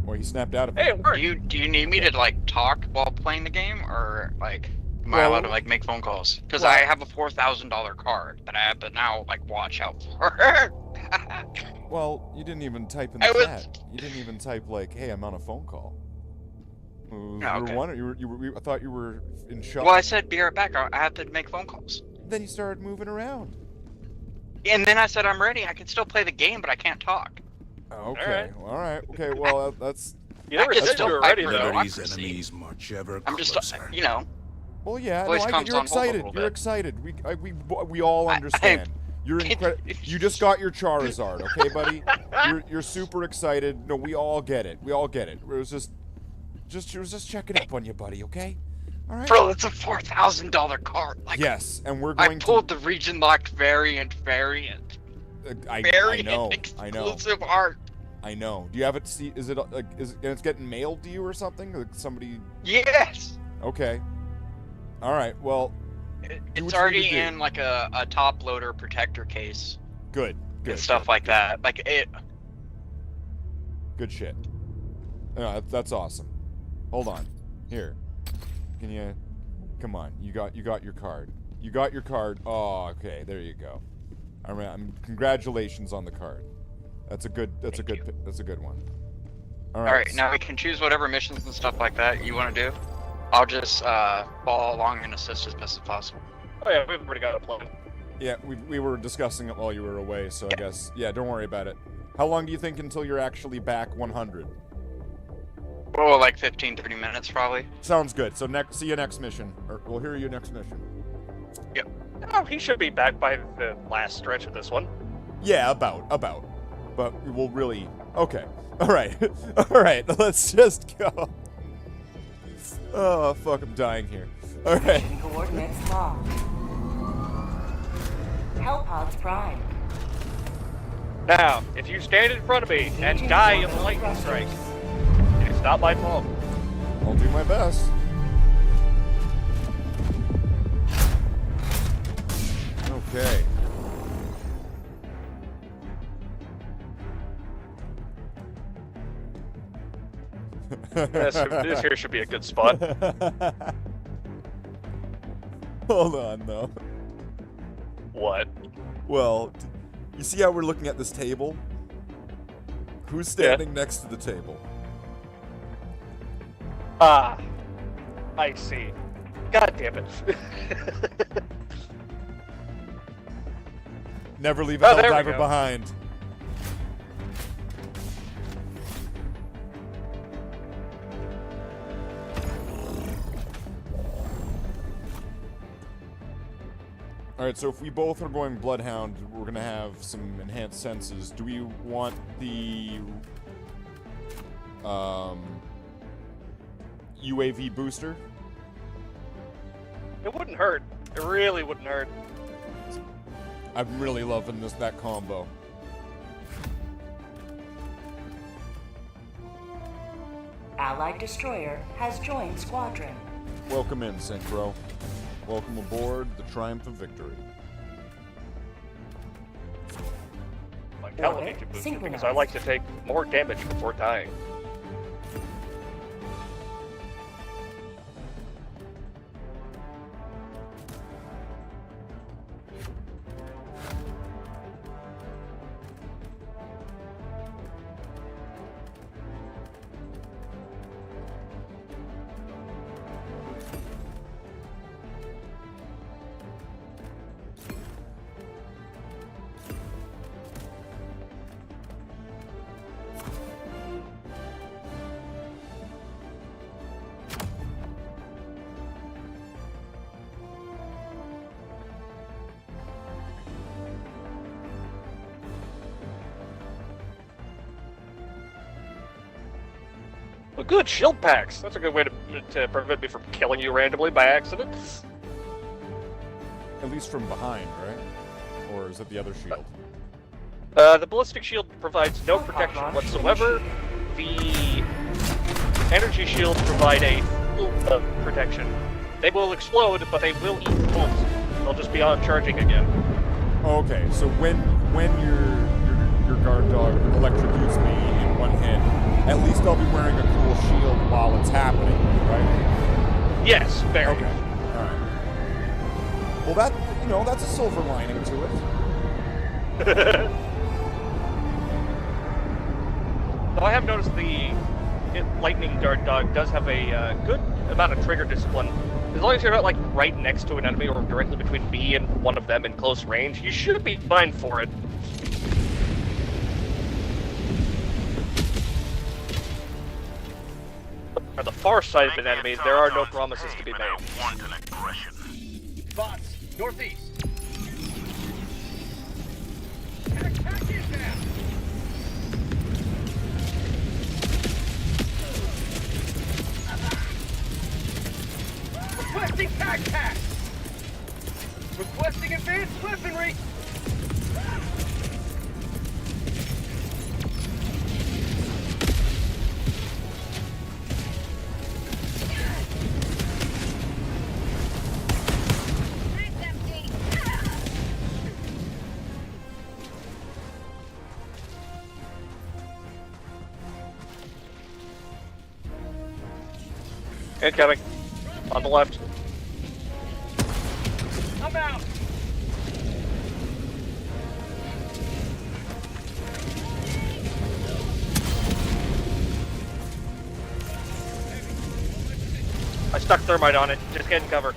Well, he snapped out of it. Hey, it worked. Do you need me to like talk while playing the game, or like am I allowed to like make phone calls? Because I have a $4,000 card that I have to now like watch out for. Well, you didn't even type in the chat. You didn't even type like, "Hey, I'm on a phone call." I thought you were in shock. Well, I said be right back. I have to make phone calls. Then you started moving around. And then I said I'm ready. I can still play the game, but I can't talk. Okay. All right. Okay. Well, that's. You never said you were ready, though. Liberty's enemies march ever I'm closer. just, you know. Well, yeah. No, Voice comes you're on hold a excited. little You're bit. excited. We all understand. You're You just got your Charizard, okay, buddy? You're super excited. No, we all get it. We all get it. It was just checking up on you, buddy. Okay. All right. Bro, it's a $4,000 card. Like, yes, and we're going I pulled the region locked variant. I know. Exclusive art. I know. Do you have it? See, is it like and it's getting mailed to you or something? Like somebody? Yes. Okay. All right. Well, It's already in like a top loader protector case. Good. And stuff like that. Like it. Good shit. No, that's awesome. Hold on. Here. Can you? Come on. You got your card. You got your card. Oh, okay. There you go. Congratulations on the card. That's a good one. All right. All right. Now we can choose whatever missions and stuff like that you want to do. I'll just follow along and assist as best as possible. Oh yeah, we've already got a plan. Yeah, we were discussing it while you were away, so I guess don't worry about it. How long do you think until you're actually back 100? Oh, like 15-30 minutes probably. Sounds good. So see you next mission, or we'll hear you next mission. Yep. Oh, he should be back by the last stretch of this one. Yeah, about. But we will really. Okay. All right. All right. Let's just go. Oh fuck! I'm dying here. All right. Coordinates locked. Hellpods prime. Now, if you stand in front of me and die of a lightning strike, it's not my fault. I'll do my best. Okay. This here should be a good spot. Hold on, though. What? Well, you see how we're looking at this table? Who's standing next to the table? Ah, I see. God damn it. Never leave a Helldiver behind. Alright, so if we both are going Bloodhound, we're gonna have some enhanced senses. Do we want the UAV booster? It wouldn't hurt. It really wouldn't hurt. I'm really loving that combo. Allied destroyer has joined squadron. Welcome in, Synchro. Welcome aboard the Triumph of Victory. My television boosted because I like to take more damage before dying. Well, good, shield packs. That's a good way to prevent me from killing you randomly by accident. At least from behind, right? Or is it the other shield? The ballistic shield provides no protection whatsoever. The energy shields provide a full protection. They will explode, but they will eat bolts. They'll just be on charging again. Okay, so when your guard dog electrocutes me in one hit, at least I'll be wearing a cool shield while it's happening, right? Yes, very. Okay, alright. Well, that's a silver lining to it. Though I have noticed the lightning dart dog does have a good amount of trigger discipline. As long as you're not like right next to an enemy or directly between me and one of them in close range, you should be fine for it. On the far side of an enemy, there are no promises to be made. Bots, northeast. Requesting tag pack. Requesting advanced weaponry. Incoming. On the left. I'm out! I stuck thermite on it. Just get in cover.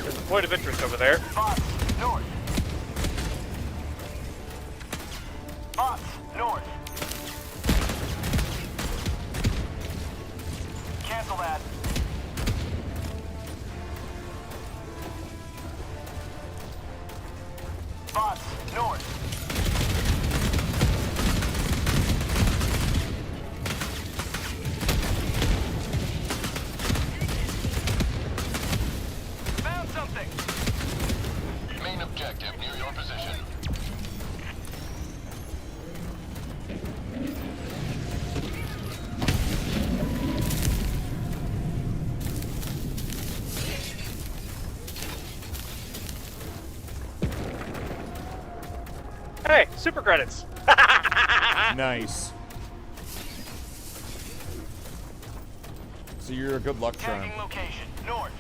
There's a point of interest over there. North. Bots, north. Cancel that. Bots, north. Found something. Main objective near your position. Hey, super credits. Nice. So you're a good luck charm. Tagging location, north.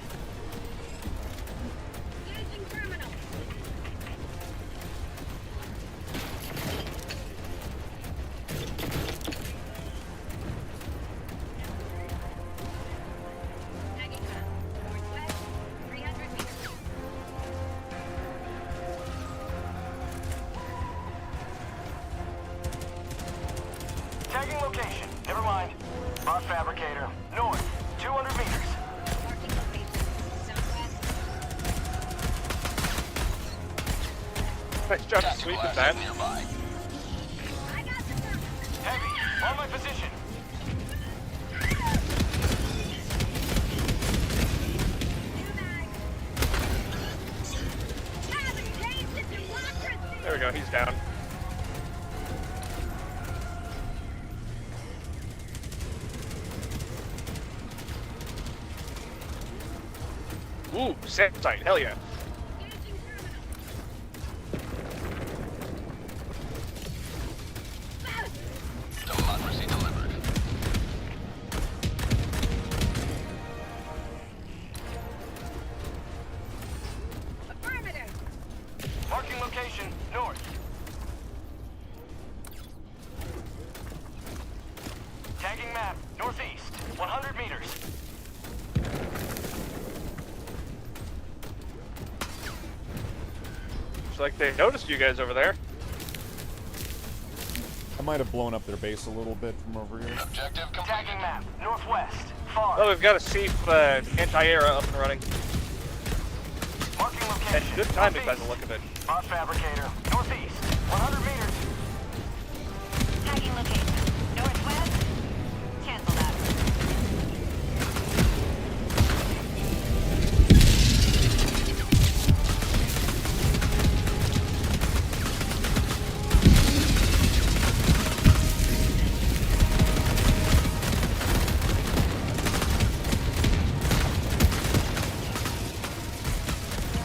Tagging location. Never mind. Bot fabricator. North. 200 meters. Nice job to sweep with that. Heavy. On my position. There we go, he's down. Ooh, sand site, hell yeah. Democracy delivered. Marking location. North. Tagging map. Northeast. 100 meters. Looks like they noticed you guys over there. I might have blown up their base a little bit from over here. Objective completed. Tagging map. Northwest. Far. Oh, we've got a SEAF anti-air up and running. Marking location. And good timing by the look of it. Bot fabricator. Northeast. 100 meters. Tagging location. Northwest. Cancel that.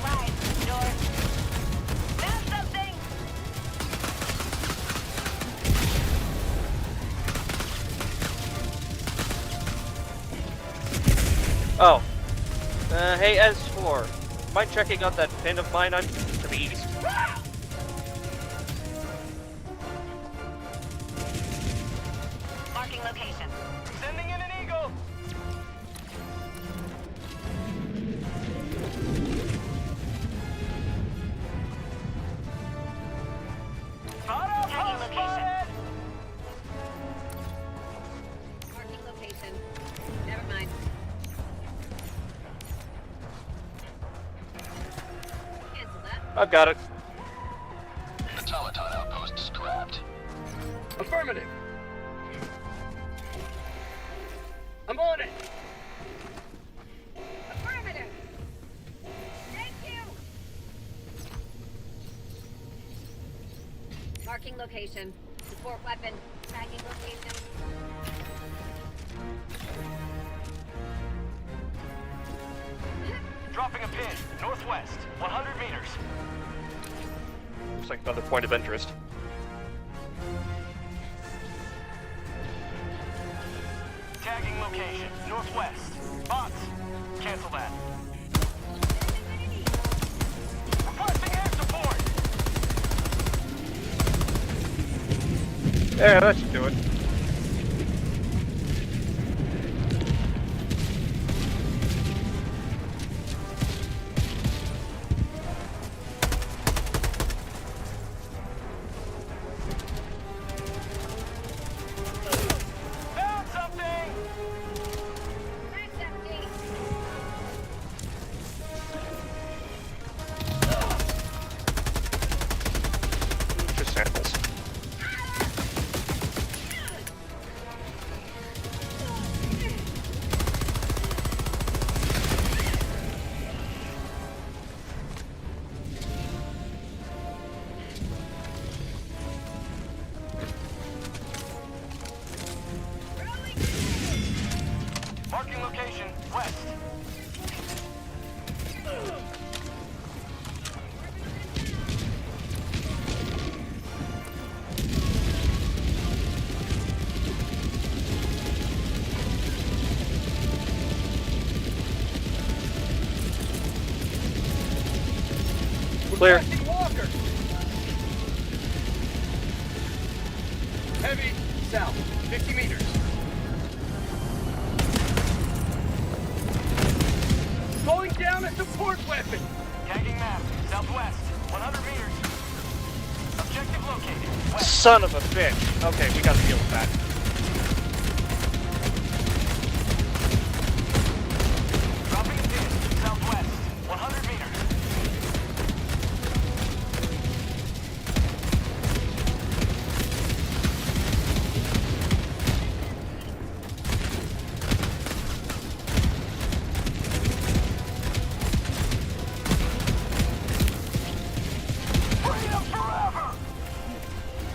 Right. North. Found something. Oh. Hey, S4. Mind checking out that pin of mine? I'm to the east. Marking location. Sending in an eagle. Tagging location. Marking location. Never mind. Cancel that. I've got it. Automaton outpost scrapped. Affirmative. I'm on it. Affirmative. Thank you. Marking location. Support weapon. Tagging location. Dropping a pin, northwest, 100 meters. Looks like another point of interest. Tagging location, northwest. Bots, cancel that. Requesting air support! Yeah, that should do it. Found something! Just samples. Marking location, west. Clear. Requesting Walker. Heavy, south, 50 meters. Calling down a support weapon. Tagging map, southwest, 100 meters. Objective located, west. Son of a bitch. Okay, we gotta deal with that. Dropping a pin, southwest, 100 meters. Freedom forever!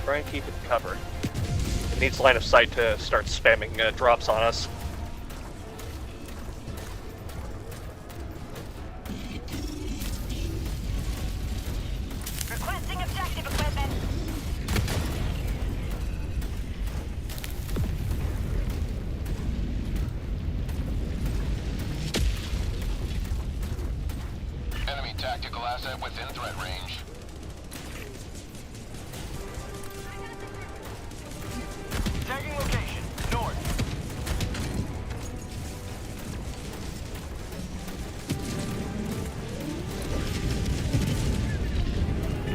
Try and keep it covered. It needs line of sight to start spamming drops on us. Requesting objective equipment. Enemy tactical asset within threat range. Tagging location, north.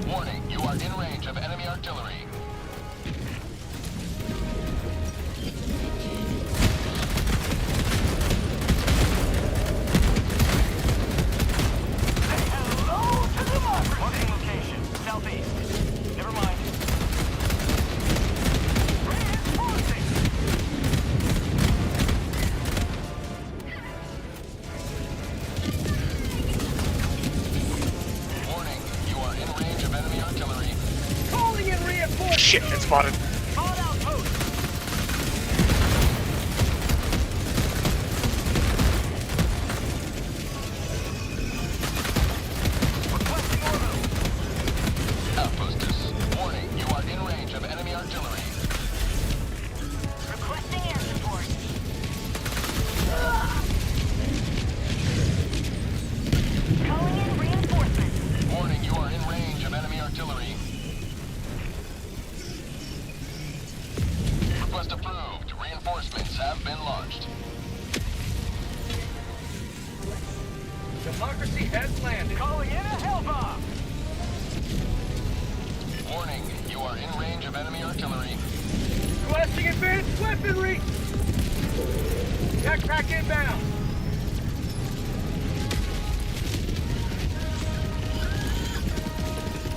Warning, you are in range of enemy artillery. Say hello to democracy! Marking location, southeast. Never mind. Reinforcing! Warning, you are in range of enemy artillery. Calling in reinforcements. Shit, it's spotted. Call outpost! Requesting orbital. Outposts. Warning, you are in range of enemy artillery. Requesting air support. Calling in reinforcements. Warning, you are in range of enemy artillery. Request approved. Reinforcements have been launched. Democracy has landed. Calling in a hell bomb! Warning, you are in range of enemy artillery. Requesting advanced weaponry. Backpack inbound.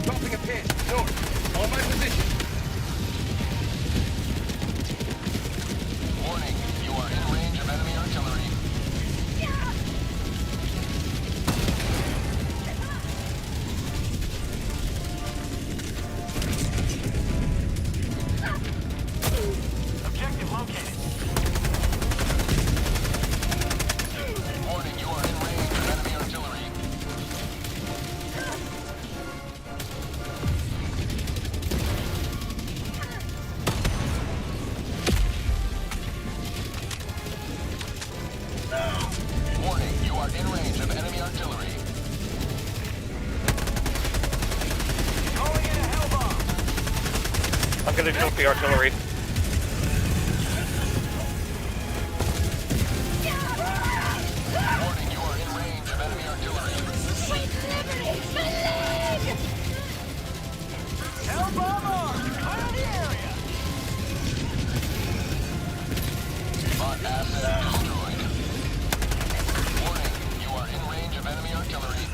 Dropping a pin, north. On my position. Warning, you are in range of enemy artillery. in range of enemy artillery. Calling in a hell bomb. I'm gonna joke the artillery. Warning, you are in range of enemy artillery. Sweet liberty! Flag! Hell bomb on! Clear the area! Bot asset destroyed. Warning, you are in range of enemy artillery.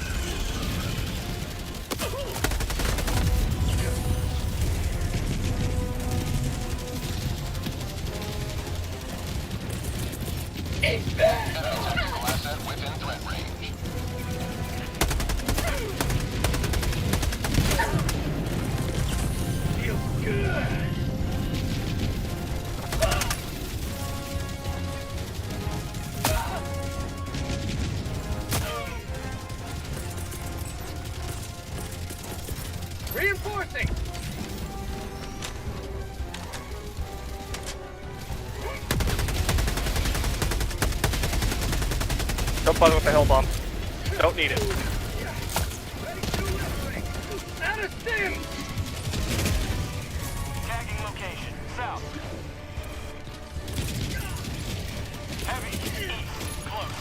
It's back! Enemy tactical asset within threat range. Feels good! Reinforcing! Don't bother with the hell bomb. Don't need it. Out of stim! Tagging location. South. Heavy. East. Close.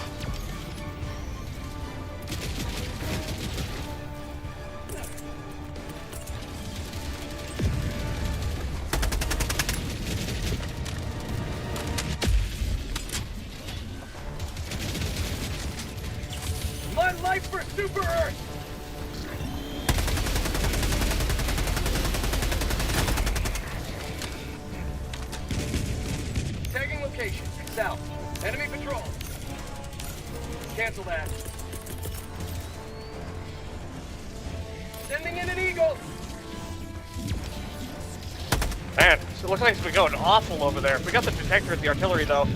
My life for Super Earth! Tagging location. South. Enemy patrol. Cancel that. Sending in an eagle. Man, it looks like it's been going awful over there. We got the detector at the artillery, though.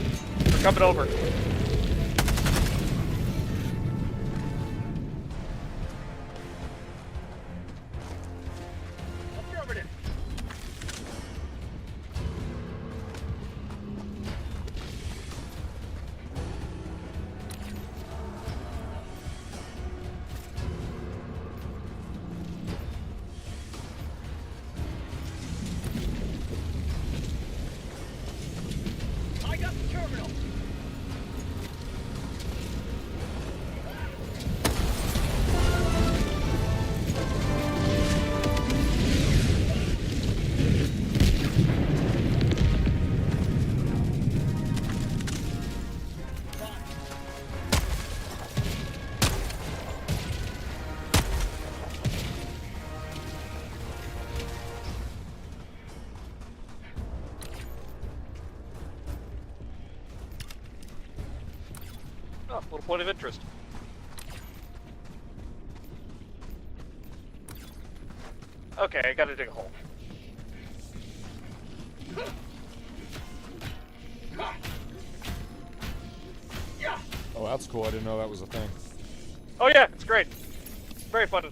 We're coming over. Affirmative. I got the terminal. Oh, little point of interest. Okay, I gotta dig a hole. Oh, that's cool. I didn't know that was a thing. Oh yeah, it's great. It's very fun.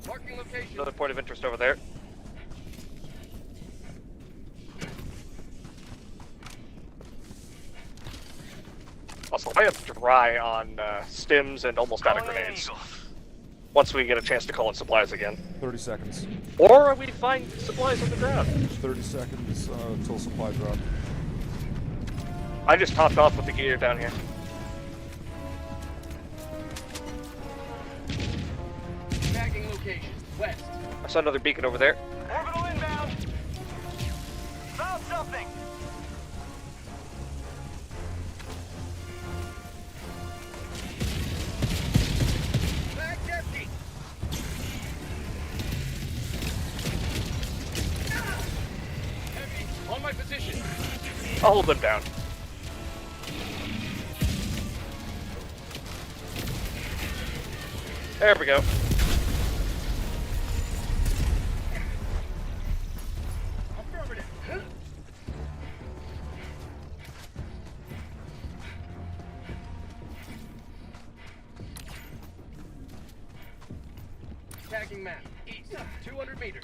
Marking location. Another point of interest over there. Also, I am dry on stims and almost out of grenades. Once we get a chance to call in supplies again. 30 seconds. Or we find supplies on the ground. 30 seconds until supply drop. I just topped off with the gear down here. Tagging location. West. I saw another beacon over there. Orbital inbound. Found something. Bag's empty. Heavy, on my position. I'll hold them down. There we go. Affirmative. Tagging map. East. 200 meters.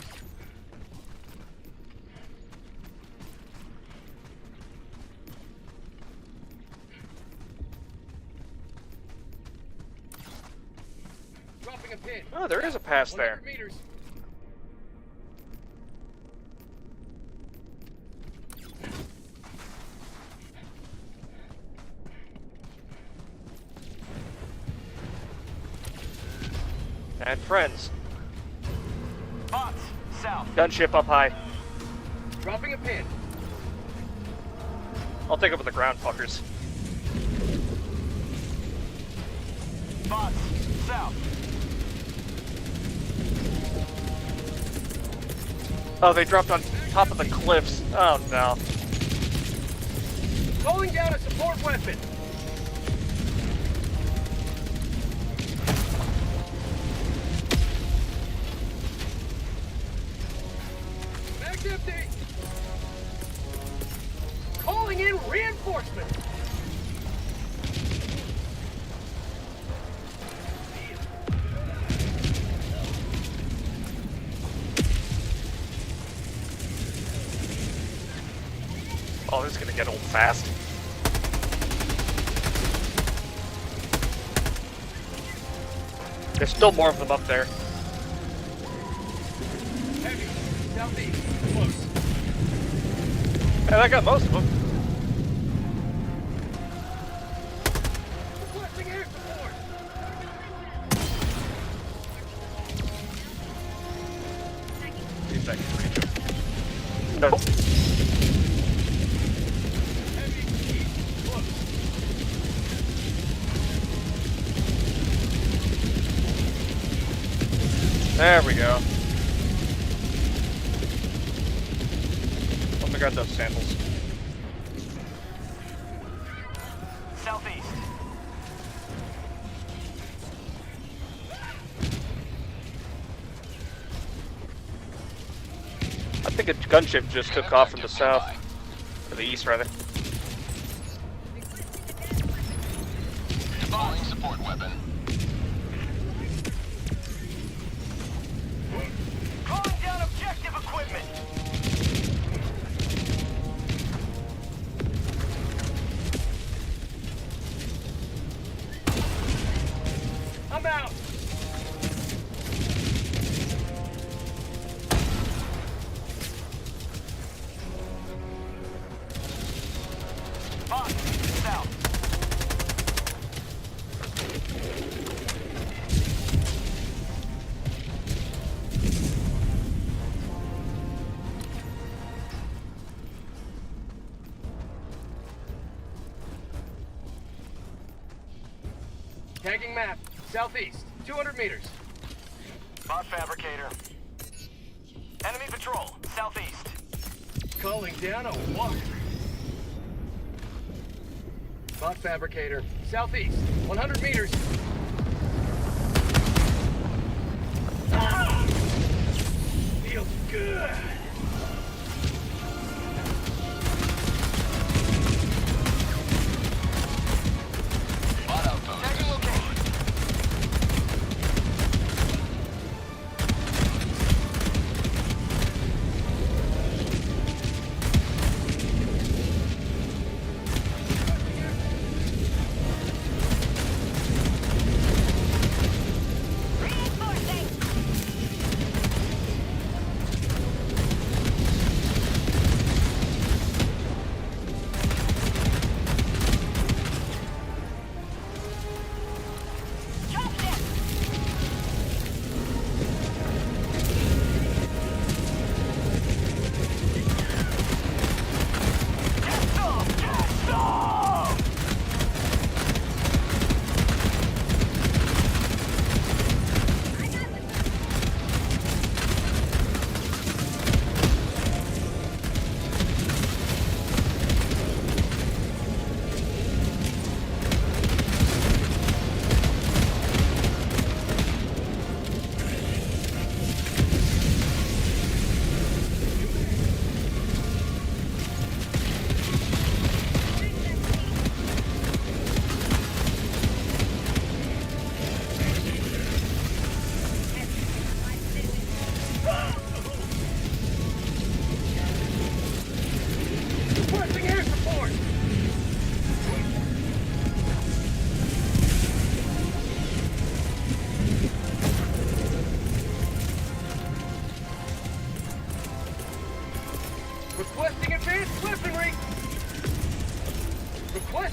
Dropping a pin. Oh, there is a pass there. 100 meters. And friends. Bots, south. Gunship up high. Dropping a pin. I'll take over the ground, fuckers. Bots, south. Oh, they dropped on top of the cliffs. Oh no. Calling down a support weapon. Mag's empty. Calling in reinforcements. Oh, this is gonna get old fast. There's still more of them up there. Heavy. Southeast. Close. And I got most of them. Requesting air support. See if I can reach them. No. Heavy. East. Close. There we go. Let me grab those samples. Southeast. I think a gunship just took off from the south. Or the east, rather. Deploying support weapon. Calling down objective equipment. I'm out. Bots, south. Tagging map. Southeast. 200 meters. Bot fabricator. Enemy patrol, southeast. Calling down a walker. Bot fabricator. Southeast. 100 meters. Ah! Feels good. Bot outpost. Tagging location.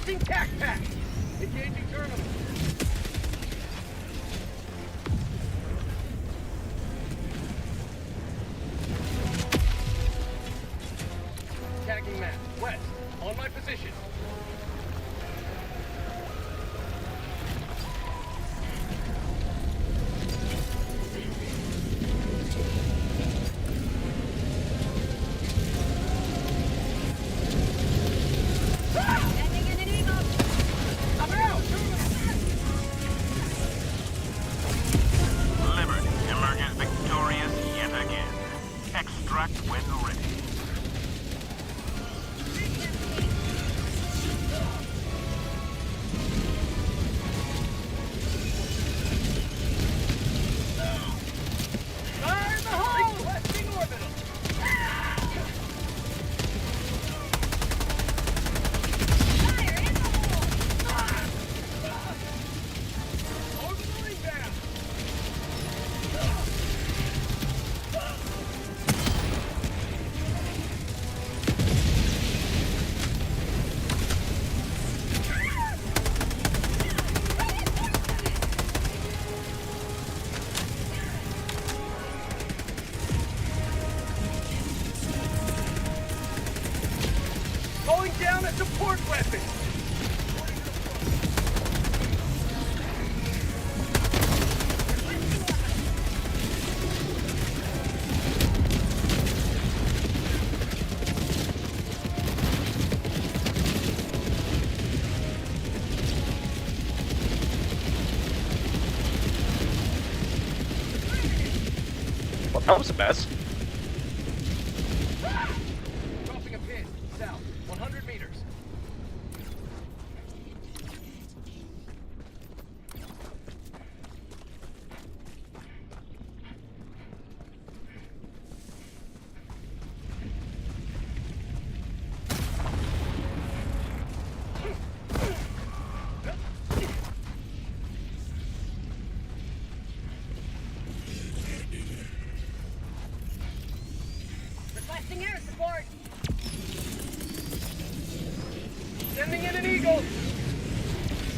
Requesting tac pack. Engaging tournament. Tagging map. West. On my position. Liberty emerges victorious yet again. Extract when ready. Fire in the hole! Requesting orbital. Fire in the hole! Orbital inbound. Going down a support weapon. Well, that was a mess. Dropping a pin. South. 100 meters. Requesting air support. Sending in an eagle.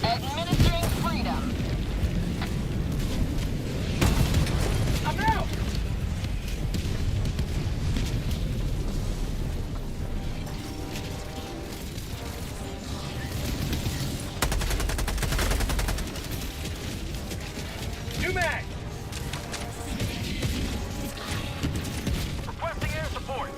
Administering freedom. I'm out. New mag. Requesting air support.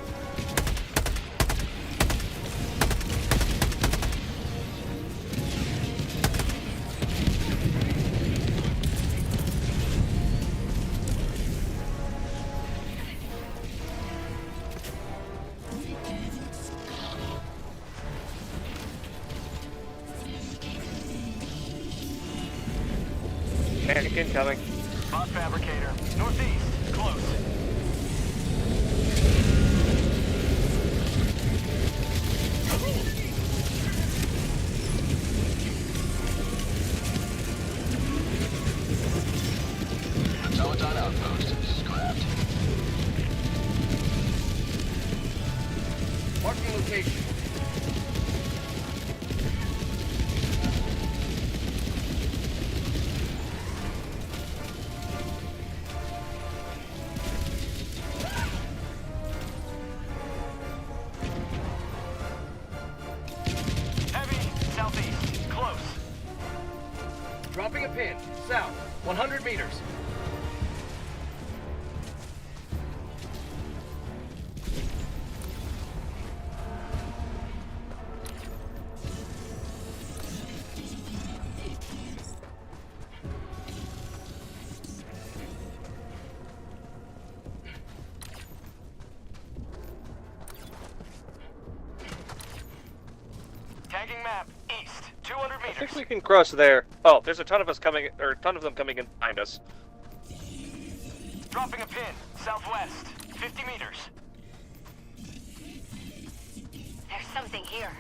Panic incoming. Bot fabricator. Northeast. Close. Peloton outpost scrapped. Marking location. Heavy. Southeast. Close. Dropping a pin. South. 100 meters. Tagging map. East. 200 I meters. think we can cross there. Oh, there's a ton of us coming, or a ton of them coming in behind us. Dropping a pin. Southwest. 50 meters. There's something here.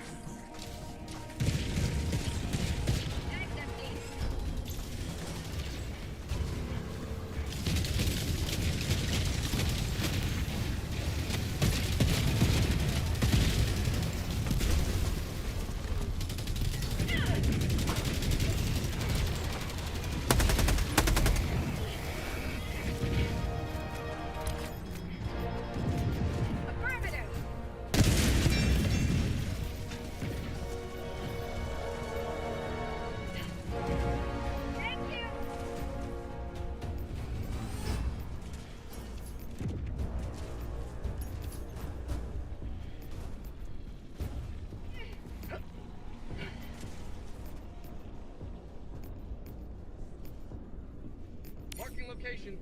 location.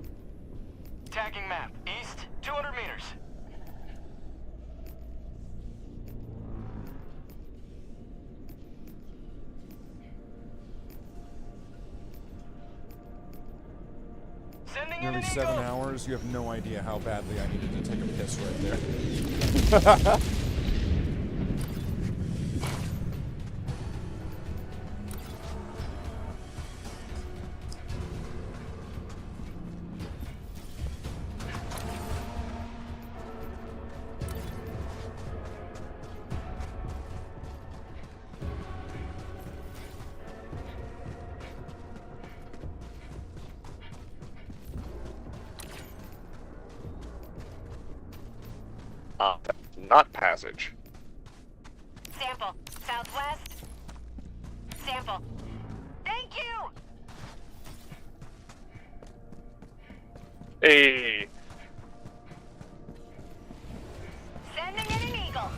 Tagging map. East, 200 meters. Sending in Nearly an 7 eagle. hours. You have no idea how badly I needed to take a piss right there. Not passage. Sample. Southwest. Sample. Thank you! Hey. Sending in an eagle.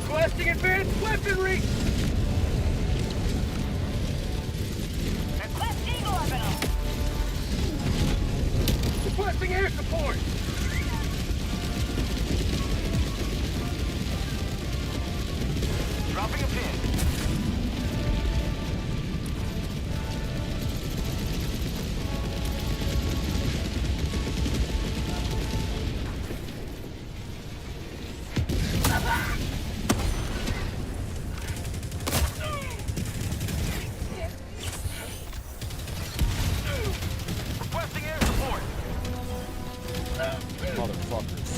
Requesting advanced weaponry! Request eagle orbital. Requesting air support! Dropping a pin. Requesting air support. Motherfuckers.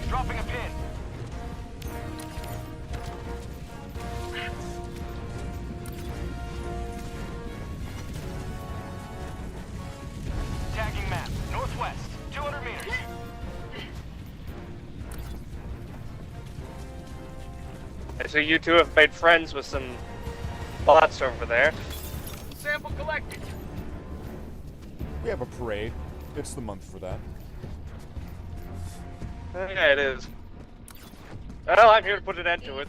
Dropping a pin. Tagging map. Northwest, 200 meters. So you two have made friends with some bots over there. Sample collected. We have a parade. It's the month for that. Yeah, it is. Well, I'm here to put an end to it.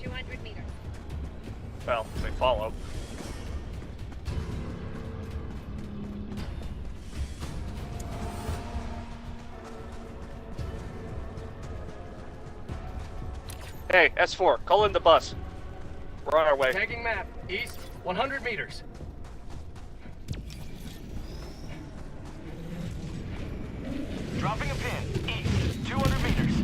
200 meters. Well, they follow. Hey, S4, call in the bus. We're on our way. Tagging map. East, 100 meters. Dropping a pin. East, 200 meters.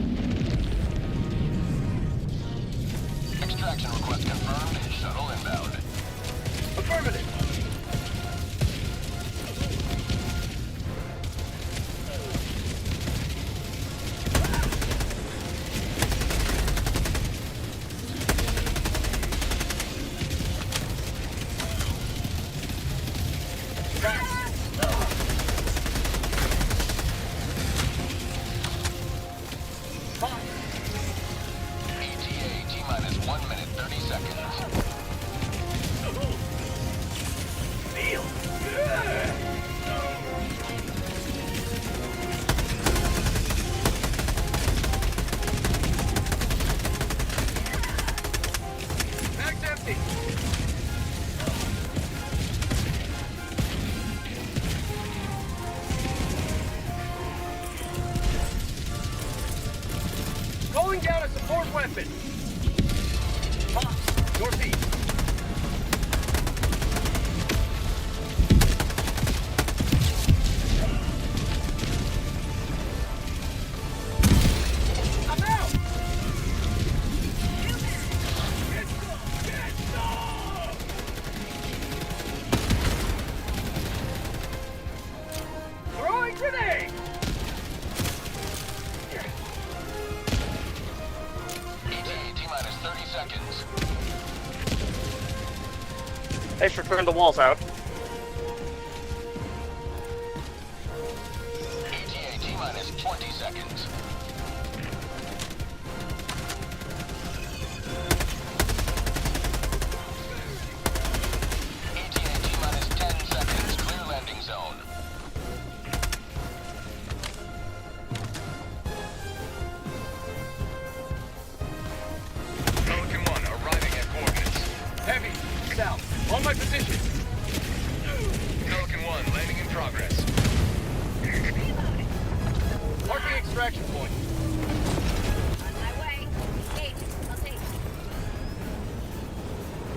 Extraction request confirmed. Shuttle inbound. Affirmative. T-minus 1 minute, 30 seconds. Feel Mag's empty. Calling down a support weapon. Fox, northeast. I'm out. Throwing grenade. ETA T-minus 30 seconds. They should turn the walls out. ETA T-minus 20 seconds. ETA T-minus 10 seconds. Clear landing zone. Pelican 1 arriving at coordinates. Heavy, south, on my position. Pelican 1 landing in progress. Marking extraction point. On my way. Hey, I'll take.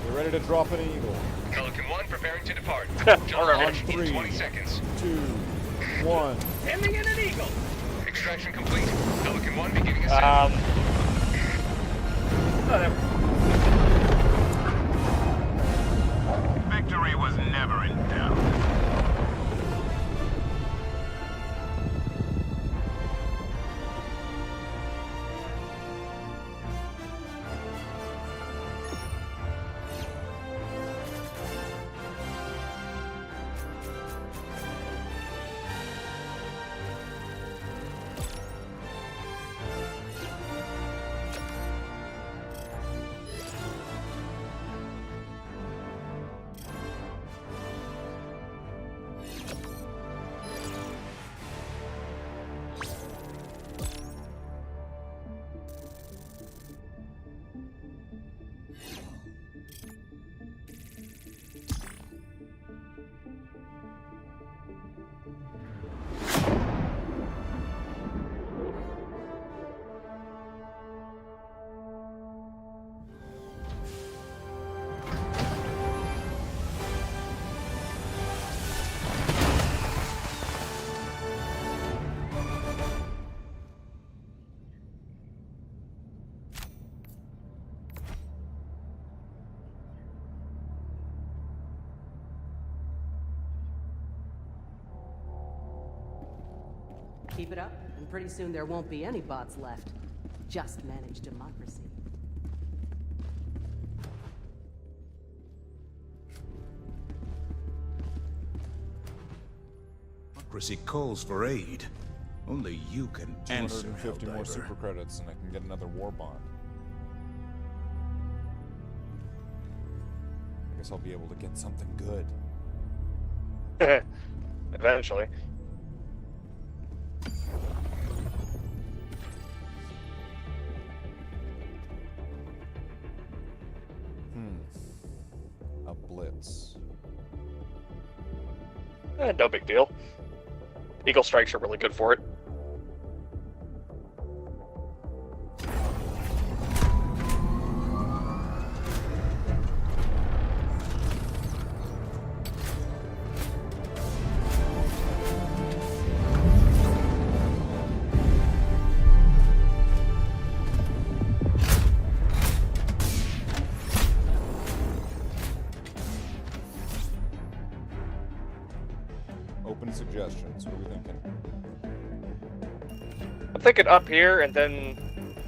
Get ready to drop an eagle. Pelican 1 preparing to depart. On Jump 3, 20 seconds. 2, 1. Ending in an eagle. Extraction complete. Pelican 1 beginning ascent. victory was never in doubt. Keep it up, and pretty soon there won't be any bots left. Just manage democracy. Democracy calls for aid. Only you can answer, 250 more Helldiver. super credits, and I can get another war bond. I guess I'll be able to get something good. Eventually. A blitz. No big deal. Eagle strikes are really good for it. Open suggestions. What are we thinking? I'm thinking up here and then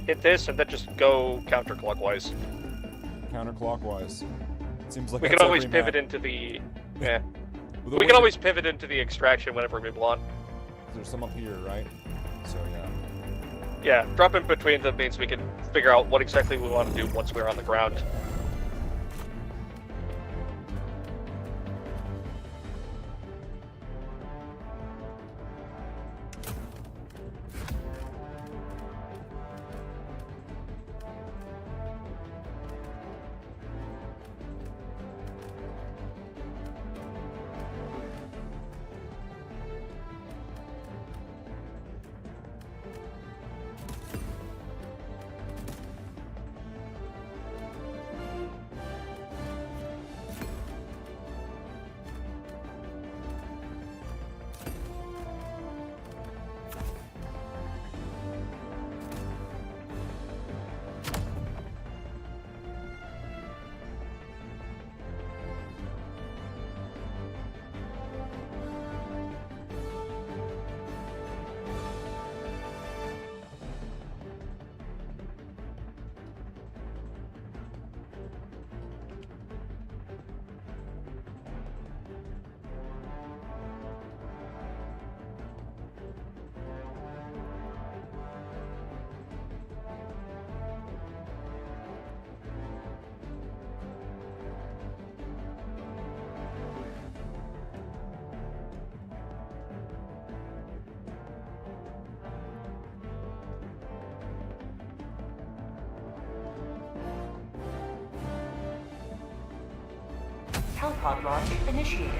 hit this and then just go counterclockwise. Counterclockwise. It seems like We can that's always every pivot map. into the... Yeah. The We way can always pivot into the extraction whenever we want. There's some up here, right? So yeah. Yeah, drop in between them means we can figure out what exactly we want to do once we're on the ground. Helipod launch initiated.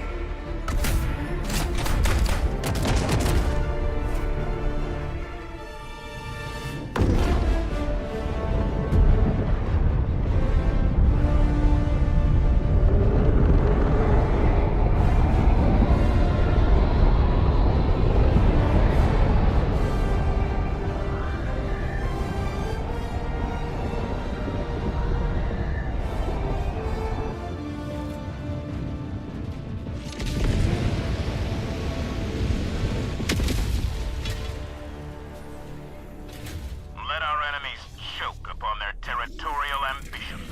Let our enemies choke upon their territorial ambitions.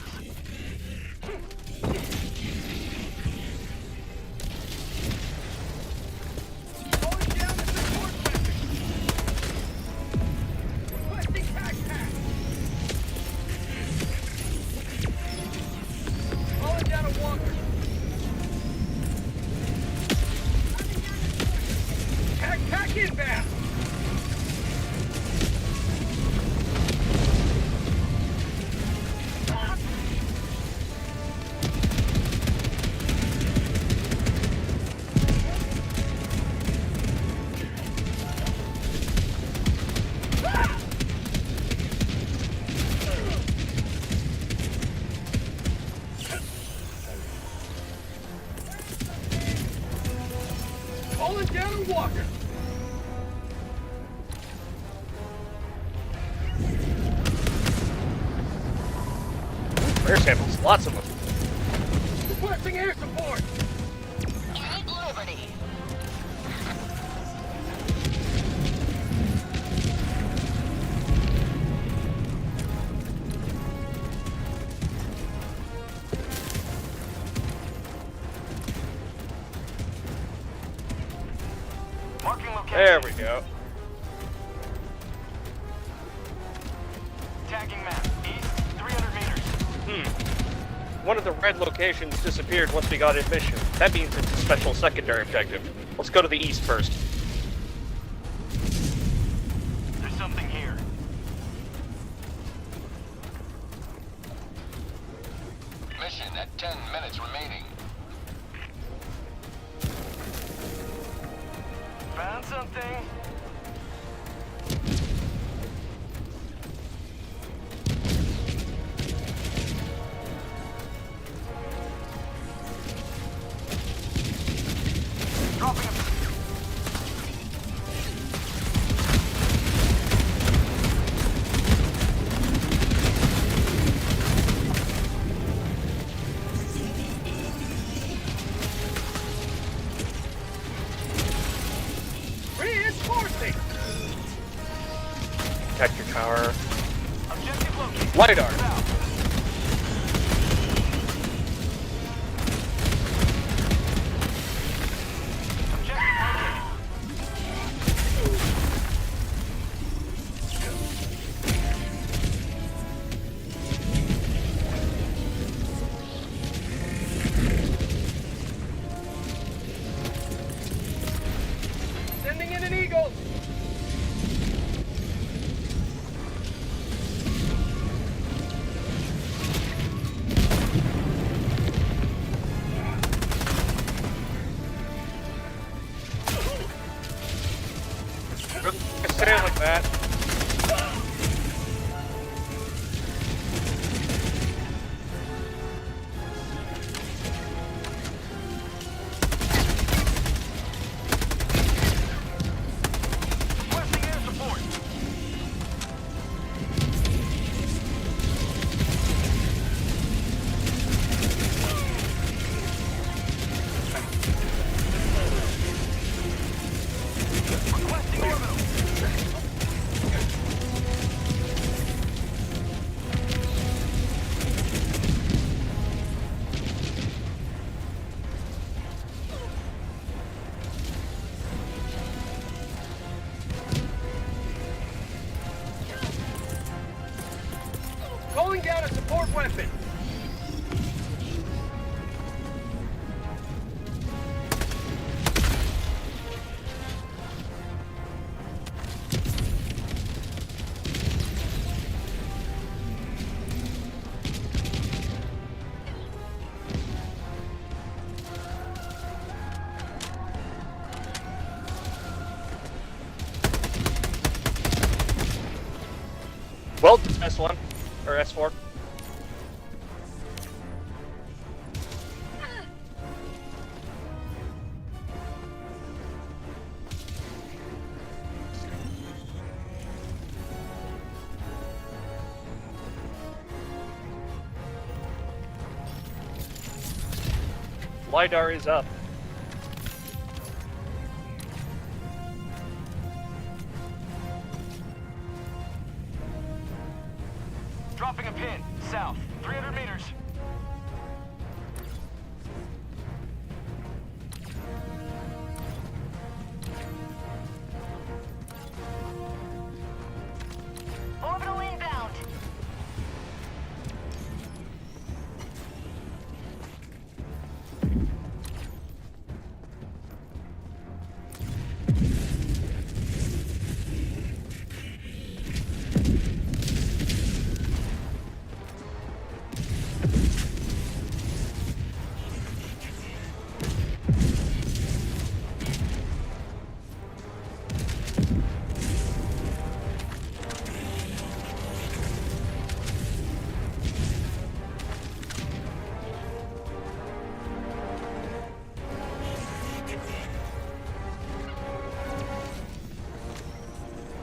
Calling down a walker. Tac inbound. Calling down a walker. Air samples, lots of them. Requesting air support. Take liberty. Marking location. There we go. Tagging map. East, 300 meters. One of the red locations disappeared once we got in mission. That means it's a special secondary objective. Let's go to the east first. There's something here. Mission at 10 minutes remaining. Found something. Dropping a Reinforcing. Protect your tower. objective located. LiDAR. South. Objective located. support weapon! Well, S1 or S4. LiDAR is up. Dropping a pin, south, 300 meters. Orbital inbound.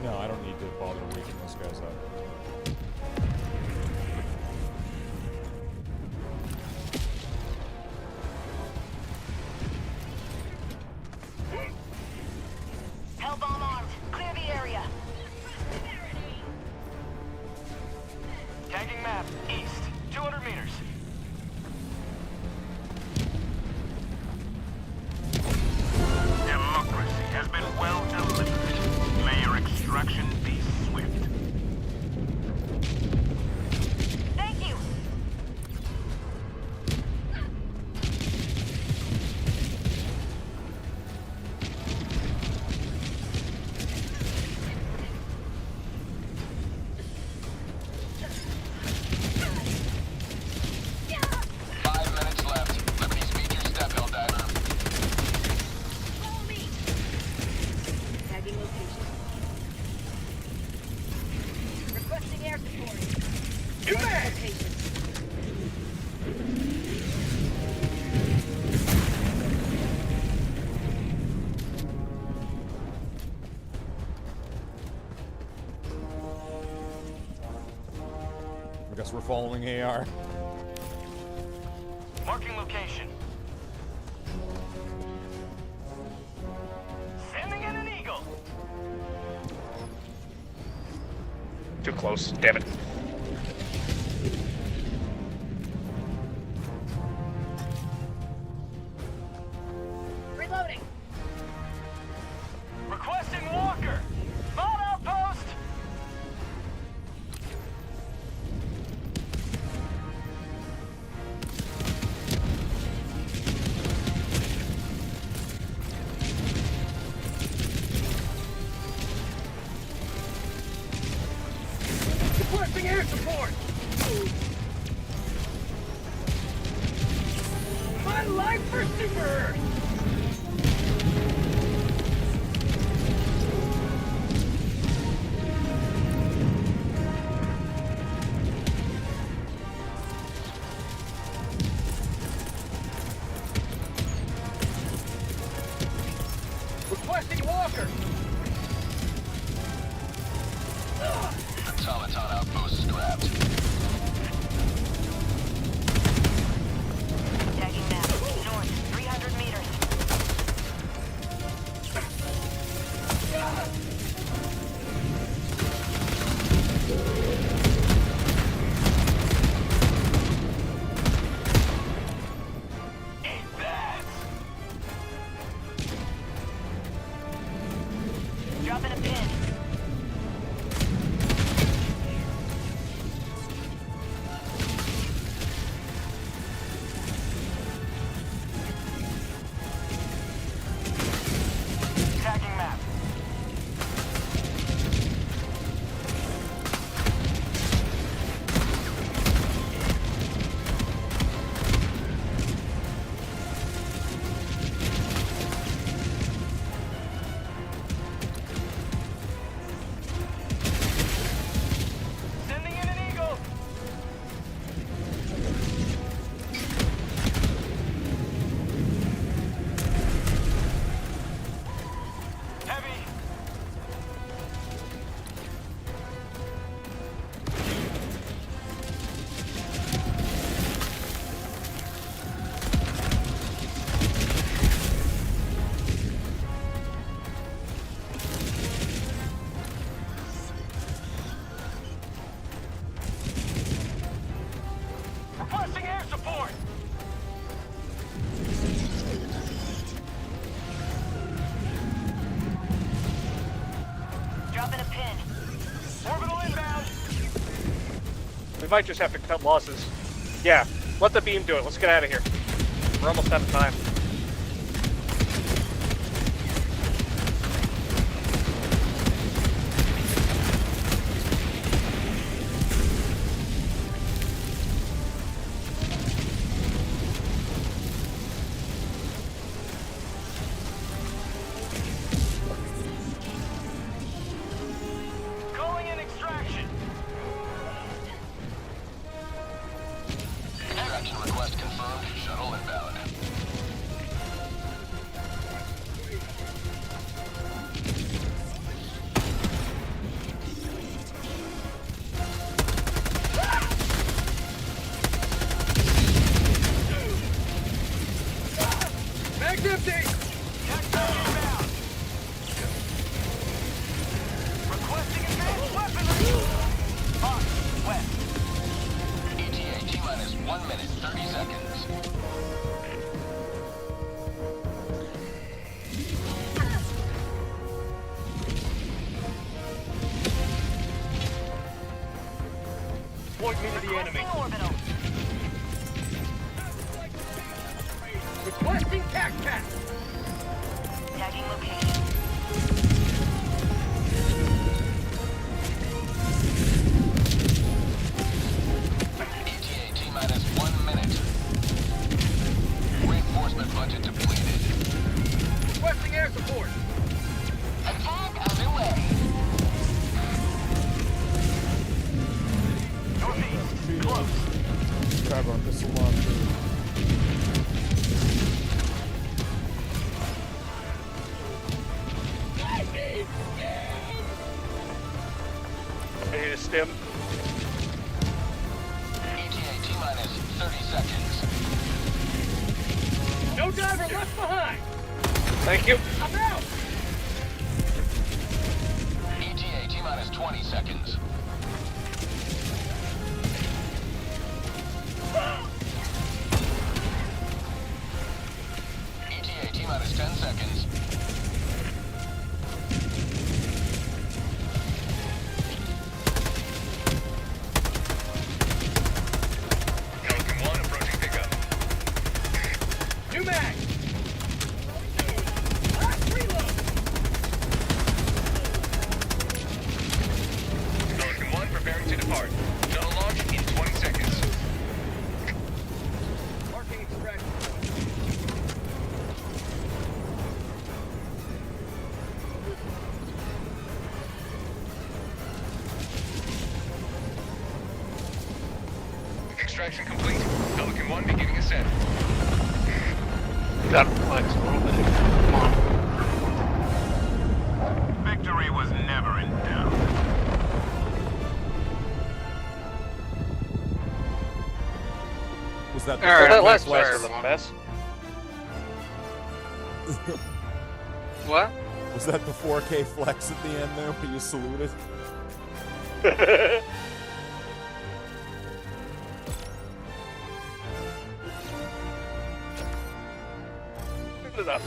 No, I don't need to bother waking those guys up. Hellbomb armed. Clear the area. Tagging map, east, 200 meters. Democracy has been well delivered. May your extraction be swift. Thank you. Tagging location. Requesting air support. Location. I guess we're following AR. Marking location. Sending in an eagle. Too close. Damn it. Reloading. Requesting walker. Mod outpost. Requesting air support! My life for Super Earth. Requesting walker! Automaton outpost scrapped. Tagging map, north, 300 meters. Requesting air support! Dropping a pin. Orbital inbound! We might just have to cut losses. Yeah, let the beam do it. Let's get out of here. We're almost out of time. Calling in extraction! Extraction request confirmed. Shuttle inbound. Mag's empty! Requesting advanced weaponry! On, west. ETA T-minus 1 minute, 30 seconds. Point me to the enemy. Orbital. Requesting TAC-TAC! Tagging location. ETA T-minus 1 minute. Reinforcement budget depleted. Requesting air support! Attack underway. Northeast. Close. Grab our missile launcher. I need a stim. ETA T-minus 30 seconds. No diver left behind! Thank you. I'm out! ETA T-minus 20 seconds. ETA T-minus 10 seconds. Pelican 1 approaching pickup. New mag! Last reload! Pelican 1 preparing to depart. Shuttle launch in 20 seconds. Marking extraction. Extraction complete. Pelican 1 beginning ascent. Gotta flex a little bit. Come on. Victory was never in doubt. Was that the Alright, full let's flex? fire them, Bess. What? Was that the 4K flex at the end there where you saluted? Good enough.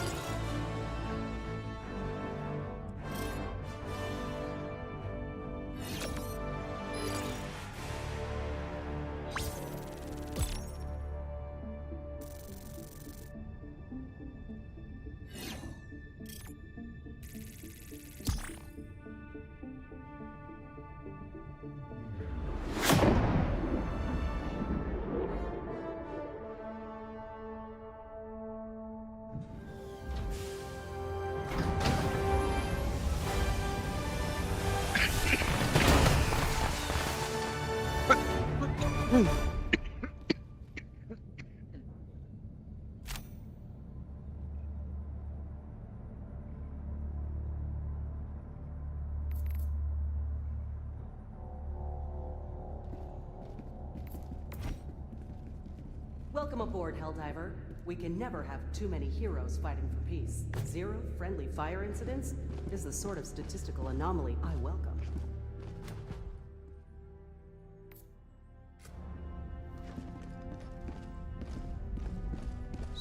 Welcome aboard, Helldiver. We can never have too many heroes fighting for peace. 0 friendly fire incidents is the sort of statistical anomaly I welcome.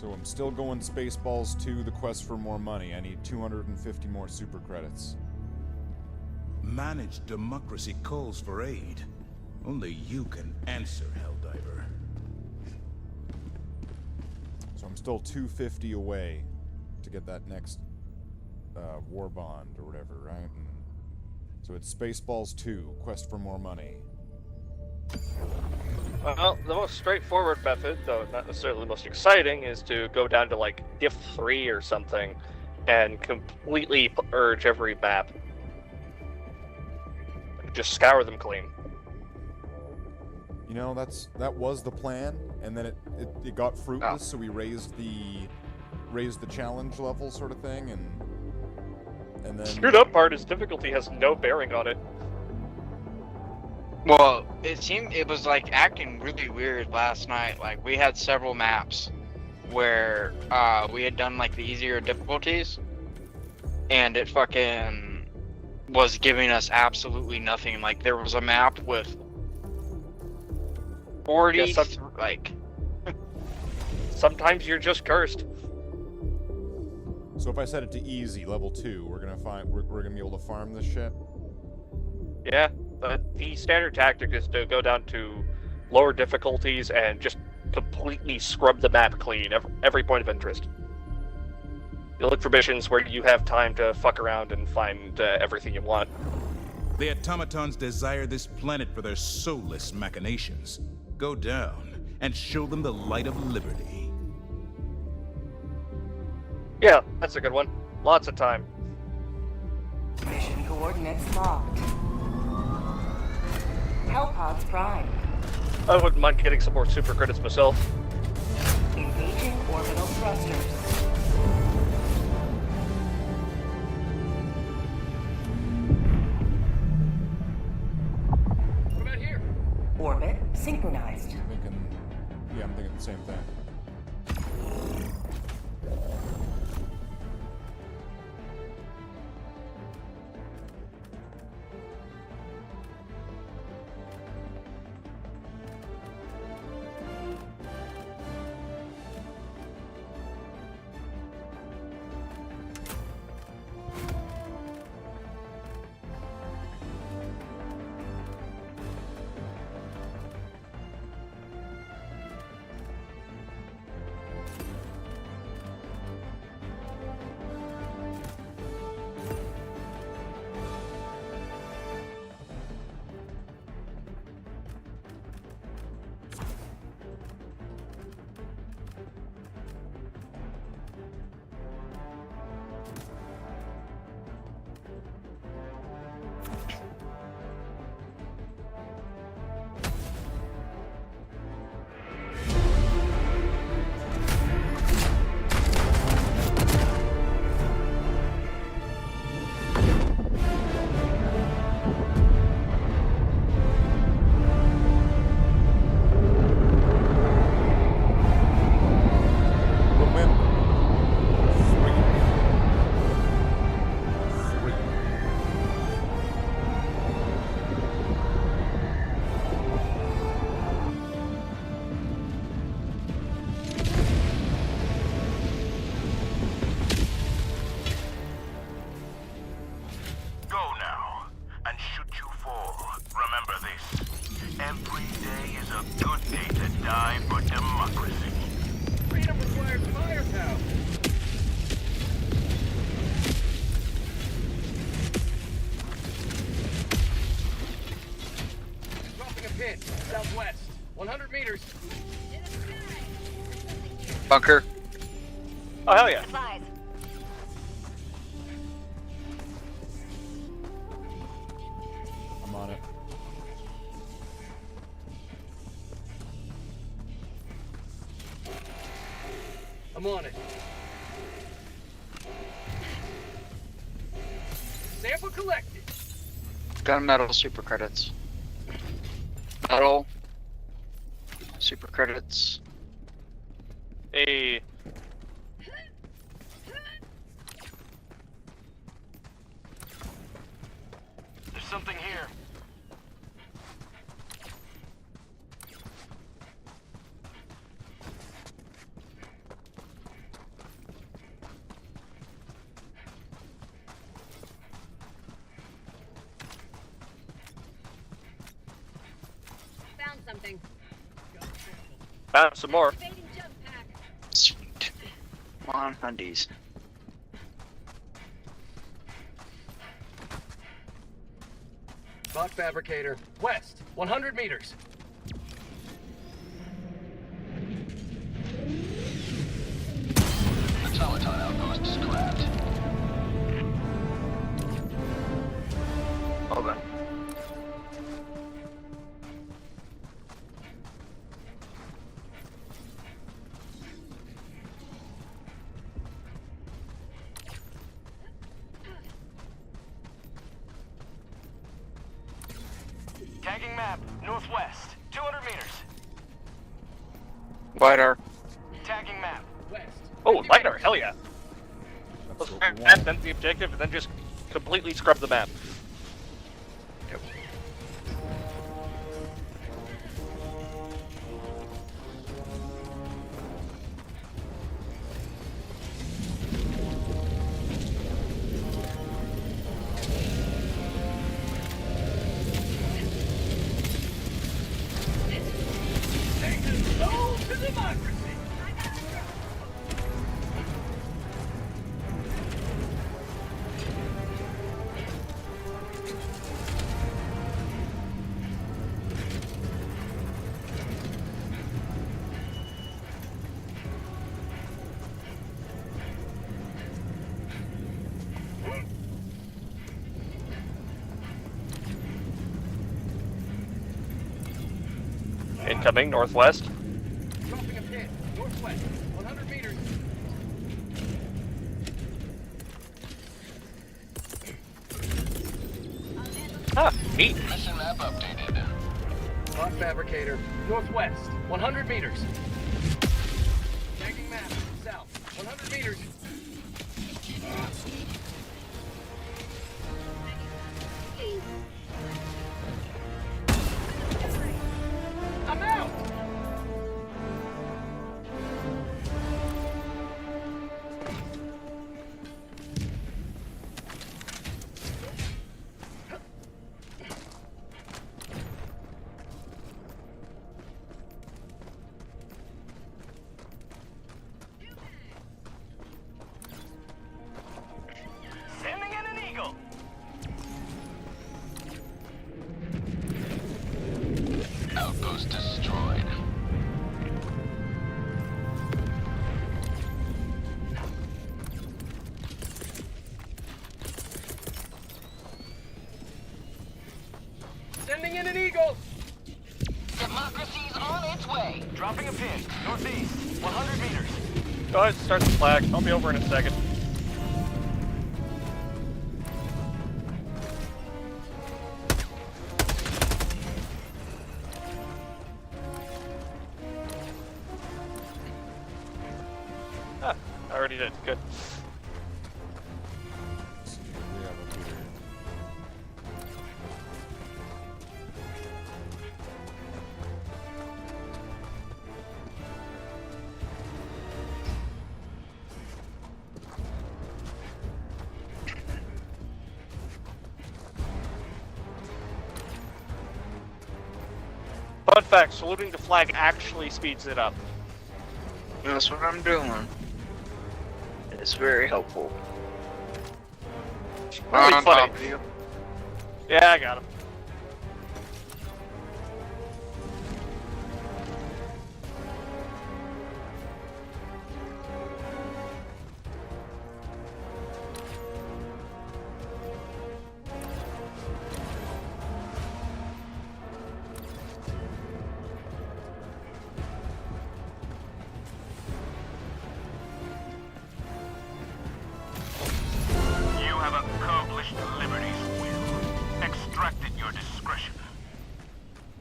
So I'm still going Spaceballs 2, the quest for more money. I need 250 more super credits. Managed democracy calls for aid. Only you can answer, Helldiver. So I'm still 250 away to get that next war bond or whatever, right? And so it's Spaceballs 2, quest for more money. Well, the most straightforward method, though not necessarily the most exciting, is to go down to like Diff 3 or something and completely purge every map. Just scour them clean. You know, that was the plan, and then it got fruitless, so we raised the challenge level sort of thing, and then Screwed up part is difficulty has no bearing on it. Well, it was like acting really weird last night. Like we had several maps where we had done like the easier difficulties, and it fucking was giving us absolutely nothing. Like there was a map with 40 like sometimes you're just cursed. So if I set it to easy, level 2, we're gonna be able to farm this shit? Yeah, the standard tactic is to go down to lower difficulties and just completely scrub the map clean, every point of interest. You look for missions where you have time to fuck around and find everything you want. The automatons desire this planet for their soulless machinations. Go down and show them the light of liberty. Yeah, that's a good one. Lots of time. Mission coordinates locked. Hellpods prime. I wouldn't mind getting some more super credits myself. Engaging orbital thrusters. What about here? Orbit synchronized. I'm thinking the same thing. Southwest. 100 meters. Bunker. Oh, hell yeah. Supplies. I'm on it. I'm on it. Sample collected. Gunmetal super credits. Metal. Super credits. Hey. There's something here. something. Found some more. Evading jump pack. Sweet. Come on, hundies. Bot fabricator, west, 100 meters. The Teleton outpost is scrapped. Hold on. Tagging map, northwest, 200 meters. LiDAR. Tagging map, west. Oh, LiDAR, hell yeah. Let's grab the map, then the objective, and then just completely scrub the map. Yep. No to democracy. Incoming, northwest. Dropping a pin, northwest, 100 meters. Ah, neat. Mission map updated. Bot fabricator, northwest, 100 meters. Tagging map, south, 100 meters. I'm out! Sending in an eagle. Outpost destroyed. Sending in an eagle. Democracy's on its way. Dropping a pin, northeast, 100 meters. Go ahead, start the flag. I'll be over in a second. Ah, I already did. Good. Fun fact, saluting the flag actually speeds it up. That's what I'm doing. It's very helpful. Really On funny. top of you. Yeah, I got him. You have accomplished Liberty's will. Extract at your discretion.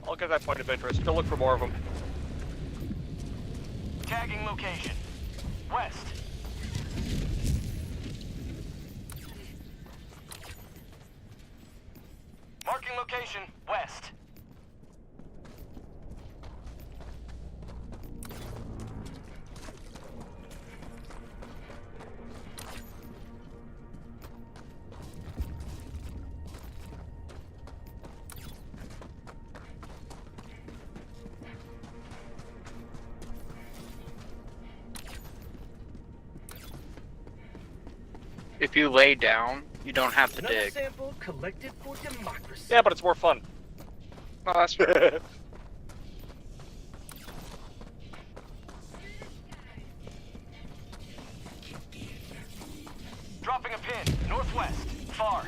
I'll get that point of interest. Go look for more of them. Tagging location. West. Marking location. West. If you lay down, you don't have to Another dig. sample collected for democracy. Yeah, but it's more fun. Oh, that's fair. Dropping a pin, northwest, far.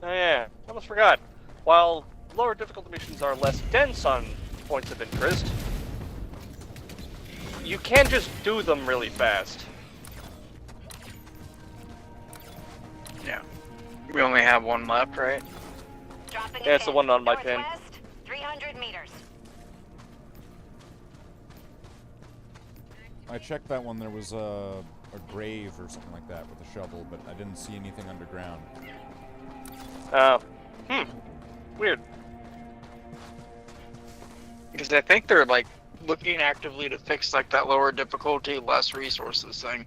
Oh yeah, I almost forgot. While lower difficulty missions are less dense on points of interest, you can just do them really fast. Yeah. We only have one left, right? Dropping Yeah, it's the one on my pin. northwest, 300 meters. I checked that one. There was a grave or something like that with a shovel, but I didn't see anything underground. Weird. Because I think they're like looking actively to fix like that lower difficulty, less resources thing.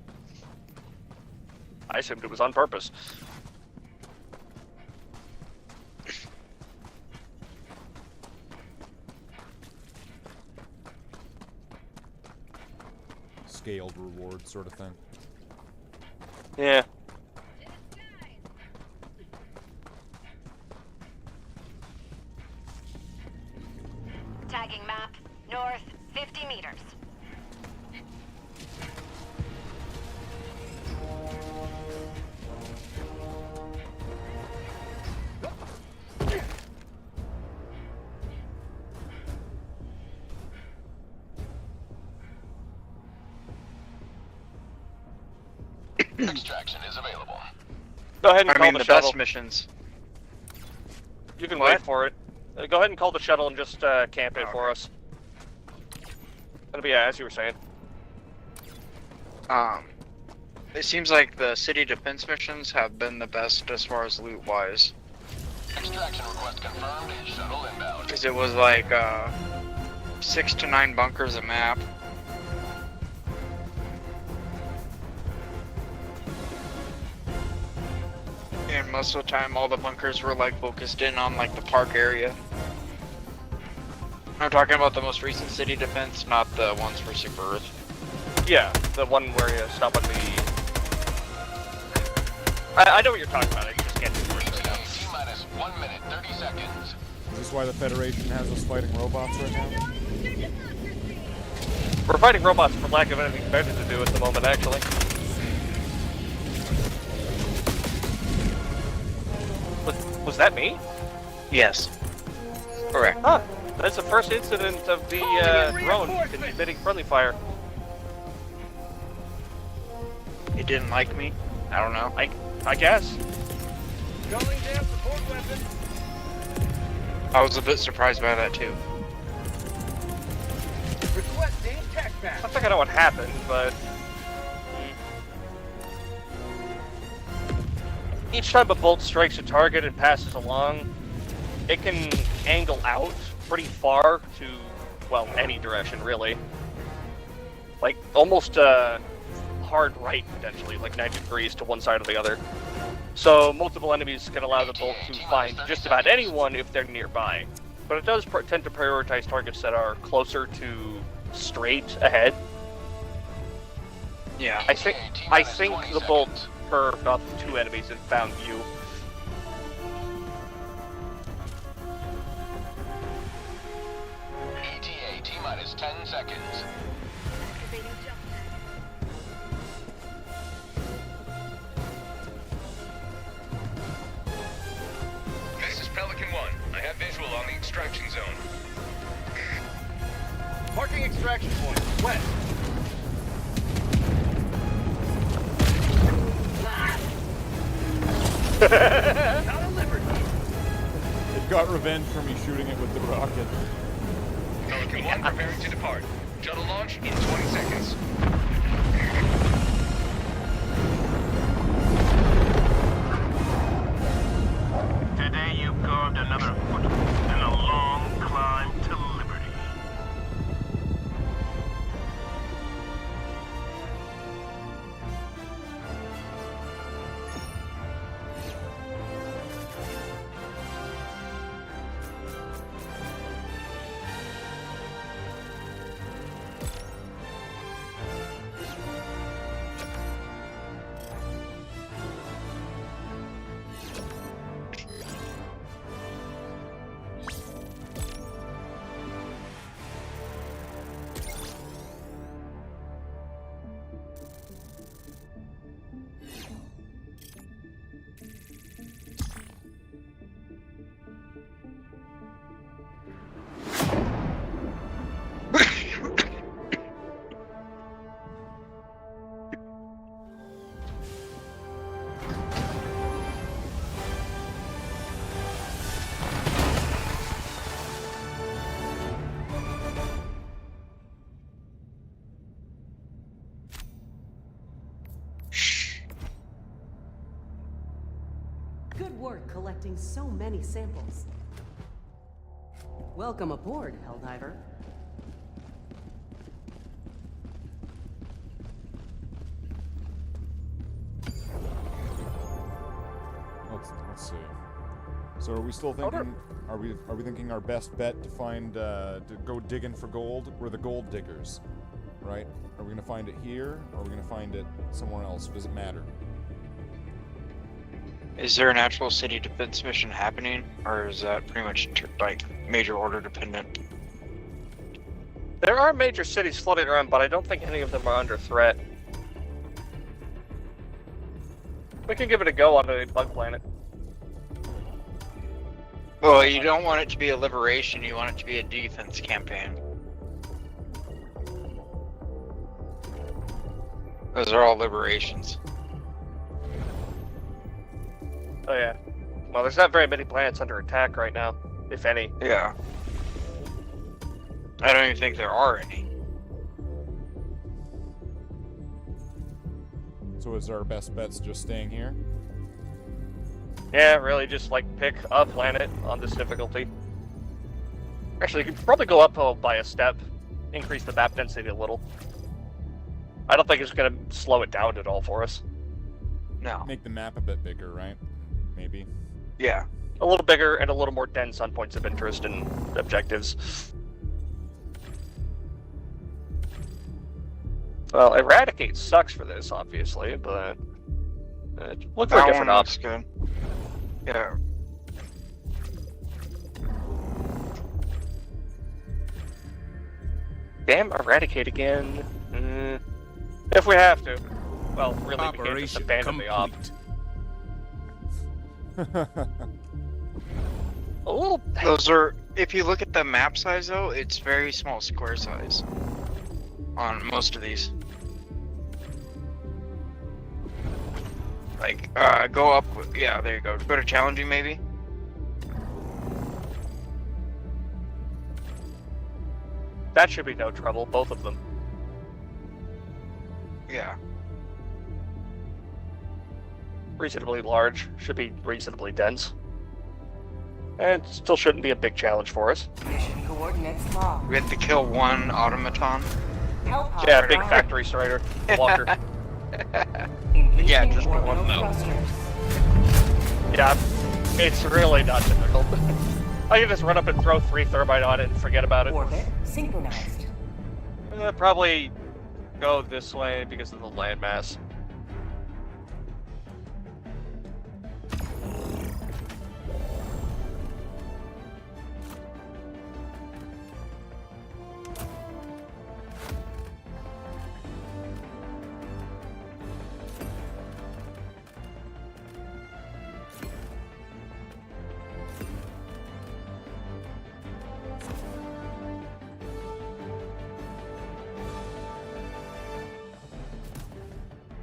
I assumed it was on purpose. Scaled reward sort of thing. Yeah. Tagging map, north, 50 meters. Extraction is available. Go ahead and I call mean, the the shuttle. best missions. You can What? wait for it. Go ahead and call the shuttle and just camp it for us. That'll be as you were saying. It seems like the city defense missions have been the best as far as loot wise. Extraction request confirmed. Shuttle inbound. Because it was like 6 to 9 bunkers a map. And most of the time, all the bunkers were like focused in on like the park area. I'm talking about the most recent city defense, not the ones for Super Earth. Yeah, the one where you stop at the... I know what you're talking about, I just can't do it right now. T-minus 1 minute, 30 seconds. Is this why the Federation has us fighting robots right now? We're fighting robots for lack of anything better to do at the moment, actually. Was that me? Yes. Correct. Huh. That's the first incident of the drone emitting friendly fire. It didn't like me? I don't know. I guess. Calling down support weapon. I was a bit surprised by that too. Requesting tech pack. I think I know what happened, but... Each time a bolt strikes a target and passes along, it can angle out pretty far to, well, any direction, really. Like, almost hard right, potentially, like 90 degrees to one side or the other. So, multiple enemies can allow the bolt to find just about anyone if they're nearby. But it does tend to prioritize targets that are closer to straight ahead. Yeah. I think the bolt curved off 2 enemies and found you. ETA T-minus 10 seconds. This is Pelican 1. I have visual on the extraction zone. Marking extraction point, west. It got revenge for me shooting it with the rocket. Pelican 1 preparing to depart. Shuttle launch in 20 seconds. Today you've carved another foot in a long climb to liberty. collecting so many samples. Welcome aboard, Helldiver. Let's see. So are we still thinking? Are we thinking our best bet to find to go digging for gold? We're the gold diggers, right? Are we gonna find it here, or are we gonna find it somewhere else? Does it matter? Is there an actual city defense mission happening, or is that pretty much like major order dependent? There are major cities floating around, but I don't think any of them are under threat. We can give it a go on a bug planet. Well, you don't want it to be a liberation, you want it to be a defense campaign. Those are all liberations. Oh yeah. Well, there's not very many planets under attack right now, if any. Yeah. I don't even think there are any. So is our best bets just staying here? Yeah, really, just like pick a planet on this difficulty. Actually, you could probably go up by a step, increase the map density a little. I don't think it's going to slow it down at all for us. No. Make the map a bit bigger, right? Maybe. Yeah. A little bigger and a little more dense on points of interest and objectives. Well, Eradicate sucks for this, obviously, but look for a different option. Good. Yeah. Damn, Eradicate again. If we have to. Well, really, we can't just abandon the op. A little. Those are. If you look at the map size, though, it's very small square size on most of these. Like, go up. Yeah, there you go. Go to challenging, maybe. That should be no trouble, both of them. Yeah. Reasonably large, should be reasonably dense. And it still shouldn't be a big challenge for us. Mission coordinates logged. We have to kill one automaton. Yeah, big factory strider. Walker. Yeah, just one though. Yeah, it's really not difficult. I can just run up and throw 3 thermite on it and forget about it. Orbit synchronized. Probably go this way because of the landmass.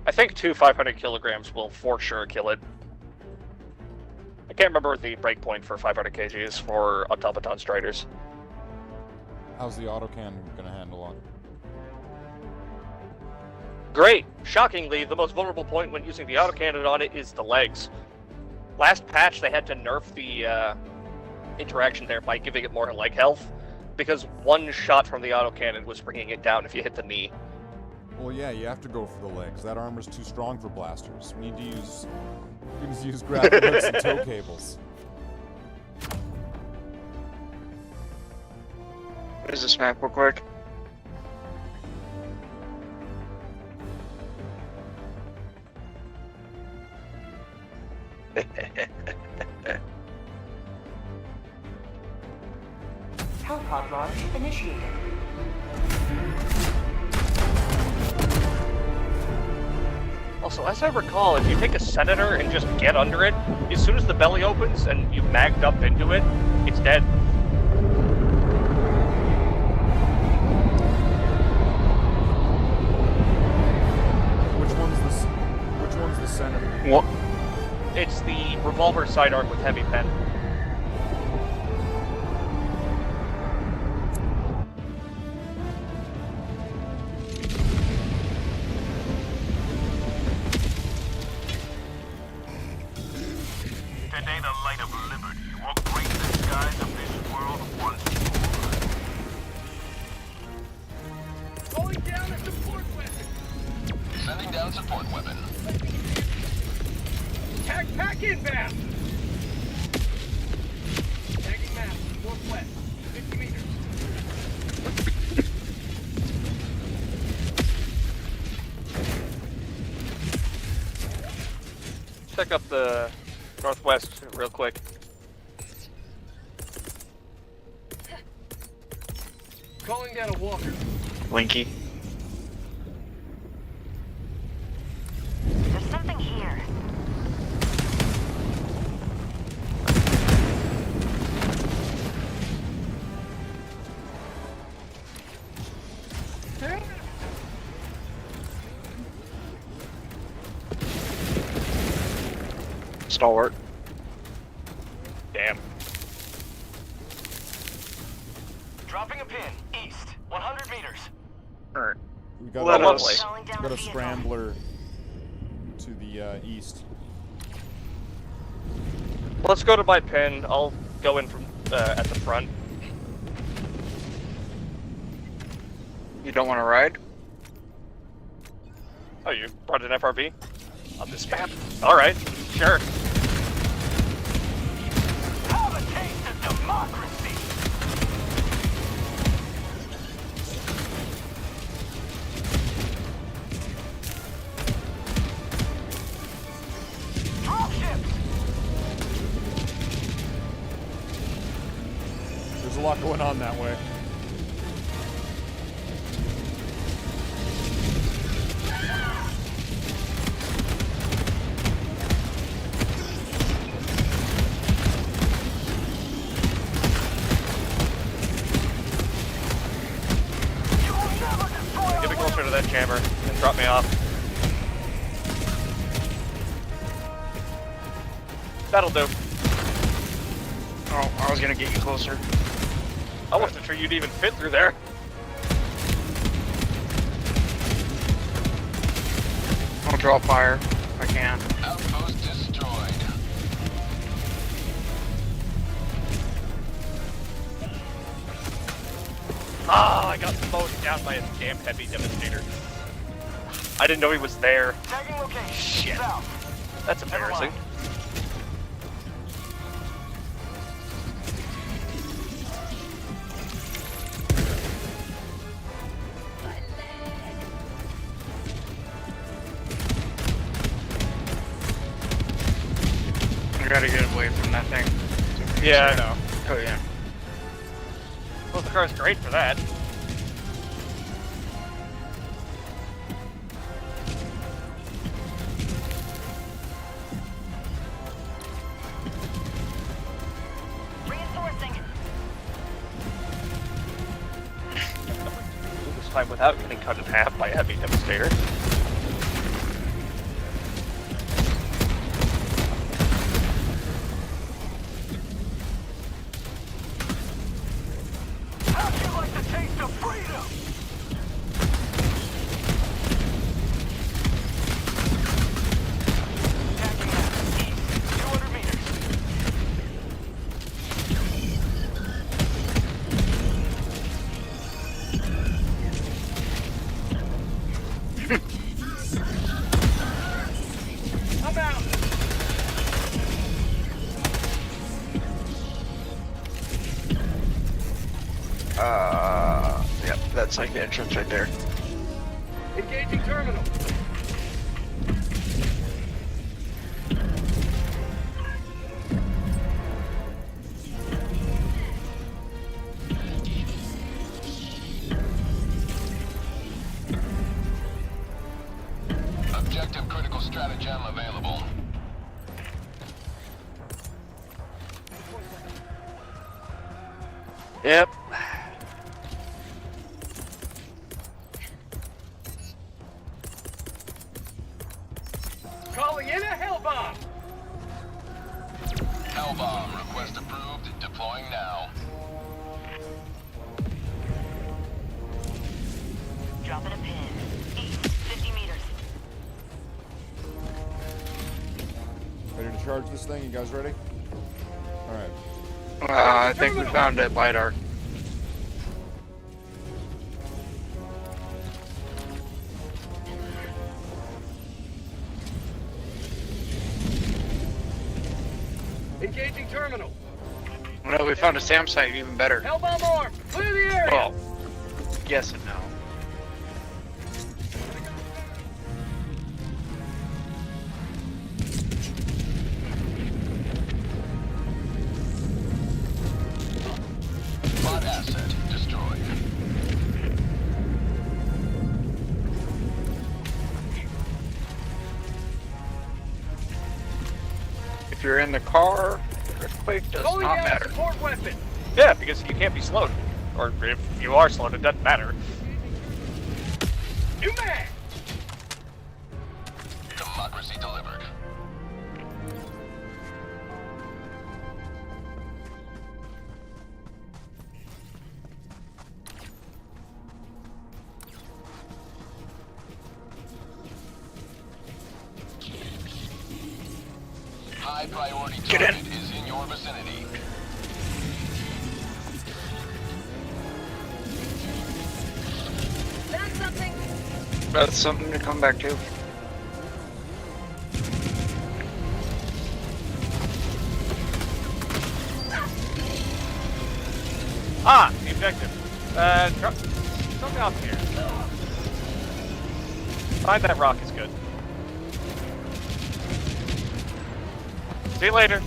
I think 2 500 kilograms will for sure kill it. I can't remember what the breakpoint for 500 kg is for automaton striders. How's the autocan gonna handle it? Great! Shockingly, the most vulnerable point when using the autocannon on it is the legs. Last patch, they had to nerf the interaction there by giving it more leg health, because one shot from the autocannon was bringing it down if you hit the knee. Well, yeah, you have to go for the legs. That armor's too strong for blasters. We need to use grappling hooks and tow cables. What does this map look like? Hellpod launch initiated. Also, as I recall, if you take a Senator and just get under it, as soon as the belly opens and you magged up into it, it's dead. Which one's the Senator? What? It's the revolver sidearm with heavy pen. Today the light of check up the northwest real quick. Calling down a walker. Winky. There's something here. Stalwart. Damn. Dropping a pin. East. 100 meters. Alright. We got Let a, us. got a scrambler to the east. Let's go to my pin. I'll go in from at the front. You don't want to ride? Oh, you brought an FRB? On this map? Alright, sure. Have a taste of democracy. Drop ships. There's a lot going on that way. Get me closer to that chamber and drop me off. That'll do. Oh, I was gonna get you closer. I wasn't sure you'd even fit through there. I'll draw fire if I can. Outpost destroyed. Ah, I got mowed down by a damn heavy devastator. I didn't know he was there. Tagging location. Shit. South. That's embarrassing. I gotta get away from that thing. Yeah, I know. Oh yeah. Well, the car's great for that. Reinforcing. This time without getting cut in half by a heavy devastator. How'd you like the taste of freedom? Tagging out. East. 200 meters. I'm out. Yep, that's like the entrance right there. Engaging terminal. Objective critical stratagem available. Yep. Calling in a hell bomb. Hellbomb request approved. Deploying now. Dropping a pin. East. 50 meters. Ready to charge this thing? You guys ready? Alright. I think we found it, LiDAR. Engaging terminal. No, we found a SAM site, even better. Hellbomb armed. Clear the area. Well, yes and no. in the car, earthquake does Calling not down a matter. support weapon. Yeah, because you can't be slowed. Or if you are slowed, it doesn't matter. New man! Democracy delivered. High priority target is in your vicinity. Found something. That's something to come back to. Ah, the objective. Something else here. Find that rock is good. See you later.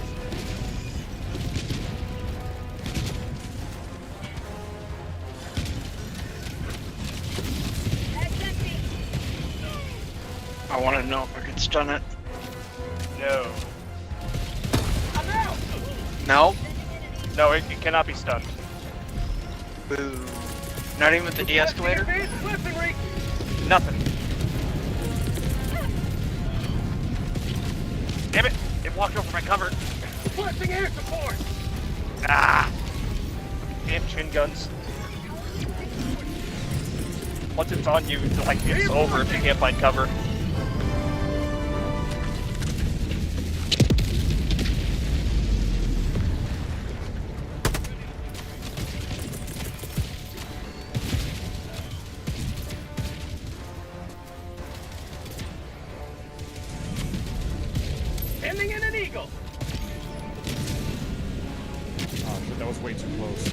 I want to know if I can stun it. No. No? No, it cannot be stunned. Boo. Not even with the de-escalator? Nothing. Damn it! It walked over my cover. Requesting air support! Ah! Damn chin guns. Once it's on you, like, it's over if you can't find cover. Ending in an eagle! Oh, shit, that was way too close.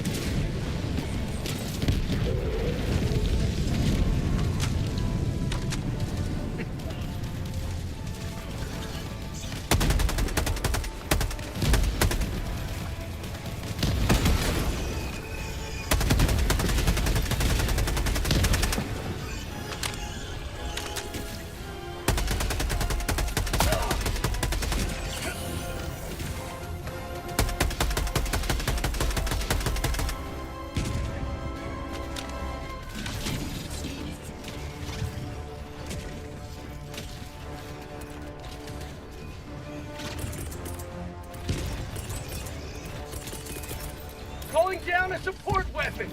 Calling down a support weapon!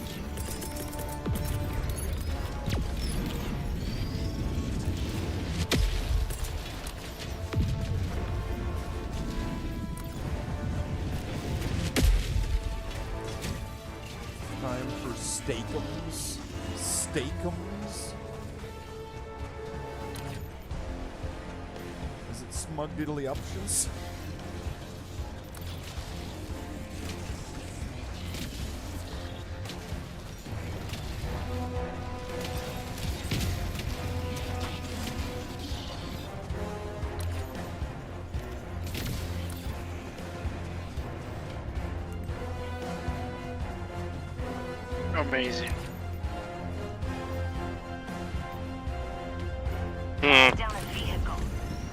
Time for steakums. Steakums. Is it smug diddly options? Amazing.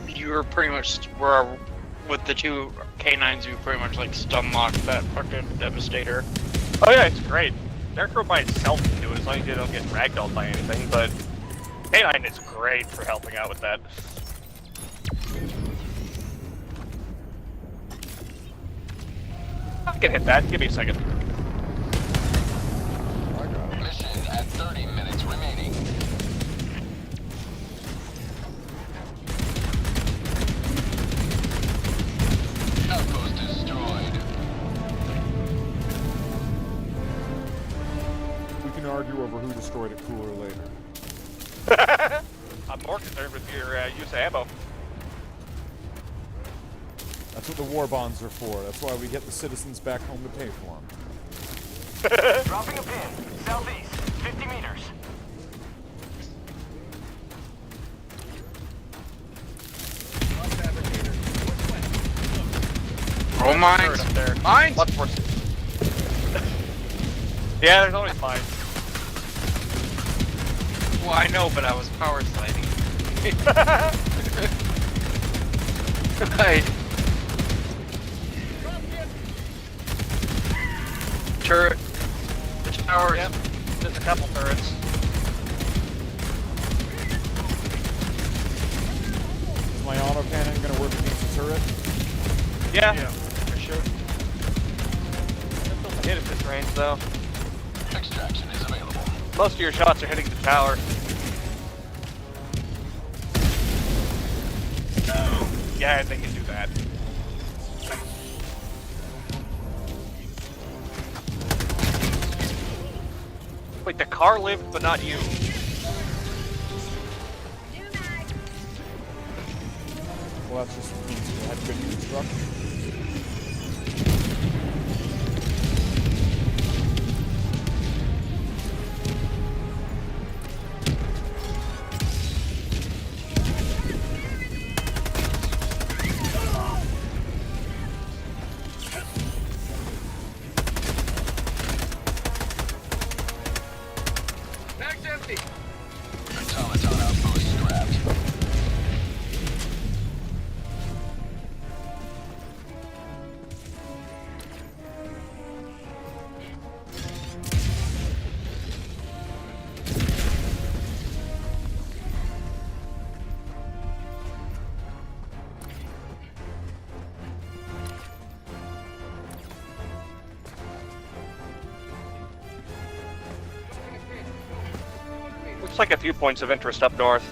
You were pretty much with the two K9s. You pretty much like stun locked that fucking Devastator. Oh yeah, it's great. Necro by itself can do it as long as you don't get ragdolled by anything, but K9 is great for helping out with that. I can hit that. Give me a second. Mission at 30 minutes remaining. Outpost destroyed. We can argue over who destroyed it cooler later. I'm more concerned with your use of ammo. That's what the war bonds are for. That's why we get the citizens back home to pay for them. Dropping a pin. Southeast. 50 meters. Oh, mines! Up there. Mines! Left force. Yeah, there's always mines. Well, I know, but I was power sliding. turret. The towers. Yep. There's a couple turrets. Is my autocannon gonna work against the turret? Yeah, for sure. Difficult to hit at this range, though. Extraction is available. Most of your shots are hitting the tower. Yeah, they can do that. Wait, the car lived, but not you. Well, that's just means you had good construction. Bag's empty. Automaton outpost scrapped. Looks like a few points of interest up north.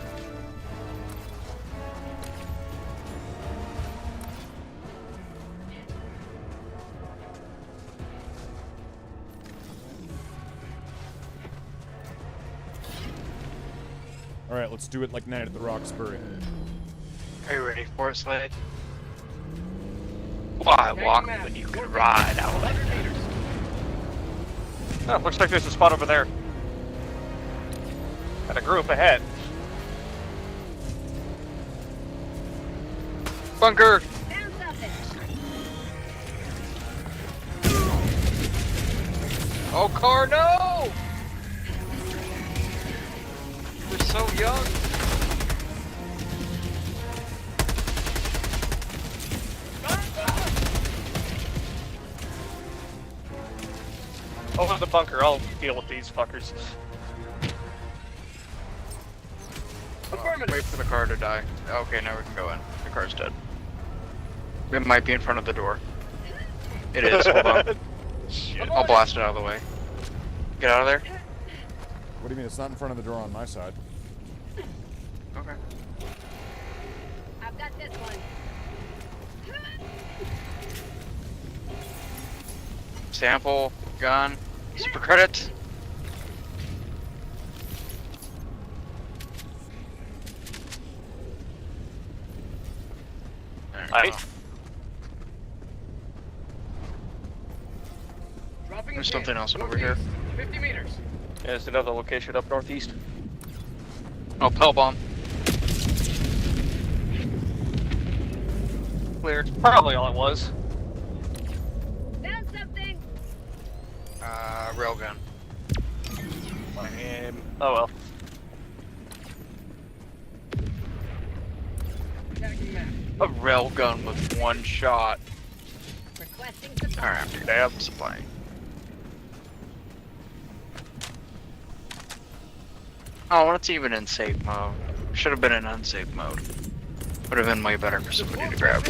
Alright, let's do it like Night at the Roxbury. Are you ready for it, Slathe? Why walk when you could ride out? Oh, looks like there's a spot over there. And a group ahead. Bunker! Oh, car, no! They're so young. Over the bunker, I'll deal with these fuckers. Wait for the car to die. Okay, now we can go in. The car's dead. It might be in front of the door. It is, hold on. I'll blast it out of the way. Get out of there. What do you mean it's not in front of the door on my side? Okay. I've got this one. Sample, gun, super credit. There's something else over here. 50 meters. Yeah, there's another location up northeast. Oh, Pell Bomb. Cleared. Probably all it was. Found something. Railgun. Oh well. A railgun with one shot. Requesting supply. Alright, after damn supply. Oh, well, it's even in safe mode. Should have been in unsafe mode. Would have been way better for somebody to grab.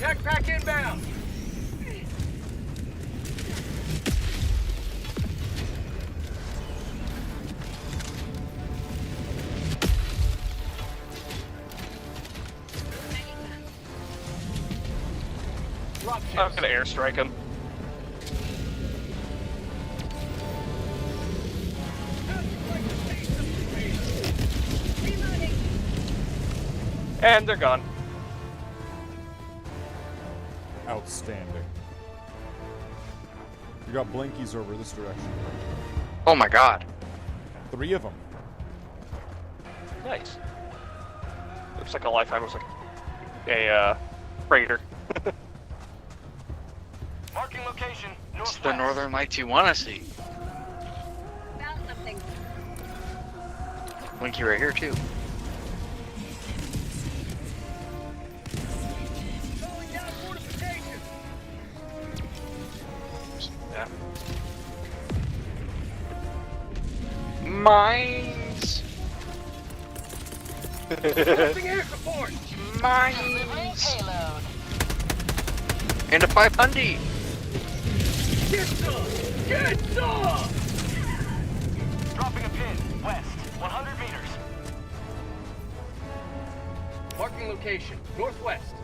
Backpack inbound. I'm gonna airstrike him. And they're gone. Outstanding. You got blinkies over this direction. Oh my god. 3 of them. Nice. Looks like a lifetime. Looks like a freighter. Marking location. It's the northern lights you want to see. Found something. Blinky right here too. Yeah. Mines. Requesting air support. Mines. And a 500. Get some. Get some. Dropping a pin. West. 100 meters. Marking location. Northwest.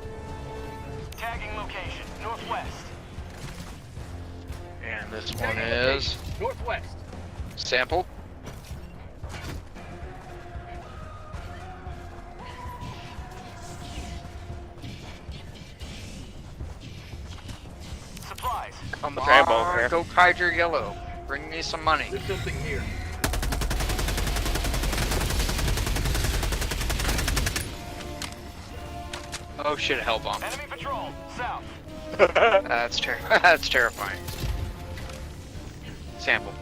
Tagging location. Northwest. And this one Tagging is location. Northwest. sample. Supplies. Come Rambo on, here. go Kaiser Yellow. Bring me some money. There's something here. Oh shit, a hell bomb. Enemy patrol. South. That's that's terrifying. Sample.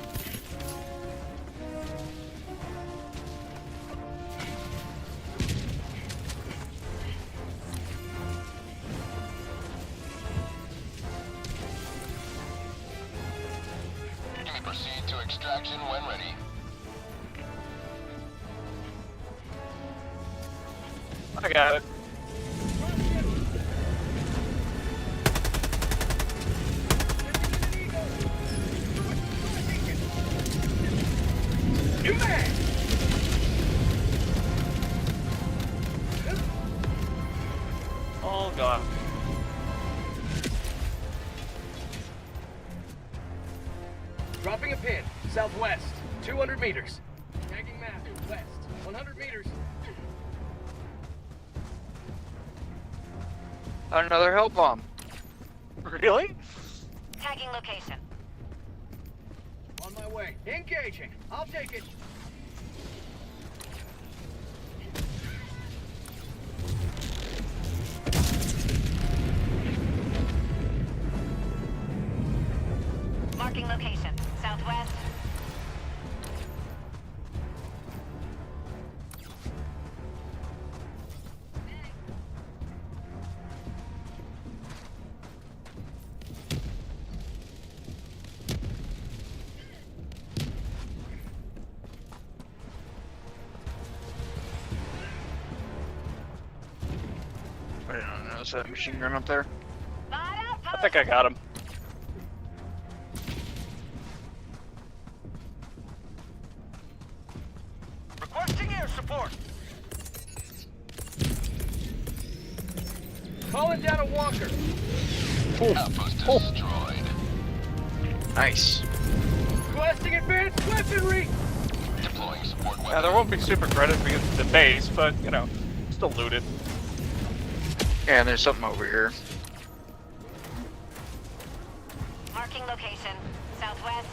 You may proceed to extraction when ready. I got it. You man. All gone. Dropping a pin. Southwest. 200 meters. Tagging map. West. 100 meters. Another hell bomb. Really? Tagging location. On my way. Engaging. I'll take it. Marking location. Southwest. I don't know, is that a machine gun up there? I think I got him. Requesting air support. Calling down a walker. Outpost destroyed. Nice. Requesting advanced weaponry. Deploying support weapon. Yeah, there won't be super credit because it's the base, but you know, still looted. Yeah, and there's something over here. Marking location. Southwest.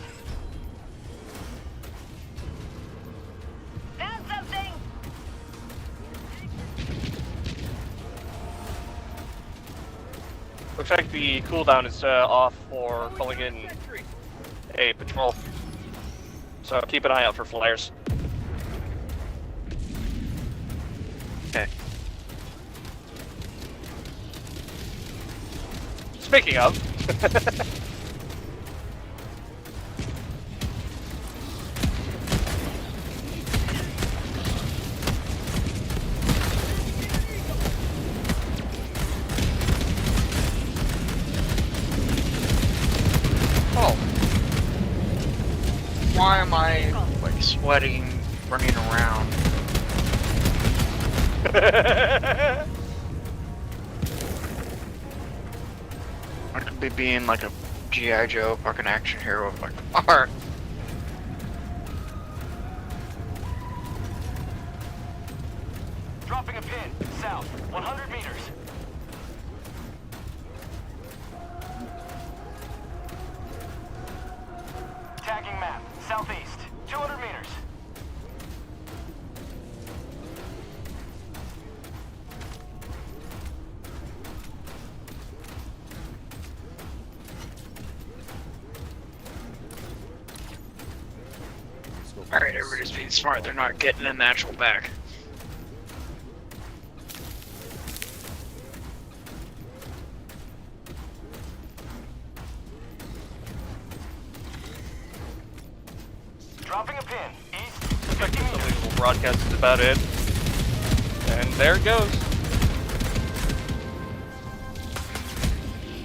Found something! Looks like the cooldown is off for calling in a patrol. So keep an eye out for flares. Okay. Speaking of. Oh. Why am I like sweating, running around? I could be being like a G.I. Joe fucking action hero with like a car. Dropping a pin. South. 100 meters. Tagging map. Southeast. 200 meters. Alright, everybody's being smart. They're not getting a natural back. Dropping a pin. East. Expecting something will broadcast is about it. And there it goes.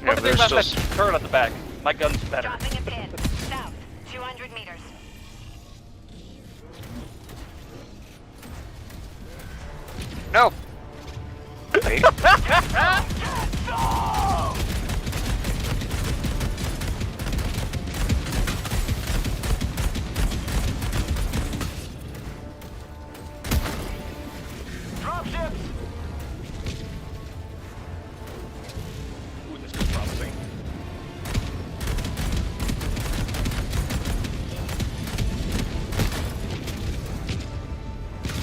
Yeah, What if they there's left still that turret on the back? My gun's better. Dropping a pin. South, 200 meters. No. Wait. Dropships. Ooh, this is promising.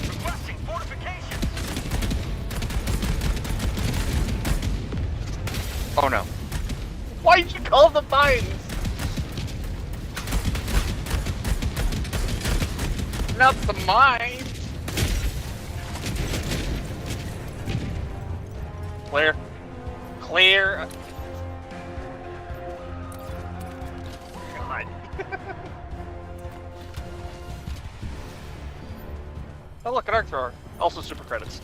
Requesting fortifications. Oh no. Why'd you call the mines? Not the mine. Clear. Clear. God. Oh look, an arc thrower. Also super credits.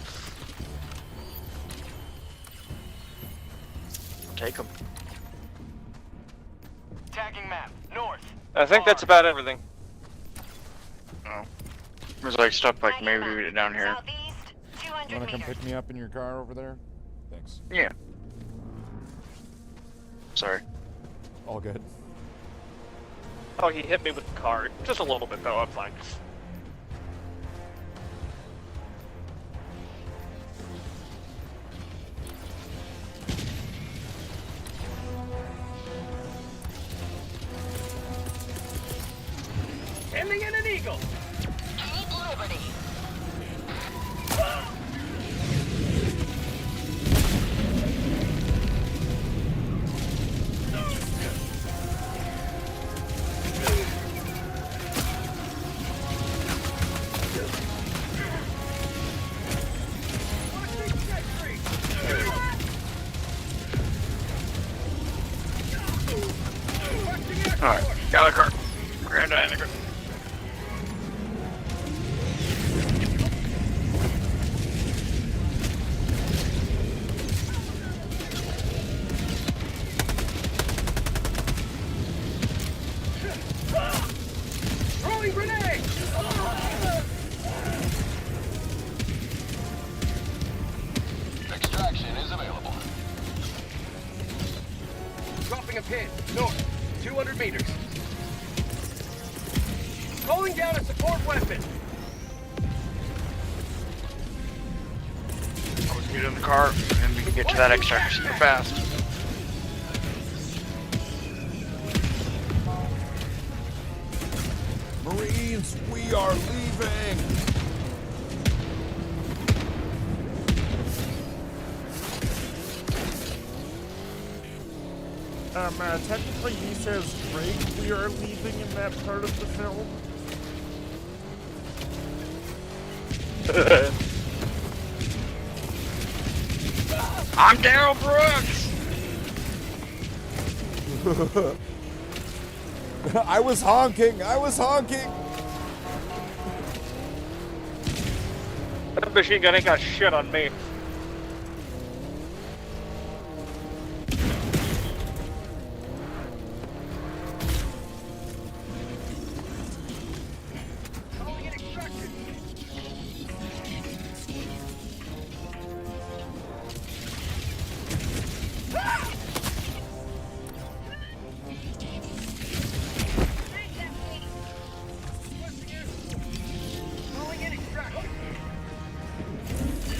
Take them. Tagging map. North. I think that's about everything. Oh. There's like stuff like maybe down here. Southeast, 200 You wanna come meters. pick me up in your car over there? Thanks. Yeah. Sorry. All good. Oh, he hit me with the car. Just a little bit though, I'm fine. Ending in an eagle. Keep Liberty. Alright, got a car. Grand Dynamic. Throwing grenade. Extraction is available. Dropping a pin. North. 200 meters. Calling down a support weapon. I was get in the car and we can get to that extraction super fast. Marines, we are leaving! Technically he says Drake, we are leaving in that part of the film. I'm Daryl Brooks! I was honking! I was honking! That machine gun ain't got shit on me.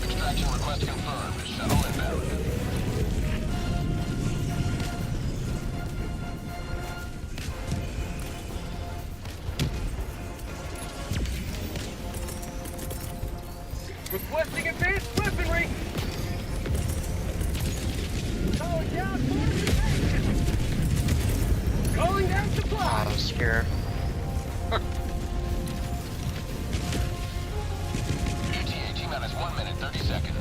Extraction request confirmed. Shuttle inbound. Requesting advanced weaponry. Calling down fortifications. Calling down supplies. I was scared. ETA T-minus 1 minute, 30 seconds.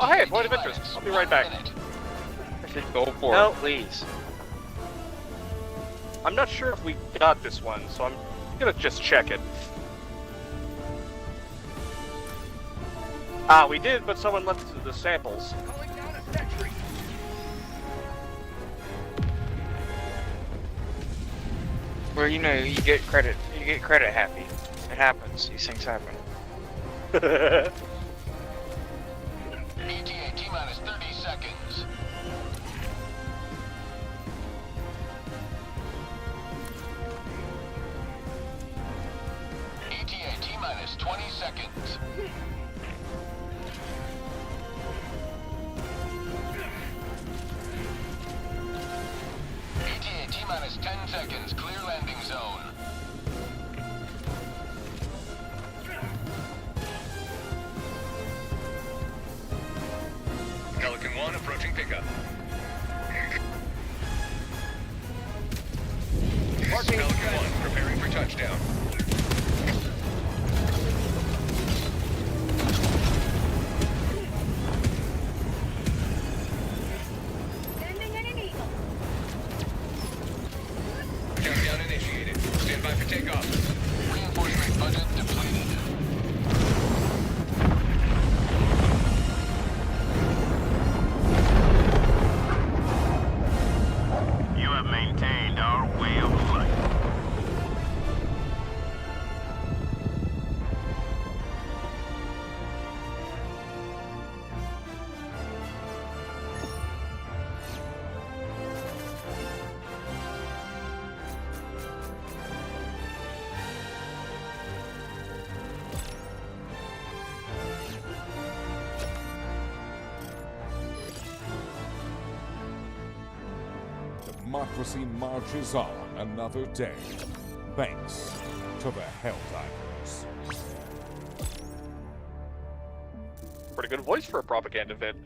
Oh, hey, point of interest. I'll be right back. Go for No. it, please. I'm not sure if we got this one, so I'm gonna just check it. Ah, we did, but someone left the samples. Well, you know, you get credit. You get credit happy. It happens. These things happen. ETA T-minus 30 seconds. ETA T-minus 20 seconds. ETA T-minus 10 seconds. Clear landing zone. Pelican 1 approaching pickup. Pelican 1 preparing for touchdown. Sending in an eagle. Countdown initiated. Stand by for takeoff. Reinforcement budget depleted. You have maintained our way of life. Democracy marches on another day, thanks to the Helldivers. Pretty good voice for a propaganda vid.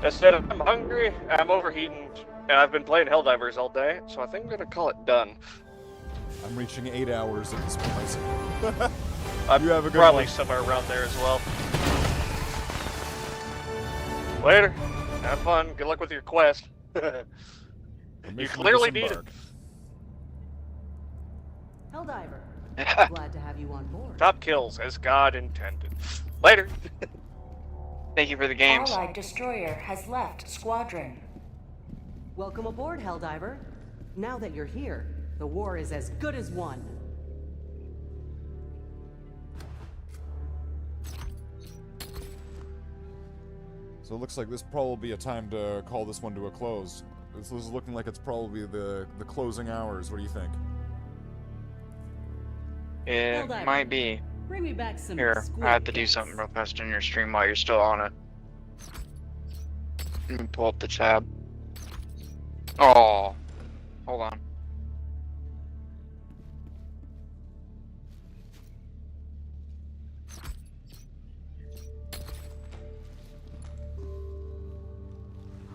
I said I'm hungry, I'm overheating, and I've been playing Helldivers all day, so I think I'm gonna call it done. I'm reaching 8 hours at this point. I'm You have a good probably one. somewhere around there as well. Later. Have fun. Good luck with your quest. You mission clearly need it. disembark. Helldiver, glad to have you on board. Top kills as God intended. Later. Thank you for the games. Allied destroyer has left squadron. Welcome aboard, Helldiver. Now that you're here, the war is as good as won. So it looks like this probably a time to call this one to a close. This is looking like it's probably the closing hours. What do you think? It Helldiver, might be. Bring me back some Here, squid I have to do hits. something real fast in your stream while you're still on it. Let me pull up the tab. Oh, hold on.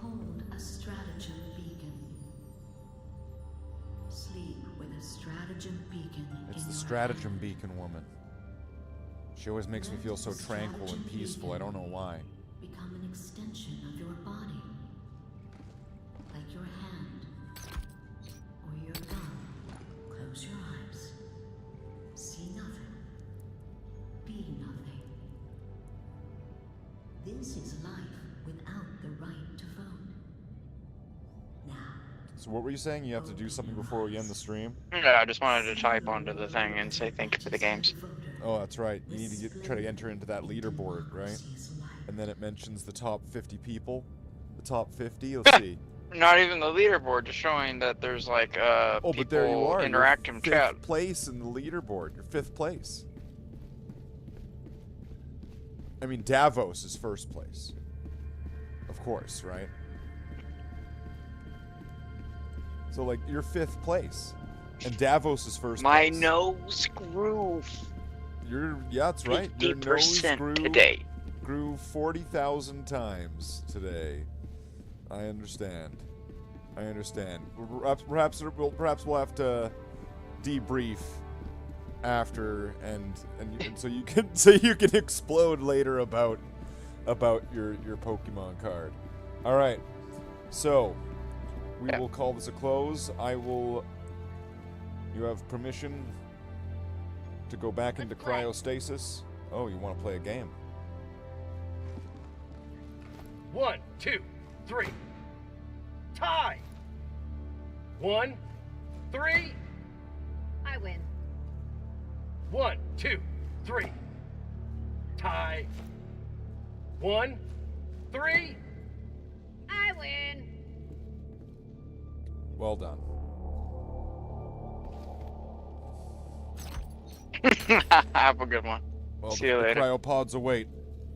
Hold a stratagem beacon. Sleep with a stratagem beacon It's in the your stratagem beacon woman. She always makes me feel so tranquil and peaceful. I don't know why. become an extension of your body. Like your hand or your gun. Close your eyes. See nothing. Be nothing. This is life without the right to vote. Now, So what were you saying? You have to do something before we end the stream? Yeah, I just wanted to type onto the thing and say thank you for the games. Oh, that's right. You need to try to enter into that leaderboard, right? And then it mentions the top 50 people. The top 50. Let's see. Not even the leaderboard, just showing that there's like Oh, people but there you are. interact You're in fifth chat. place in the leaderboard. You're 5th place. I mean, Davos is 1st place. Of course, right? So, like, you're 5th place. And Davos is 1st My place. nose grew Yeah, that's right. Your nose 50% today. grew 40,000 times today. I understand. I understand. Perhaps we'll have to debrief after, and so you can explode later about your Pokemon card. All right. So we will call this a close. You have permission to go back into cryostasis. Oh, you want to play a game? 1, 2, 3. Tie. 1, 3. I win. 1, 2, 3. Tie. 1, 3. I win. Well done. Have a good one. Well, See you the later. cryopods await.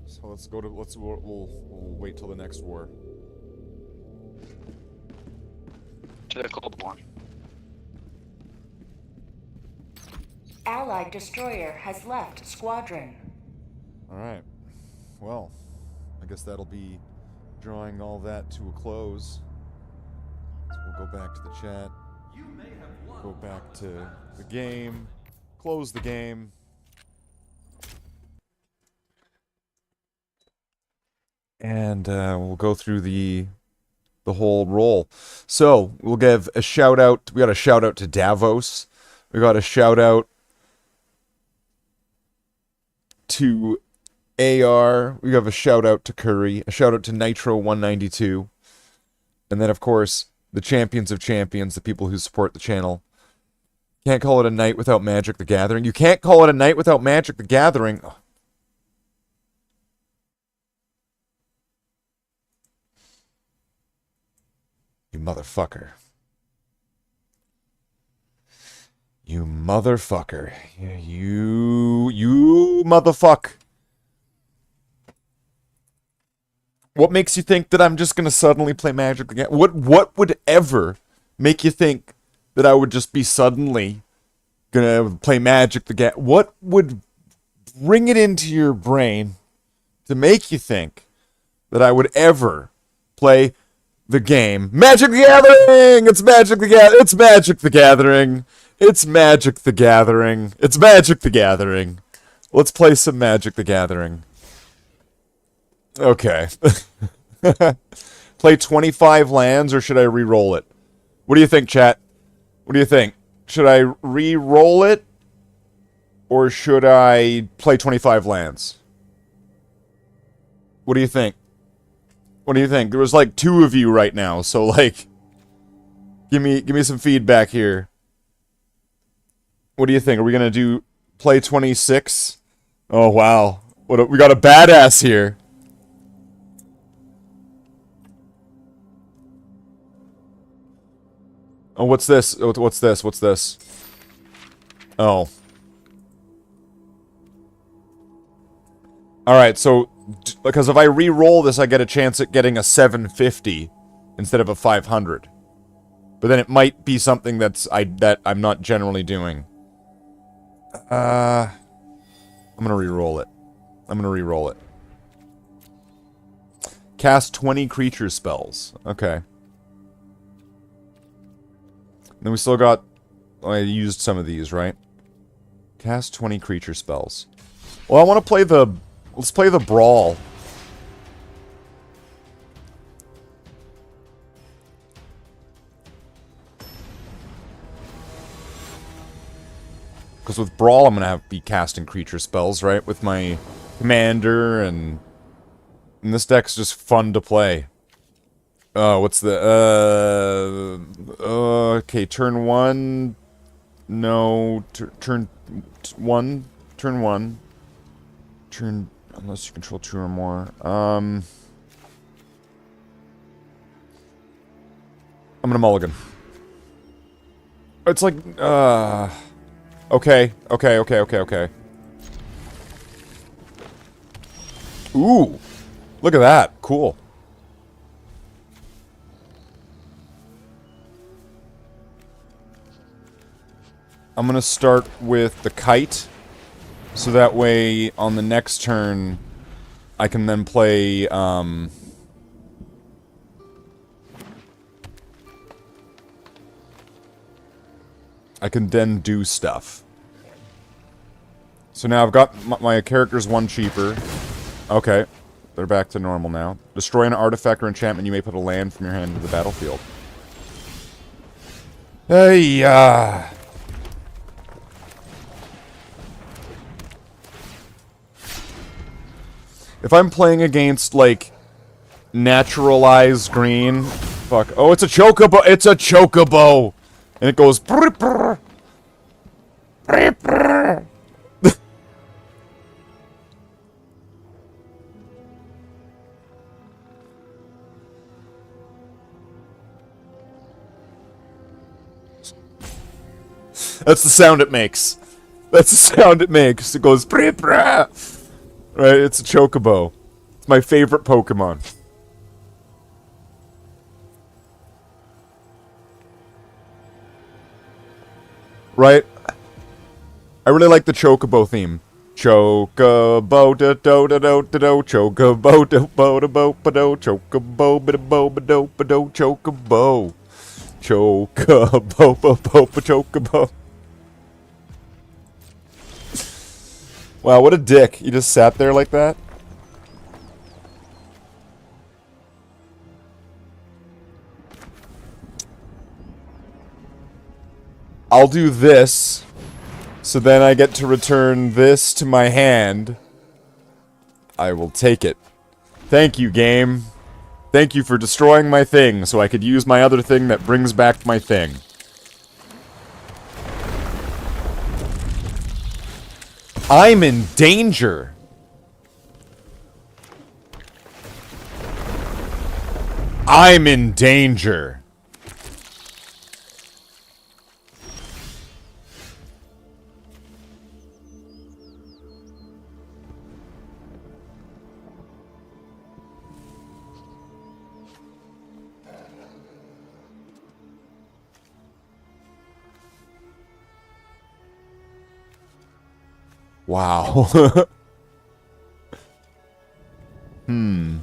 So we'll wait till the next war. To the cold one. Allied destroyer has left squadron. All right. Well, I guess that'll be drawing all that to a close. So we'll go back to the chat. Go back to the game. Close the game. And we'll go through the whole roll. So we'll give a shout out. We got a shout out to Davos. We got a shout out to AR. We have a shout out to Curry. A shout out to Nitro 192. And then of course the champions of champions, the people who support the channel. Can't call it a night without Magic the Gathering. You can't call it a night without Magic the Gathering. Oh. You motherfucker. You motherfucker. You motherfuck. What makes you think that I'm just gonna suddenly play Magic again? What would ever make you think that I would just be suddenly gonna play Magic again? What would bring it into your brain to make you think that I would ever play the game Magic the Gathering? It's Magic the Gathering. It's Magic the Gathering. It's Magic the Gathering. It's Magic the Gathering. Let's play some Magic the Gathering. Okay. Play 25 lands, or should I re-roll it? What do you think, chat? What do you think? Should I re-roll it, or should I play 25 lands? What do you think? What do you think? There was like 2 of you right now, so like, give me some feedback here. What do you think? Are we gonna do play 26? Oh wow, we got a badass here. Oh, what's this? What's this? What's this? Oh. Alright, so because if I re-roll this, I get a chance at getting a 750 instead of a 500. But then it might be something that I'm not generally doing. I'm gonna re-roll it. I'm gonna re-roll it. Cast 20 creature spells. Okay. Then we still got... I used some of these, right? Cast 20 creature spells. Well, I want to play the... Let's play the Brawl. Because with Brawl, I'm going to be casting creature spells, right? With my Commander, and this deck's just fun to play. What's the, okay, turn 1, no, turn 1, unless you control 2 or more, I'm gonna mulligan. It's like, okay. Ooh, look at that, cool. I'm gonna start with the Kite, so that way on the next turn I can then play I can then do stuff. So now I've got my characters one cheaper. Okay. They're back to normal now. Destroy an artifact or enchantment, you may put a land from your hand into the battlefield. Hey, if I'm playing against, like, naturalized green... Fuck. Oh, it's a chocobo! It's a chocobo! And it goes... Brr, brr, brr, brr. That's the sound it makes. That's the sound it makes. It goes... Brr, brr. Right, it's a chocobo. It's my favorite Pokemon. Right? I really like the chocobo theme. Chocobo da do da do da do chocobo da bo da bo ba do chocobo ba da bo ba do ba do chocobo. Chocobo bo bo ba chocobo. Wow, what a dick. You just sat there like that? I'll do this, so then I get to return this to my hand. I will take it. Thank you, game. Thank you for destroying my thing, so I could use my other thing that brings back my thing. I'm in danger. I'm in danger. Wow. Hmm.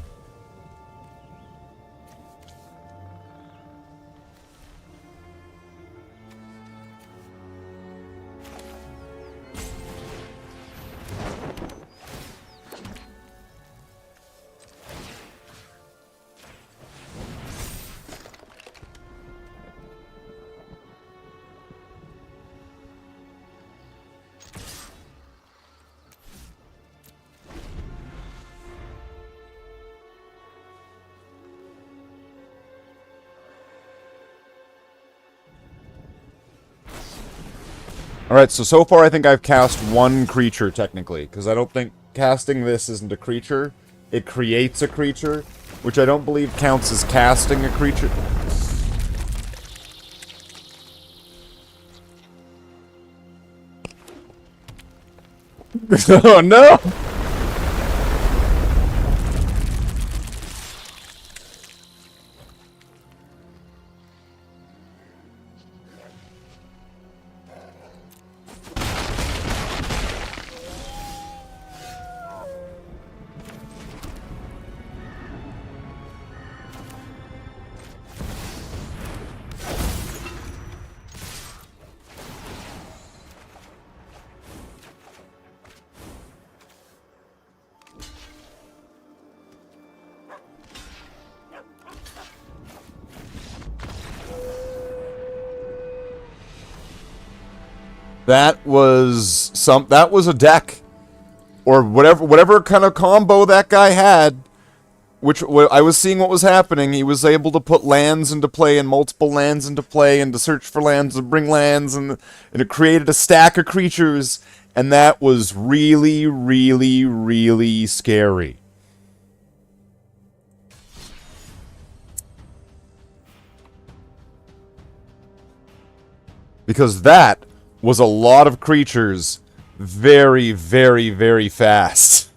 Alright, so far I think I've cast one creature, technically, because I don't think casting this isn't a creature. It creates a creature, which I don't believe counts as casting a creature. Oh no! That was a deck. Or whatever kind of combo that guy had. Which, I was seeing what was happening. He was able to put lands into play and multiple lands into play and to search for lands and bring lands and it created a stack of creatures. And that was really, really, really scary. Because that was a lot of creatures very, very, very fast.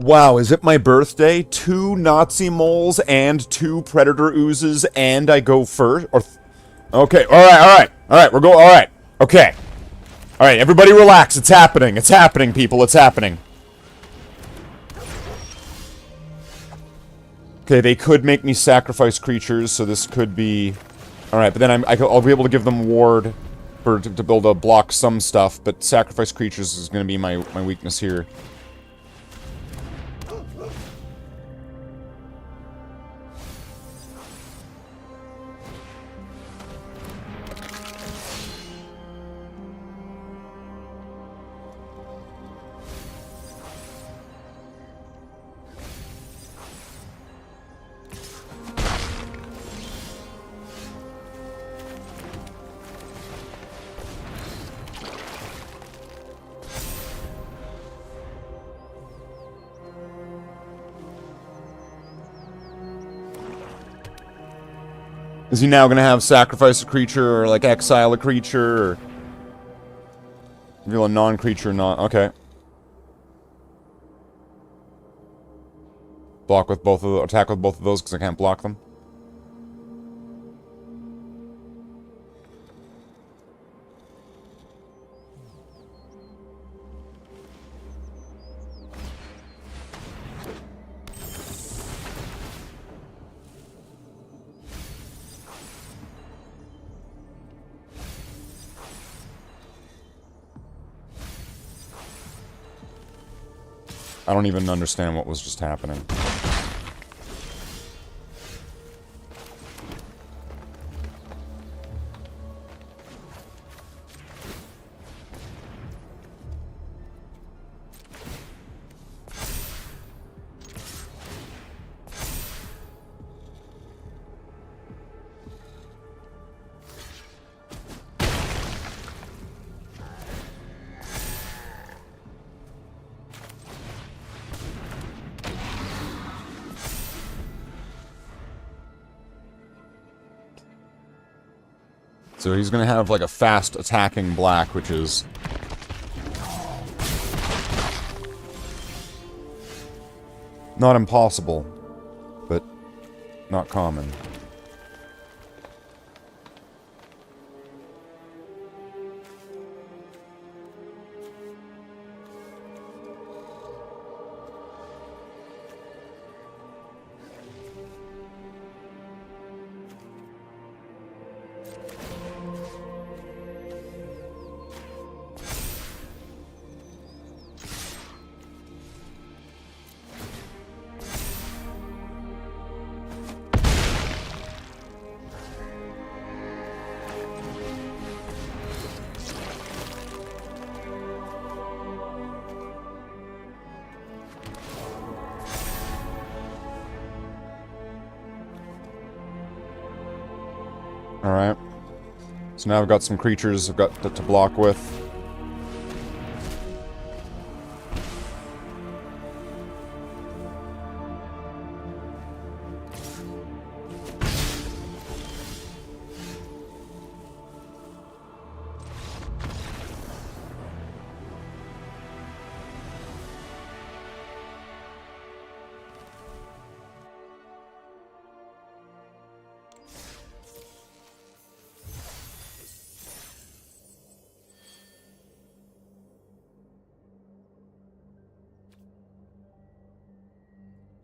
Wow, is it my birthday? 2 Nazi moles and 2 predator oozes, and I go first? Or okay, alright, we're going, alright, okay. Alright, everybody relax, it's happening, people, it's happening. Okay, they could make me sacrifice creatures, so this could be... Alright, but then I'll be able to give them ward to build a block some stuff, but sacrifice creatures is going to be my weakness here. Is he now gonna have sacrifice a creature, or like exile a creature, or reveal a non-creature, okay. Block with both of the, attack with both of those because I can't block them. I don't even understand what was just happening. So he's gonna have like a fast attacking black, which is not impossible, but not common. Alright. So now I've got some creatures I've got to block with.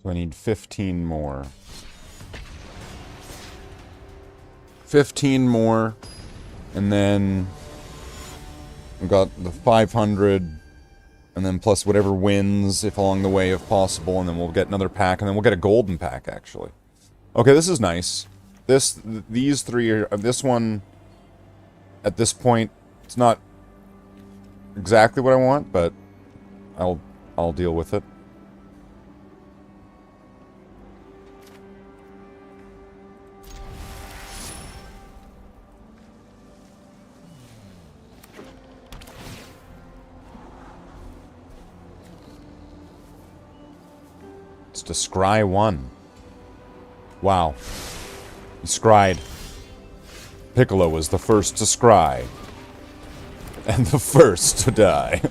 So I need 15 more. 15 more. And then we've got the 500. And then plus whatever wins, if along the way, if possible. And then we'll get another pack. And then we'll get a golden pack, actually. Okay, this is nice. These three are... This one, at this point, it's not exactly what I want, but I'll deal with it. It's to scry 1. Wow. He scried. Piccolo was the first to scry. And the first to die.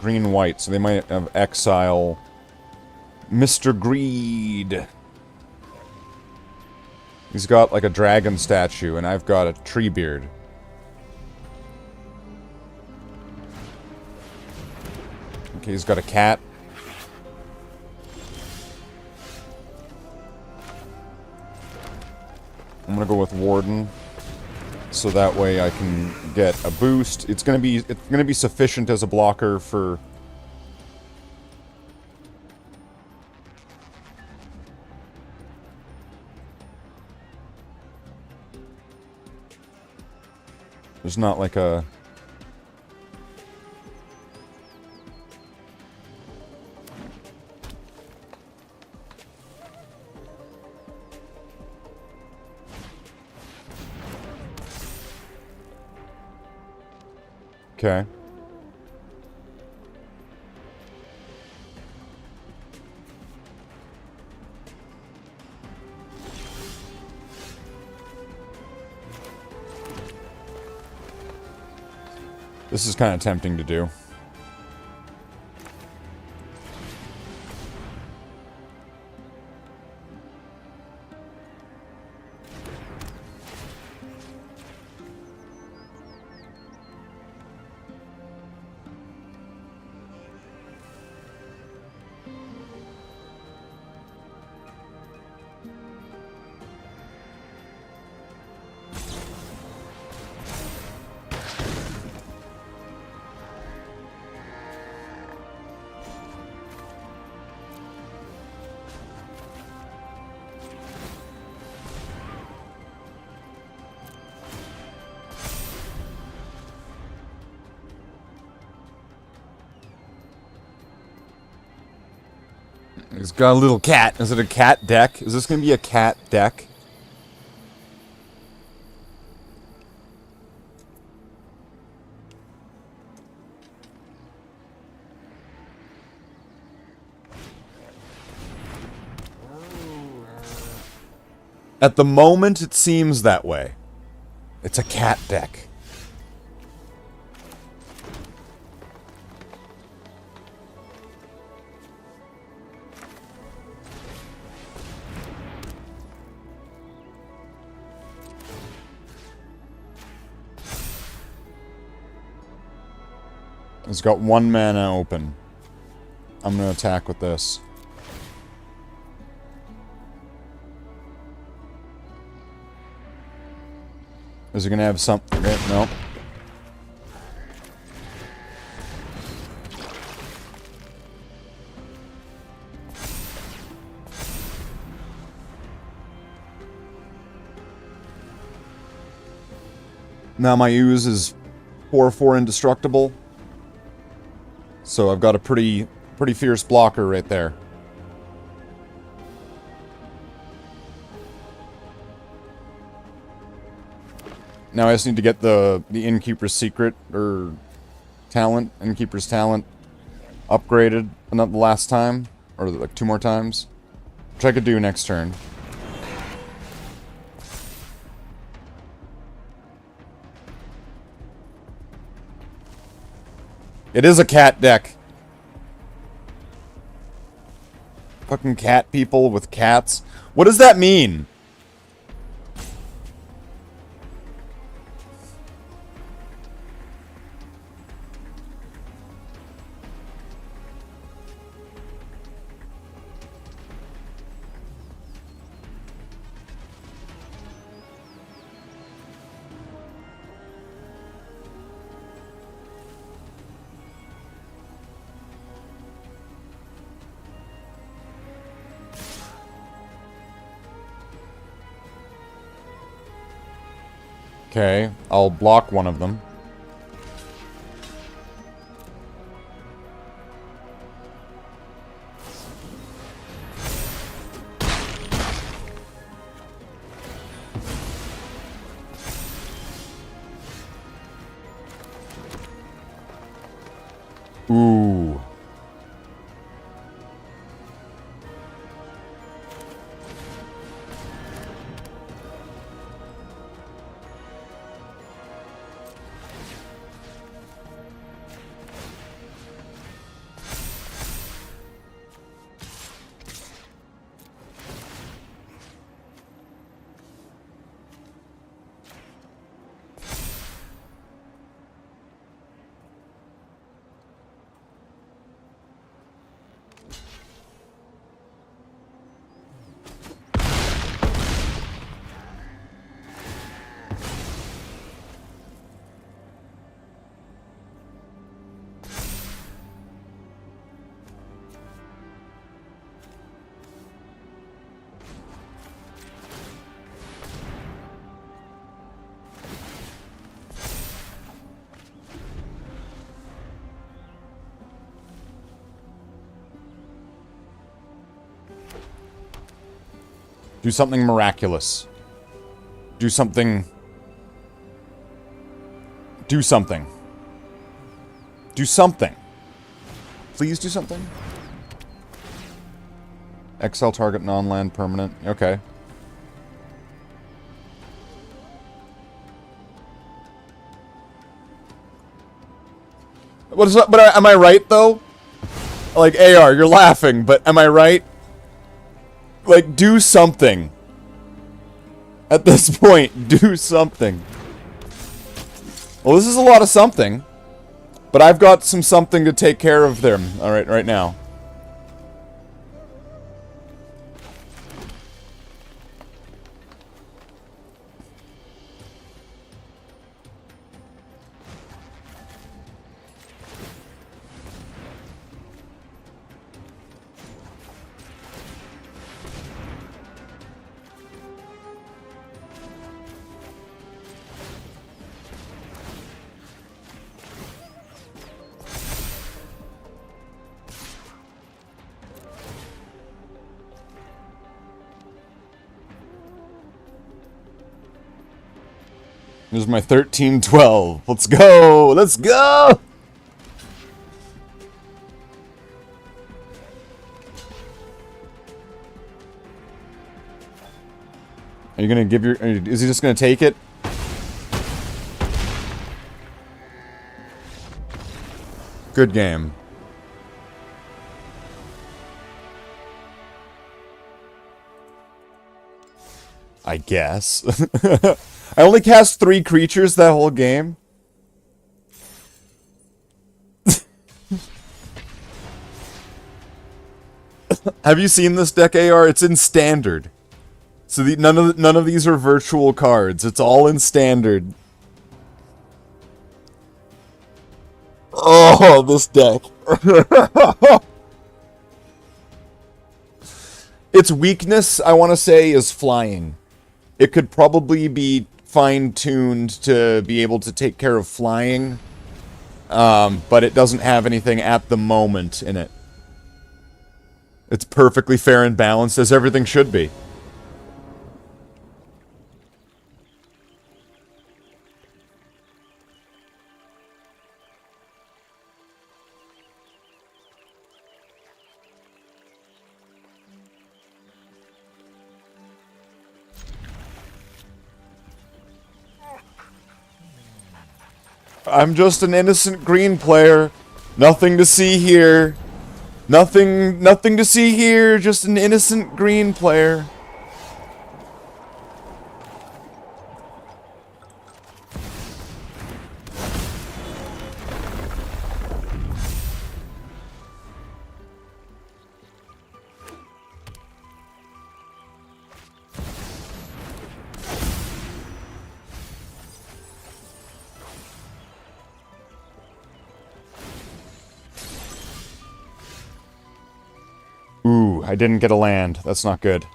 green-white, so they might have exile Mr. Greed. He's got like a dragon statue, and I've got a tree beard. Okay, he's got a cat. I'm gonna go with Warden, so that way I can get a boost. It's gonna be sufficient as a blocker for. There's not like a. Okay. This is kind of tempting to do. He's got a little cat. Is it a cat deck? Is this going to be a cat deck? At the moment, it seems that way. It's a cat deck. It's got 1 mana open. I'm gonna attack with this. Is it gonna have something? Okay, no. Now my ooze is 4/4 indestructible. So I've got a pretty fierce blocker right there. Now I just need to get the Innkeeper's secret, or talent, Innkeeper's talent, upgraded another the last time, or like 2 more times, which I could do next turn. It is a cat deck. Fucking cat people with cats. What does that mean? Okay, I'll block one of them. Ooh. Do something miraculous. Do something. Do something. Do something. Please do something. XL target non-land permanent. Okay. What is that? But am I right though? Like AR, you're laughing, but am I right? Like, do something. At this point, do something. Well, this is a lot of something. But I've got something to take care of them, alright, right now. This is my 13-12. Let's go! Let's go! Are you gonna give your... Is he just gonna take it? Good game. I guess. I only cast 3 creatures that whole game. Have you seen this deck, AR? It's in standard. So none of these are virtual cards. It's all in standard. Oh, this deck. Its weakness, I want to say, is flying. It could probably be fine-tuned to be able to take care of flying, but it doesn't have anything at the moment in it. It's perfectly fair and balanced, as everything should be. I'm just an innocent green player. Nothing to see here. Nothing to see here. Just an innocent green player. Ooh, I didn't get a land. That's not good.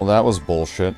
Well, that was bullshit.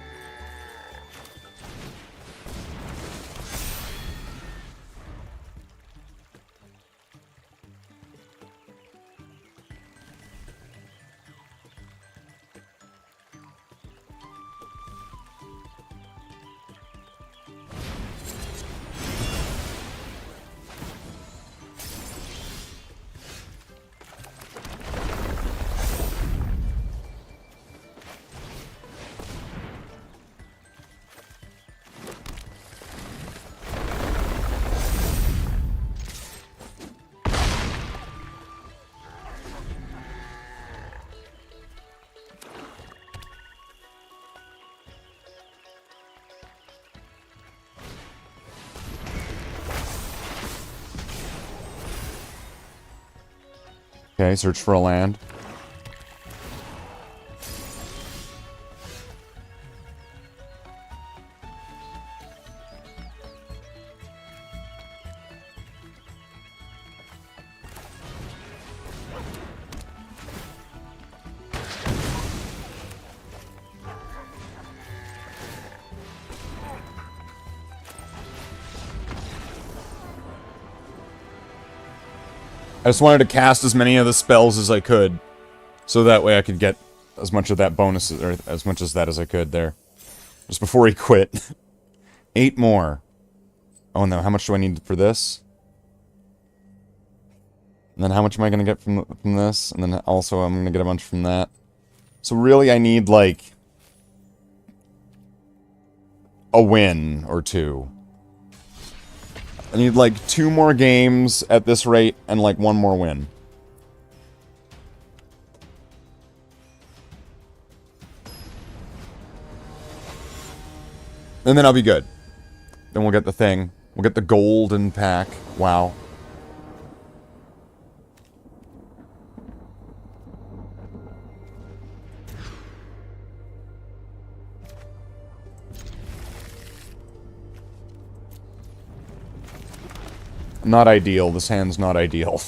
Okay, search for a land. I just wanted to cast as many of the spells as I could, so that way I could get as much of that bonus, or as much as that as I could there. Just before he quit. 8 more. Oh no, how much do I need for this? And then how much am I gonna get from this? And then also I'm gonna get a bunch from that. So really I need, like, a win or 2. I need, like, 2 more games at this rate, and, like, 1 more win. And then I'll be good. Then we'll get the thing. We'll get the golden pack. Wow. Not ideal. This hand's not ideal.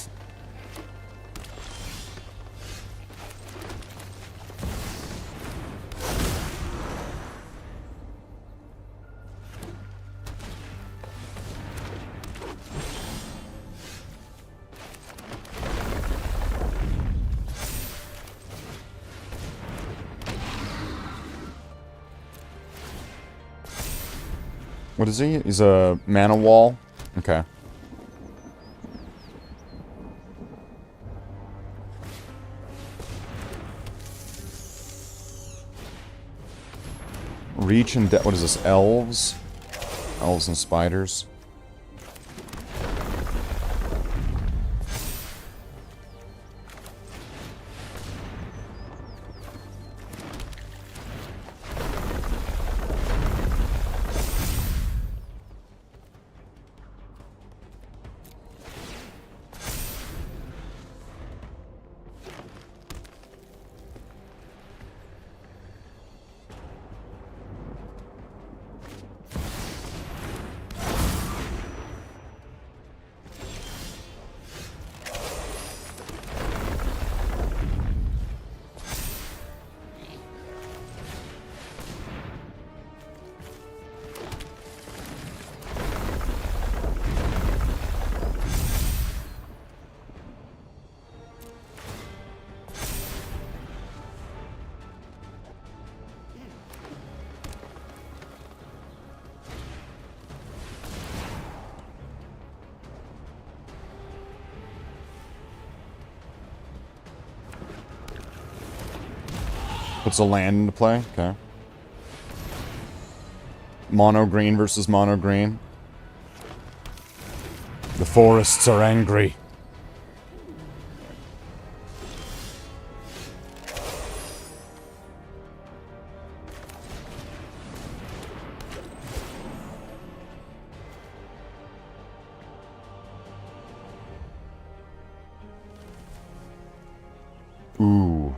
What is he? He's a mana wall? Okay. Reach and what is this? Elves? Elves and spiders. Puts a land into play. Okay. Mono green versus mono green. The forests are angry. Ooh.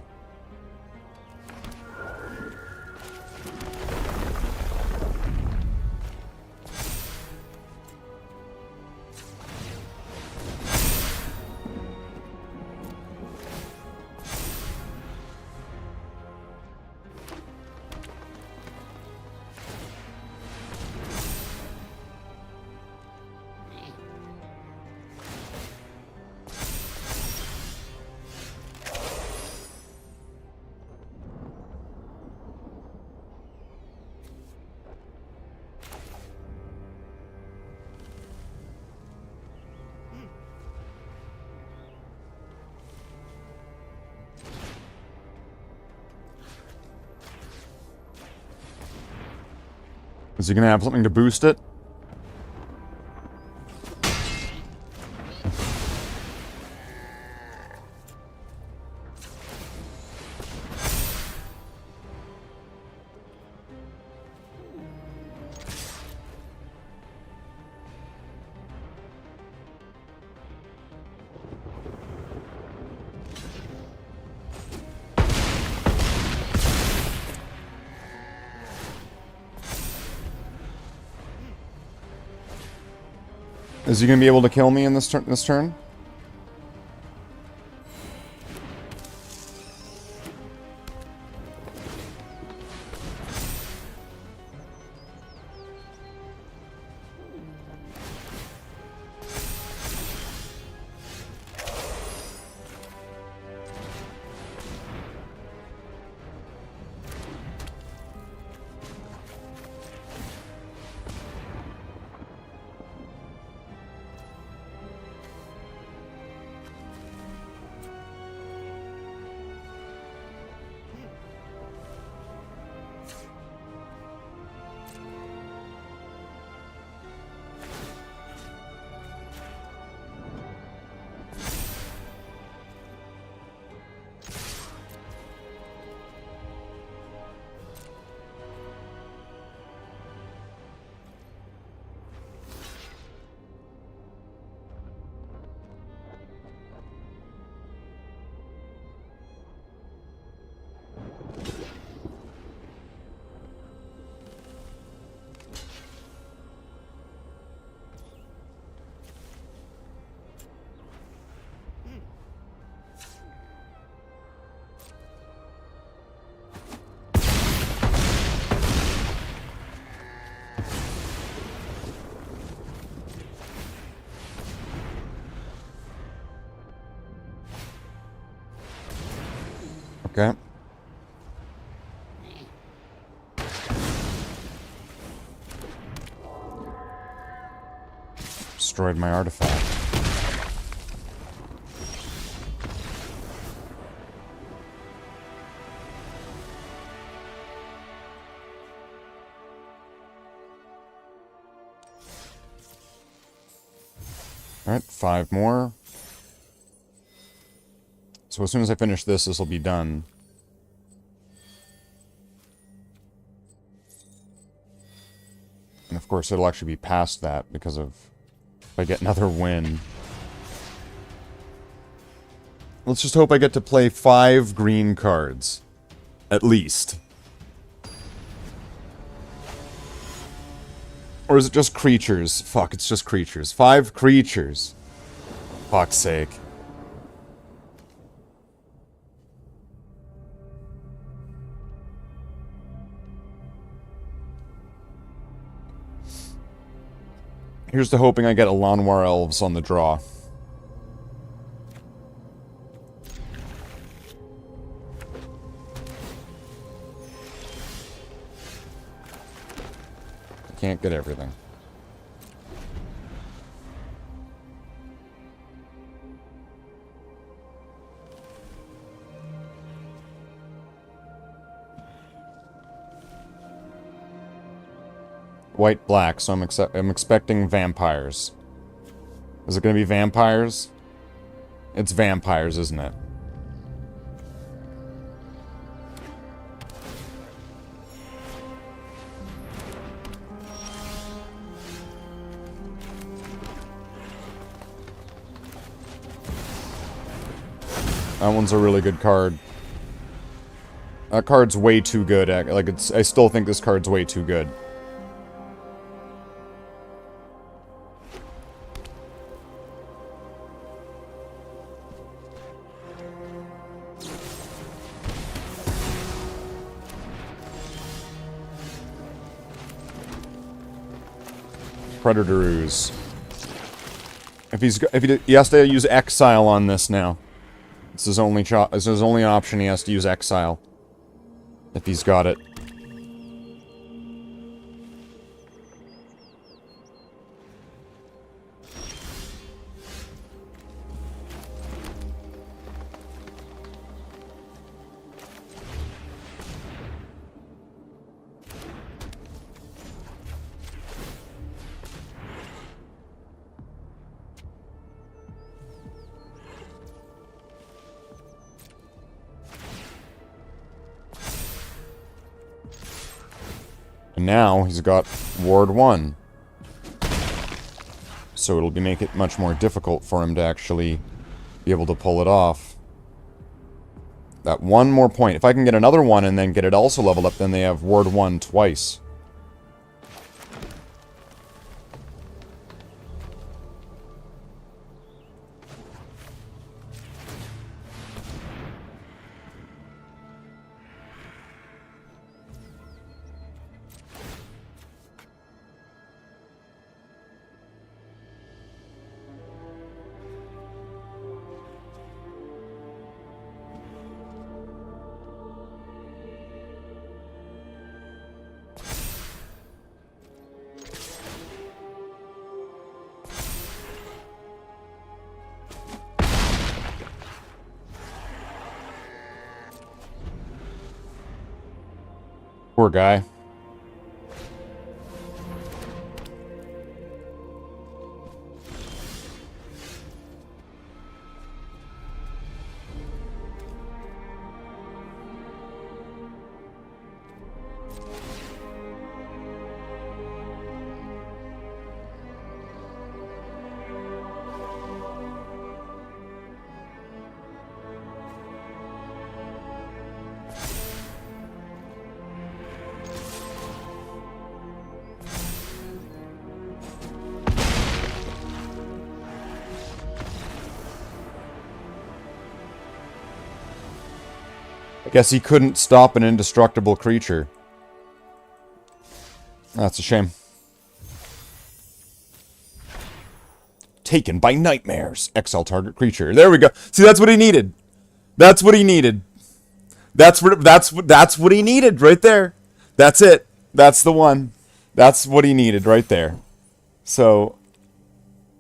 Is he gonna have something to boost it? Is he gonna be able to kill me in this turn? Okay. Destroyed my artifact. Alright, 5 more. So as soon as I finish this, this will be done. And of course, it'll actually be past that because of if I get another win. Let's just hope I get to play 5 green cards. At least. Or is it just creatures? Fuck, it's just creatures. 5 creatures. Fuck's sake. Here's to hoping I get a Llanowar Elves on the draw. I can't get everything. White, black, so I'm expecting vampires. Is it going to be vampires? It's vampires, isn't it? That one's a really good card. That card's way too good. Like, I still think this card's way too good. Predator Ooze. He has to use Exile on this now. It's his only option. He has to use Exile. If he's got it. And now he's got Ward 1. So it'll make it much more difficult for him to actually be able to pull it off. That one more point. If I can get another one and then get it also leveled up, then they have Ward 1 twice. Poor guy. I guess he couldn't stop an indestructible creature. That's a shame. Taken by nightmares. XL target creature. There we go. See, that's what he needed. That's what he needed. That's what he needed right there. That's it. That's the one. That's what he needed right there. So,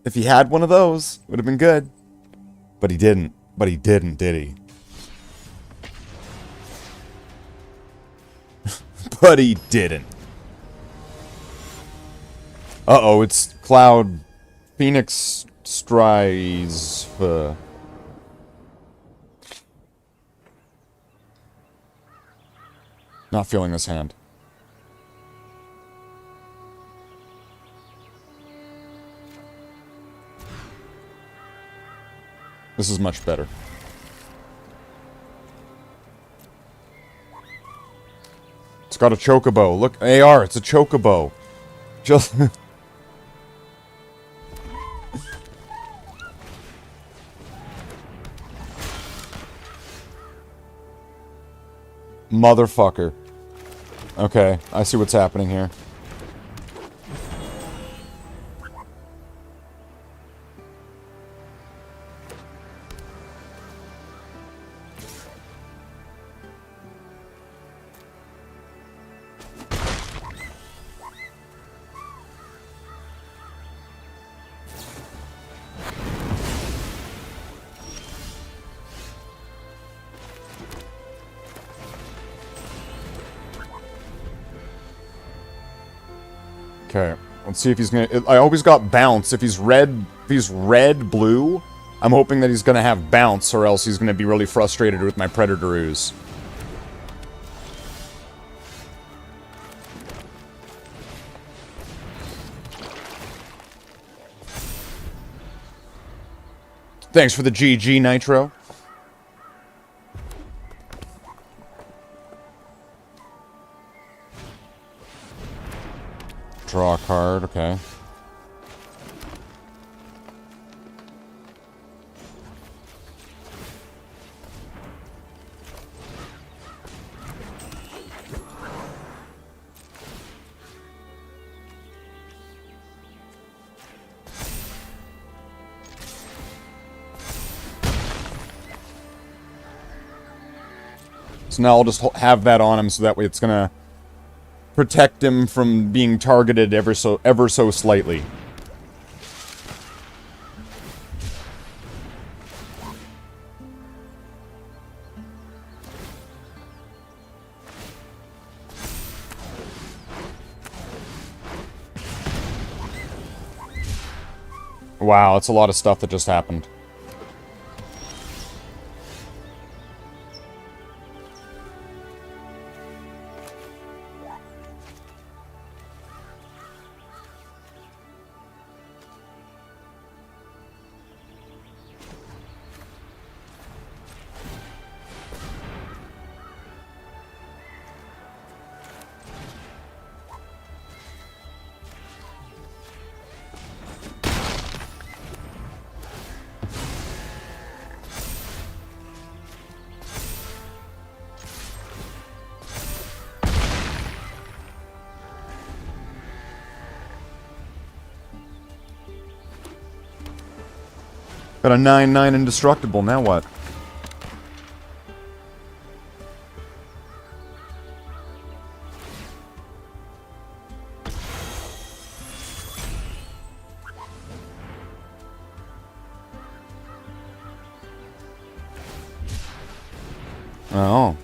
if he had one of those, would have been good. But he didn't. But he didn't, did he? But he didn't. Uh-oh, it's Cloud Phoenix Strives. Not feeling this hand. This is much better. It's got a chocobo. Look, AR, it's a chocobo. Just... Motherfucker. Okay, I see what's happening here. Okay, let's see if he's gonna... I always got bounce. If he's red, blue, I'm hoping that he's gonna have bounce, or else he's gonna be really frustrated with my Predator ooze. Thanks for the GG, Nitro. Draw a card, okay. So now I'll just have that on him so that way it's gonna protect him from being targeted ever so slightly. Wow, that's a lot of stuff that just happened. Got a 9/9 indestructible, now what? Oh.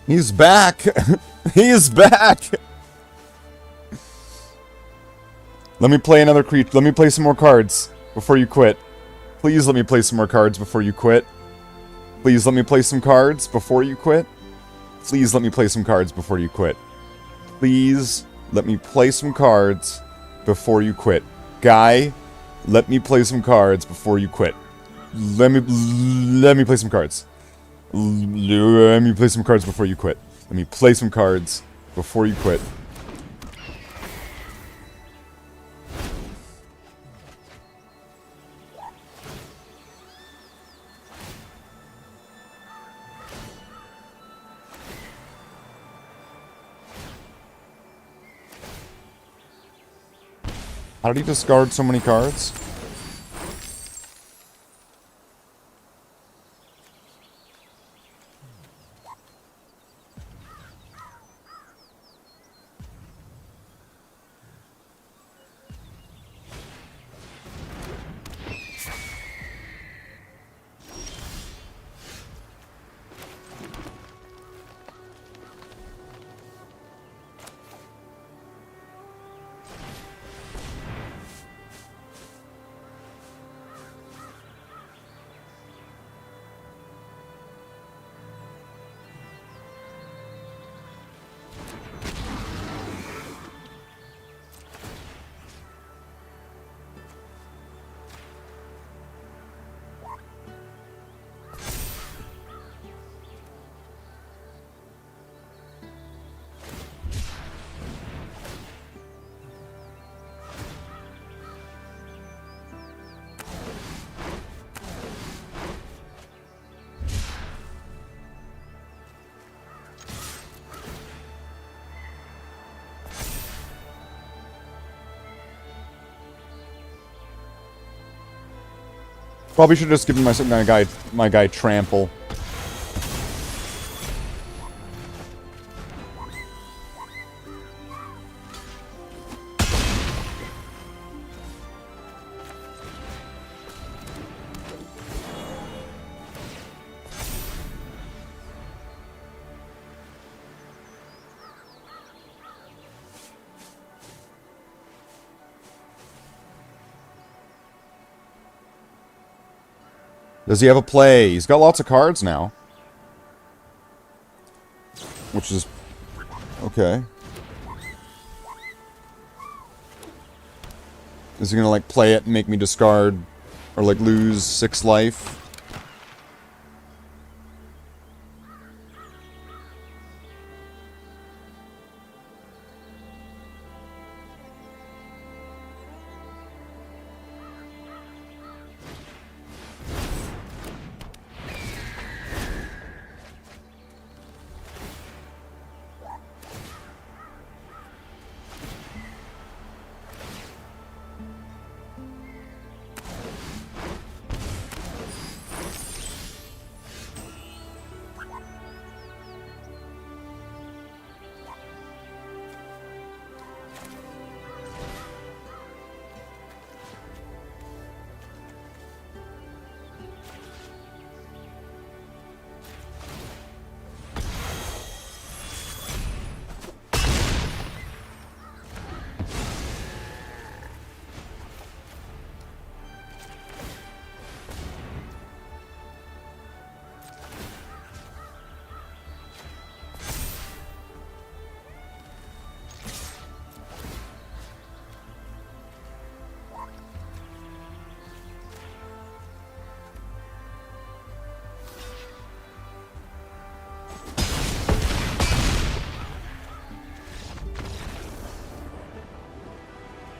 He's back! He's back! Let me play another creature. Let me play some more cards before you quit. Please let me play some more cards before you quit. Please let me play some cards before you quit. Please let me play some cards before you quit. Please let me play some cards before you quit. Guy, let me play some cards before you quit. Let me play some cards. Let me play some cards before you quit. Let me play some cards before you quit. How did he discard so many cards? Probably should have just given my guy trample. Does he have a play? He's got lots of cards now. Which is... okay. Is he gonna, like, play it and make me discard... or, like, lose 6 life?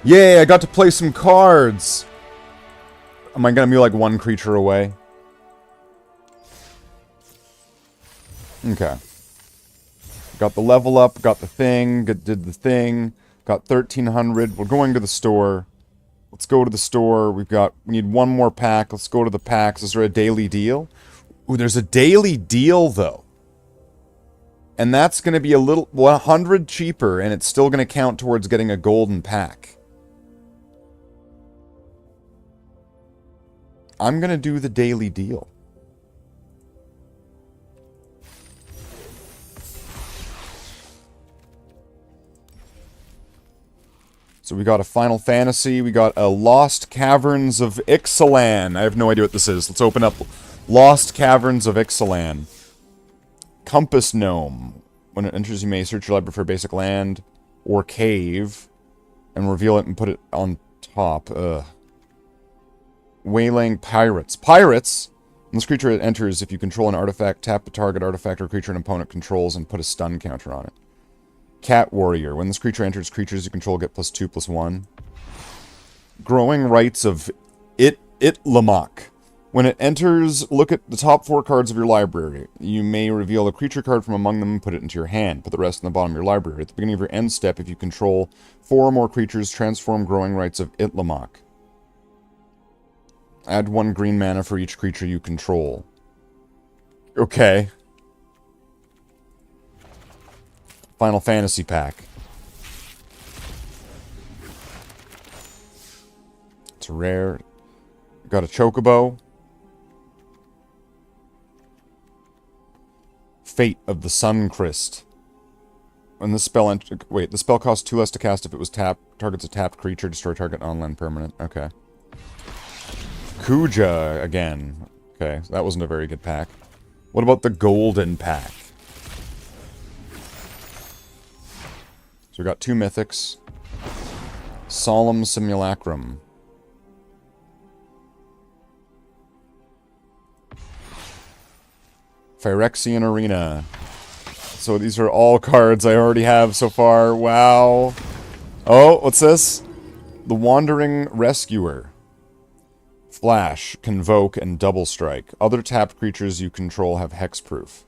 Yay, I got to play some cards! Am I gonna be like 1 creature away? Okay. Got the level up, got the thing, did the thing, got 1300. We're going to the store. Let's go to the store. We need 1 more pack. Let's go to the packs. Is there a daily deal? Ooh, there's a daily deal, though. And that's going to be a little 100 cheaper, and it's still going to count towards getting a golden pack. I'm going to do the daily deal. So we got a Final Fantasy, we got a Lost Caverns of Ixalan. I have no idea what this is. Let's open up Lost Caverns of Ixalan. Compass Gnome. When it enters, you may search your library for a basic land or cave and reveal it and put it on top. Waylaying Pirates. Pirates! When this creature enters, if you control an artifact, tap the target artifact or creature an opponent controls and put a stun counter on it. Cat Warrior. When this creature enters, creatures you control get +2/+1. Growing Rights of Itlamok. When it enters, look at the top 4 cards of your library. You may reveal a creature card from among them and put it into your hand. Put the rest in the bottom of your library. At the beginning of your end step, if you control 4 or more creatures, transform Growing Rights of Itlamok. Add 1 green mana for each creature you control. Okay. Final Fantasy pack. It's rare. Got a Chocobo. Fate of the Suncrest. When this spell wait, the spell costs 2 less to cast if it was tapped. Targets a tapped creature, destroy target non-land permanent. Okay. Kuja again. Okay, so that wasn't a very good pack. What about the golden pack? So we got 2 mythics. Solemn Simulacrum. Phyrexian Arena. So these are all cards I already have so far. Wow. Oh, what's this? The Wandering Rescuer. Flash, Convoke, and Double Strike. Other tapped creatures you control have hexproof.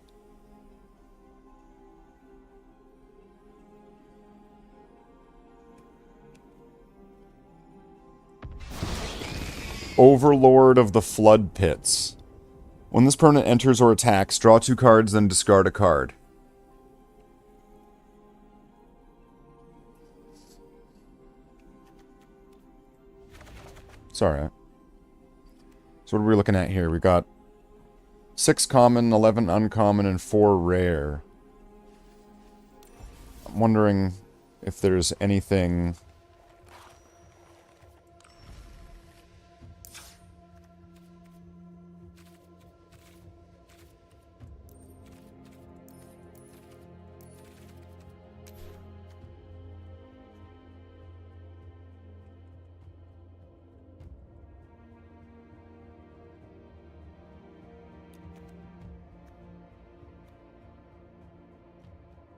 Overlord of the Flood Pits. When this permanent enters or attacks, draw 2 cards, then discard a card. Sorry. So what are we looking at here? We got 6 common, 11 uncommon, and 4 rare. I'm wondering if there's anything...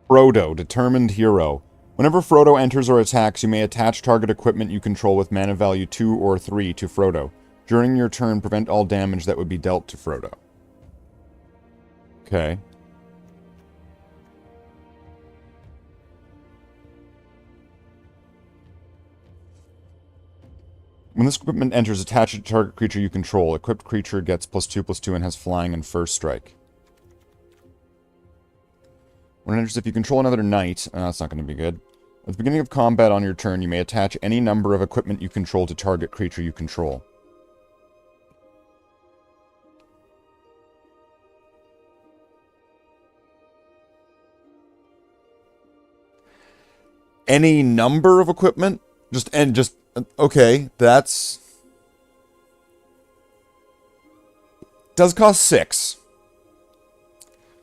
Frodo, Determined Hero. Whenever Frodo enters or attacks, you may attach target equipment you control with mana value 2 or 3 to Frodo. During your turn, prevent all damage that would be dealt to Frodo. Okay. When this equipment enters, attach it to target creature you control. Equipped creature gets +2/+2 and has flying and first strike. When it enters, if you control another knight... that's not going to be good. At the beginning of combat on your turn, you may attach any number of equipment you control to target creature you control. Any number of equipment? Okay, that's... Does cost 6.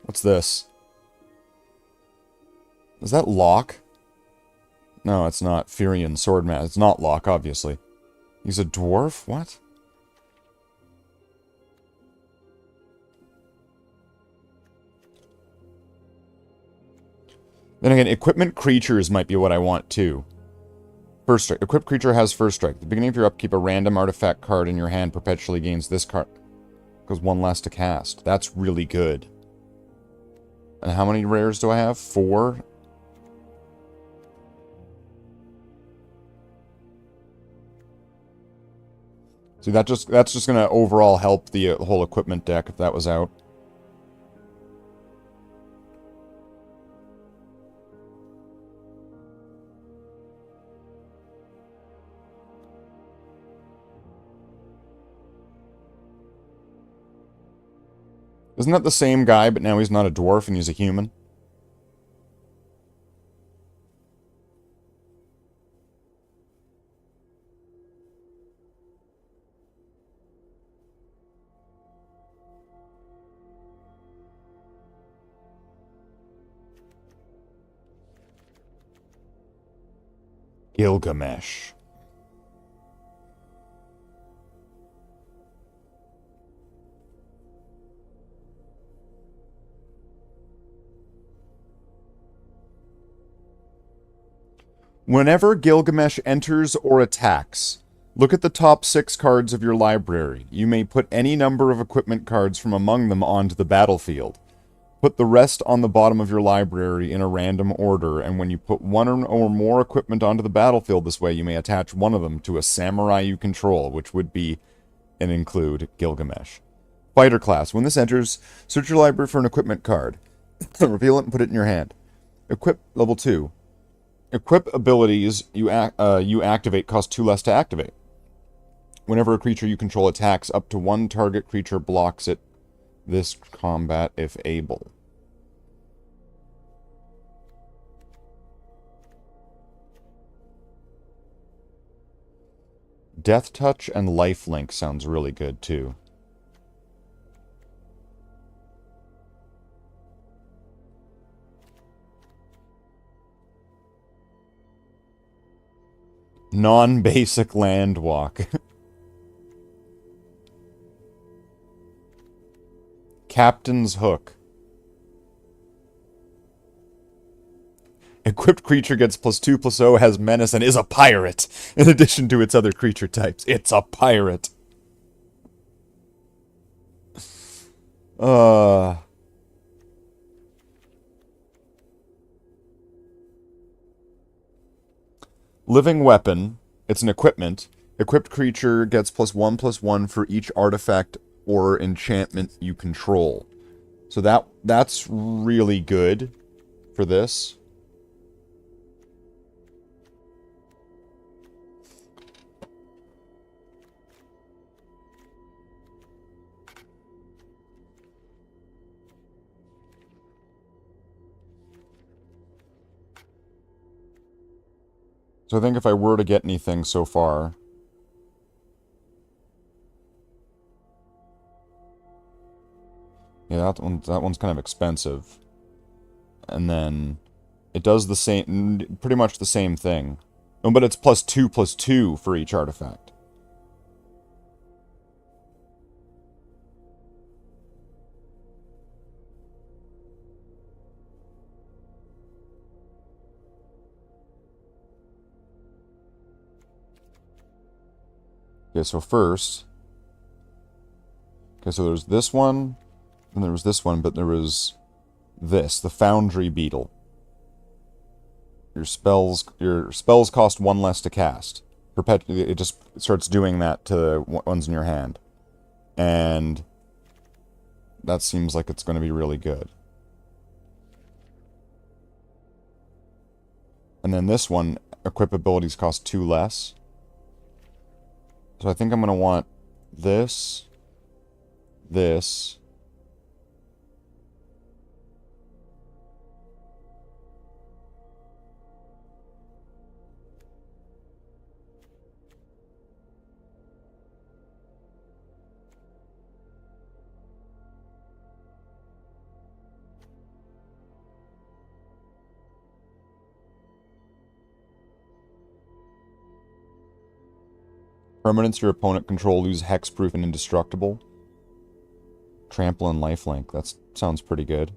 What's this? Is that Locke? No, it's not. Firion Swordman. It's not Locke, obviously. He's a dwarf? What? Then again, equipment creatures might be what I want, too. First strike. Equipped creature has first strike. At the beginning of your upkeep, a random artifact card in your hand perpetually gains this card. Goes 1 less to cast. That's really good. And how many rares do I have? 4? See, that's just gonna overall help the whole equipment deck if that was out. Isn't that the same guy, but now he's not a dwarf and he's a human? Gilgamesh. Whenever Gilgamesh enters or attacks, look at the top 6 cards of your library. You may put any number of equipment cards from among them onto the battlefield. Put the rest on the bottom of your library in a random order, and when you put one or more equipment onto the battlefield this way, you may attach one of them to a samurai you control, which would be and include Gilgamesh. Fighter class. When this enters, search your library for an equipment card. Reveal it and put it in your hand. Equip level 2. Equip abilities you activate cost 2 less to activate. Whenever a creature you control attacks, up to one target creature blocks it this combat if able. Death Touch and Lifelink sounds really good too. Non-basic land walk. Captain's Hook. Equipped creature gets +2/+0, has menace, and is a pirate. In addition to its other creature types. It's a pirate. Living Weapon. It's an equipment. Equipped creature gets +1/+1 for each artifact or enchantment you control. So that's really good for this. So I think if I were to get anything so far... Yeah, that one's kind of expensive. And then it does the same, pretty much the same thing. Oh, but it's +2/+2 for each artifact. Okay, so first... Okay, so there's this one... And there was this one, but there was this, the Foundry Beetle. Your spells cost 1 less to cast. It just starts doing that to the ones in your hand. And that seems like it's going to be really good. And then this one, equip abilities cost 2 less. So I think I'm going to want this, this, permanents your opponent control lose hexproof and indestructible. Trample and lifelink. That sounds pretty good.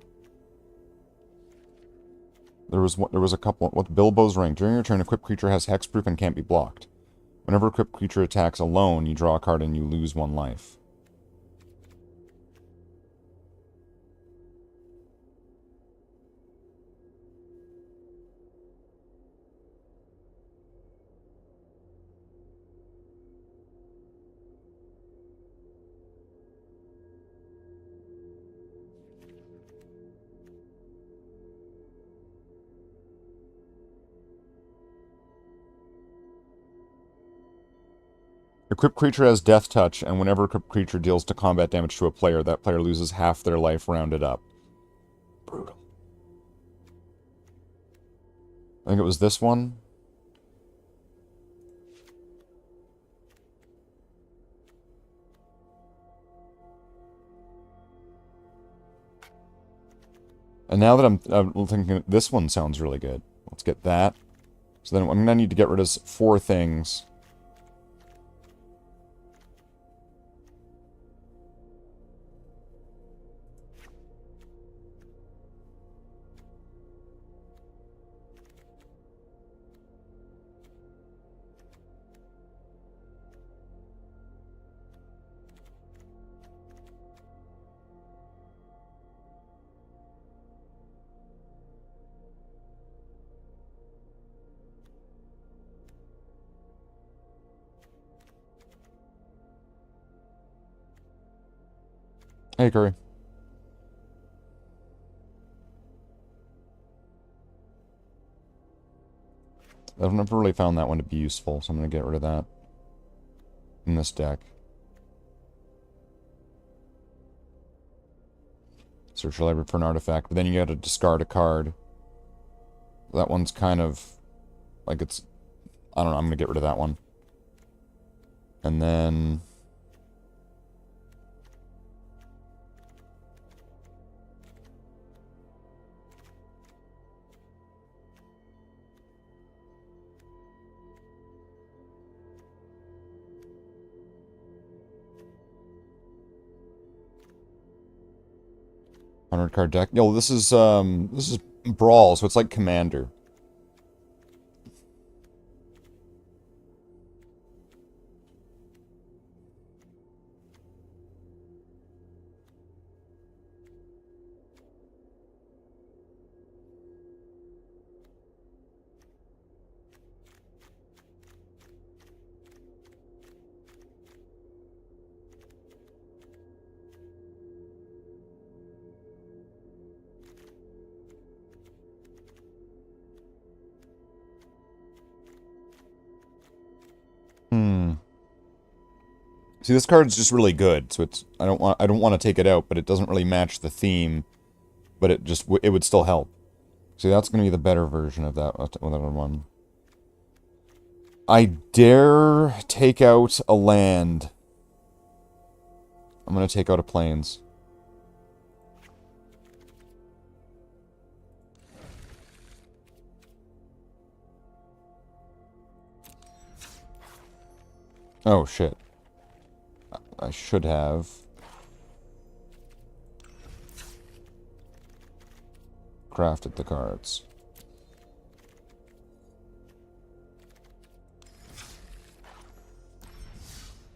There was a couple with Bilbo's Ring. During your turn, equipped creature has hexproof and can't be blocked. Whenever equipped creature attacks alone, you draw a card and you lose 1 life. Equipped creature has Death Touch, and whenever equipped creature deals to combat damage to a player, that player loses half their life rounded up. Brutal. I think it was this one. And now that I'm thinking, this one sounds really good. Let's get that. So then I'm going to need to get rid of 4 things. Hey, Curry. I've never really found that one to be useful, so I'm going to get rid of that in this deck. Search your library for an artifact, but then you got to discard a card. That one's kind of like it's... I don't know, I'm going to get rid of that one. And then... $100 card deck. Yo, this is Brawl, so it's like Commander. See, this card's just really good, so it's I don't want to take it out, but it doesn't really match the theme, but it would still help. See, that's going to be the better version of that one. I dare take out a land. I'm going to take out a plains. Oh, shit. I should have. Crafted the cards.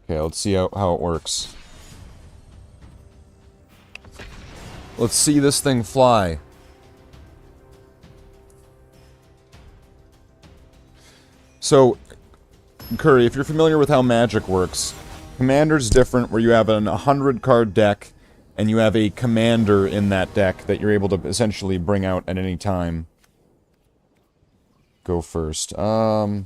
Okay, let's see how it works. Let's see this thing fly. So, Curry, if you're familiar with how Magic works, Commander's different, where you have an 100-card deck, and you have a commander in that deck that you're able to essentially bring out at any time. Go first. Okay.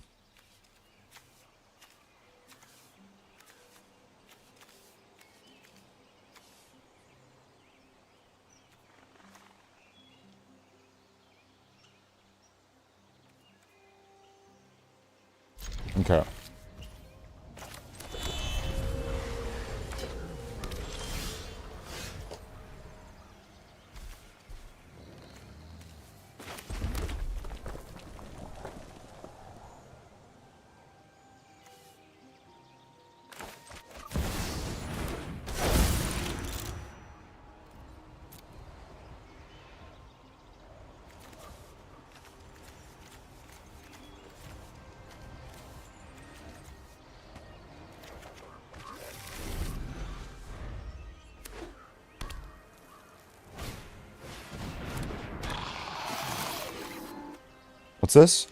What's this?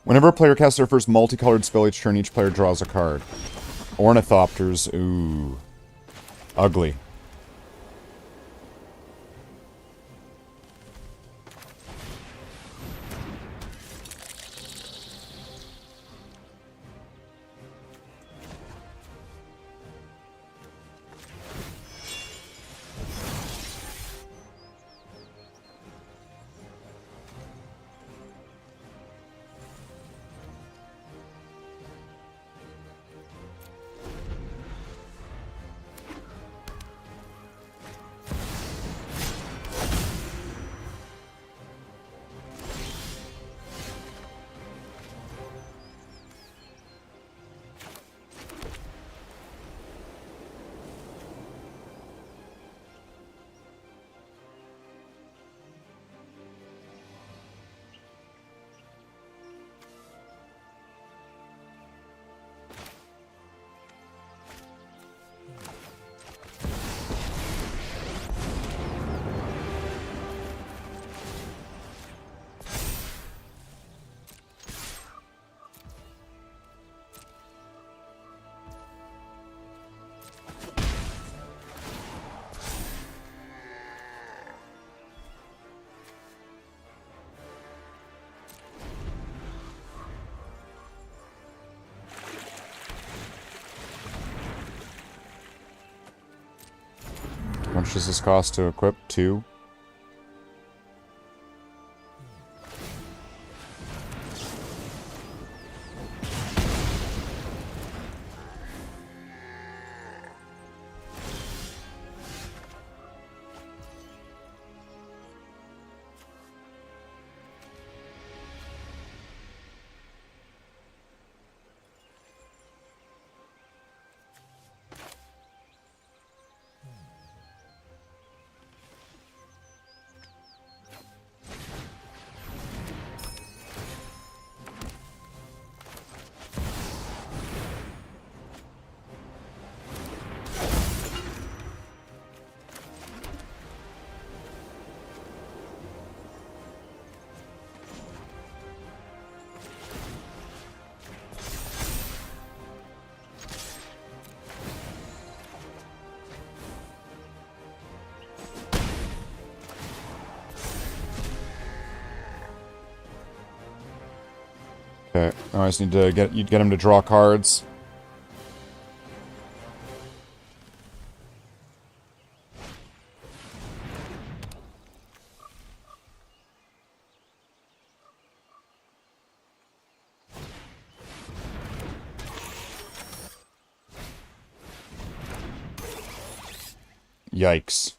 Whenever a player casts their first multicolored spell each turn, each player draws a card. Ornithopters, ooh. Ugly. much does this cost to equip? 2? Okay, I just need to get him to draw cards. Yikes.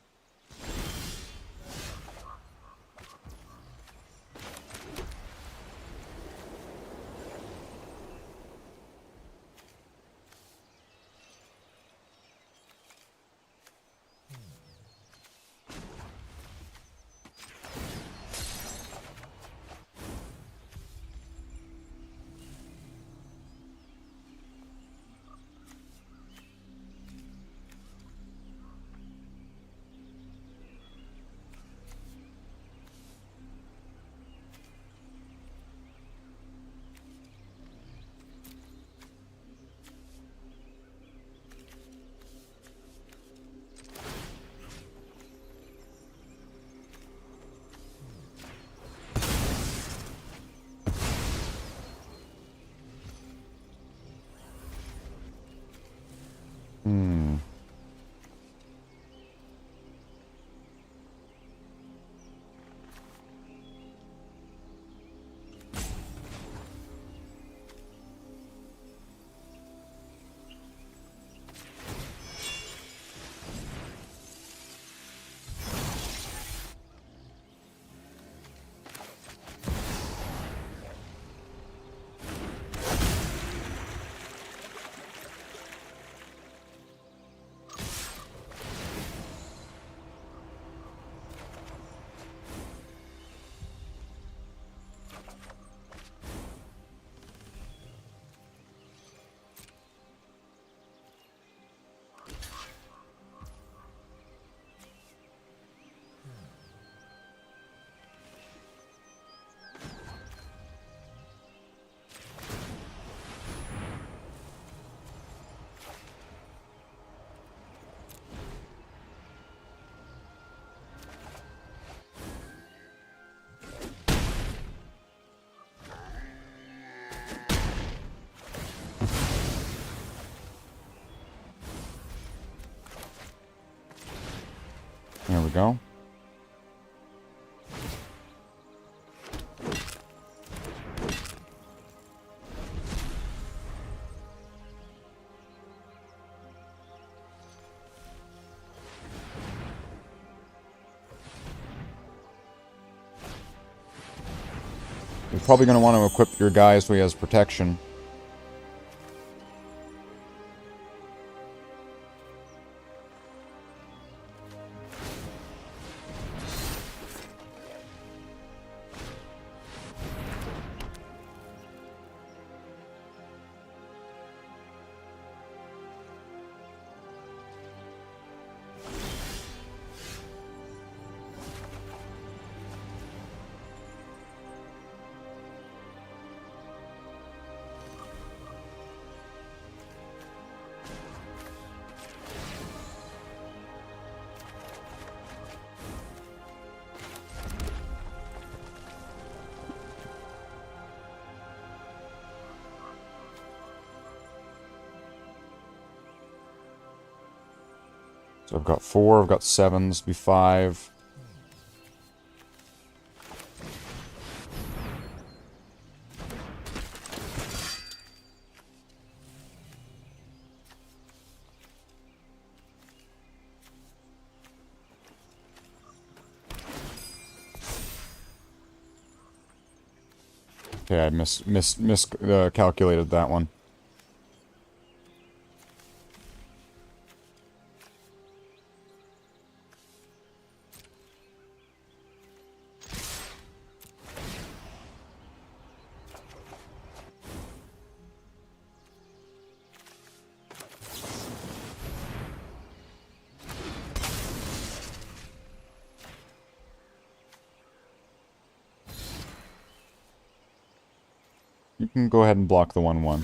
There we go. You're probably going to want to equip your guy so he has protection. So I've got 4, I've got 7, this will be 5. Okay, I miscalculated that one. You can go ahead and block the 1-1.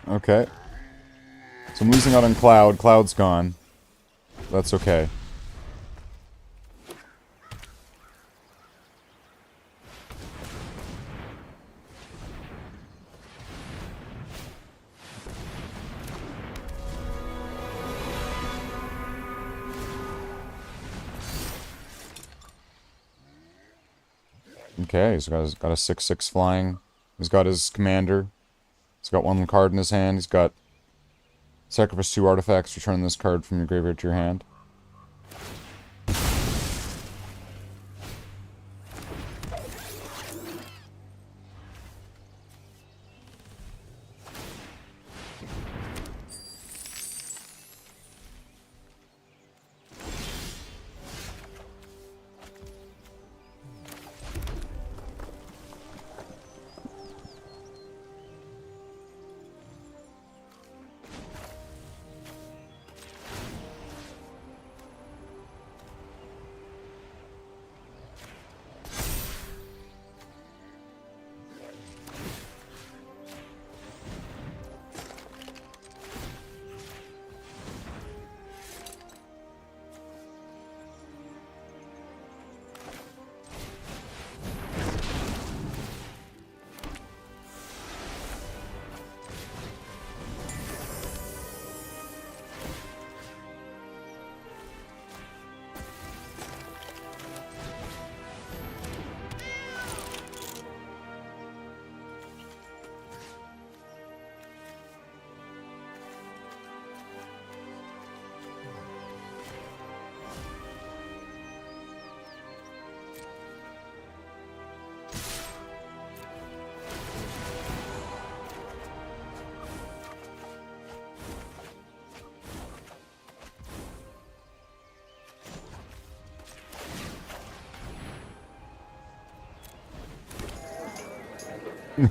Okay. So I'm losing out on Cloud. Cloud's gone. That's okay. Okay, he's got a 6/6 flying. He's got his commander. He's got 1 card in his hand. He's got sacrifice 2 artifacts. Return this card from your graveyard to your hand.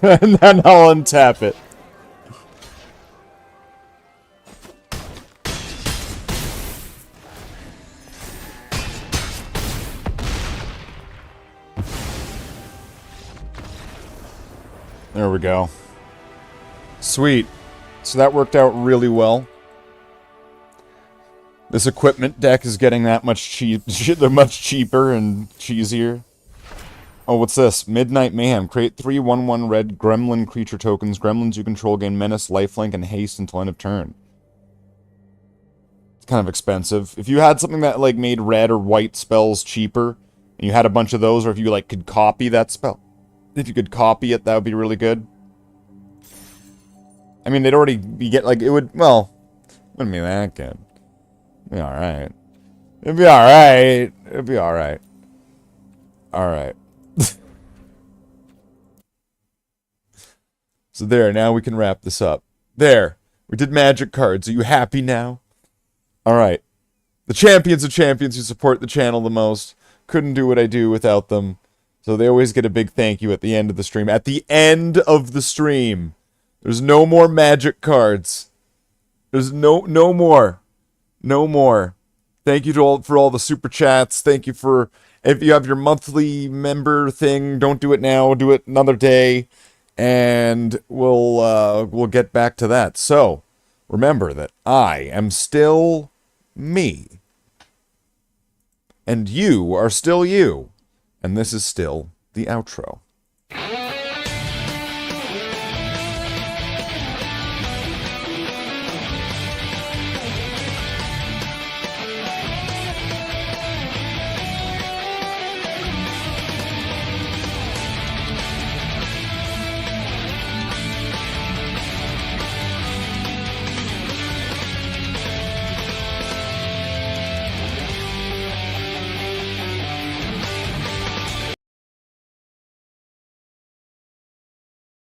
And then I'll untap it. There we go. Sweet. So that worked out really well. This equipment deck is getting that much much cheaper and cheesier. Oh, what's this? Midnight Mayhem. Create 3 1/1 red gremlin creature tokens. Gremlins you control gain menace, lifelink, and haste until end of turn. It's kind of expensive. If you had something that like made red or white spells cheaper, and you had a bunch of those, or if you like could copy that spell, if you could copy it, that would be really good. I mean, they'd already be like it would. Well, wouldn't be that good. It'd be all right. It'd be all right. It'd be all right. All right. So there, now we can wrap this up. There, we did magic cards. Are you happy now? Alright. The champions of champions who support the channel the most. Couldn't do what I do without them. So they always get a big thank you at the end of the stream. At the end of the stream. There's no more magic cards. There's no more. No more. Thank you to for all the super chats. Thank you for... If you have your monthly member thing, don't do it now. Do it another day. And we'll get back to that. So, remember that I am still me. And you are still you. And this is still the outro.